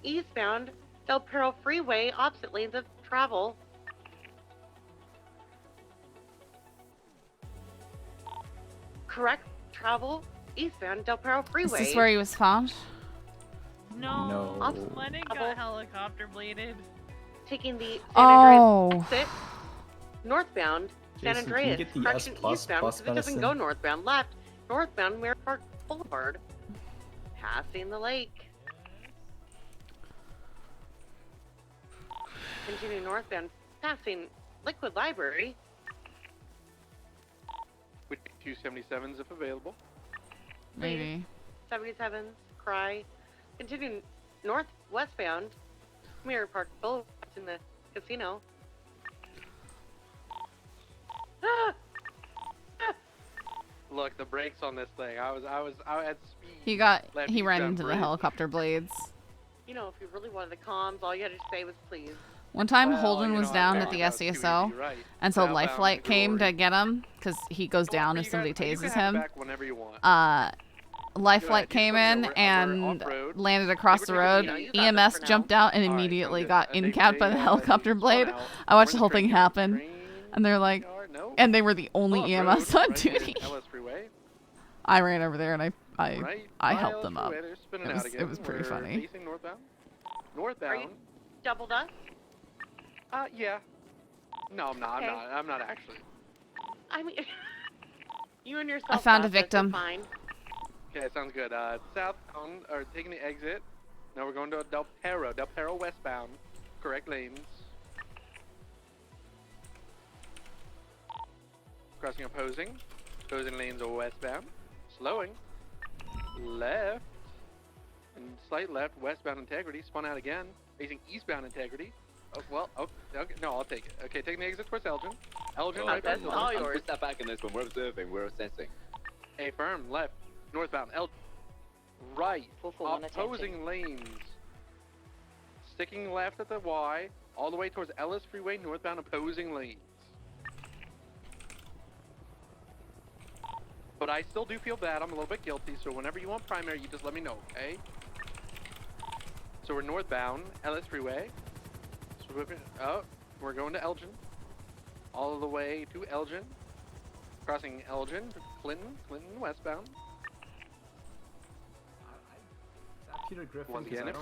eastbound Del Perro Freeway, opposite lanes of travel. Correct travel eastbound Del Perro Is Freeway. this where he was found? No. No. Lennon got helicopter bladed. Taking the San Oh. Andreas exit northbound San Jason, can you Andreas. get the Correction S++ eastbound because it doesn't medicine? go northbound. Left northbound Merritt Park Boulevard. Passing the lake. Continuing northbound, passing Liquid Library. With 277s if available. Maybe. 77s, Cry. Continuing northwestbound, Mirror Park Boulevard in the casino. Ah! Look, the brakes on this thing. I had speed. He Left ran eastbound into the bridge. helicopter blades. You know, if you really wanted the comms, all you had to say was please. One time Well, Holden you was know, down I at the thought that was too SCSO, easy, right. and so Southbound Lifelike came to glory. get him because he goes down if You somebody guys- you can tases have it him. back whenever you want. Lifelike came in and landed across the road. EMS jumped out and immediately got in-capped by the helicopter blade. I watched the whole thing happen, and they're like, and they were the only EMS on duty. I ran over there and I helped them up. It was pretty funny. Northbound. Are you Northbound. doubled up? Yeah. No, I'm not. Okay. I'm not actually. I mean, you and yourself. I found a Beth, victim. Fine. Okay, sounds good. Southbound, or taking the exit. Now we're going to Del Perro westbound. Correct lanes. Crossing opposing. Opposing lanes are westbound. Slowing. Left. And slight left, westbound integrity. Spun out again. Facing eastbound integrity. Oh, well, okay, no, I'll take it. Okay, taking the exit towards Elgin. Elgin, right that's back. all yours. We'll step back in this one. We're observing. We're sensing. A firm, left. Northbound, Elgin. Right. 441 Opposing lanes. Sticking left at the Y. All the way towards Ellis Freeway, northbound opposing lanes. But I still do feel bad. I'm a little bit guilty, so whenever you want primary, you just let me know, okay? So we're northbound, Ellis Freeway. Oh, we're going to Elgin. All the way to Elgin. Crossing Elgin, Clinton westbound. Peter Griffin. Once again,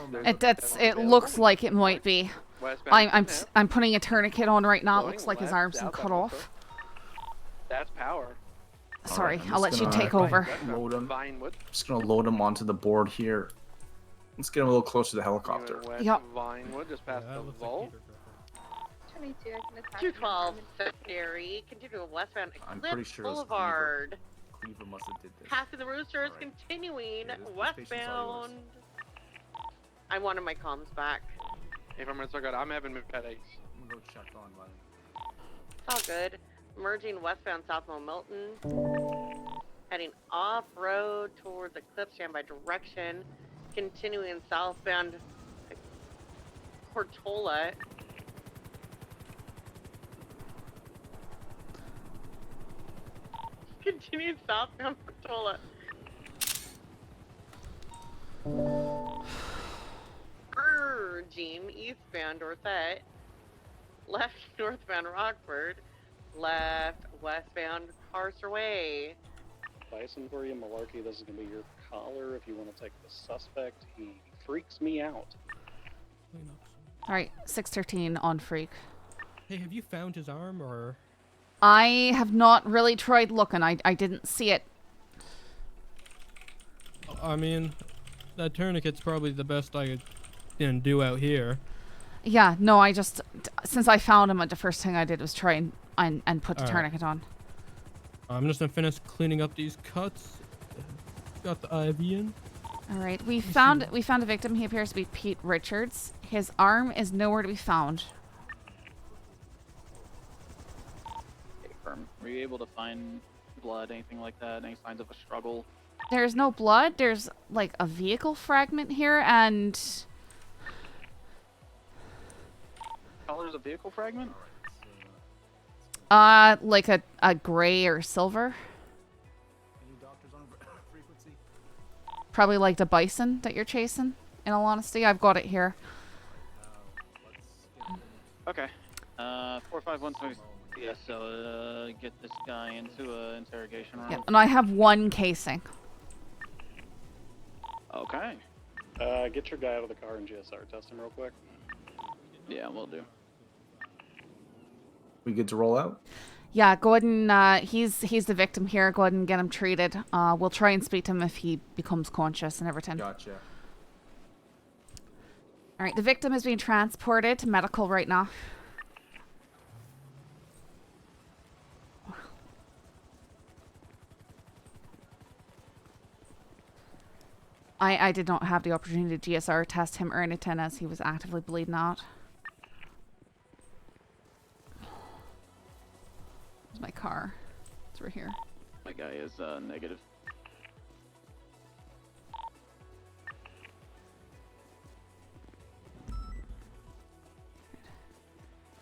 It looks like it might be. Westbound, I'm putting a tourniquet on right now. It Going looks like his left, arms been southbound cut off. That's power. Sorry, Alright, I'll let you take over. Load him. Vinewood. Just gonna load him onto the board here. Let's get him a little closer to the helicopter. Yep. Vinewood, just past the vault. 22, I can attack 212 secondary. Continuing westbound. I'm Eclipse pretty sure it was Boulevard. Cleaver must have did this. Passing the Roosters, continuing westbound. I wanted my comms back. If I'm so good, I'm having headaches. I'm gonna go check on my. It's all good. Merging westbound Southmont Milton. Heading off-road towards Eclipse, standby direction. Continuing southbound Portola. Continuing southbound Portola. Merging eastbound Dorset. Left northbound Rockford. Left westbound Carcer Way. Bison for you, Malarkey. This is gonna be your caller if you want to take the suspect. He freaks me out. All right, 613 on Freak. Hey, have you found his arm or? I have not really tried looking. I didn't see it. I mean, that tourniquet's probably the best I can do out here. Yeah, no, I just since I found him, the first thing I did was try and put the All right. tourniquet on. I'm just gonna finish cleaning up these cuts. Got the IV in. All right, we found a victim. He appears to be Pete Richards. His arm is nowhere to be found. Okay, firm. Were you able to find blood, anything like that? Any signs of a struggle? There's no blood. There's like a vehicle fragment here, and Color's a vehicle fragment? like a gray or silver. Probably like the bison that you're chasing. In all honesty, I've got it here. Okay. 451. Yeah, so get this guy into a interrogation room. Yeah, and I have one casing. Okay. Get your guy out of the car and GSR test him real quick. Yeah, we'll do. We good to roll out? Yeah, go ahead and he's the victim here. Go ahead and get him treated. We'll try and speak to him if he becomes conscious and everything. Gotcha. All right, the victim is being transported to medical right now. I did not have the opportunity to GSR test him or anything as he was actively bleeding out. Where's my car? It's right here. My guy is negative.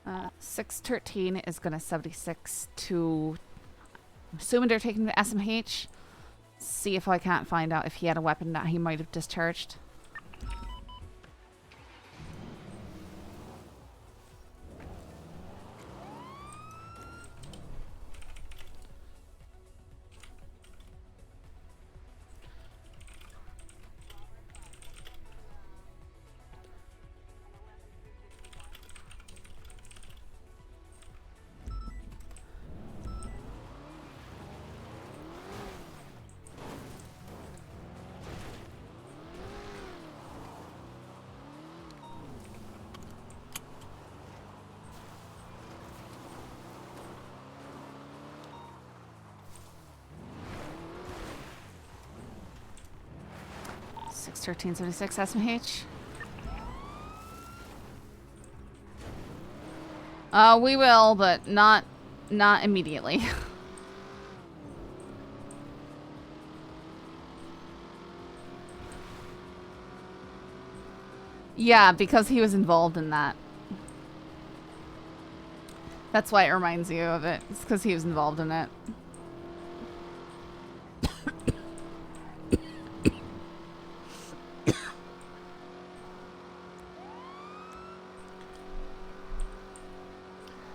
Uh, 613 is gonna 76 to. I'm assuming they're taking the SMH. See if I can't find out if he had a weapon that he might have discharged. Six 1376 SMH. We will, but not immediately. Yeah, because he was involved in that. That's why it reminds you of it. It's because he was involved in it.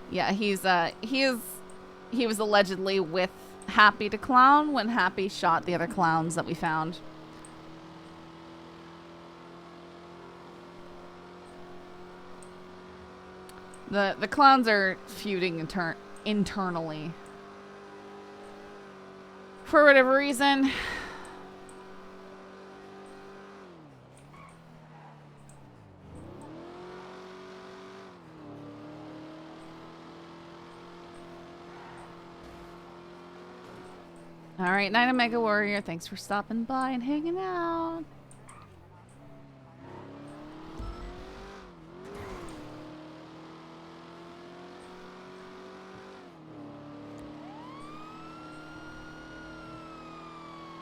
Yeah, he was allegedly with Happy the Clown when Happy shot the other clowns that we found. The clowns are feuding internally. For whatever reason. Alright, Night Omega Warrior, thanks for stopping by and hanging out.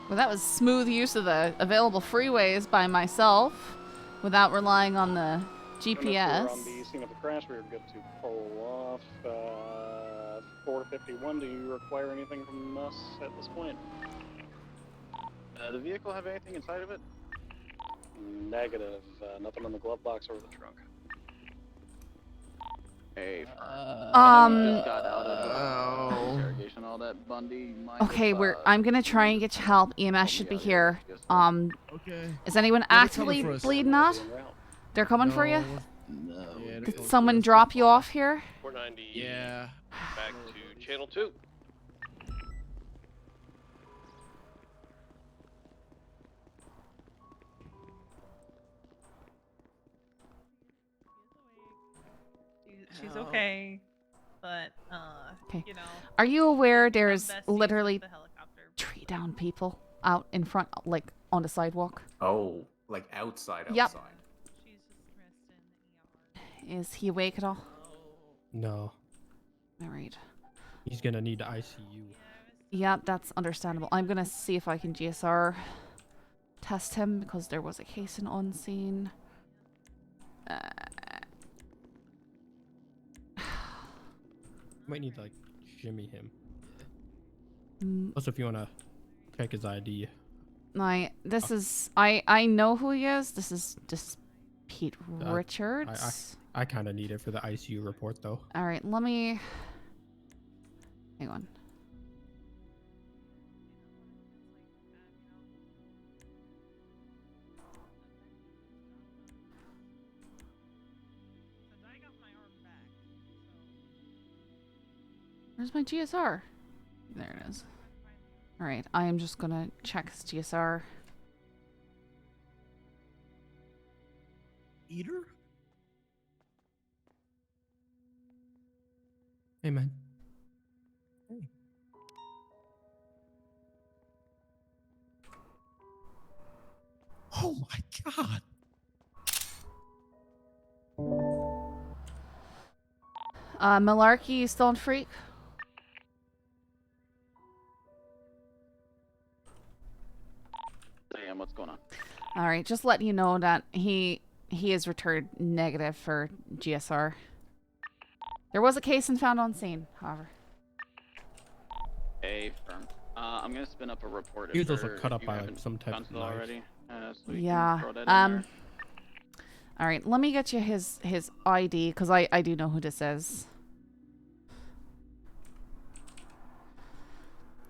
Well, that was smooth use of the available freeways by myself without relying on the GPS. On the scene of the crash, we were good to pull off. 451, do you require anything from us at this point? The vehicle have anything inside of it? Negative. Nothing in the glove box or the trunk. Hey, just got out of interrogation, all that. Bundy, Okay, I'm gonna try and get you help. EMS should be here. Okay. Is anyone actively bleeding out? They're coming for you? No. Yeah, Did someone drop you off here? 490. Yeah. Back to channel 2. She's okay, but Okay. you know. Are you aware there's best literally the helicopter. tree down people out in front, like on the sidewalk? Oh, like outside. Yep. She's just resting in the ER. Is he awake at all? No. All right. He's gonna need the ICU. Yeah, that's understandable. I'm gonna see if I can GSR test him because there was a case in on scene. Might need to like shimmy him. Mm. Also, if you wanna check his ID. This is I know who he is. This is just Pete Richards. I kind of need it for the ICU report though. All right, let me. Hang on. Where's my GSR? There it is. All right, I am just gonna check his GSR. Eater? Hey, man. Hey. Oh my god. Malarkey, you still on Freak? ma'am. What's going on? All right, just letting you know that he is returned negative for GSR. There was a case and found on scene, however. Firm. I'm gonna spin up a report. He was if also you're- cut if up you by like haven't some type done of so knife. already. So you Yeah. can throw that in there. All right, let me get you his ID because I do know who this is.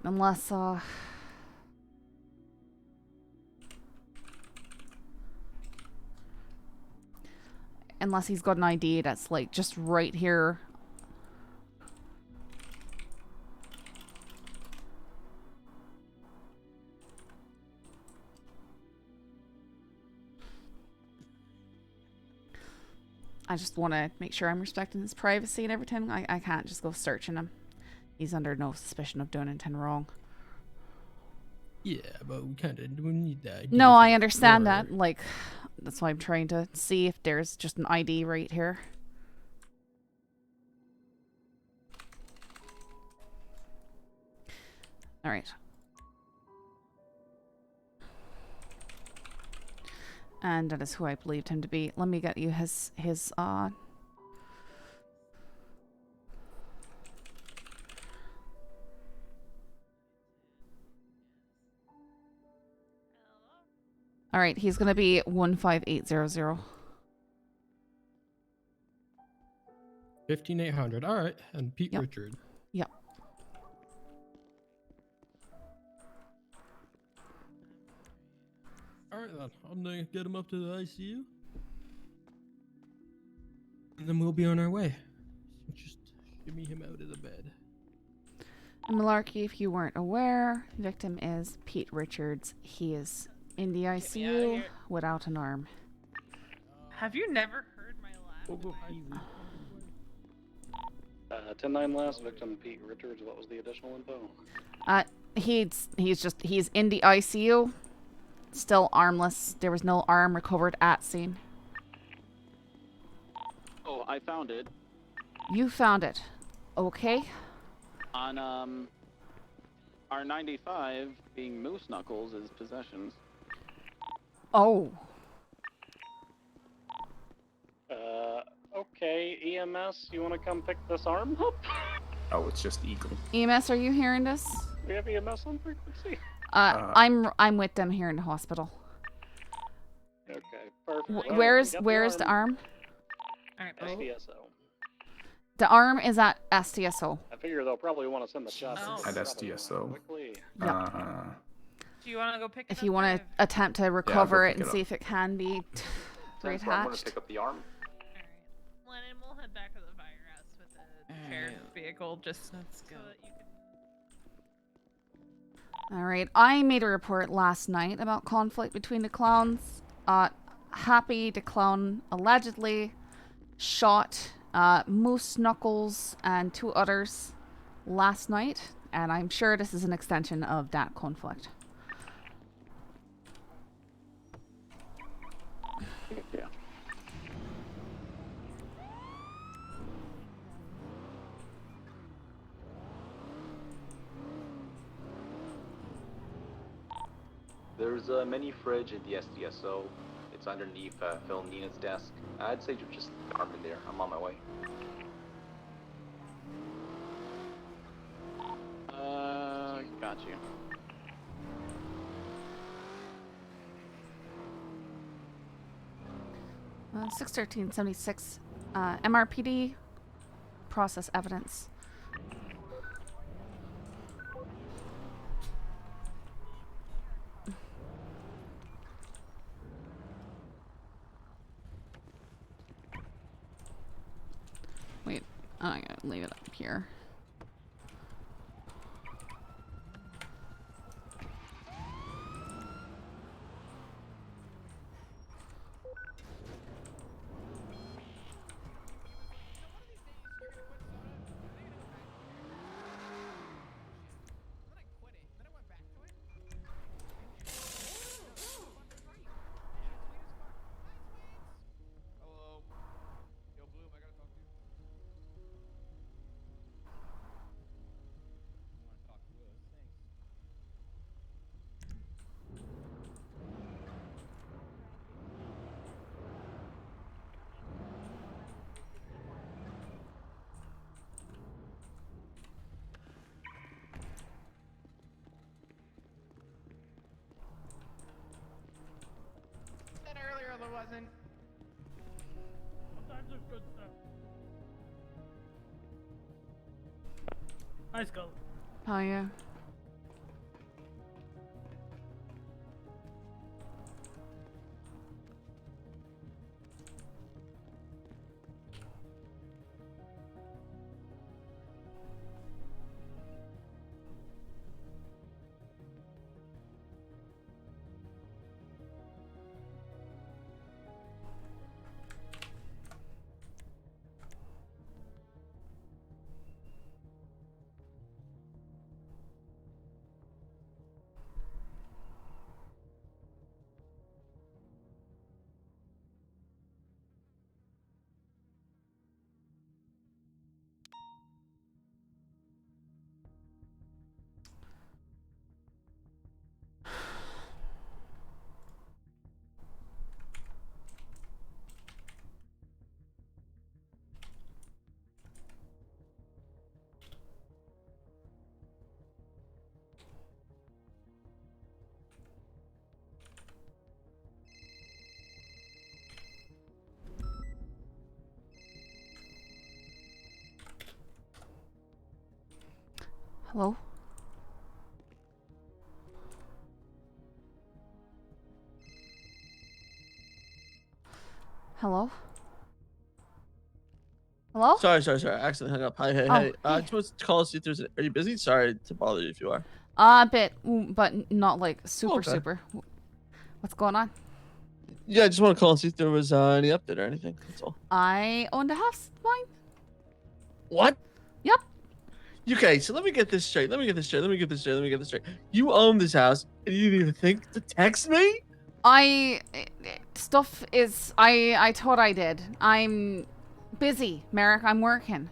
Unless unless he's got an ID that's like just right here. I just want to make sure I'm respecting his privacy and everything. I can't just go searching him. He's under no suspicion of doing anything wrong. Yeah, but we need that. No, I understand that. Like, that's why I'm trying to see if there's just an ID right here. All right. And that is who I believed him to be. Let me get you his All right, he's going to be 15800. 15800. All right, and Pete Yep. Richard. Yep. All right then, I'm gonna get him up to the ICU, and then we'll be on our way. So just shimmy him out of the bed. And Malarkey, if you weren't aware, victim is Pete Richards. He is in the ICU without an arm. Have you never heard my laugh? 10-9 last, victim Pete Richards. What was the additional info? He's in the ICU, still armless. There was no arm recovered at scene. Oh, I found it. You found it. Okay. On R95 being Moose Knuckles as possessions. Oh. Okay, EMS, you want to come pick this arm up? Oh, it's just Eagle. EMS, are you hearing this? We have EMS on frequency. I'm with them here in the hospital. Okay, perfect. Where's the arm? Alright, STSO. The arm is at STSO. I figure they'll probably want to send the shot At STSO. quickly. Do you want to go pick it If up? you want to attempt to recover it and see if it can be I'm going to reattached. pick up the arm. Lennon, we'll head back to the firehouse with the sheriff's vehicle just so that you can... Alright, I made a report last night about conflict between the clowns. Happy the clown allegedly shot Moose Knuckles and 2 others last night, and I'm sure this is an extension of that conflict. Yeah. There's a mini fridge at the SDSO. It's underneath Phil Nina's desk. I'd say just arm in there. I'm on my way. Got you. Uh, 61376 MRPD process evidence. Wait, I'm gonna leave it up here. wasn't. Sometimes there's good stuff. Hi, Scully. Oh yeah. Hello? Hello? Hello? Sorry. I accidentally hung up. Hi, hey. Hey. I just wanted to call and see if there's. Are you busy? Sorry to bother you if you are. A bit, but not like super, Okay. super. What's going on? Yeah, I just want to call and see if there was any update or anything. That's all. I owned a house. Mine. What? Yep. Okay, so let me get this straight. You own this house and you didn't even think to text me? I thought I did. I'm busy, Merrick. I'm working.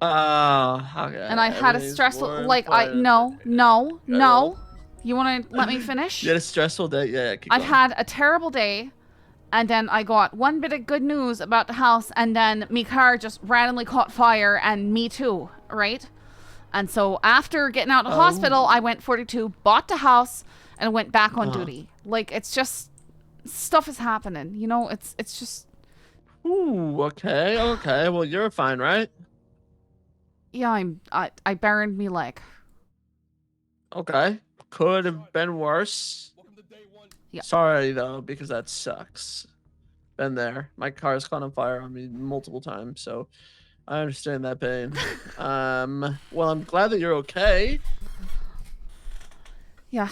Okay. And I had a Everything's stressful, more like, important. no. roll. You want to let me finish? You had a stressful day? Yeah, keep I've going. had a terrible day, and then I got one bit of good news about the house, and then me car just randomly caught fire, and me too, right? And so after getting out of the hospital, I went 42, bought the house, and went back on duty. Like, it's just, stuff is happening, you know? It's just... Ooh, okay. Well, you're fine, right? Yeah, I burned me leg. Okay. Could have been worse. Yeah. Sorry, though, because that sucks. Been there. My car's caught on fire on me multiple times, so I understand that pain. Well, I'm glad that you're okay. Yeah.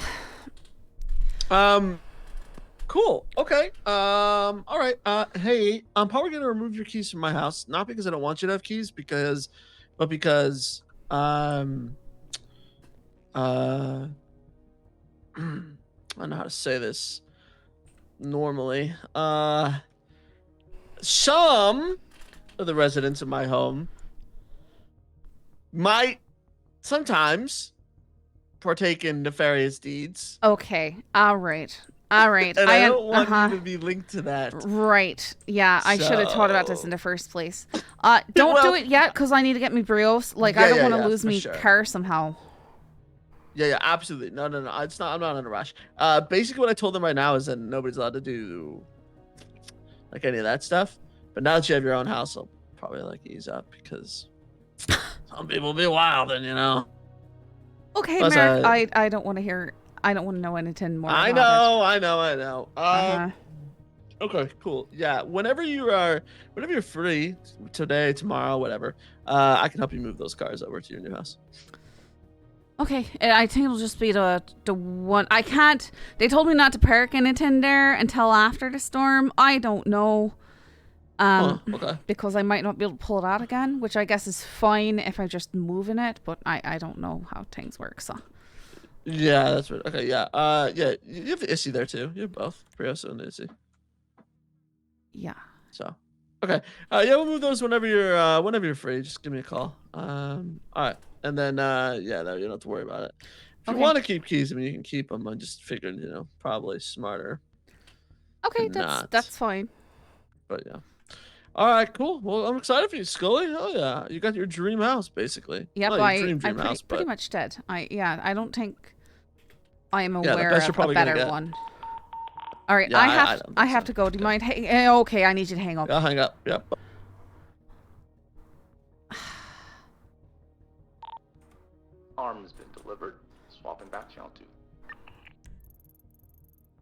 Cool. Okay. All right. Hey, I'm probably gonna remove your keys from my house, not because I don't want you to have keys, but because I don't know how to say this normally. Some of the residents of my home might sometimes partake in nefarious deeds. Okay. All right. And And I don't want you to be linked to that. Right. Yeah, I should have thought about this in the first place. Don't do it yet, because I need to get me brios. Like, I don't want to lose me car somehow. Yeah, absolutely. No. It's not. I'm not in a rush. Basically, what I told them right now is that nobody's allowed to do like any of that stuff. But now that you have your own house, I'll probably like ease up because some people be wild, and you know. Okay, Plus, Merrick. I don't want to hear. I don't want to know anything more. I about know. Okay, cool. Yeah, whenever you're free, today, tomorrow, whatever, I can help you move those cars over to your new house. Okay, I think it'll just be the one. I can't. They told me not to park anything there until after the storm. I don't know. Okay. Because I might not be able to pull it out again, which I guess is fine if I just move in it, but I don't know how things work, so. Yeah, that's right. Okay, yeah. Yeah, you have the issue there too. You have both. Prius and the issue. Yeah. So, okay. Yeah, we'll move those whenever you're free. Just give me a call. All right. And then, yeah, no, you don't have to worry about it. If you want to keep keys, I mean, you can keep them. I just figured, probably smarter. Okay, that's fine. But yeah. All right, cool. Well, I'm excited for you, Scully. Oh yeah, you got your dream house, basically. Yep, Not your dream I'm house, pretty but much dead. I don't think I am yeah, aware the best you're of a probably gonna better get. one. All right, Yeah, I have to go. Do you mind? Hey, okay, I need you to hang up. I'll hang up. Yep. Arm has been delivered. Swapping back channel 2.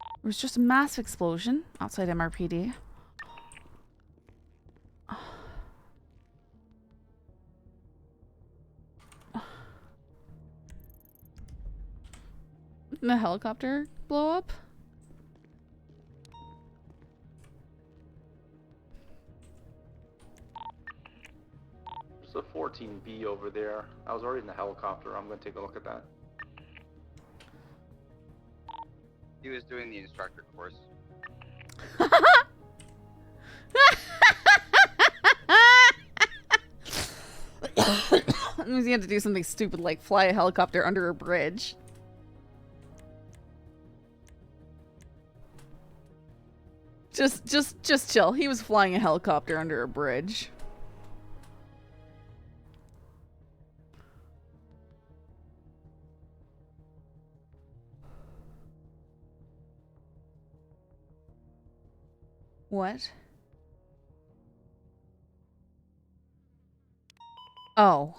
It was just a massive explosion outside MRPD. Did the helicopter blow up? There's a 14B over there. I was already in the helicopter. I'm going to take a look at that. He was doing the instructor course. That means you had to do something stupid like fly a helicopter under a bridge. Just chill. He was flying a helicopter under a bridge. What? Oh.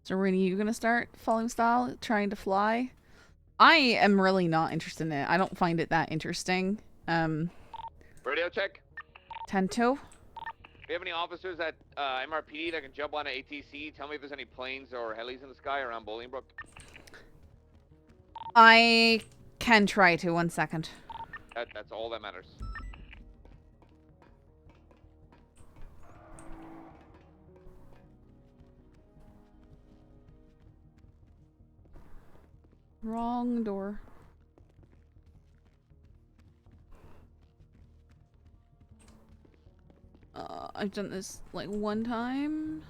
So, Rini, you gonna start falling style, trying to fly? I am really not interested in it. I don't find it that interesting. Radio check. 10-2. Do you have any officers at MRPD that can jump on an ATC? Tell me if there's any planes or helis in the sky around Bolingbrook. I can try to. 1 second. That's all that matters. Wrong door. I've done this like one time.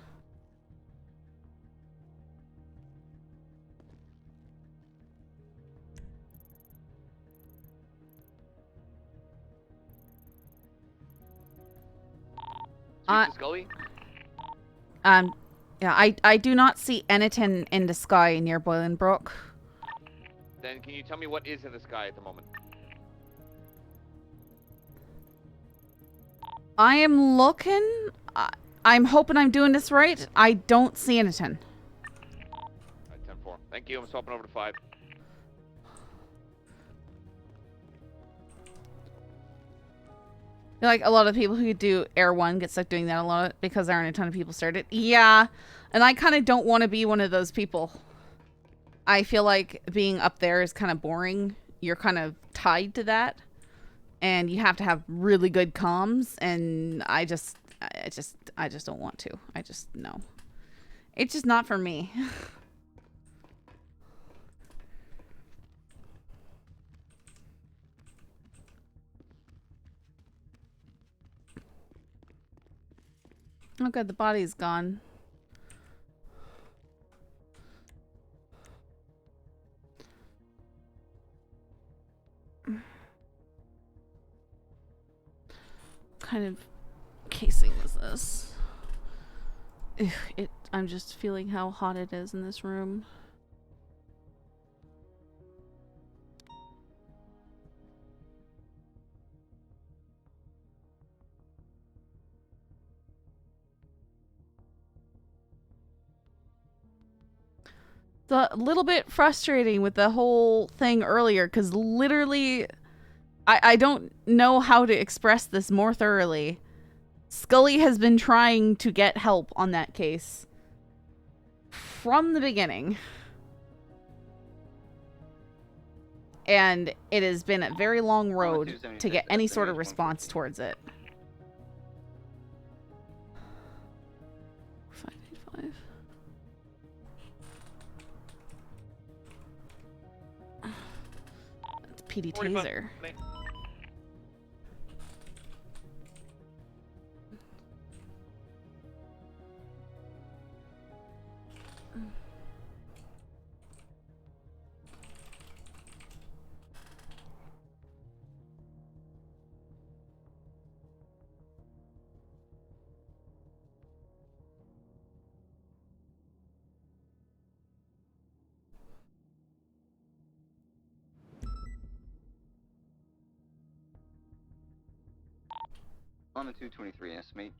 Scully? Yeah, I do not see anything in the sky near Bolingbrook. Then can you tell me what is in the sky at the moment? I am looking. I'm hoping I'm doing this right. I don't see anything. Alright, 10-4. Thank you. I'm swapping over to 5. I feel like a lot of people who do Air 1 get stuck doing that a lot because there aren't a ton of people started. Yeah, and I kind of don't want to be one of those people. I feel like being up there is kind of boring. You're kind of tied to that. And you have to have really good comms, and I just don't want to. No. It's just not for me. Oh good, the body's gone. What kind of casing was this? Ugh, I'm just feeling how hot it is in this room. It's a little bit frustrating with the whole thing earlier because literally I don't know how to express this more thoroughly. Scully has been trying to get help on that case from the beginning. And it has been a very long road to get any sort of response towards it. 585. That's PD Taser. On the 223 SMH.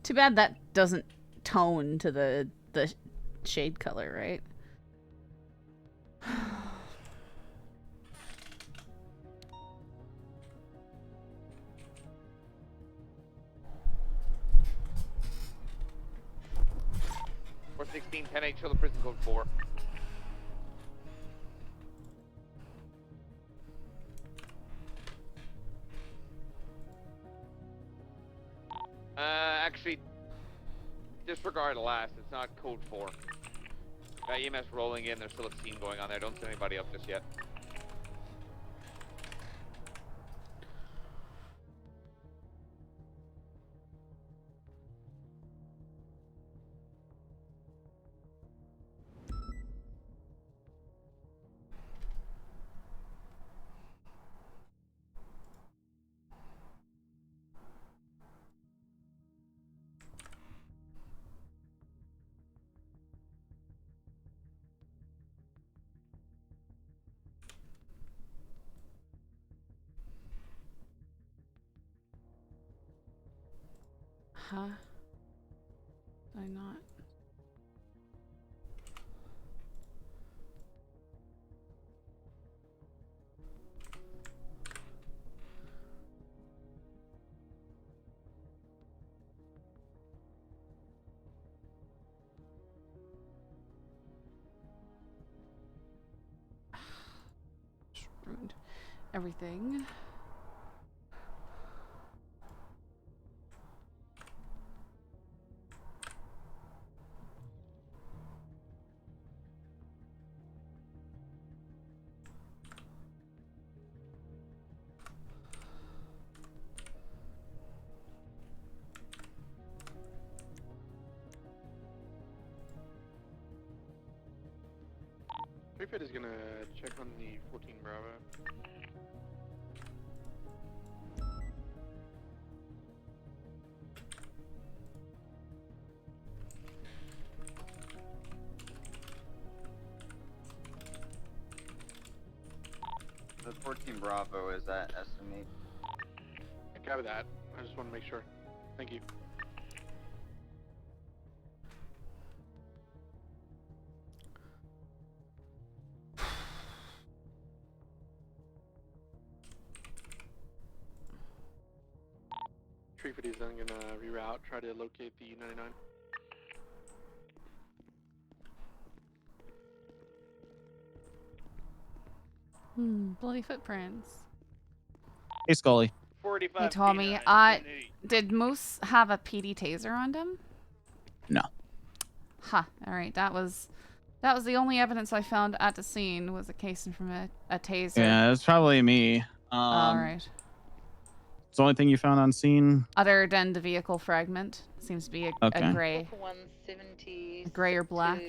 Too bad that doesn't tone to the shade color, right? Or 16, 10-8, show the prison code 4. Actually, disregard the last. It's not code 4. Got EMS rolling in. There's still a scene going on there. Don't send anybody up just yet. Huh? Did I not? Just ruined everything. Prefect is gonna check on the 14 Bravo. The 14 Bravo is at estimate. Copy that. I just want to make sure. Thank you. Prefect is then gonna reroute, try to locate the 99. Bloody footprints. Hey, Scully. 45. Hey, Tommy. Did Moose have a PD taser on him? No. Huh. All right. That was the only evidence I found at the scene was a casing from a taser. Yeah, it's probably me. All right. It's the only thing you found on scene. Other than the vehicle fragment, seems to be a gray. Gray or black.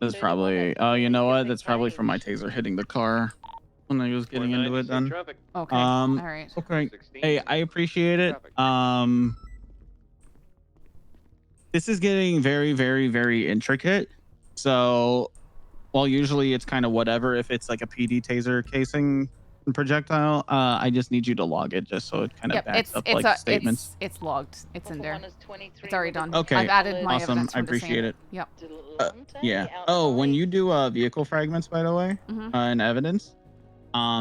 That's probably. Oh, you know what? That's probably from my taser hitting the car when I was getting into it. Then. Okay. All right. Okay. Hey, I appreciate it. This is getting very, very, very intricate. So, while usually it's kind of whatever if it's like a PD taser casing and projectile, I just need you to log it just so it kind of backs up like statements. It's logged. It's in there. It's already done. Okay. I've added my awesome. evidence. I appreciate it. Yep. Yeah. Oh, when you do vehicle fragments, by the way, and evidence,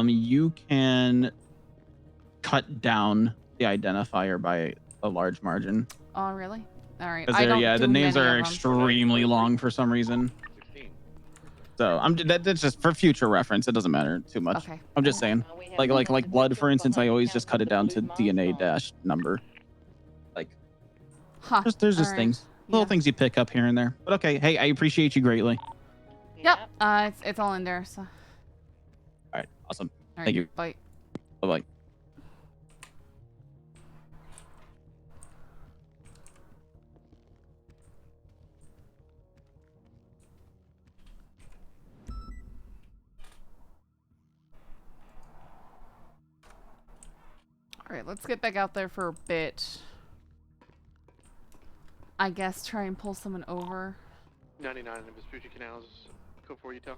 you can cut down the identifier by a large margin. Oh, really? All right. Because the names are extremely long for some reason. So that's just for future reference. It doesn't matter too much. Okay. I'm just saying, like blood, for instance. I always just cut it down to DNA dash number. Like, there's just things, little things you pick up here and there. But okay, hey, I appreciate you greatly. Yep. It's all in there. So. All right, awesome. All right, Thank you. Bye. Bye bye. All right, let's get back out there for a bit. I guess try and pull someone over. 99 in the Vespucci Canals. Code 4 Utah.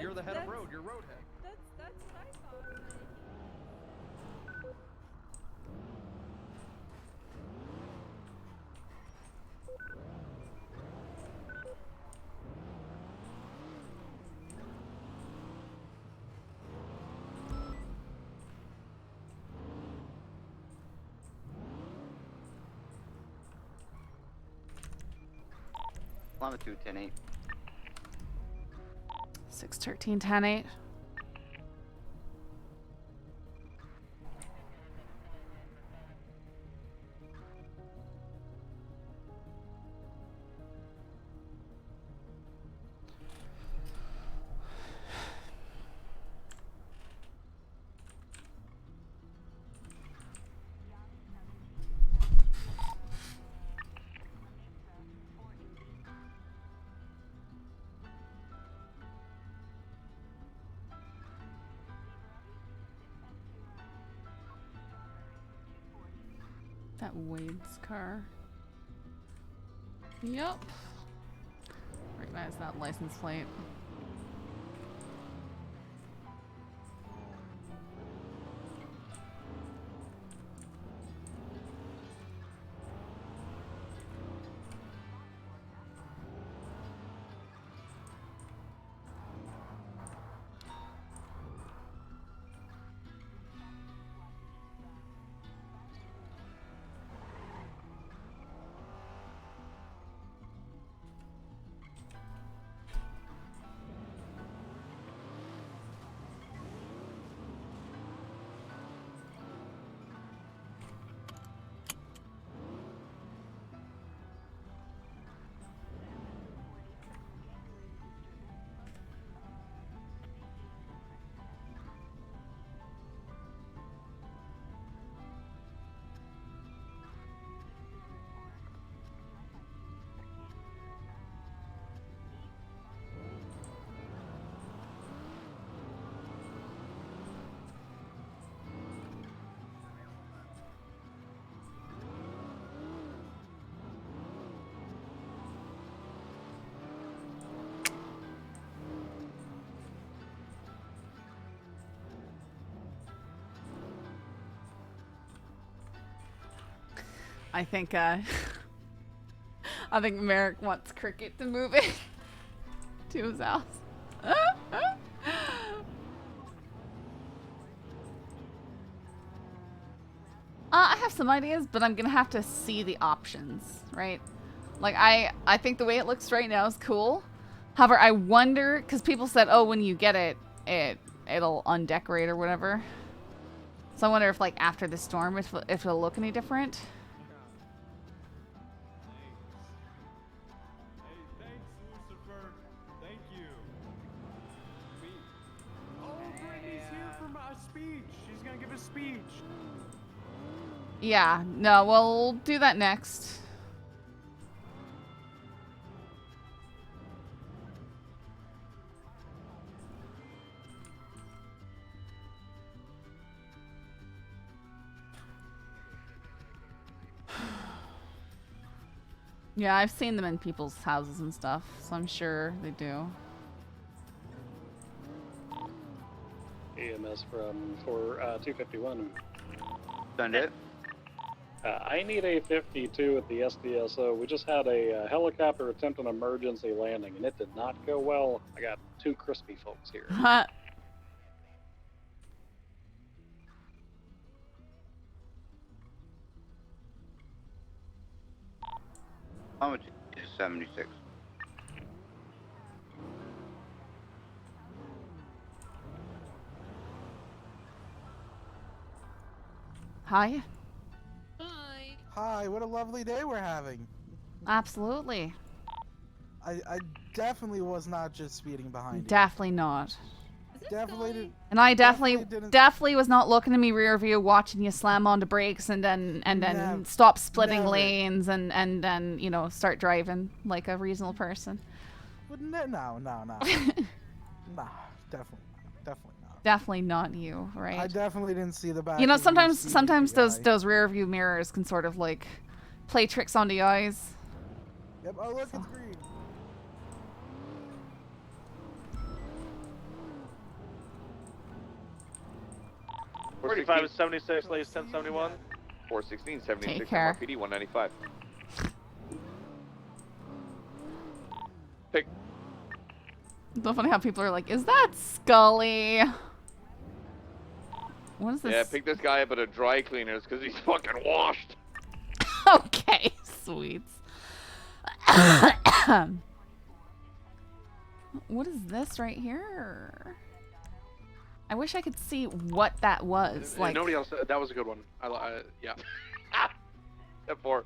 You're the head of road. You're road head. That's what I thought. Longitude 10-8. 613 10-8. That Wade's car. Yup. Recognize that license plate. I think Merrick wants Cricket to move it to his house. I have some ideas, but I'm gonna have to see the options, right? Like I think the way it looks right now is cool. However, I wonder, because people said, oh, when you get it, it'll undecorate or whatever. So I wonder if, like, after the storm, if it'll look any different. Yeah, no, we'll do that next. Yeah, I've seen them in people's houses and stuff, so I'm sure they do. EMS from 251. Send it. I need a 52 at the SDSO. We just had a helicopter attempt an emergency landing, and it did not go well. I got 2 crispy folks here. How much is 76? Hi. Hi, what a lovely day we're having. Absolutely. I definitely was not just speeding behind you. Definitely not. Definitely didn't. And I definitely didn't. was not looking in me rear view, watching you slam onto brakes and then stop splitting never. lanes and then you know start driving like a reasonable person. But no. Nah, definitely not. Definitely not you, right? I definitely didn't see the back. You know, of you sometimes speeding, those rear view mirrors can sort of like play tricks on the eyes. Yep. Oh look, it's green. – 45 is 76, latest 1071. 416, 76, Take care. MRPD 195. Pick. It's so funny how people are like, "Is that Scully?" What is this? Yeah, pick this guy up at a dry cleaners because he's fucking washed. Okay, sweets. What is this right here? I wish I could see what that was. Like nobody else. That was a good one. Yeah. Step 4.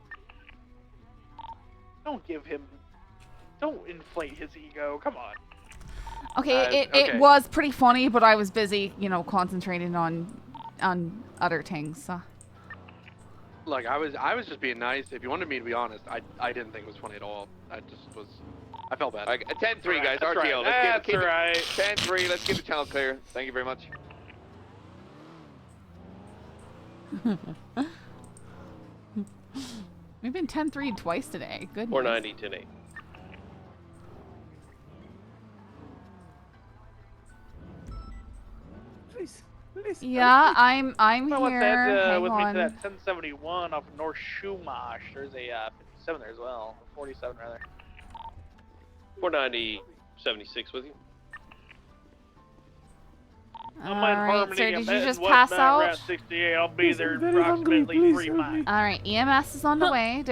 Don't inflate his ego. Come on. Okay, it was pretty funny, but I was busy, you know, concentrating on other things. So. Look, I was just being nice. If you wanted me to be honest, I didn't think it was funny at all. I felt bad. 10-3, guys. That's RTO. right. Let's keep right. 10-3. Let's keep the channel clear. Thank you very much. We've been 10-3 twice today. Good. 490, 10-8. Please. Yeah, I'm I want here. that Hang with me to on. that 1071 off of North Shumash. There's a 57 there as well. 47 rather. 490, 76 with you. Alright, sir, did you just pass out? Route 68. I'll be there in approximately 3 miles. Alright, EMS is on the way.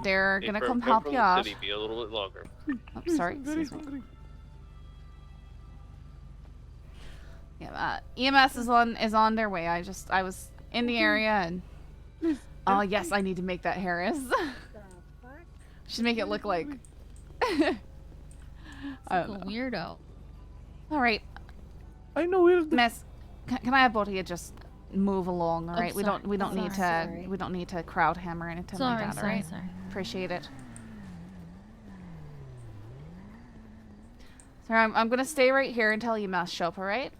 They're gonna come help from you the out. city, be a little bit longer. Oh, sorry, excuse me. Yeah, EMS is on their way. I was in the area and oh yes, I need to make that Harris. Should make it look like I don't know. Weirdo. All right. I know we're Miss, can I have both of you just move along? All right, we don't need to crowd him or anything like that. All right, appreciate it. Sir, I'm gonna stay right here until EMS show up. All right.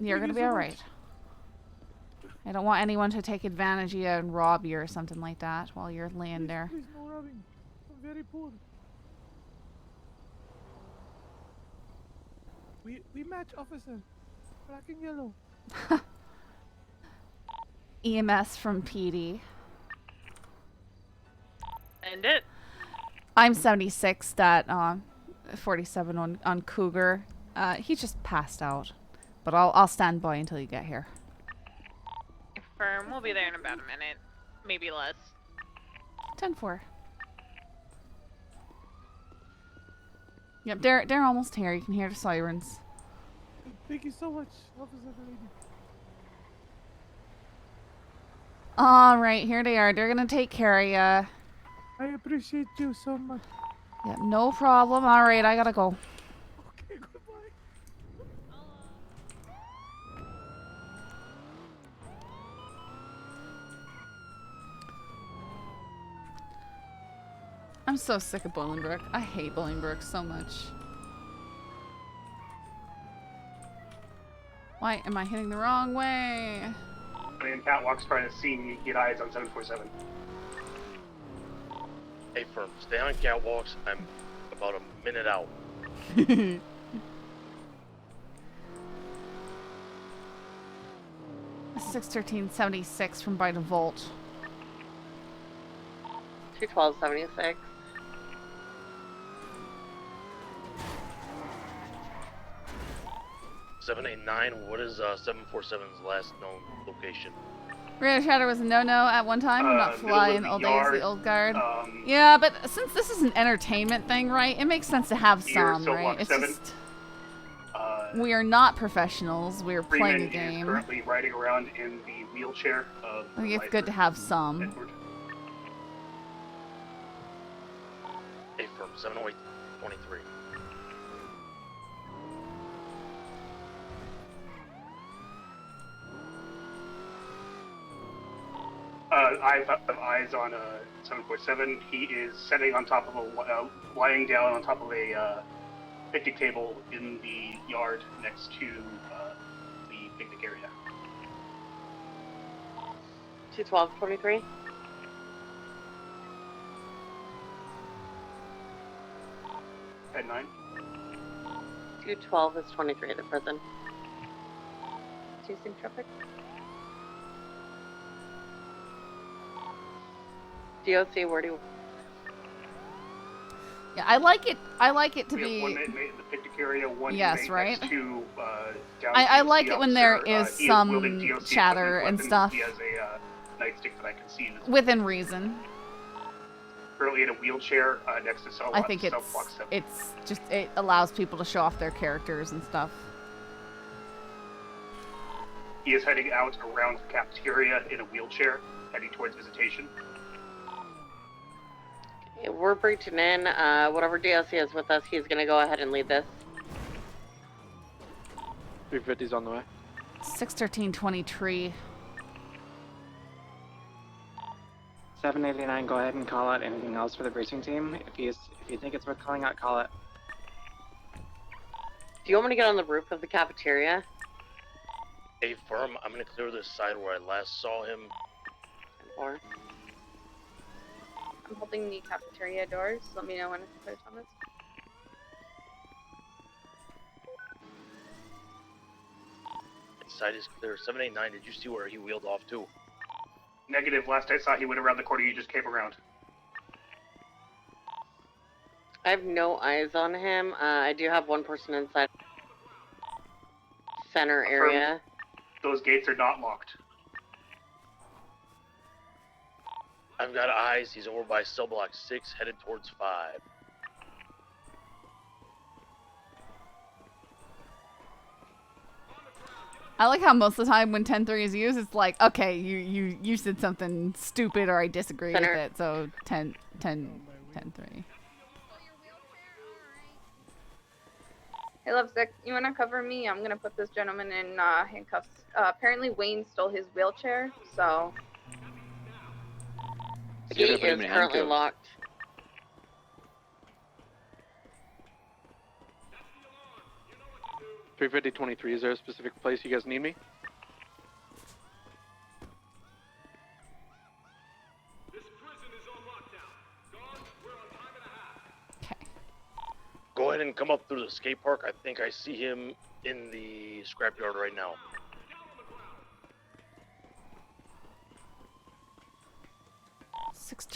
You're gonna be alright. I don't want anyone to take advantage of you and rob you or something like that while you're laying there. Please, no robbing. I'm very poor. We match, officer. Black and yellow. EMS from PD. End it. I'm 76. That 47 on Cougar. He just passed out. But I'll stand by until you get here. Confirm. We'll be there in about a minute. Maybe less. 10-4. Yep, they're almost here. You can hear the sirens. Thank you so much, officer lady. All right, here they are. They're gonna take care of you. I appreciate you so much. Yep, no problem. All right, I gotta go. Okay, goodbye. I'm so sick of Bolingbrook. I hate Bolingbrook so much. Why am I hitting the wrong way? And Catwalk's trying to see me get eyes on 747. Hey, firm, stay on catwalks. I'm about a minute out. 61376 from by the vault. 212.76. What is 747's last known location? Radar Shatter was a no-no at one time. I'm not Middle flying of the all day as yard, the old guard. Yeah, but since this is an entertainment thing, right? It makes sense to have Here, some, Cell right? Block It's 7. just we are not professionals. We are playing a Freeman is game. currently riding around in the wheelchair of I think it's good to have some. Edward. A firm 70823. I have eyes on 747. He is sitting on top of lying down on top of a picnic table in the yard next to the picnic area. 212.23. At 9. 212 is 23 at the present. 2 sim traffic. DOC, where do you... Yeah, I like it. I like it to We have be. one inmate in the picnic area, one Yes, inmate right? next to I like it when there officer. is He is some wielding DOC chatter and weapons. stuff He has a nightstick that I can see. within reason. Currently in a wheelchair next to Cell I think Cell Block 7. it's just it allows people to show off their characters and stuff. He is heading out around the cafeteria in a wheelchair, heading towards visitation. Okay, we're breaching in. Whatever DOC is with us, he's going to go ahead and lead this. 350's on the way. 61323. 789, go ahead and call out anything else for the breaching team. If you think it's worth calling out, call it. Do you want me to get on the roof of the cafeteria? A firm, I'm gonna clear this side where I last saw him. Or I'm holding the cafeteria doors. Let me know when it's clear, Thomas. Side is clear. 789, did you see where he wheeled off to? Negative. Last I saw, he went around the corner. You just came around. I have no eyes on him. I do have one person inside center area. Those gates are not locked. I've got eyes. He's over by cell block 6, headed towards 5. I like how most of the time when 10-3 is used, it's like, okay, you said something stupid or I disagree with it, so 10-3. Hey, Lovesick, you want to cover me? I'm going to put this gentleman in handcuffs. Apparently Wayne stole his wheelchair, so... The gate is currently locked. $350.23, is there a specific place you guys need me? Go ahead and come up through the skate park. I think I see him in the scrapyard right now.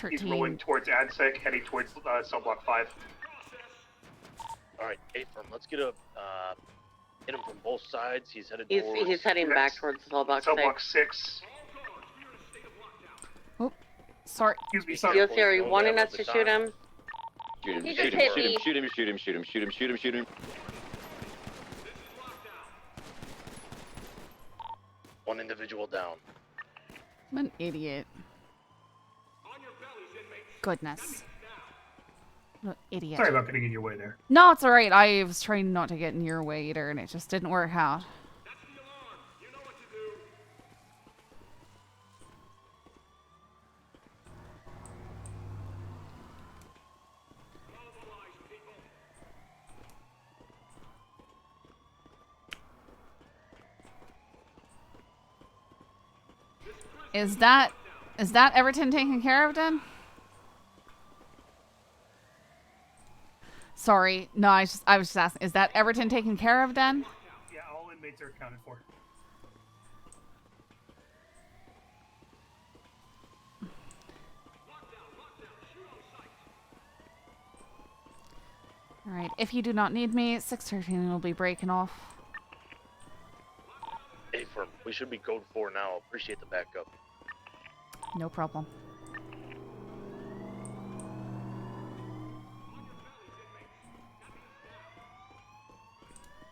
He's rolling towards AdSec, heading towards cell block 5. Alright, A-firm, let's get a hit him from both sides. He's headed He's towards... heading back towards cell block 6. Cell block 6. Oh, sorry. Excuse me, sorry. DOC, are you wanting us to shoot him? Shoot him, He shoot just him, hit shoot him, me. shoot him, shoot him, shoot him, shoot him, shoot him, shoot him. One individual down. I'm an idiot. Goodness. What an idiot. Sorry about getting in your way there. No, it's alright. I was trying not to get in your way either, and it just didn't work out. Is that Everton taken care of then? Sorry, no, I was just asking. Is that Everton taken care of then? Yeah, all inmates are accounted for. Alright, if you do not need me, 613 will be breaking off. Hey, firm. We should be code 4 now. Appreciate the backup. No problem.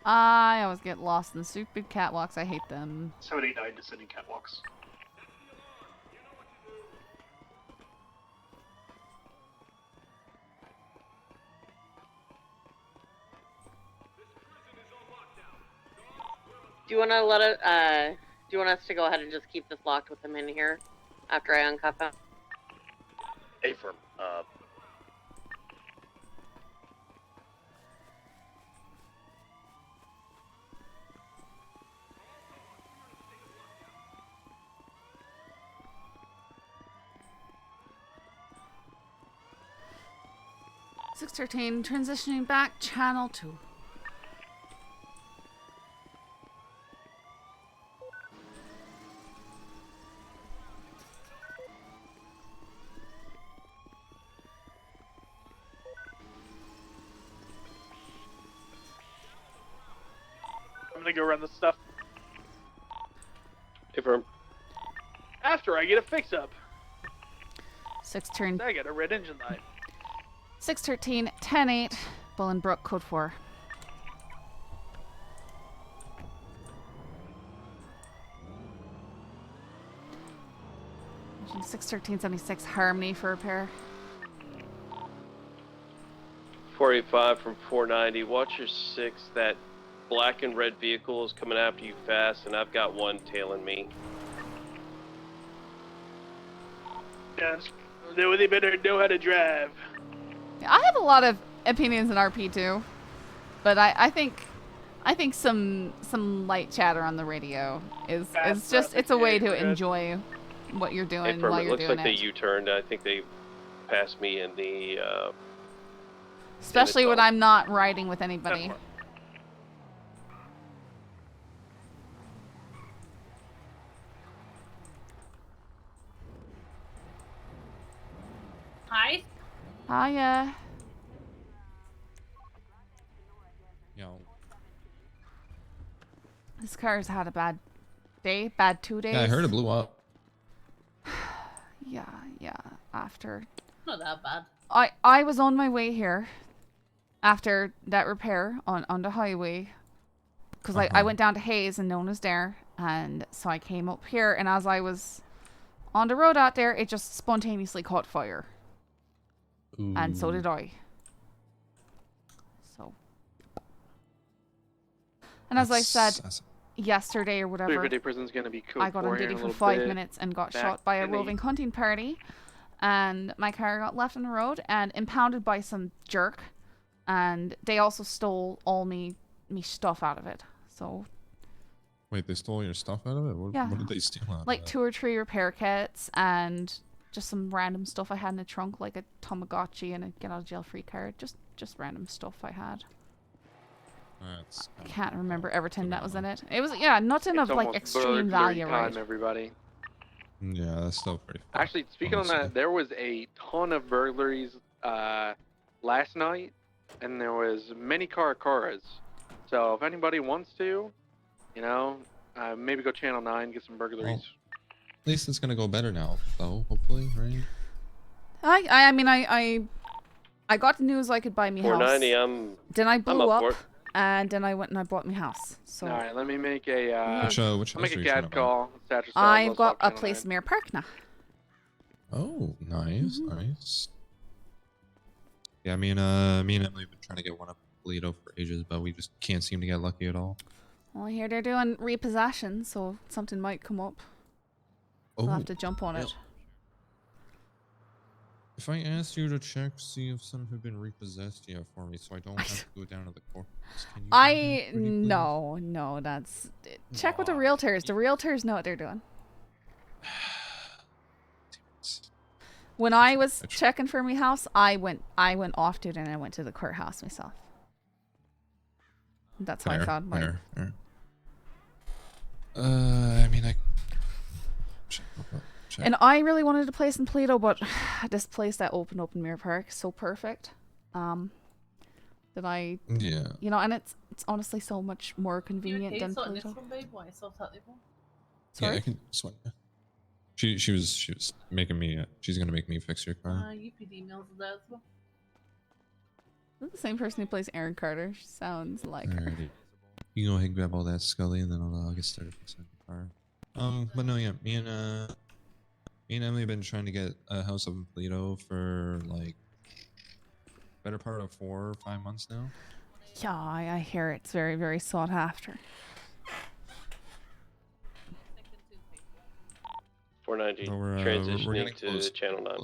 I always get lost in the stupid catwalks. I hate them. 789 descending catwalks. Do you want to let it? Do you want us to go ahead and just keep this locked with him in here after I uncuff him? Hey, firm. 613, transitioning back, channel 2. I'm gonna go run this stuff. Hey, firm. After I get a fix up. 613. I got a red engine light. 613, 10-8, Bullenbrook, code 4. 61376 Harmony for repair. 485 from 490. Watch your 6. That black and red vehicle is coming after you fast, and I've got one tailing me. Yes. They better know how to drive. I have a lot of opinions in RP too, but I think some light chatter on the radio is just it's a way to enjoy what you're doing while you're doing it. Looks like they U-turned. I think they passed me in the. Especially when I'm not riding with anybody. Hi. Hiya. Yo. This car's had a bad day, bad 2 days. Yeah, I heard it blew up. Yeah. After. Not that bad. I was on my way here after that repair on the highway because I went down to Hayes and no one was there, and so I came up here, and as I was on the road out there, it just spontaneously caught fire. Ooh. And so did I. So. And as I said yesterday or whatever, Everyday prison's gonna be cool. I got on duty for 5 minutes and got shot by a roving hunting party, and my car got left on the road and impounded by some jerk, and they also stole all me stuff out of it. So. Wait, they stole your stuff out of it? What did they steal out Like of it? 2 or 3 repair kits and just some random stuff I had in the trunk, like a Tamagotchi and a get out of jail free card. Just random stuff I had. I can't remember everything that was in it. It was nothing of like extreme value, right? Everybody. Yeah, that's still pretty. Actually, speaking on that, there was a ton of burglaries last night, and there was many cars. So if anybody wants to, maybe go Channel 9, get some burglaries. Well, at least it's gonna go better now, though. Hopefully, right? I mean I got the news I could buy me house. 490. Then I blew up for up, and then I went and I bought me house. So. All right, let me make a which I'll house make are a you CAD talking call. I've got a place in Mirror Park now. Oh, nice, nice. Yeah, me and Emily have been trying to get one up in Toledo for ages, but we just can't seem to get lucky at all. Well, I hear they're doing repossession, so something might come up. I'll have to jump on it. If I asked you to check, see if some have been repossessed for me, so I don't have to go down to the court. No, that's check with the realtors. The realtors know what they're doing. When I was checking for my house, I went off duty and I went to the courthouse myself. That's how I found mine. Fair. I mean, check. And I really wanted a place in Toledo, but this place that opened up in Mirror Park is so perfect. that I, Yeah. you know, and it's honestly so much more convenient You than sorting this Pluto. one, babe? Why it's not table? Sorry? Yeah, I can sweat. She was making me. She's gonna make me fix your car. You could email that as well. Is that the same person who plays Aaron Carter? She sounds like her. Alrighty. You can go ahead and grab all that, Scully, and then I'll get started fixing the car. But no, yeah, me and Emily have been trying to get a house up in Toledo for like better part of 4 or 5 months now. Yeah, I hear it's very, very sought after. 490 But we're transitioning getting to close. channel 9.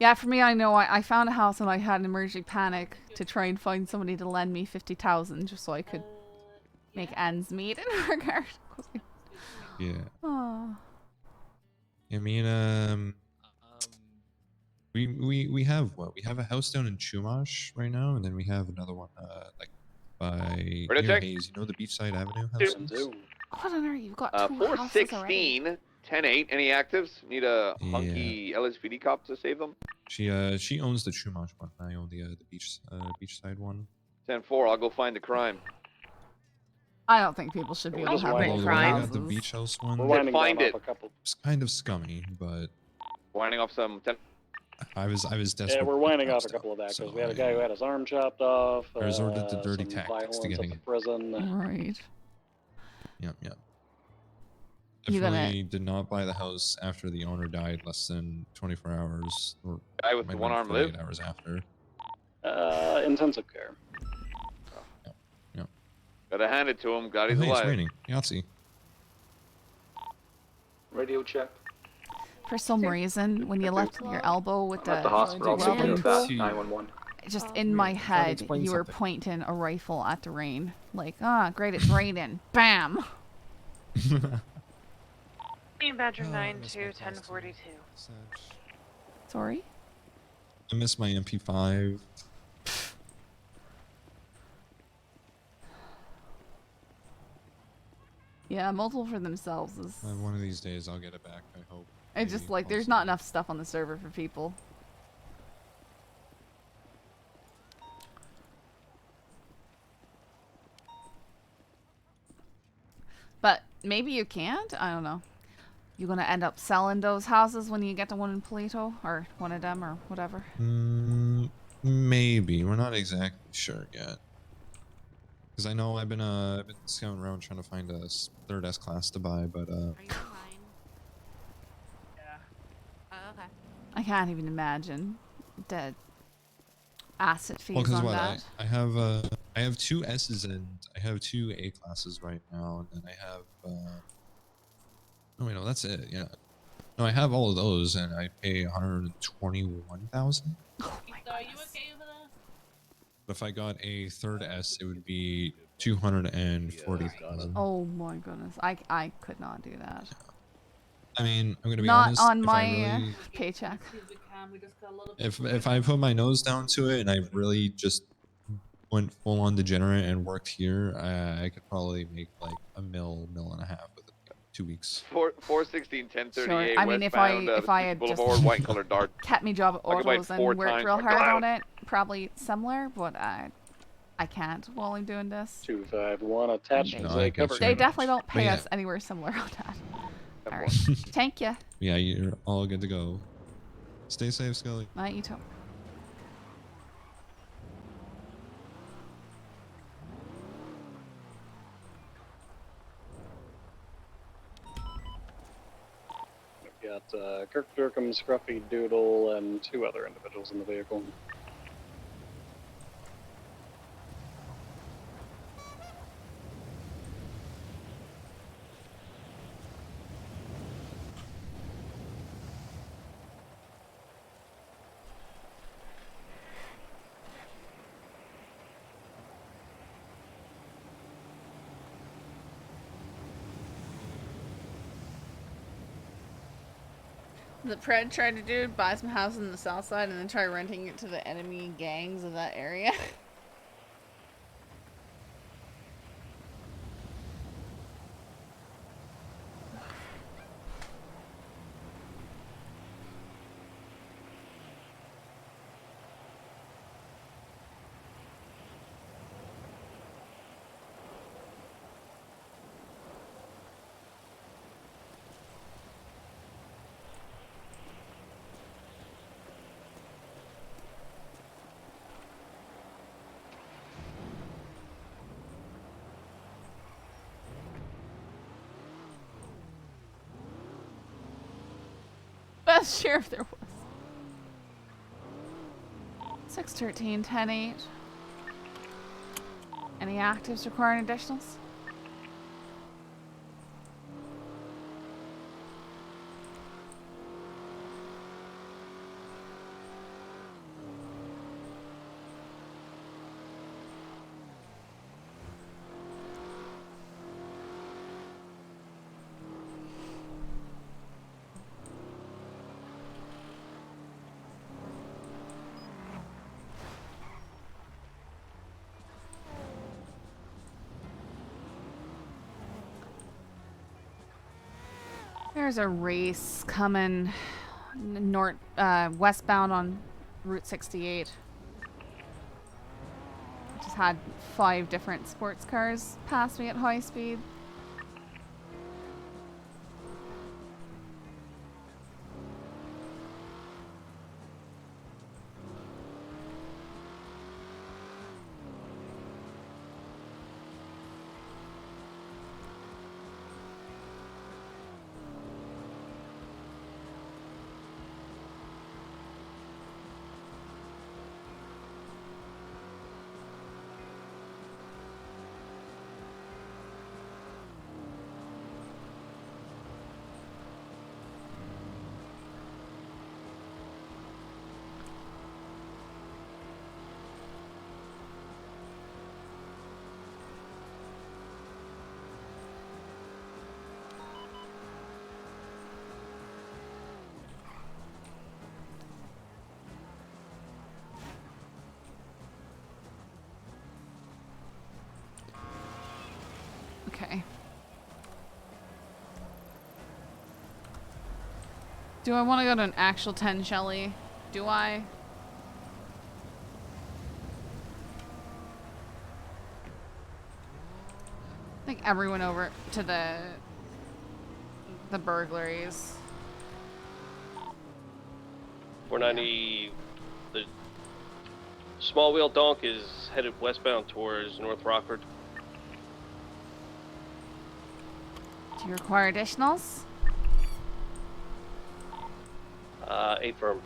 Yeah, for me, I know I found a house and I had an emergency panic to try and find somebody to lend me 50,000 just so I could make ends meet in regard. Yeah. Oh. I mean, we have what? We have a house down in Chumash right now, and then we have another one like by Ready to near check? Hayes. You know the Beachside Avenue houses? What on earth? You've got two houses already. 416, 10-8. Any actives? Need a hunky LSPD cop to save them? She owns the Chumash one. I own the Beachside one. 10-4. I'll go find the crime. I don't think people should be able to have Although both the one I got houses. the beach house one. We're winding Find down it. Off a couple. It's kind of scummy, but Winding off some 10. I was desperate. Yeah, we're to winding get off a that couple of that stuff, because so we had a guy who had his arm chopped off. I resorted to dirty some tactics to violence getting at it. the prison. Right. Yep. You gonna- Definitely did not buy the house after the owner died less than 24 hours. Or Guy with might the have one been arm 48 live? hours after. Intensive care. Yep. Gotta hand it to him. God, he's Oh, hey, it's alive. raining. Yahtzee. Radio check. For some reason, when you left your elbow with I'm at the hospital. the I'll swimming give that pool, 911. just in my head, explain you were something. pointing a rifle at the rain. Like, great, it's raining. Bam! Team Badger 9 to 1042. Sorry? I miss my MP5. Yeah, multiple for themselves is... One of these days I'll get it back, I hope. It's just like, there's not enough stuff on the server for people. But maybe you can't? I don't know. You gonna end up selling those houses when you get the one in Polito? Or one of them, or whatever? Maybe. We're not exactly sure yet. Because I know I've been scouting around trying to find a third S class to buy, but I can't even imagine the asset fees well, because on what that. I have 2 S's and I have 2 A classes right now, and then I have oh wait, no, that's it. Yeah, no, I have all of those, and I pay 121,000. Oh my Are you okay with that? But if I got a third S, it would be 240,000. Oh my goodness, I could not do that. I mean, I'm gonna be Not honest. on if my I really, paycheck. if I put my nose down to it and I really just went full on degenerate and worked here, I could probably make like a mill and a half within 2 weeks. 416, 1038. Sure. I mean, westbound, if I had Boulevard, just white colored dart. kept me job at I could buy Autos and 4 worked times real my hard clout. on it, probably similar, but I can't while I'm doing this. 251 attached. No, I get you. They definitely don't But pay yeah. us anywhere similar on that. Alright. Thank you. Yeah, you're all good to go. Stay safe, Scully. Night, you too. We've got Kirk Durkham, Scruffy Doodle, and 2 other individuals in the vehicle. The Pred tried to do buy some houses in the south side and then try renting it to the enemy gangs of that area. Sheriff, there was. 613, 10-8. Any actives requiring additionals? There's a race coming westbound on Route 68. Just had 5 different sports cars pass me at high speed. Okay. Do I want to go to an actual 10, Shelly? Do I? I think everyone over to the burglaries. 490. The small wheel donk is headed westbound towards North Rockford. Do you require additionals? 8 firm.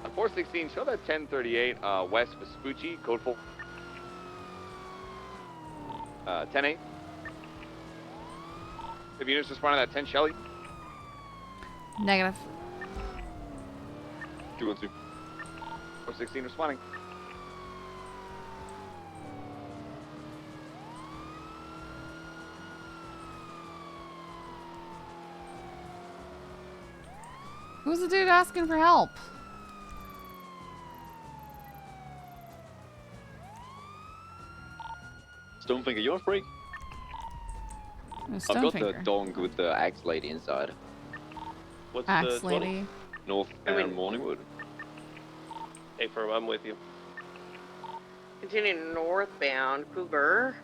On 416, show that 1038 west Vespucci, code 4. 10-8. Have units responding to that 10 Shelly? Negative. 212. 416 responding. Who's the dude asking for help? Stonefinger, you're free. I've got the donk with the axe lady inside. What's Axe the lady? Northbound Morningwood. 8 firm, I'm with you. Continuing northbound, Cougar.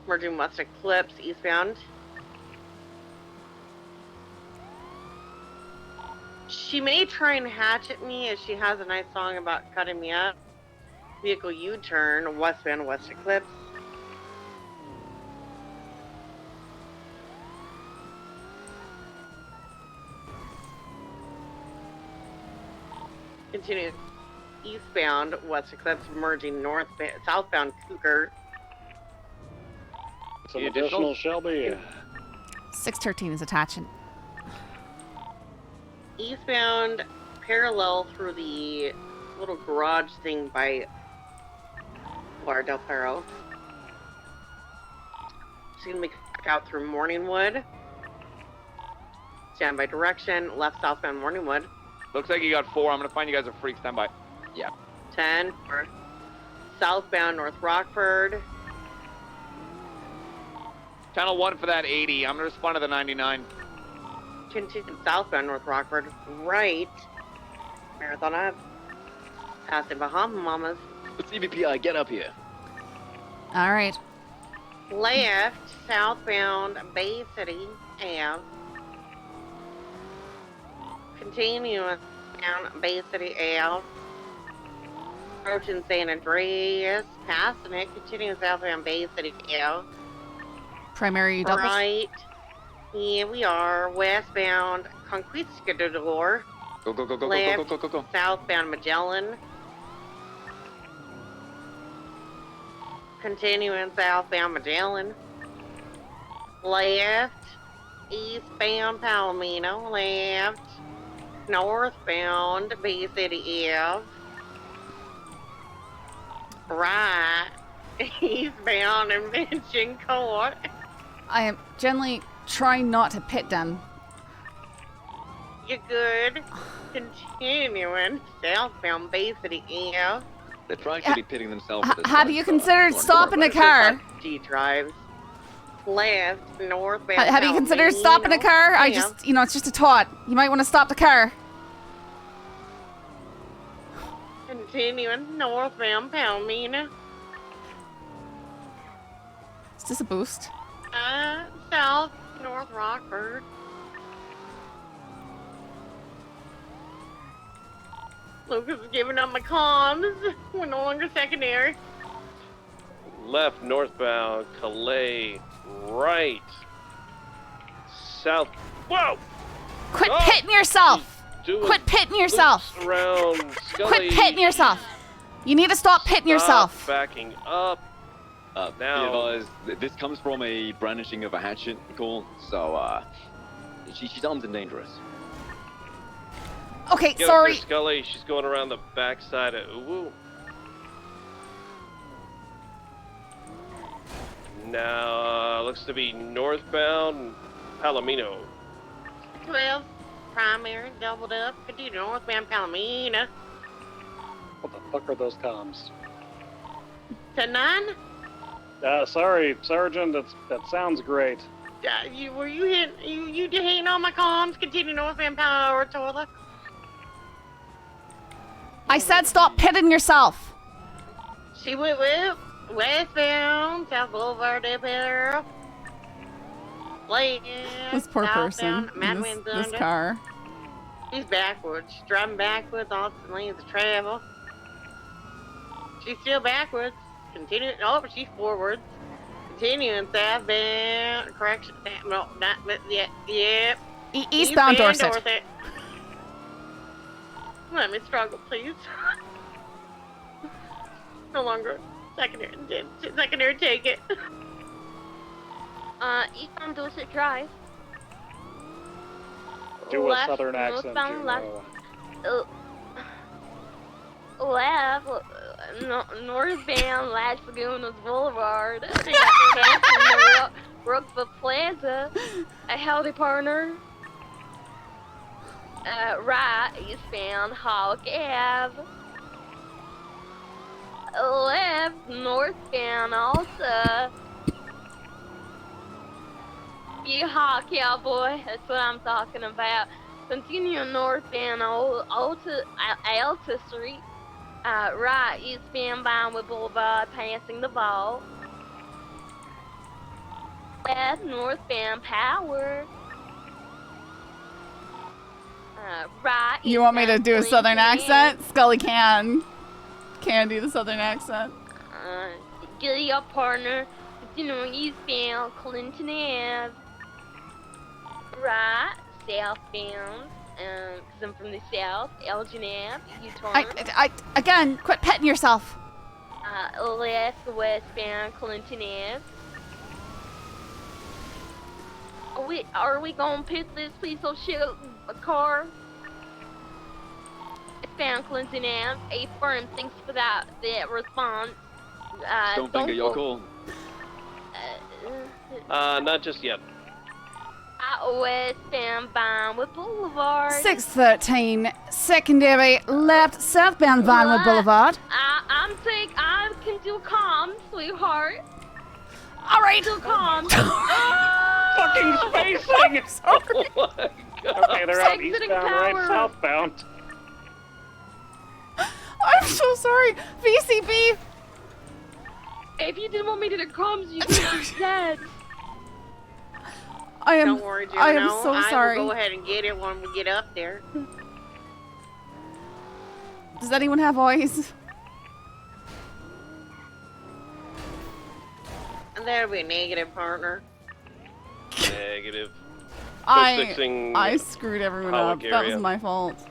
Merging West Eclipse, eastbound. She may try and hatchet me as she has a nice song about cutting me up. Vehicle U-turn, westbound West Eclipse. Continue eastbound West Eclipse, merging southbound Cougar. Some additional Shelby. 613 is attaching. Eastbound, parallel through the little garage thing by Bar Del Perro. She's gonna make back out through Morningwood. Standby direction, left southbound Morningwood. Looks like you got 4. I'm gonna find you guys a freak. Stand by. Yeah. 10. Southbound North Rockford. Channel 1 for that 80. I'm gonna respond to the 99. Continue southbound North Rockford. Right. Marathon Ave. Passing Bahama Mamas. What's EVPI? Get up here. All right. Left southbound Bay City Ave. Continue down Bay City Ave. Approaching San Andreas, passing it, continuing southbound Bay City Ave. Primary doubles. Right. Yeah, we are westbound Conquistador. Go, go, go, go, Left, go, go, go, go, go. Southbound Magellan. Continuing southbound Magellan. Left, eastbound Palomino. Left, northbound Bay City Ave. Right, eastbound Invention Court. I am generally trying not to pit them. You're good. Continuing southbound Bay City Ave. They're trying to be pitting themselves. at this Have point, you so considered don't stopping worry a about it. car? G drives. Left, northbound. Have you considered stopping a car? I just, it's just a thought. You might want to stop the car. Continuing northbound Palomino. Is this a boost? South, North Rockford. Lucas is giving up my comms. We're no longer secondary. Left, northbound, Calais, right, south. Whoa! Quit pitting yourself! Doing Quit pitting yourself! loops around Scully. Quit pitting yourself! You need to stop pitting yourself! Backing up. Be advised, this comes from a brandishing of a hatchet call, so she's armed and dangerous. Okay, Get sorry. Up there, Scully. She's going around the backside of Uwu. Now looks to be northbound Palomino. 12, primary, doubled up. Continue northbound Palomino. What the fuck are those comms? To 9. Sorry, Sergeant. That sounds great. Were you hitting? You hitting on my comms? Continue northbound Power Toilet. I said stop pitting yourself! She went westbound South Boulevard up there. This poor person in this car. She's backwards. She's driving backwards on some lanes of travel. She's still backwards. Continuing. Oh, she's forwards. Continuing southbound. Correction. No, not. Yeah. Eastbound Dorset. Let me struggle, please. No longer secondary take it. Eastbound Dorset Drive. Do Left, a southern accent, northbound Juno. Left, northbound Las Lagunas Boulevard. Brookville Plaza. A howdy partner. Right, eastbound Hawk Ave. Left, northbound Alta. You hot cowboy, that's what I'm talking about. Continue northbound Alta Street. Right, eastbound Vinewood Boulevard, passing the ball. Left, northbound Power. Right. You want me to do a southern Clinton accent? Scully can do the southern accent. Giddy up, partner. Continuing eastbound Clinton Ave. Right, southbound. Cause I'm from the south. Elgin Ave. U-turn. Again, quit petting yourself. Left, westbound Clinton Ave. Are we gonna pit this piece of shit car? Eastbound Clinton Ave. A firm. Thanks for that response. Don't think of your call. Not just yet. Westbound Vinewood Boulevard. 613 secondary left southbound Vinewood Boulevard. I can do comms, sweetheart. All right. Do comms. Fucking spacing! Sorry. Oh my God. Okay, they're out Exiting eastbound, power. right southbound. I'm so sorry. VCB. If you didn't want me to do comms, you could have said. Don't worry, Juno. I am so sorry. I will go ahead and get it when we get up there. Does anyone have voice? That'll be a negative, partner. Negative. fixing I screwed everyone up. Pollock That was area. my fault.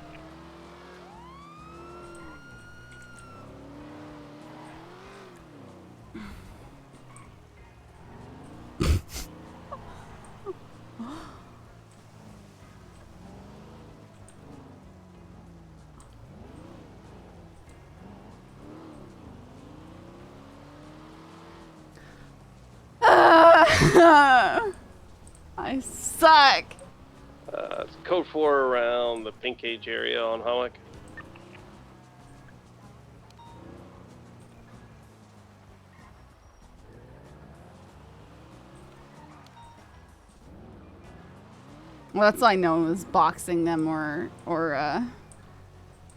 I suck. It's code 4 around the pink cage area on Hollick. Well, that's all I know is boxing them or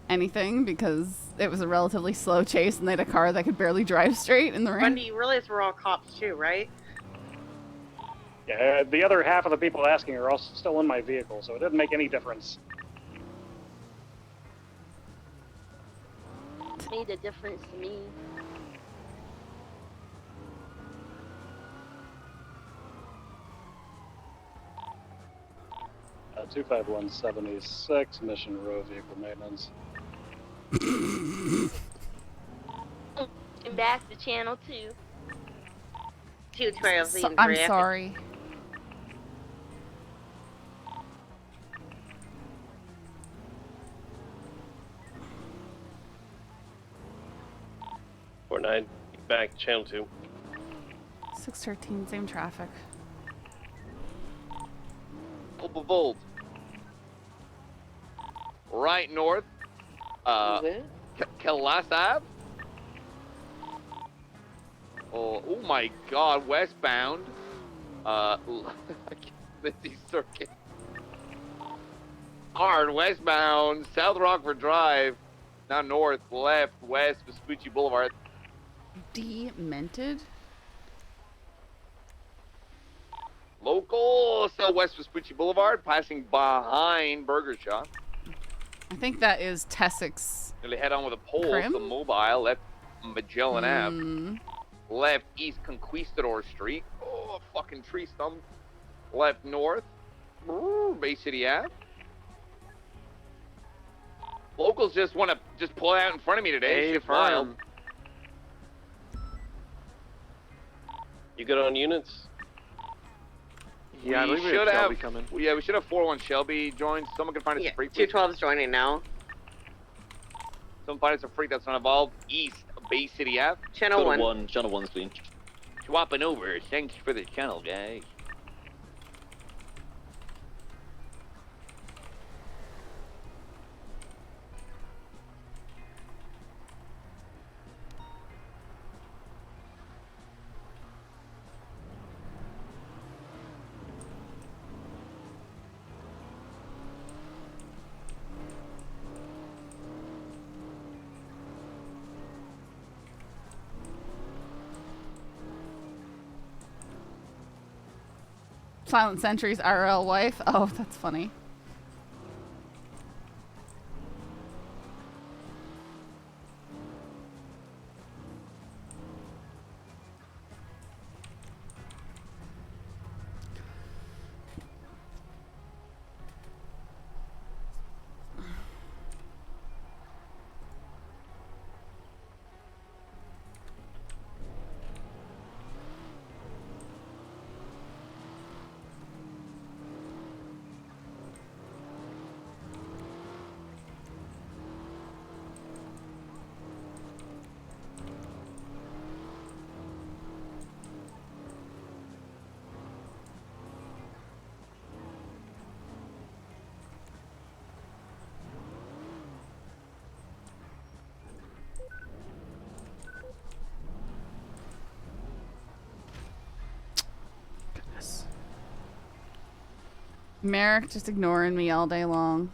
anything, because it was a relatively slow chase and they had a car that could barely drive straight in the rain. Bundy, you realize we're all cops too, right? Yeah, the other half of the people asking are also still in my vehicle, so it didn't make any difference. It made a difference to me. Uh, 25176, Mission Row Vehicle Maintenance. And back to channel 2. 212 So, I'm sorry. Or 9 back channel 2. 613, same traffic. Bold. Right north. Kalas Ave. Oh my God, westbound. Lindsay Circuit. Hard westbound, South Rockford Drive. Now north, left, west, Vespucci Boulevard. Demented? Local, southwest Vespucci Boulevard, passing behind Burger Shop. I think that is Tessix. Nearly head on with a pole, Prim? the mobile, left Magellan Ave. Left east Conquistador Street. Oh, fucking tree stump. Left north, Bay City Ave. Locals just want to just pull out in front of me today. Shit's wild. You good on units? Yeah, I believe we have Shelby coming. Yeah, we should have 4-1 Shelby join. Someone can find us Yeah, a freak. 212's joining now. Someone find us a freak that's not involved. East Bay City Ave. Channel 1. Channel 1's clean. Swapping over. Thanks for the channel, guys. Silent Sentry's IRL wife. Oh, that's funny. Merrick just ignoring me all day long.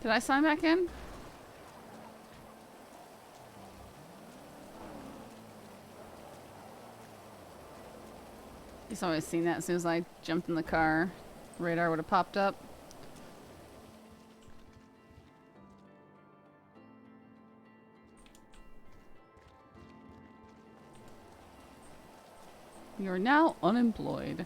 Did I sign back in? He's always seen that as soon as I jumped in the car. Radar would have popped up. You are now unemployed.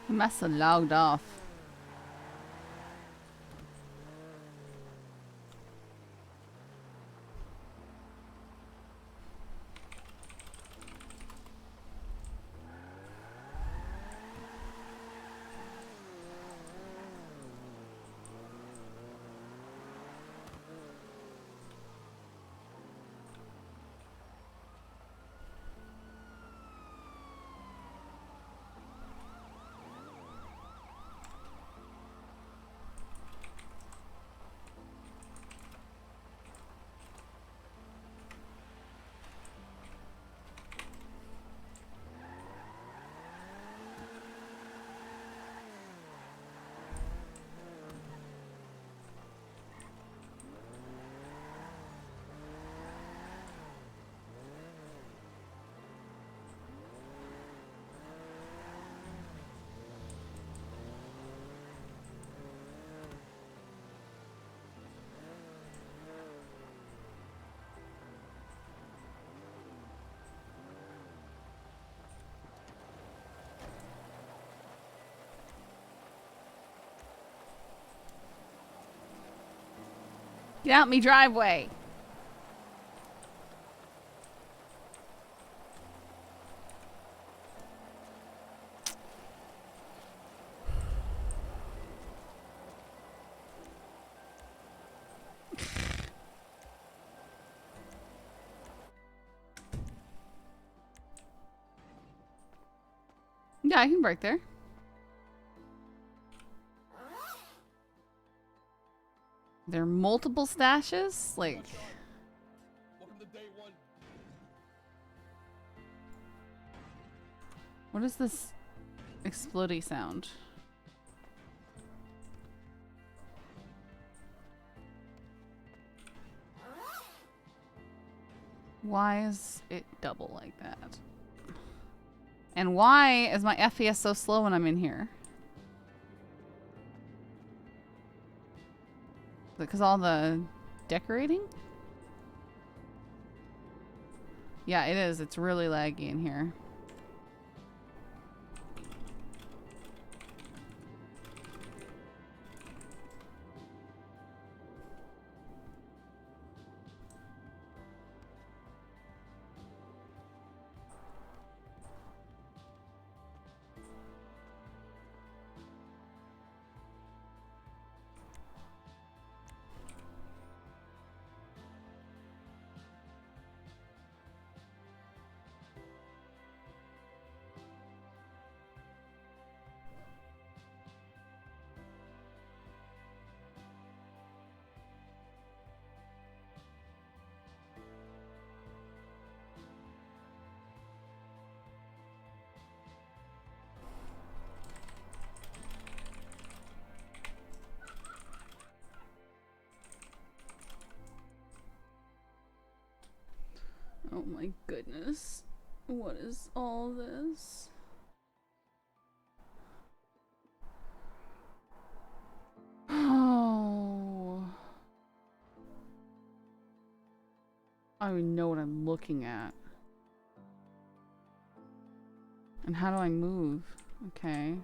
He must have logged off. Get out me driveway. Yeah, I can break there. There are multiple stashes? Like... What is this explodey sound? Why is it double like that? And why is my FPS so slow when I'm in here? Is it because all the decorating? Yeah, it is. It's really laggy in here. Oh my goodness. What is all this? Oh. I don't even know what I'm looking at. And how do I move? Okay.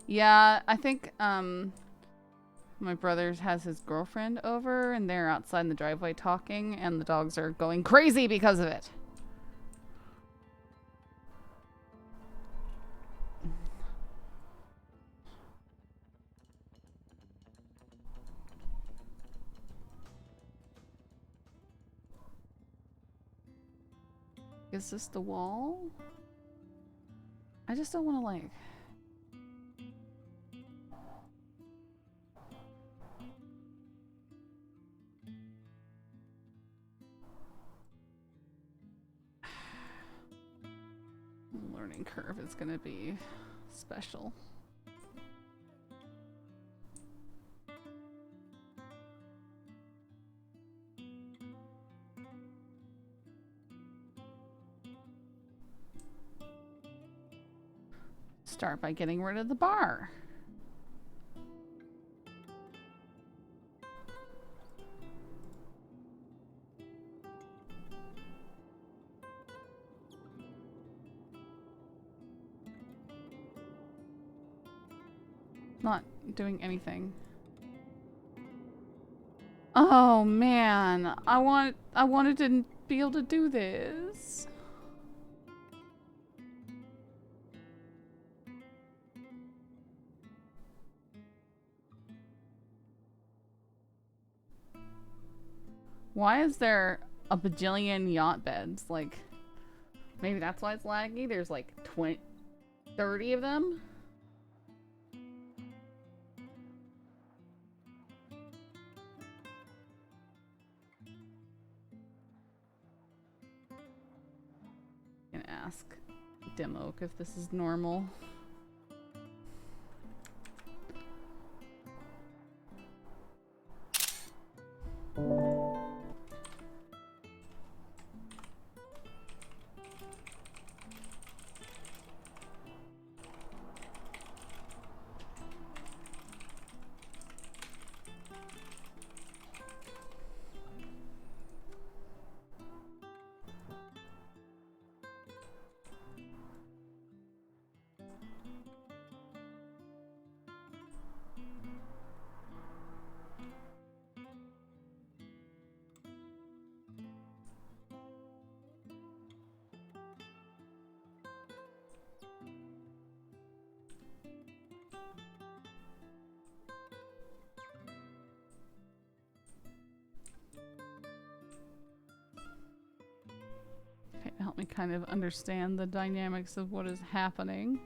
Yeah, I think, my brother has his girlfriend over and they're outside in the driveway talking and the dogs are going crazy because of it. Is this the wall? I just don't want to like... Learning curve is gonna be special. Start by getting rid of the bar. Not doing anything. Oh man, I wanted to be able to do this. Why is there a bajillion yacht beds? Like, maybe that's why it's laggy. There's like 30 of them. I'm gonna ask Demoke if this is normal. Help me kind of understand the dynamics of what is happening.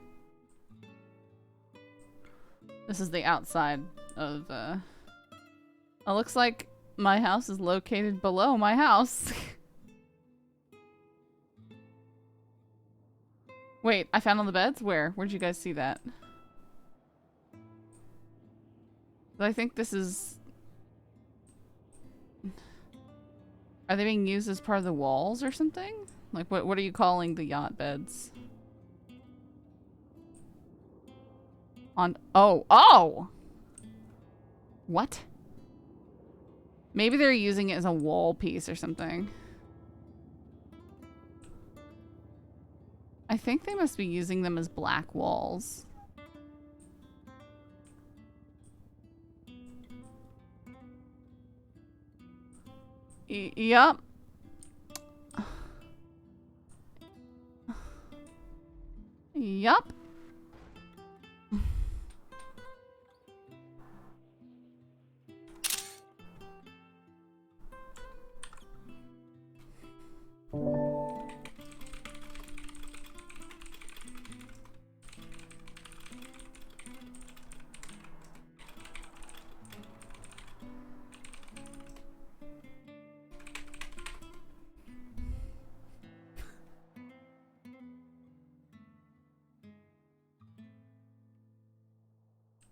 This is the outside of, it looks like my house is located below my house. Wait, I found all the beds? Where? Where'd you guys see that? I think this is... Are they being used as part of the walls or something? Like, what are you calling the yacht beds? Oh! What? Maybe they're using it as a wall piece or something. I think they must be using them as black walls. Yup. Yup.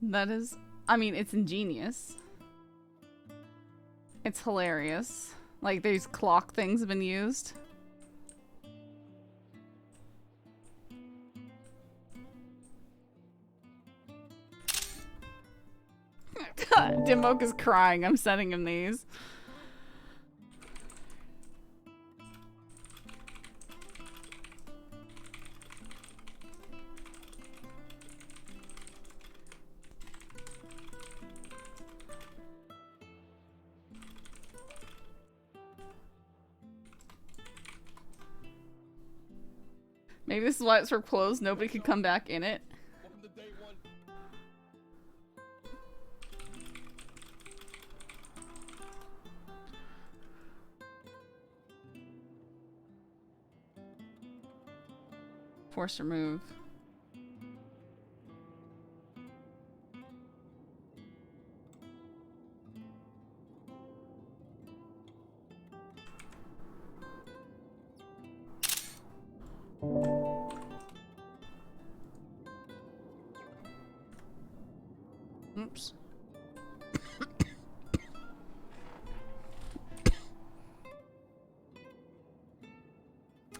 That is, I mean, it's ingenious. It's hilarious. Like, these clock things have been used. Dimok is crying. I'm sending him these. Maybe this is why it's closed. Nobody could come back in it. Force remove. Oops.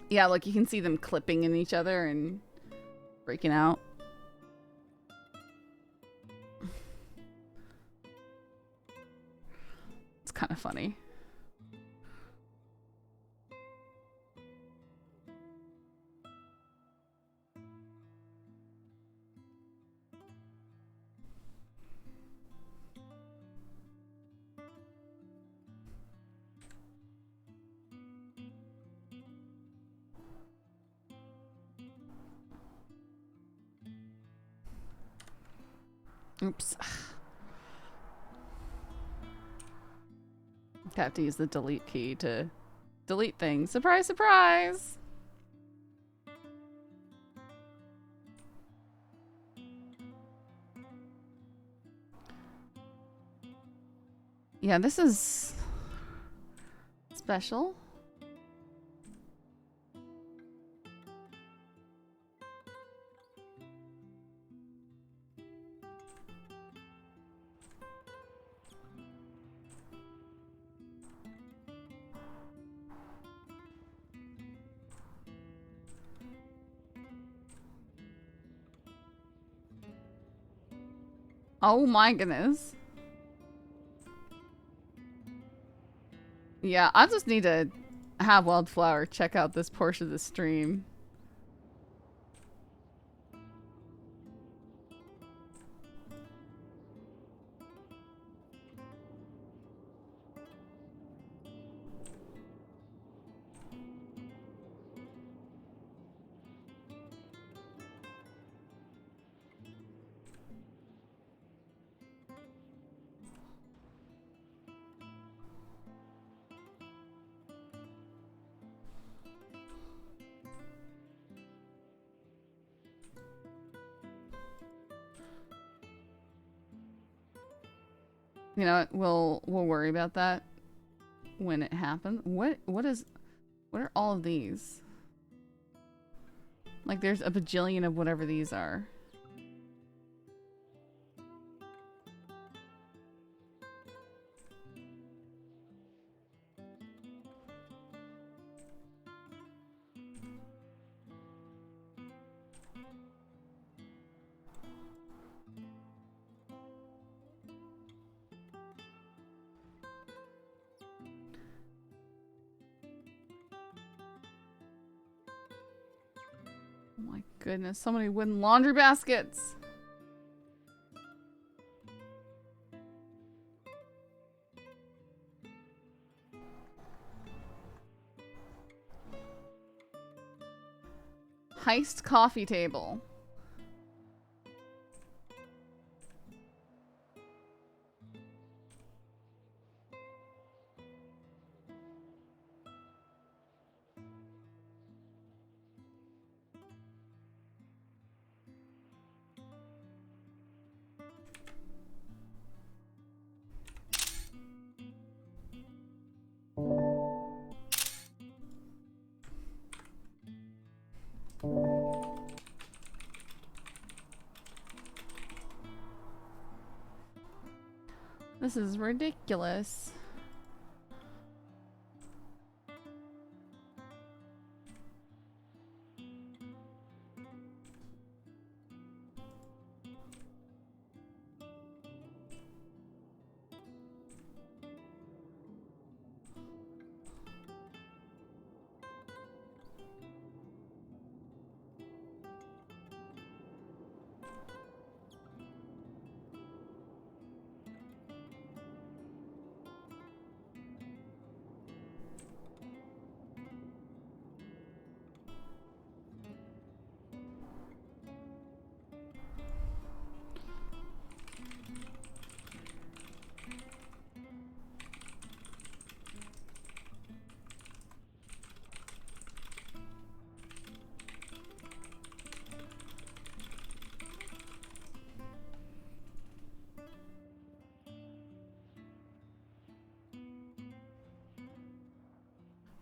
Yeah, like you can see them clipping in each other and breaking out. It's kind of funny. Oops. Have to use the delete key to delete things. Surprise, surprise! Yeah, this is special. Oh my goodness. Yeah, I just need to have Wildflower check out this portion of the stream. You know what? We'll worry about that when it happens. What are all of these? Like there's a bajillion of whatever these are. Oh my goodness, so many wooden laundry baskets. Heist coffee table. This is ridiculous.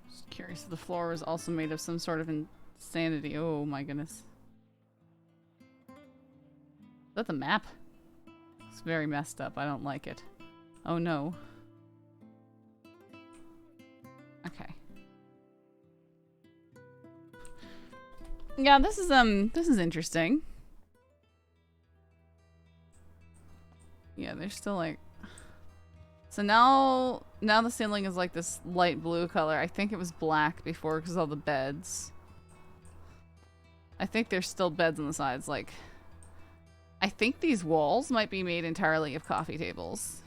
Just curious if the floor was also made of some sort of insanity. Oh my goodness. Is that the map? It's very messed up. I don't like it. Oh no. Okay. Yeah, this is interesting. Yeah, they're still like... So now the ceiling is like this light blue color. I think it was black before because of all the beds. I think there's still beds on the sides. Like, I think these walls might be made entirely of coffee tables.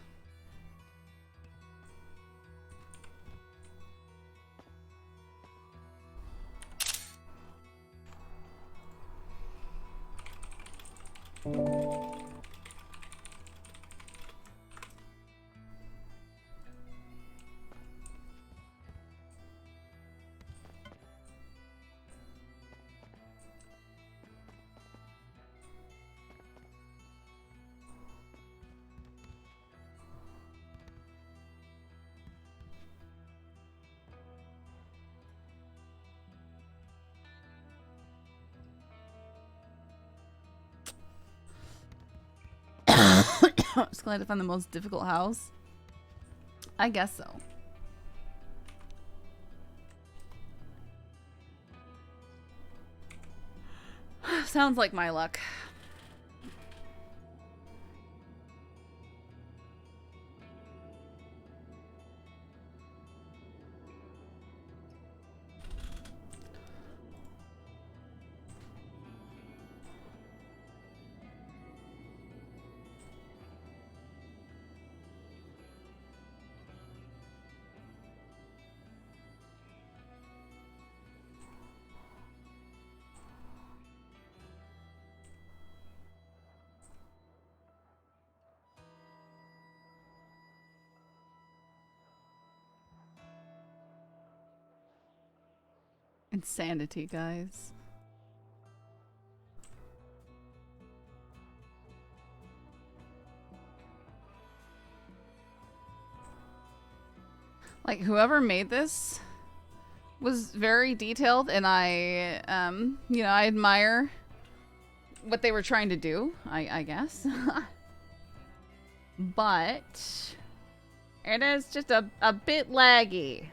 Just glad to find the most difficult house. I guess so. Sounds like my luck. Insanity, guys. Like, whoever made this was very detailed, and I, you know, I admire what they were trying to do, I guess. But it is just a bit laggy.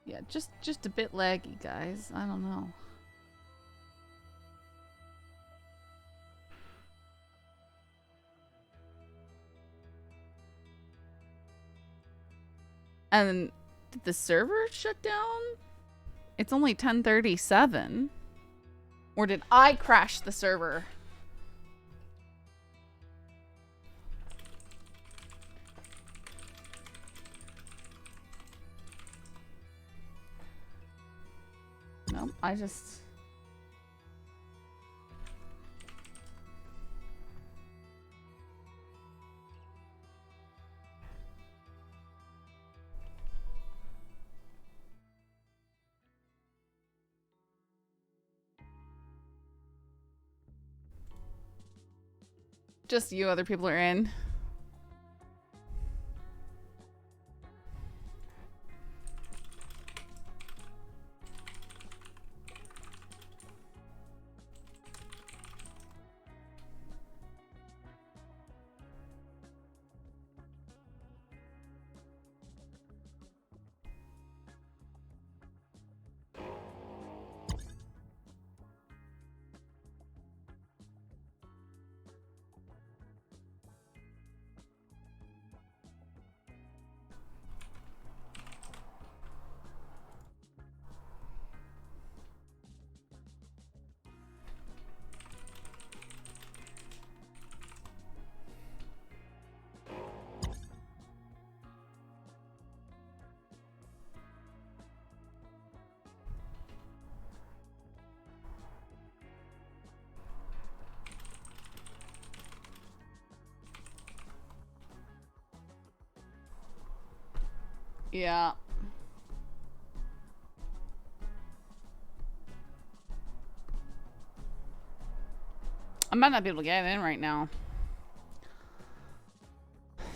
Yeah, just a bit laggy, guys. I don't know. And did the server shut down? It's only 10:37. Or did I crash the server? Nope, I just... Just you, other people are in. Yeah. I might not be able to get in right now.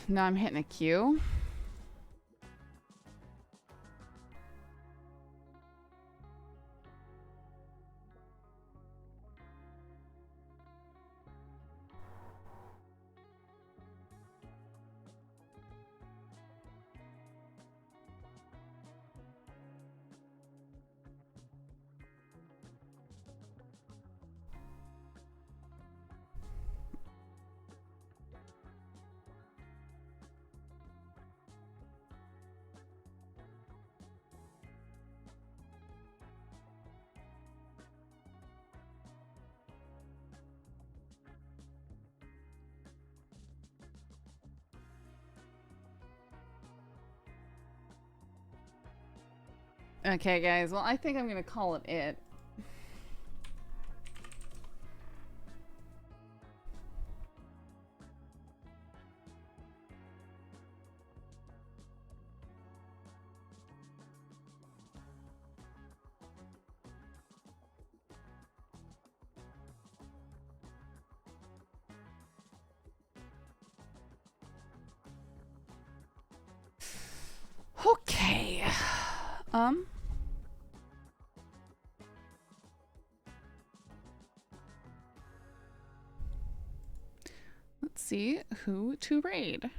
No, I'm hitting a queue. Okay, guys. Well, I think I'm gonna call it. Okay. Let's see who to raid.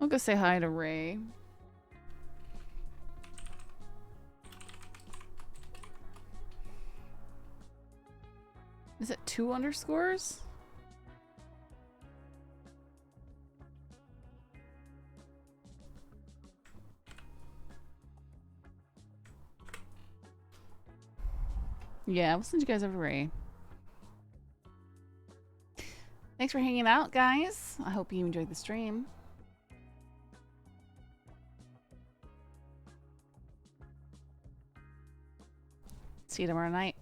I'll go say hi to Ray. Is it 2 underscores? Yeah, we'll send you guys over Ray. Thanks for hanging out, guys. I hope you enjoyed the stream. See you tomorrow night.